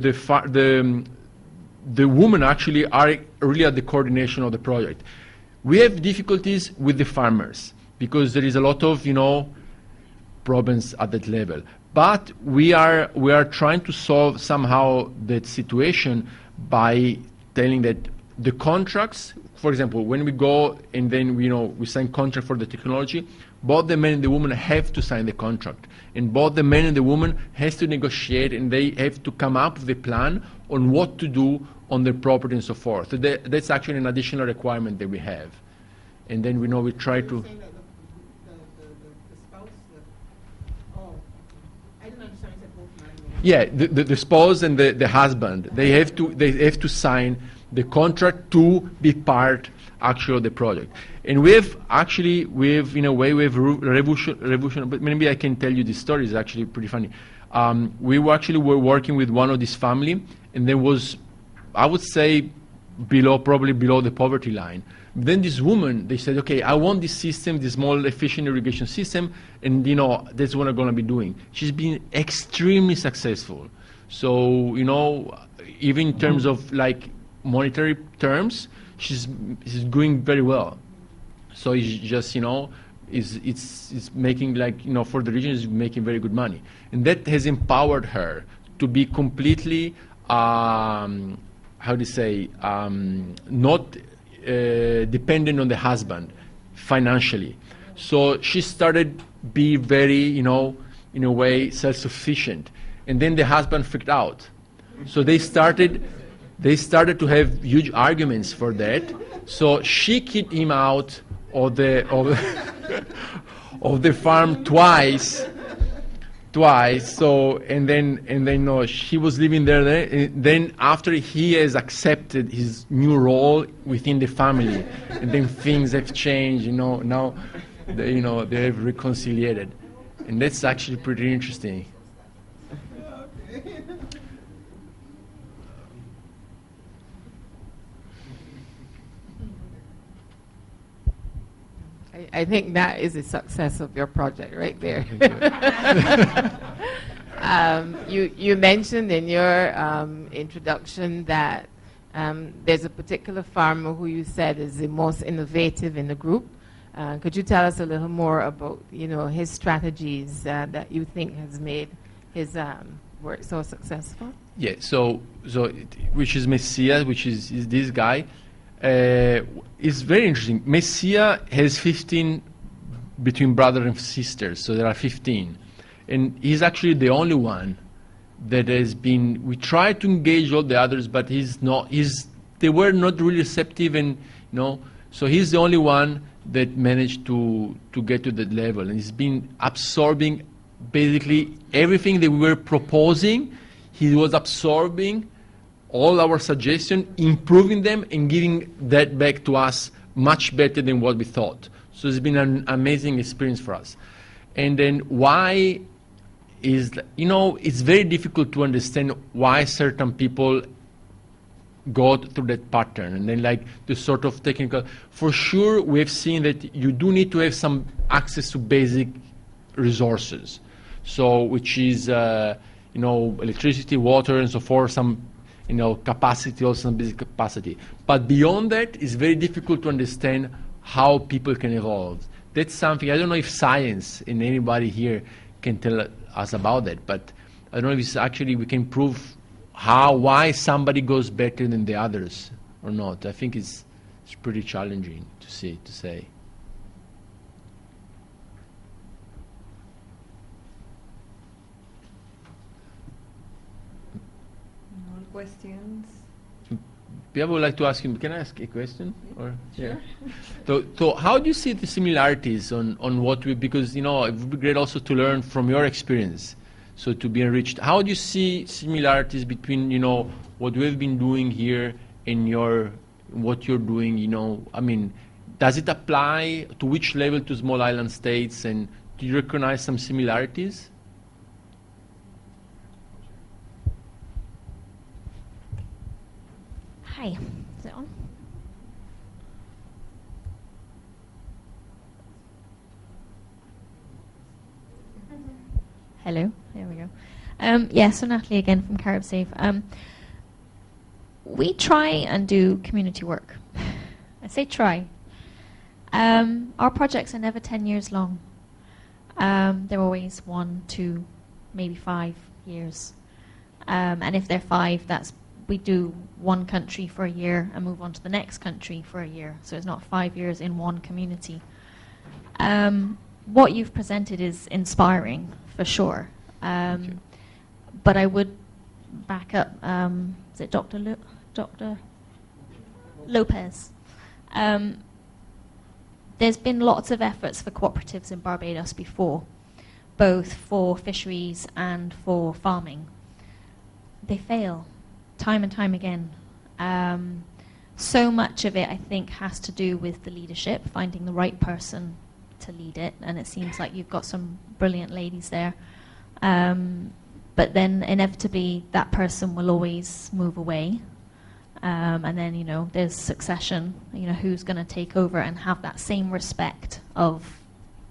women actually are really at the coordination of the project. We have difficulties with the farmers because there is a lot of problems at that level. But we are trying to solve somehow that situation by telling that the contracts, for example, when we go and then we sign contract for the technology, both the men and the woman have to sign the contract, and both the men and the woman has to negotiate, and they have to come up with a plan on what to do on their property and so forth. So that's actually an additional requirement that we have, and then we try to. Yeah, the spouse and the husband, they have to sign the contract to be part actually of the project. And we have revolution, but maybe I can tell you this story. It's actually pretty funny. We were working with one of this family, and there was, I would say, probably below the poverty line. Then this woman, they said, okay, I want this system, this small efficient irrigation system, and that's what I'm going to be doing. She's been extremely successful. So, even in terms of monetary terms, she's doing very well. So it's just, it's making for the region, is making very good money. And that has empowered her to be completely, not dependent on the husband financially. So she started be very, in a way, self-sufficient. And then the husband freaked out. So they started to have huge arguments for that. So she kicked him out of the farm twice. So and then she was living there. And then after he has accepted his new role within the family, and then things have changed. Now they have reconciliated, and that's actually pretty interesting. I think that is a success of your project right there. You mentioned in your introduction that there's a particular farmer who you said is the most innovative in the group. Could you tell us a little more about his strategies that you think has made his work so successful? Yeah. So which is Messias, which is this guy. It's very interesting. Messia has 15 between brothers and sisters, so there are 15. And he's actually the only one that has been, we tried to engage all the others, but they were not really receptive, and so he's the only one that managed to get to that level. And he's been absorbing basically everything that we were proposing. He was absorbing all our suggestions, improving them, and giving that back to us much better than what we thought. So it's been an amazing experience for us. And then why is, it's very difficult to understand why certain people go through that pattern, and then like the sort of technical. For sure, we've seen that you do need to have some access to basic resources, so which is electricity, water, and so forth. Some capacity, also some basic capacity. But beyond that, it's very difficult to understand how people can evolve. That's something I don't know if science and anybody here can tell us about that, but I don't know if it's actually we can prove why somebody goes better than the others or not. I think it's pretty challenging to say. More questions? People would like to ask him, can I ask a question? Or, Sure. So how do you see the similarities on what we, because, it would be great also to learn from your experience, so to be enriched. How do you see similarities between, what we've been doing here and what you're doing, I mean, does it apply to which level to small island states, and do you recognize some similarities? Hi, is it on? Hello, there we go. So Natalie again from CaribSafe. We try and do community work. I say try. Our projects are never 10 years long. They're always 1, 2, maybe 5 years. And if they're 5, we do one country for a year and move on to the next country for a year. So it's not 5 years in one community. What you've presented is inspiring, for sure. But I would back up, is it Dr. Lopez? There's been lots of efforts for cooperatives in Barbados before, both for fisheries and for farming. They fail. Time and time again. So much of it, I think, has to do with the leadership, finding the right person to lead it, and it seems like you've got some brilliant ladies there. But then inevitably that person will always move away. And then, there's succession, who's going to take over and have that same respect of,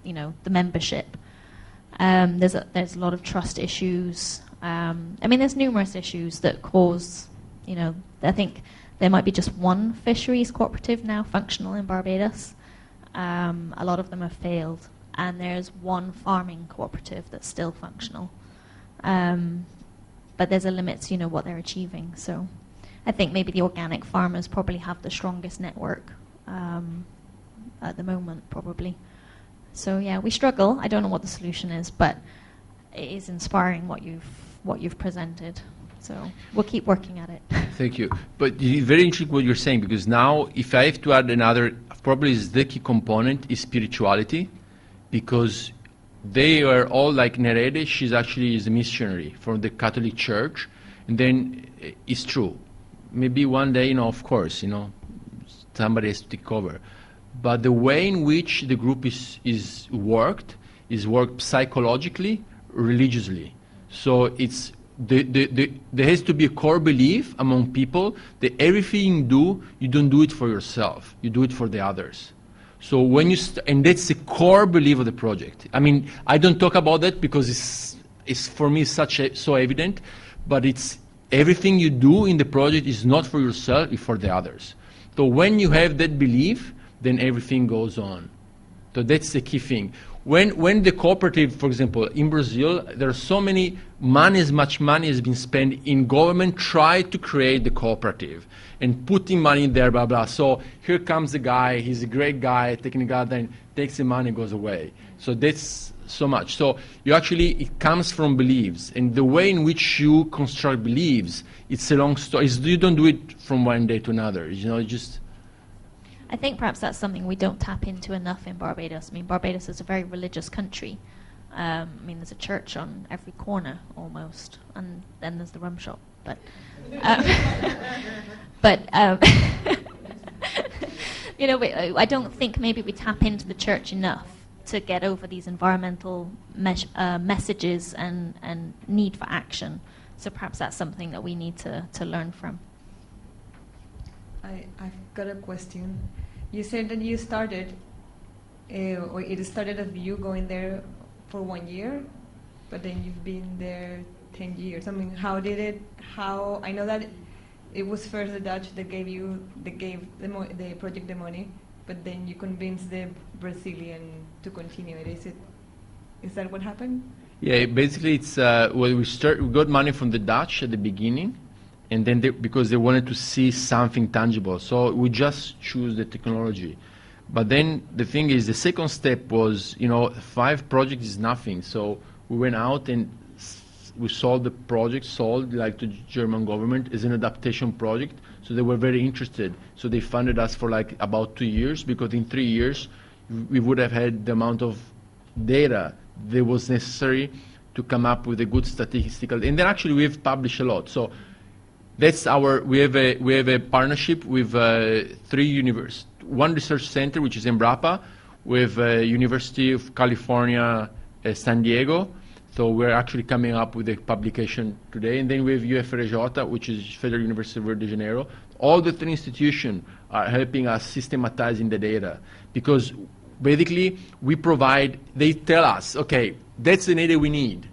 the membership. There's a lot of trust issues. There's numerous issues that cause, I think there might be just one fisheries cooperative now functional in Barbados. A lot of them have failed. And there's one farming cooperative that's still functional. But there's a limit to, what they're achieving. So I think maybe the organic farmers probably have the strongest network at the moment, probably. So yeah, we struggle. I don't know what the solution is, but it is inspiring what you've presented. So we'll keep working at it. Thank you. But it's very interesting what you're saying, because now if I have to add another, probably is the key component is spirituality, because they are all like Nerede. She's actually is a missionary from the Catholic Church, and then it's true. Maybe one day, of course, somebody has to take over. But the way in which the group is worked psychologically, religiously. So it's there has to be a core belief among people that everything you don't do it for yourself, you do it for the others. So when you and that's the core belief of the project. I don't talk about that because it's for me so evident, but it's everything you do in the project is not for yourself, it's for the others. So when you have that belief, then everything goes on. So that's the key thing. When the cooperative, for example, in Brazil, there are so many as much money has been spent in government try to create the cooperative and putting money in there, blah, blah. So here comes the guy, he's a great guy, taking the guy, then takes the money, goes away. So that's so much. So it comes from beliefs. And the way in which you construct beliefs, it's a long story. You don't do it from one day to another. I think perhaps that's something we don't tap into enough in Barbados. Barbados is a very religious country. There's a church on every corner almost, and then there's the rum shop. But I don't think maybe we tap into the church enough to get over these environmental messages and need for action. So perhaps that's something that we need to learn from. I've got a question. You said that you started, or it started as you going there for 1 year, but then you've been there 10 years. I mean, how did it? How I know that it was first the Dutch that gave the project the money, but then you convinced the Brazilian to continue it. Is that what happened? Yeah, basically it's well, we got money from the Dutch at the beginning, and then because they wanted to see something tangible, so we just choose the technology. But then the thing is, the second step was, 5 projects is nothing, so we went out and we sold the project, like to the German government as an adaptation project. So they were very interested. So they funded us for like about 2 years, because in 3 years we would have had the amount of data that was necessary to come up with a good statistical. And then actually we've published a lot. So that's we have a partnership with 3 universities. 1 research center, which is Embrapa, with University of California, San Diego. So we're actually coming up with a publication today. And then we have UFRJ, which is Federal University of Rio de Janeiro. All the 3 institutions are helping us systematizing the data, because basically they tell us, okay, that's the data we need.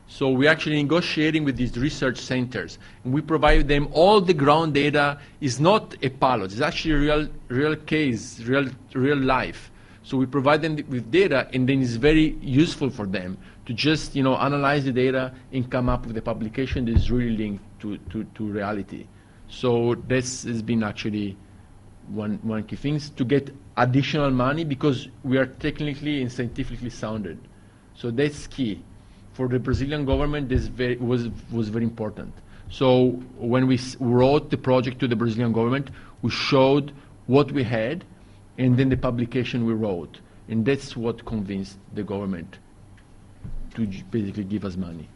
So we're actually negotiating with these research centers, and we provide them all the ground data. Is not a pilot, it's actually a real case, real life. So we provide them with data, and then it's very useful for them to just analyze the data and come up with a publication that is really linked to reality. So this has been actually one key thing, to get additional money, because we are technically and scientifically sounded. So that's key. For the Brazilian government, this was very important. So when we wrote the project to the Brazilian government, we showed what we had, and then the publication we wrote. And that's what convinced the government to basically give us money.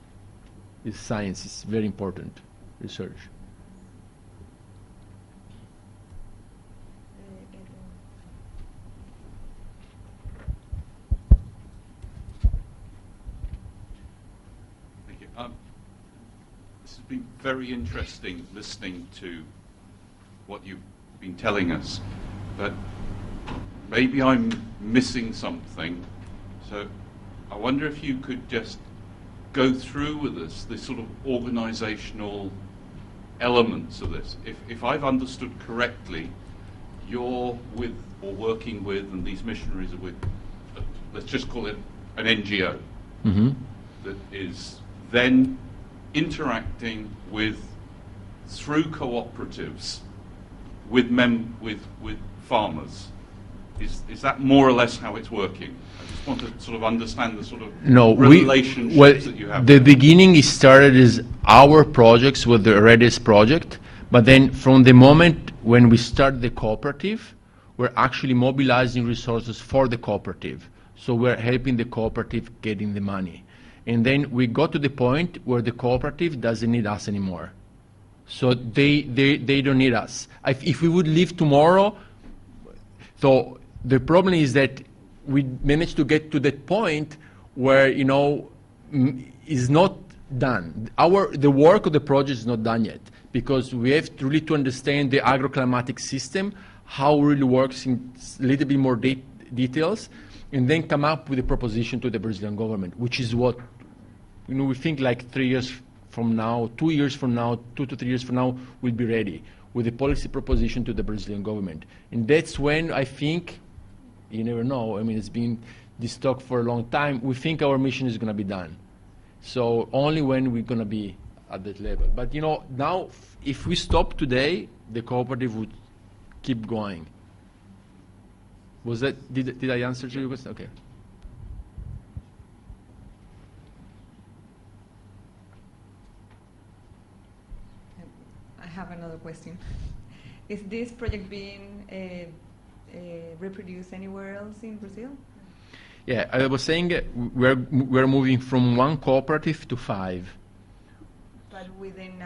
It's science, it's very important research. Thank you. This has been very interesting listening to what you've been telling us, but maybe I'm missing something. So I wonder if you could just go through with us the sort of organizational elements of this. If I've understood correctly, you're with or working with, and these missionaries are with, let's just call it an NGO, that is then interacting through cooperatives with farmers. Is that more or less how it's working? I just want to sort of understand the sort of relationships that you have. The beginning started as our projects with the Redis project, but then from the moment when we start the cooperative, we're actually mobilizing resources for the cooperative. So we're helping the cooperative getting the money. And then we got to the point where the cooperative doesn't need us anymore. So they don't need us. If we would leave tomorrow, so the problem is that we managed to get to that point where, is not done. The work of the project is not done yet, because we have to really understand the agroclimatic system, how it really works in a little bit more details, and then come up with a proposition to the Brazilian government, which is what, we think like 3 years from now, 2 years from now, 2 to 3 years from now, we'll be ready with a policy proposition to the Brazilian government. And that's when I think, you never know, it's been this talk for a long time, we think our mission is going to be done. So only when we're going to be at that level. But now, if we stop today, the cooperative would keep going. Did I answer your question? Okay. I have another question. Is this project being reproduced anywhere else in Brazil? Yeah, I was saying we're moving from 1 cooperative to 5. But within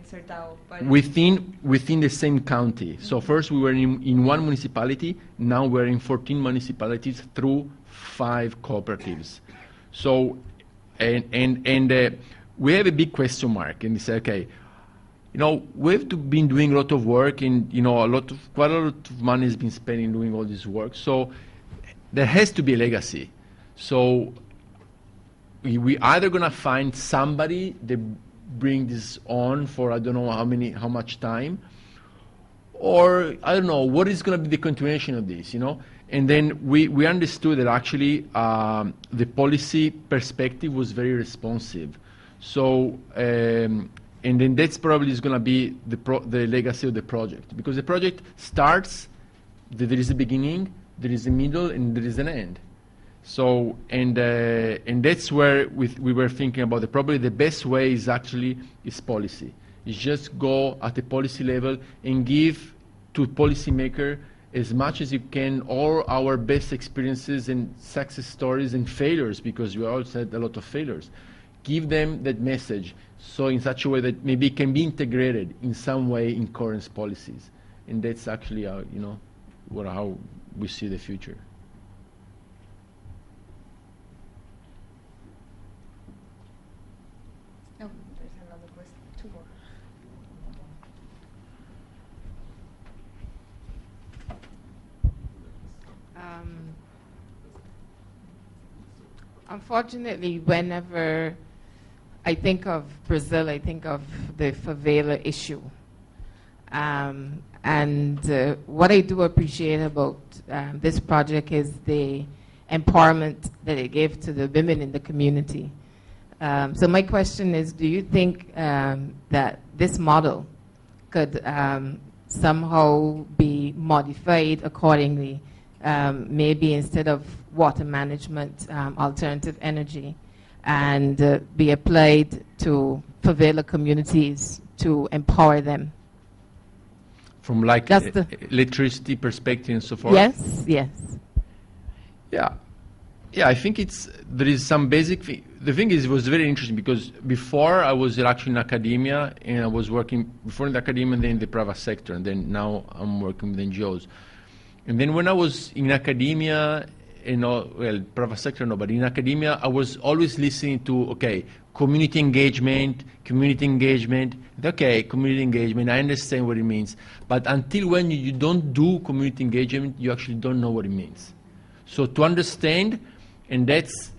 Sertão? Within the same county. So first we were in 1 municipality, now we're in 14 municipalities through 5 cooperatives. So, and we have a big question mark, and we say, okay, we've been doing a lot of work, and quite a lot of money has been spent in doing all this work. So there has to be a legacy. So we either gonna find somebody that bring this on for I don't know how much time, or I don't know what is gonna be the continuation of this, And then we understood that actually the policy perspective was very responsive. So and then that's probably is going to be the legacy of the project, because the project starts, there is a beginning, there is a middle, and there is an end. So and that's where we were thinking about probably the best way is policy. Is just go at the policy level and give to policymaker as much as you can all our best experiences and success stories and failures, because we also had a lot of failures. Give them that message, so in such a way that maybe it can be integrated in some way in current policies, and that's actually how we see the future. Oh, there's another question. Two more. Unfortunately, whenever I think of Brazil, I think of the favela issue. And what I do appreciate about this project is the empowerment that it gave to the women in the community. So my question is, do you think that this model could somehow be modified accordingly? Maybe instead of water management, alternative energy, and be applied to favela communities to empower them? From electricity perspective and so forth? Yes, yes. Yeah, I think there is some basic thing. The thing is, it was very interesting because before I was actually in academia, and I was working before in the academia and then in the private sector, and then now I'm working with NGOs. And then when I was in academia, private sector no, but in academia, I was always listening to, community engagement. Okay, community engagement, I understand what it means. But until when you don't do community engagement, you actually don't know what it means. So to understand, and that's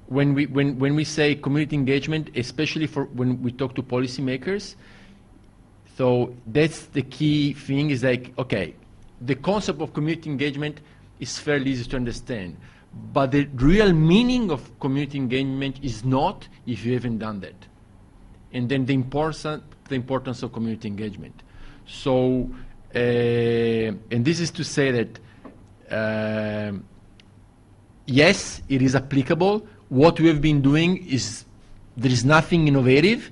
when we say community engagement, especially for when we talk to policymakers, so that's the key thing is the concept of community engagement is fairly easy to understand. But the real meaning of community engagement is not if you haven't done that. And then the importance of community engagement. So, and this is to say that, yes, it is applicable. What we have been doing is, there is nothing innovative,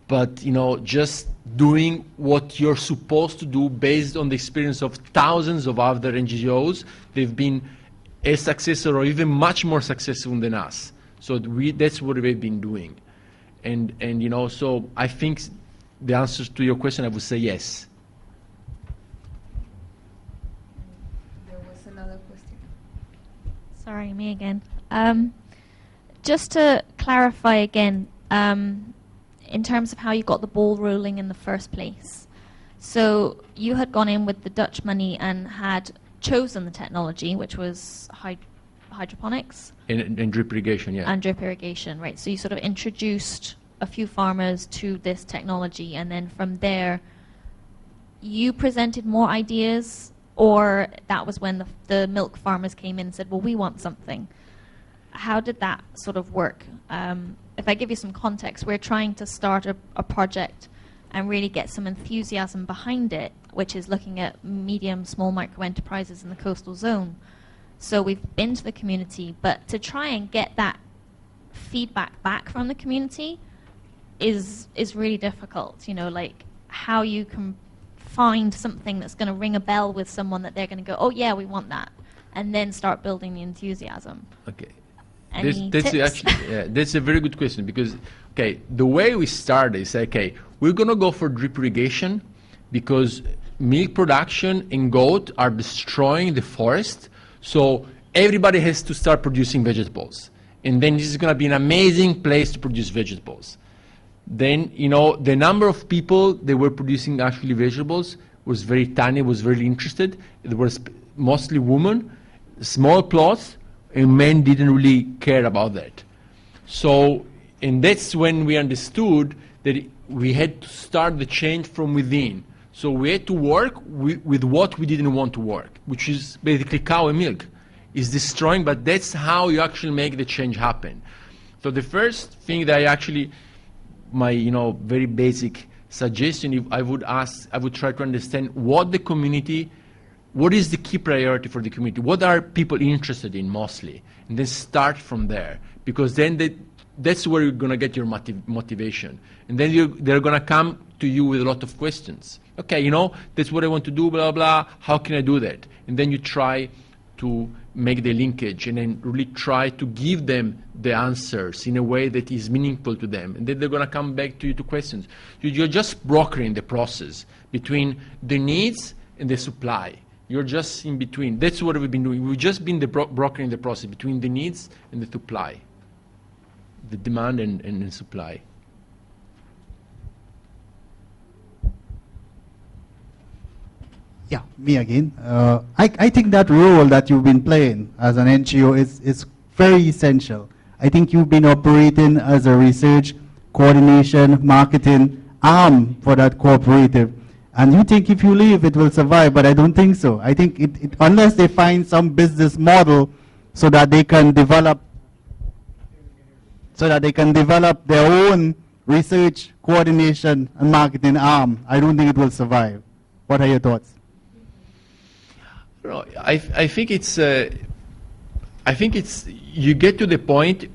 but just doing what you're supposed to do based on the experience of thousands of other NGOs. They've been as successful or even much more successful than us. So that's what we've been doing. And so I think the answer to your question, I would say yes. There was another question. Sorry, me again. Just to clarify again, in terms of how you got the ball rolling in the first place. So you had gone in with the Dutch money and had chosen the technology, which was hydroponics. And drip irrigation, yeah. And drip irrigation, right. So you sort of introduced a few farmers to this technology, and then from there, you presented more ideas, or that was when the milk farmers came in and said, well, we want something. How did that sort of work? If I give you some context, we're trying to start a project and really get some enthusiasm behind it, which is looking at medium, small micro enterprises in the coastal zone. So we've been to the community, but to try and get that feedback back from the community is really difficult. How you can find something that's going to ring a bell with someone that they're going to go, oh yeah, we want that, and then start building the enthusiasm. Okay. That's that's a very good question, because the way we started is we're going to go for drip irrigation because milk production and goat are destroying the forest, so everybody has to start producing vegetables, and then this is going to be an amazing place to produce vegetables. then, you know, the number of people that were producing actually vegetables was very tiny, was very interested. It was mostly women, small plots, and men didn't really care about that. So, and that's when we understood that we had to start the change from within. So we had to work with what we didn't want to work, which is basically cow and milk. It's destroying, but that's how you actually make the change happen. So the first thing that I actually, my, you know, very basic suggestion, if I would try to understand what the community, what is the key priority for the community? What are people interested in mostly? And then start from there, because then that's where you're going to get your motivation. And then they're going to come to you with a lot of questions. Okay, you know, that's what I want to do, blah, blah, how can I do that? And then you try to make the linkage and then really try to give them the answers in a way that is meaningful to them. And then they're going to come back to you to questions. You're just brokering the process between the needs and the supply. You're just in between. That's what we've been doing. We've just been brokering the process between the needs and the supply, the demand and supply. Yeah, me again. I think that role that you've been playing as an NGO is very essential. I think you've been operating as a research, coordination, marketing arm for that cooperative. And you think if you leave, it will survive, but I don't think so. I think unless they find some business model so that they can develop their own research, coordination, and marketing arm, I don't think it will survive. What are your thoughts? I think it's you get to the point.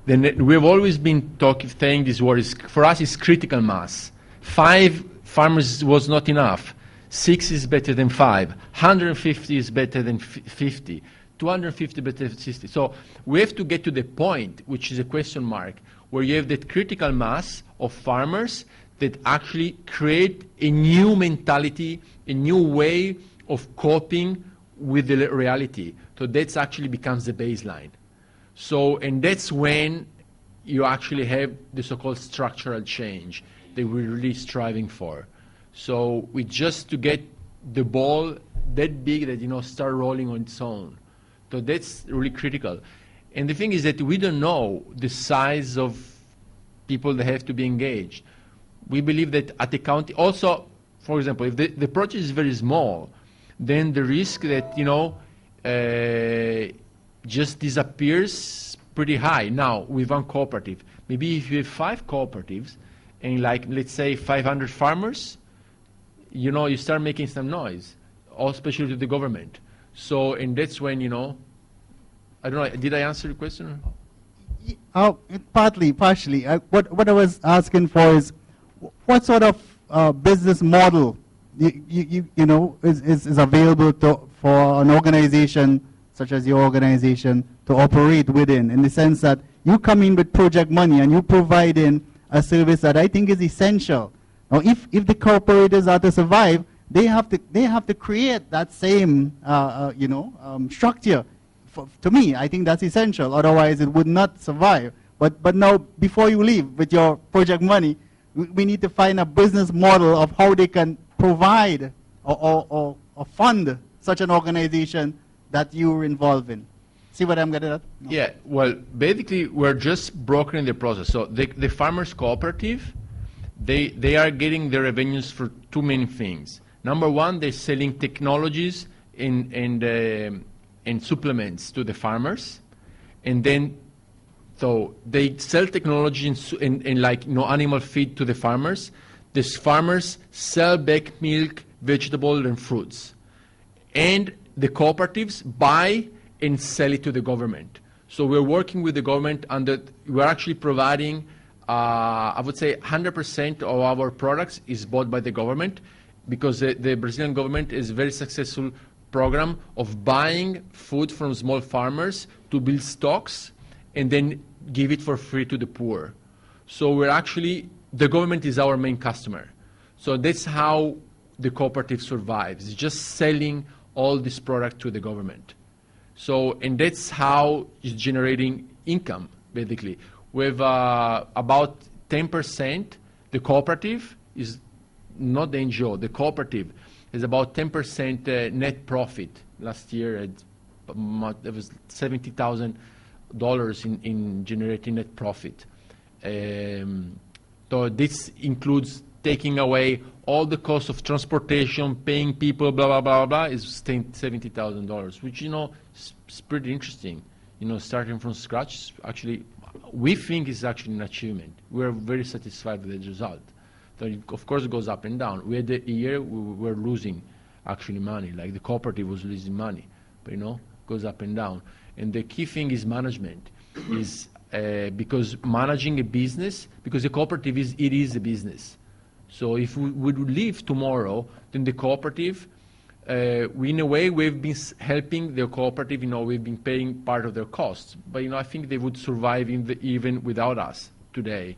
Then we've always been saying this word is, for us, is critical mass. 5 farmers was not enough. 6 is better than 5. 150 is better than 50. 250 better than 60. So we have to get to the point, which is a question mark, where you have that critical mass of farmers that actually create a new mentality, a new way of coping with the reality. So that actually becomes the baseline. So, and that's when you actually have the so-called structural change that we're really striving for. So we just to get the ball that big that, you know, start rolling on its own. So that's really critical. And the thing is that we don't know the size of people that have to be engaged. We believe that at the county, also, for example, if the project is very small, then the risk that, you know, just disappears pretty high. Now, with one cooperative, maybe if you have 5 cooperatives and, like, let's say 500 farmers, you know, you start making some noise, especially to the government. So, and that's when, you know, I don't know, did I answer your question? Partially. What I was asking for is, what sort of business model you know is available for an organization such as your organization to operate within, in the sense that you come in with project money and you provide in a service that I think is essential. Now, if the cooperatives are to survive, they have to create that same structure. To me, I think that's essential. Otherwise, it would not survive. But now, before you leave with your project money, we need to find a business model of how they can provide or fund such an organization that you're involved in. See what I'm getting at? No. Yeah, well, basically, we're just brokering the process. So the farmers' cooperative, they are getting their revenues for 2 main things. Number one, they're selling technologies and supplements to the farmers. And then, so they sell technology and like, you know, animal feed to the farmers. These farmers sell back milk, vegetable, and fruits. And the cooperatives buy and sell it to the government. So we're working with the government, and we're actually providing, I would say 100% of our products is bought by the government, because the Brazilian government is a very successful program of buying food from small farmers to build stocks and then give it for free to the poor. So we're actually, the government is our main customer. So that's how the cooperative survives. It's just selling all this product to the government. So, and that's how it's generating income, basically. With about 10% The cooperative is not the NGO. The cooperative is about 10% net profit. Last year, there was $70,000 in generating net profit. So this includes taking away all the cost of transportation, paying people, blah, blah, blah, blah, is $70,000, which, you know, is pretty interesting. You know, starting from scratch, actually, we think is actually an achievement. We're very satisfied with the result. So of course, it goes up and down. We had a year we were losing actually money, like the cooperative was losing money, but you know, it goes up and down. And the key thing is management, is because managing a business, because the cooperative is a business. So if we would leave tomorrow, then the cooperative, we, in a way, we've been helping the cooperative, you know, we've been paying part of their costs. But, you know, I think they would survive even without us today.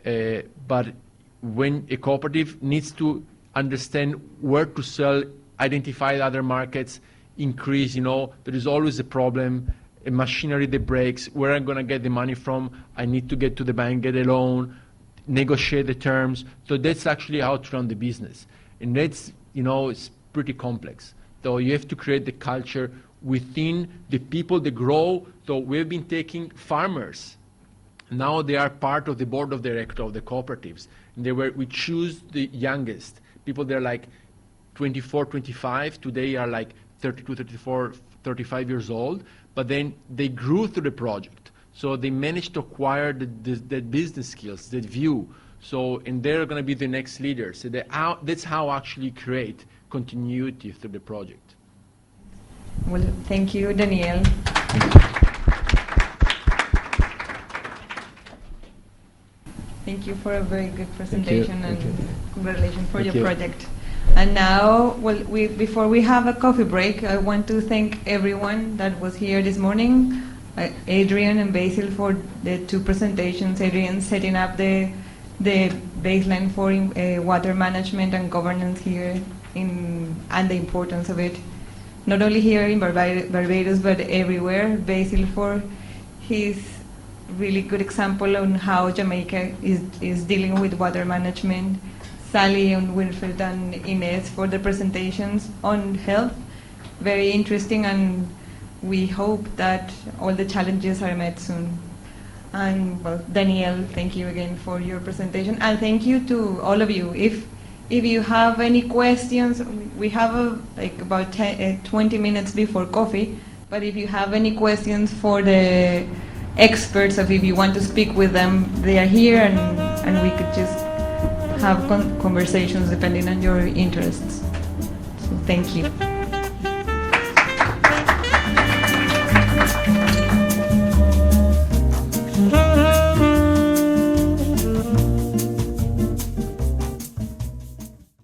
But when a cooperative needs to understand where to sell, identify other markets, increase, you know, there is always a problem, a machinery that breaks, where I'm going to get the money from, I need to get to the bank, get a loan, negotiate the terms. So that's actually how to run the business. And that's, you know, it's pretty complex. So you have to create the culture within the people that grow. So we've been taking farmers. Now they are part of the board of directors of the cooperatives. And we choose the youngest. People that are like 24, 25. Today are like 32, 34, 35 years old. But then they grew through the project. So they managed to acquire the business skills, that view. So, and they're going to be the next leaders. So that's how actually create continuity through the project. Well, thank you, Daniel. Thank you for a very good presentation and congratulations for your project. And now, well, before we have a coffee break, I want to thank everyone that was here this morning. Adrian and Basil for the two presentations. Adrian setting up the baseline for water management and governance here and the importance of it, not only here in Barbados but everywhere. Basil for his really good example on how Jamaica is dealing with water management. Sally and Wilfred and Inez for the presentations on health. Very interesting, and we hope that all the challenges are met soon. And well, Danielle, thank you again for your presentation, and thank you to all of you. If you have any questions, we have like about 20 minutes before coffee, but if you have any questions for the experts, if you want to speak with them, they are here, and we could just have conversations depending on your interests. So thank you.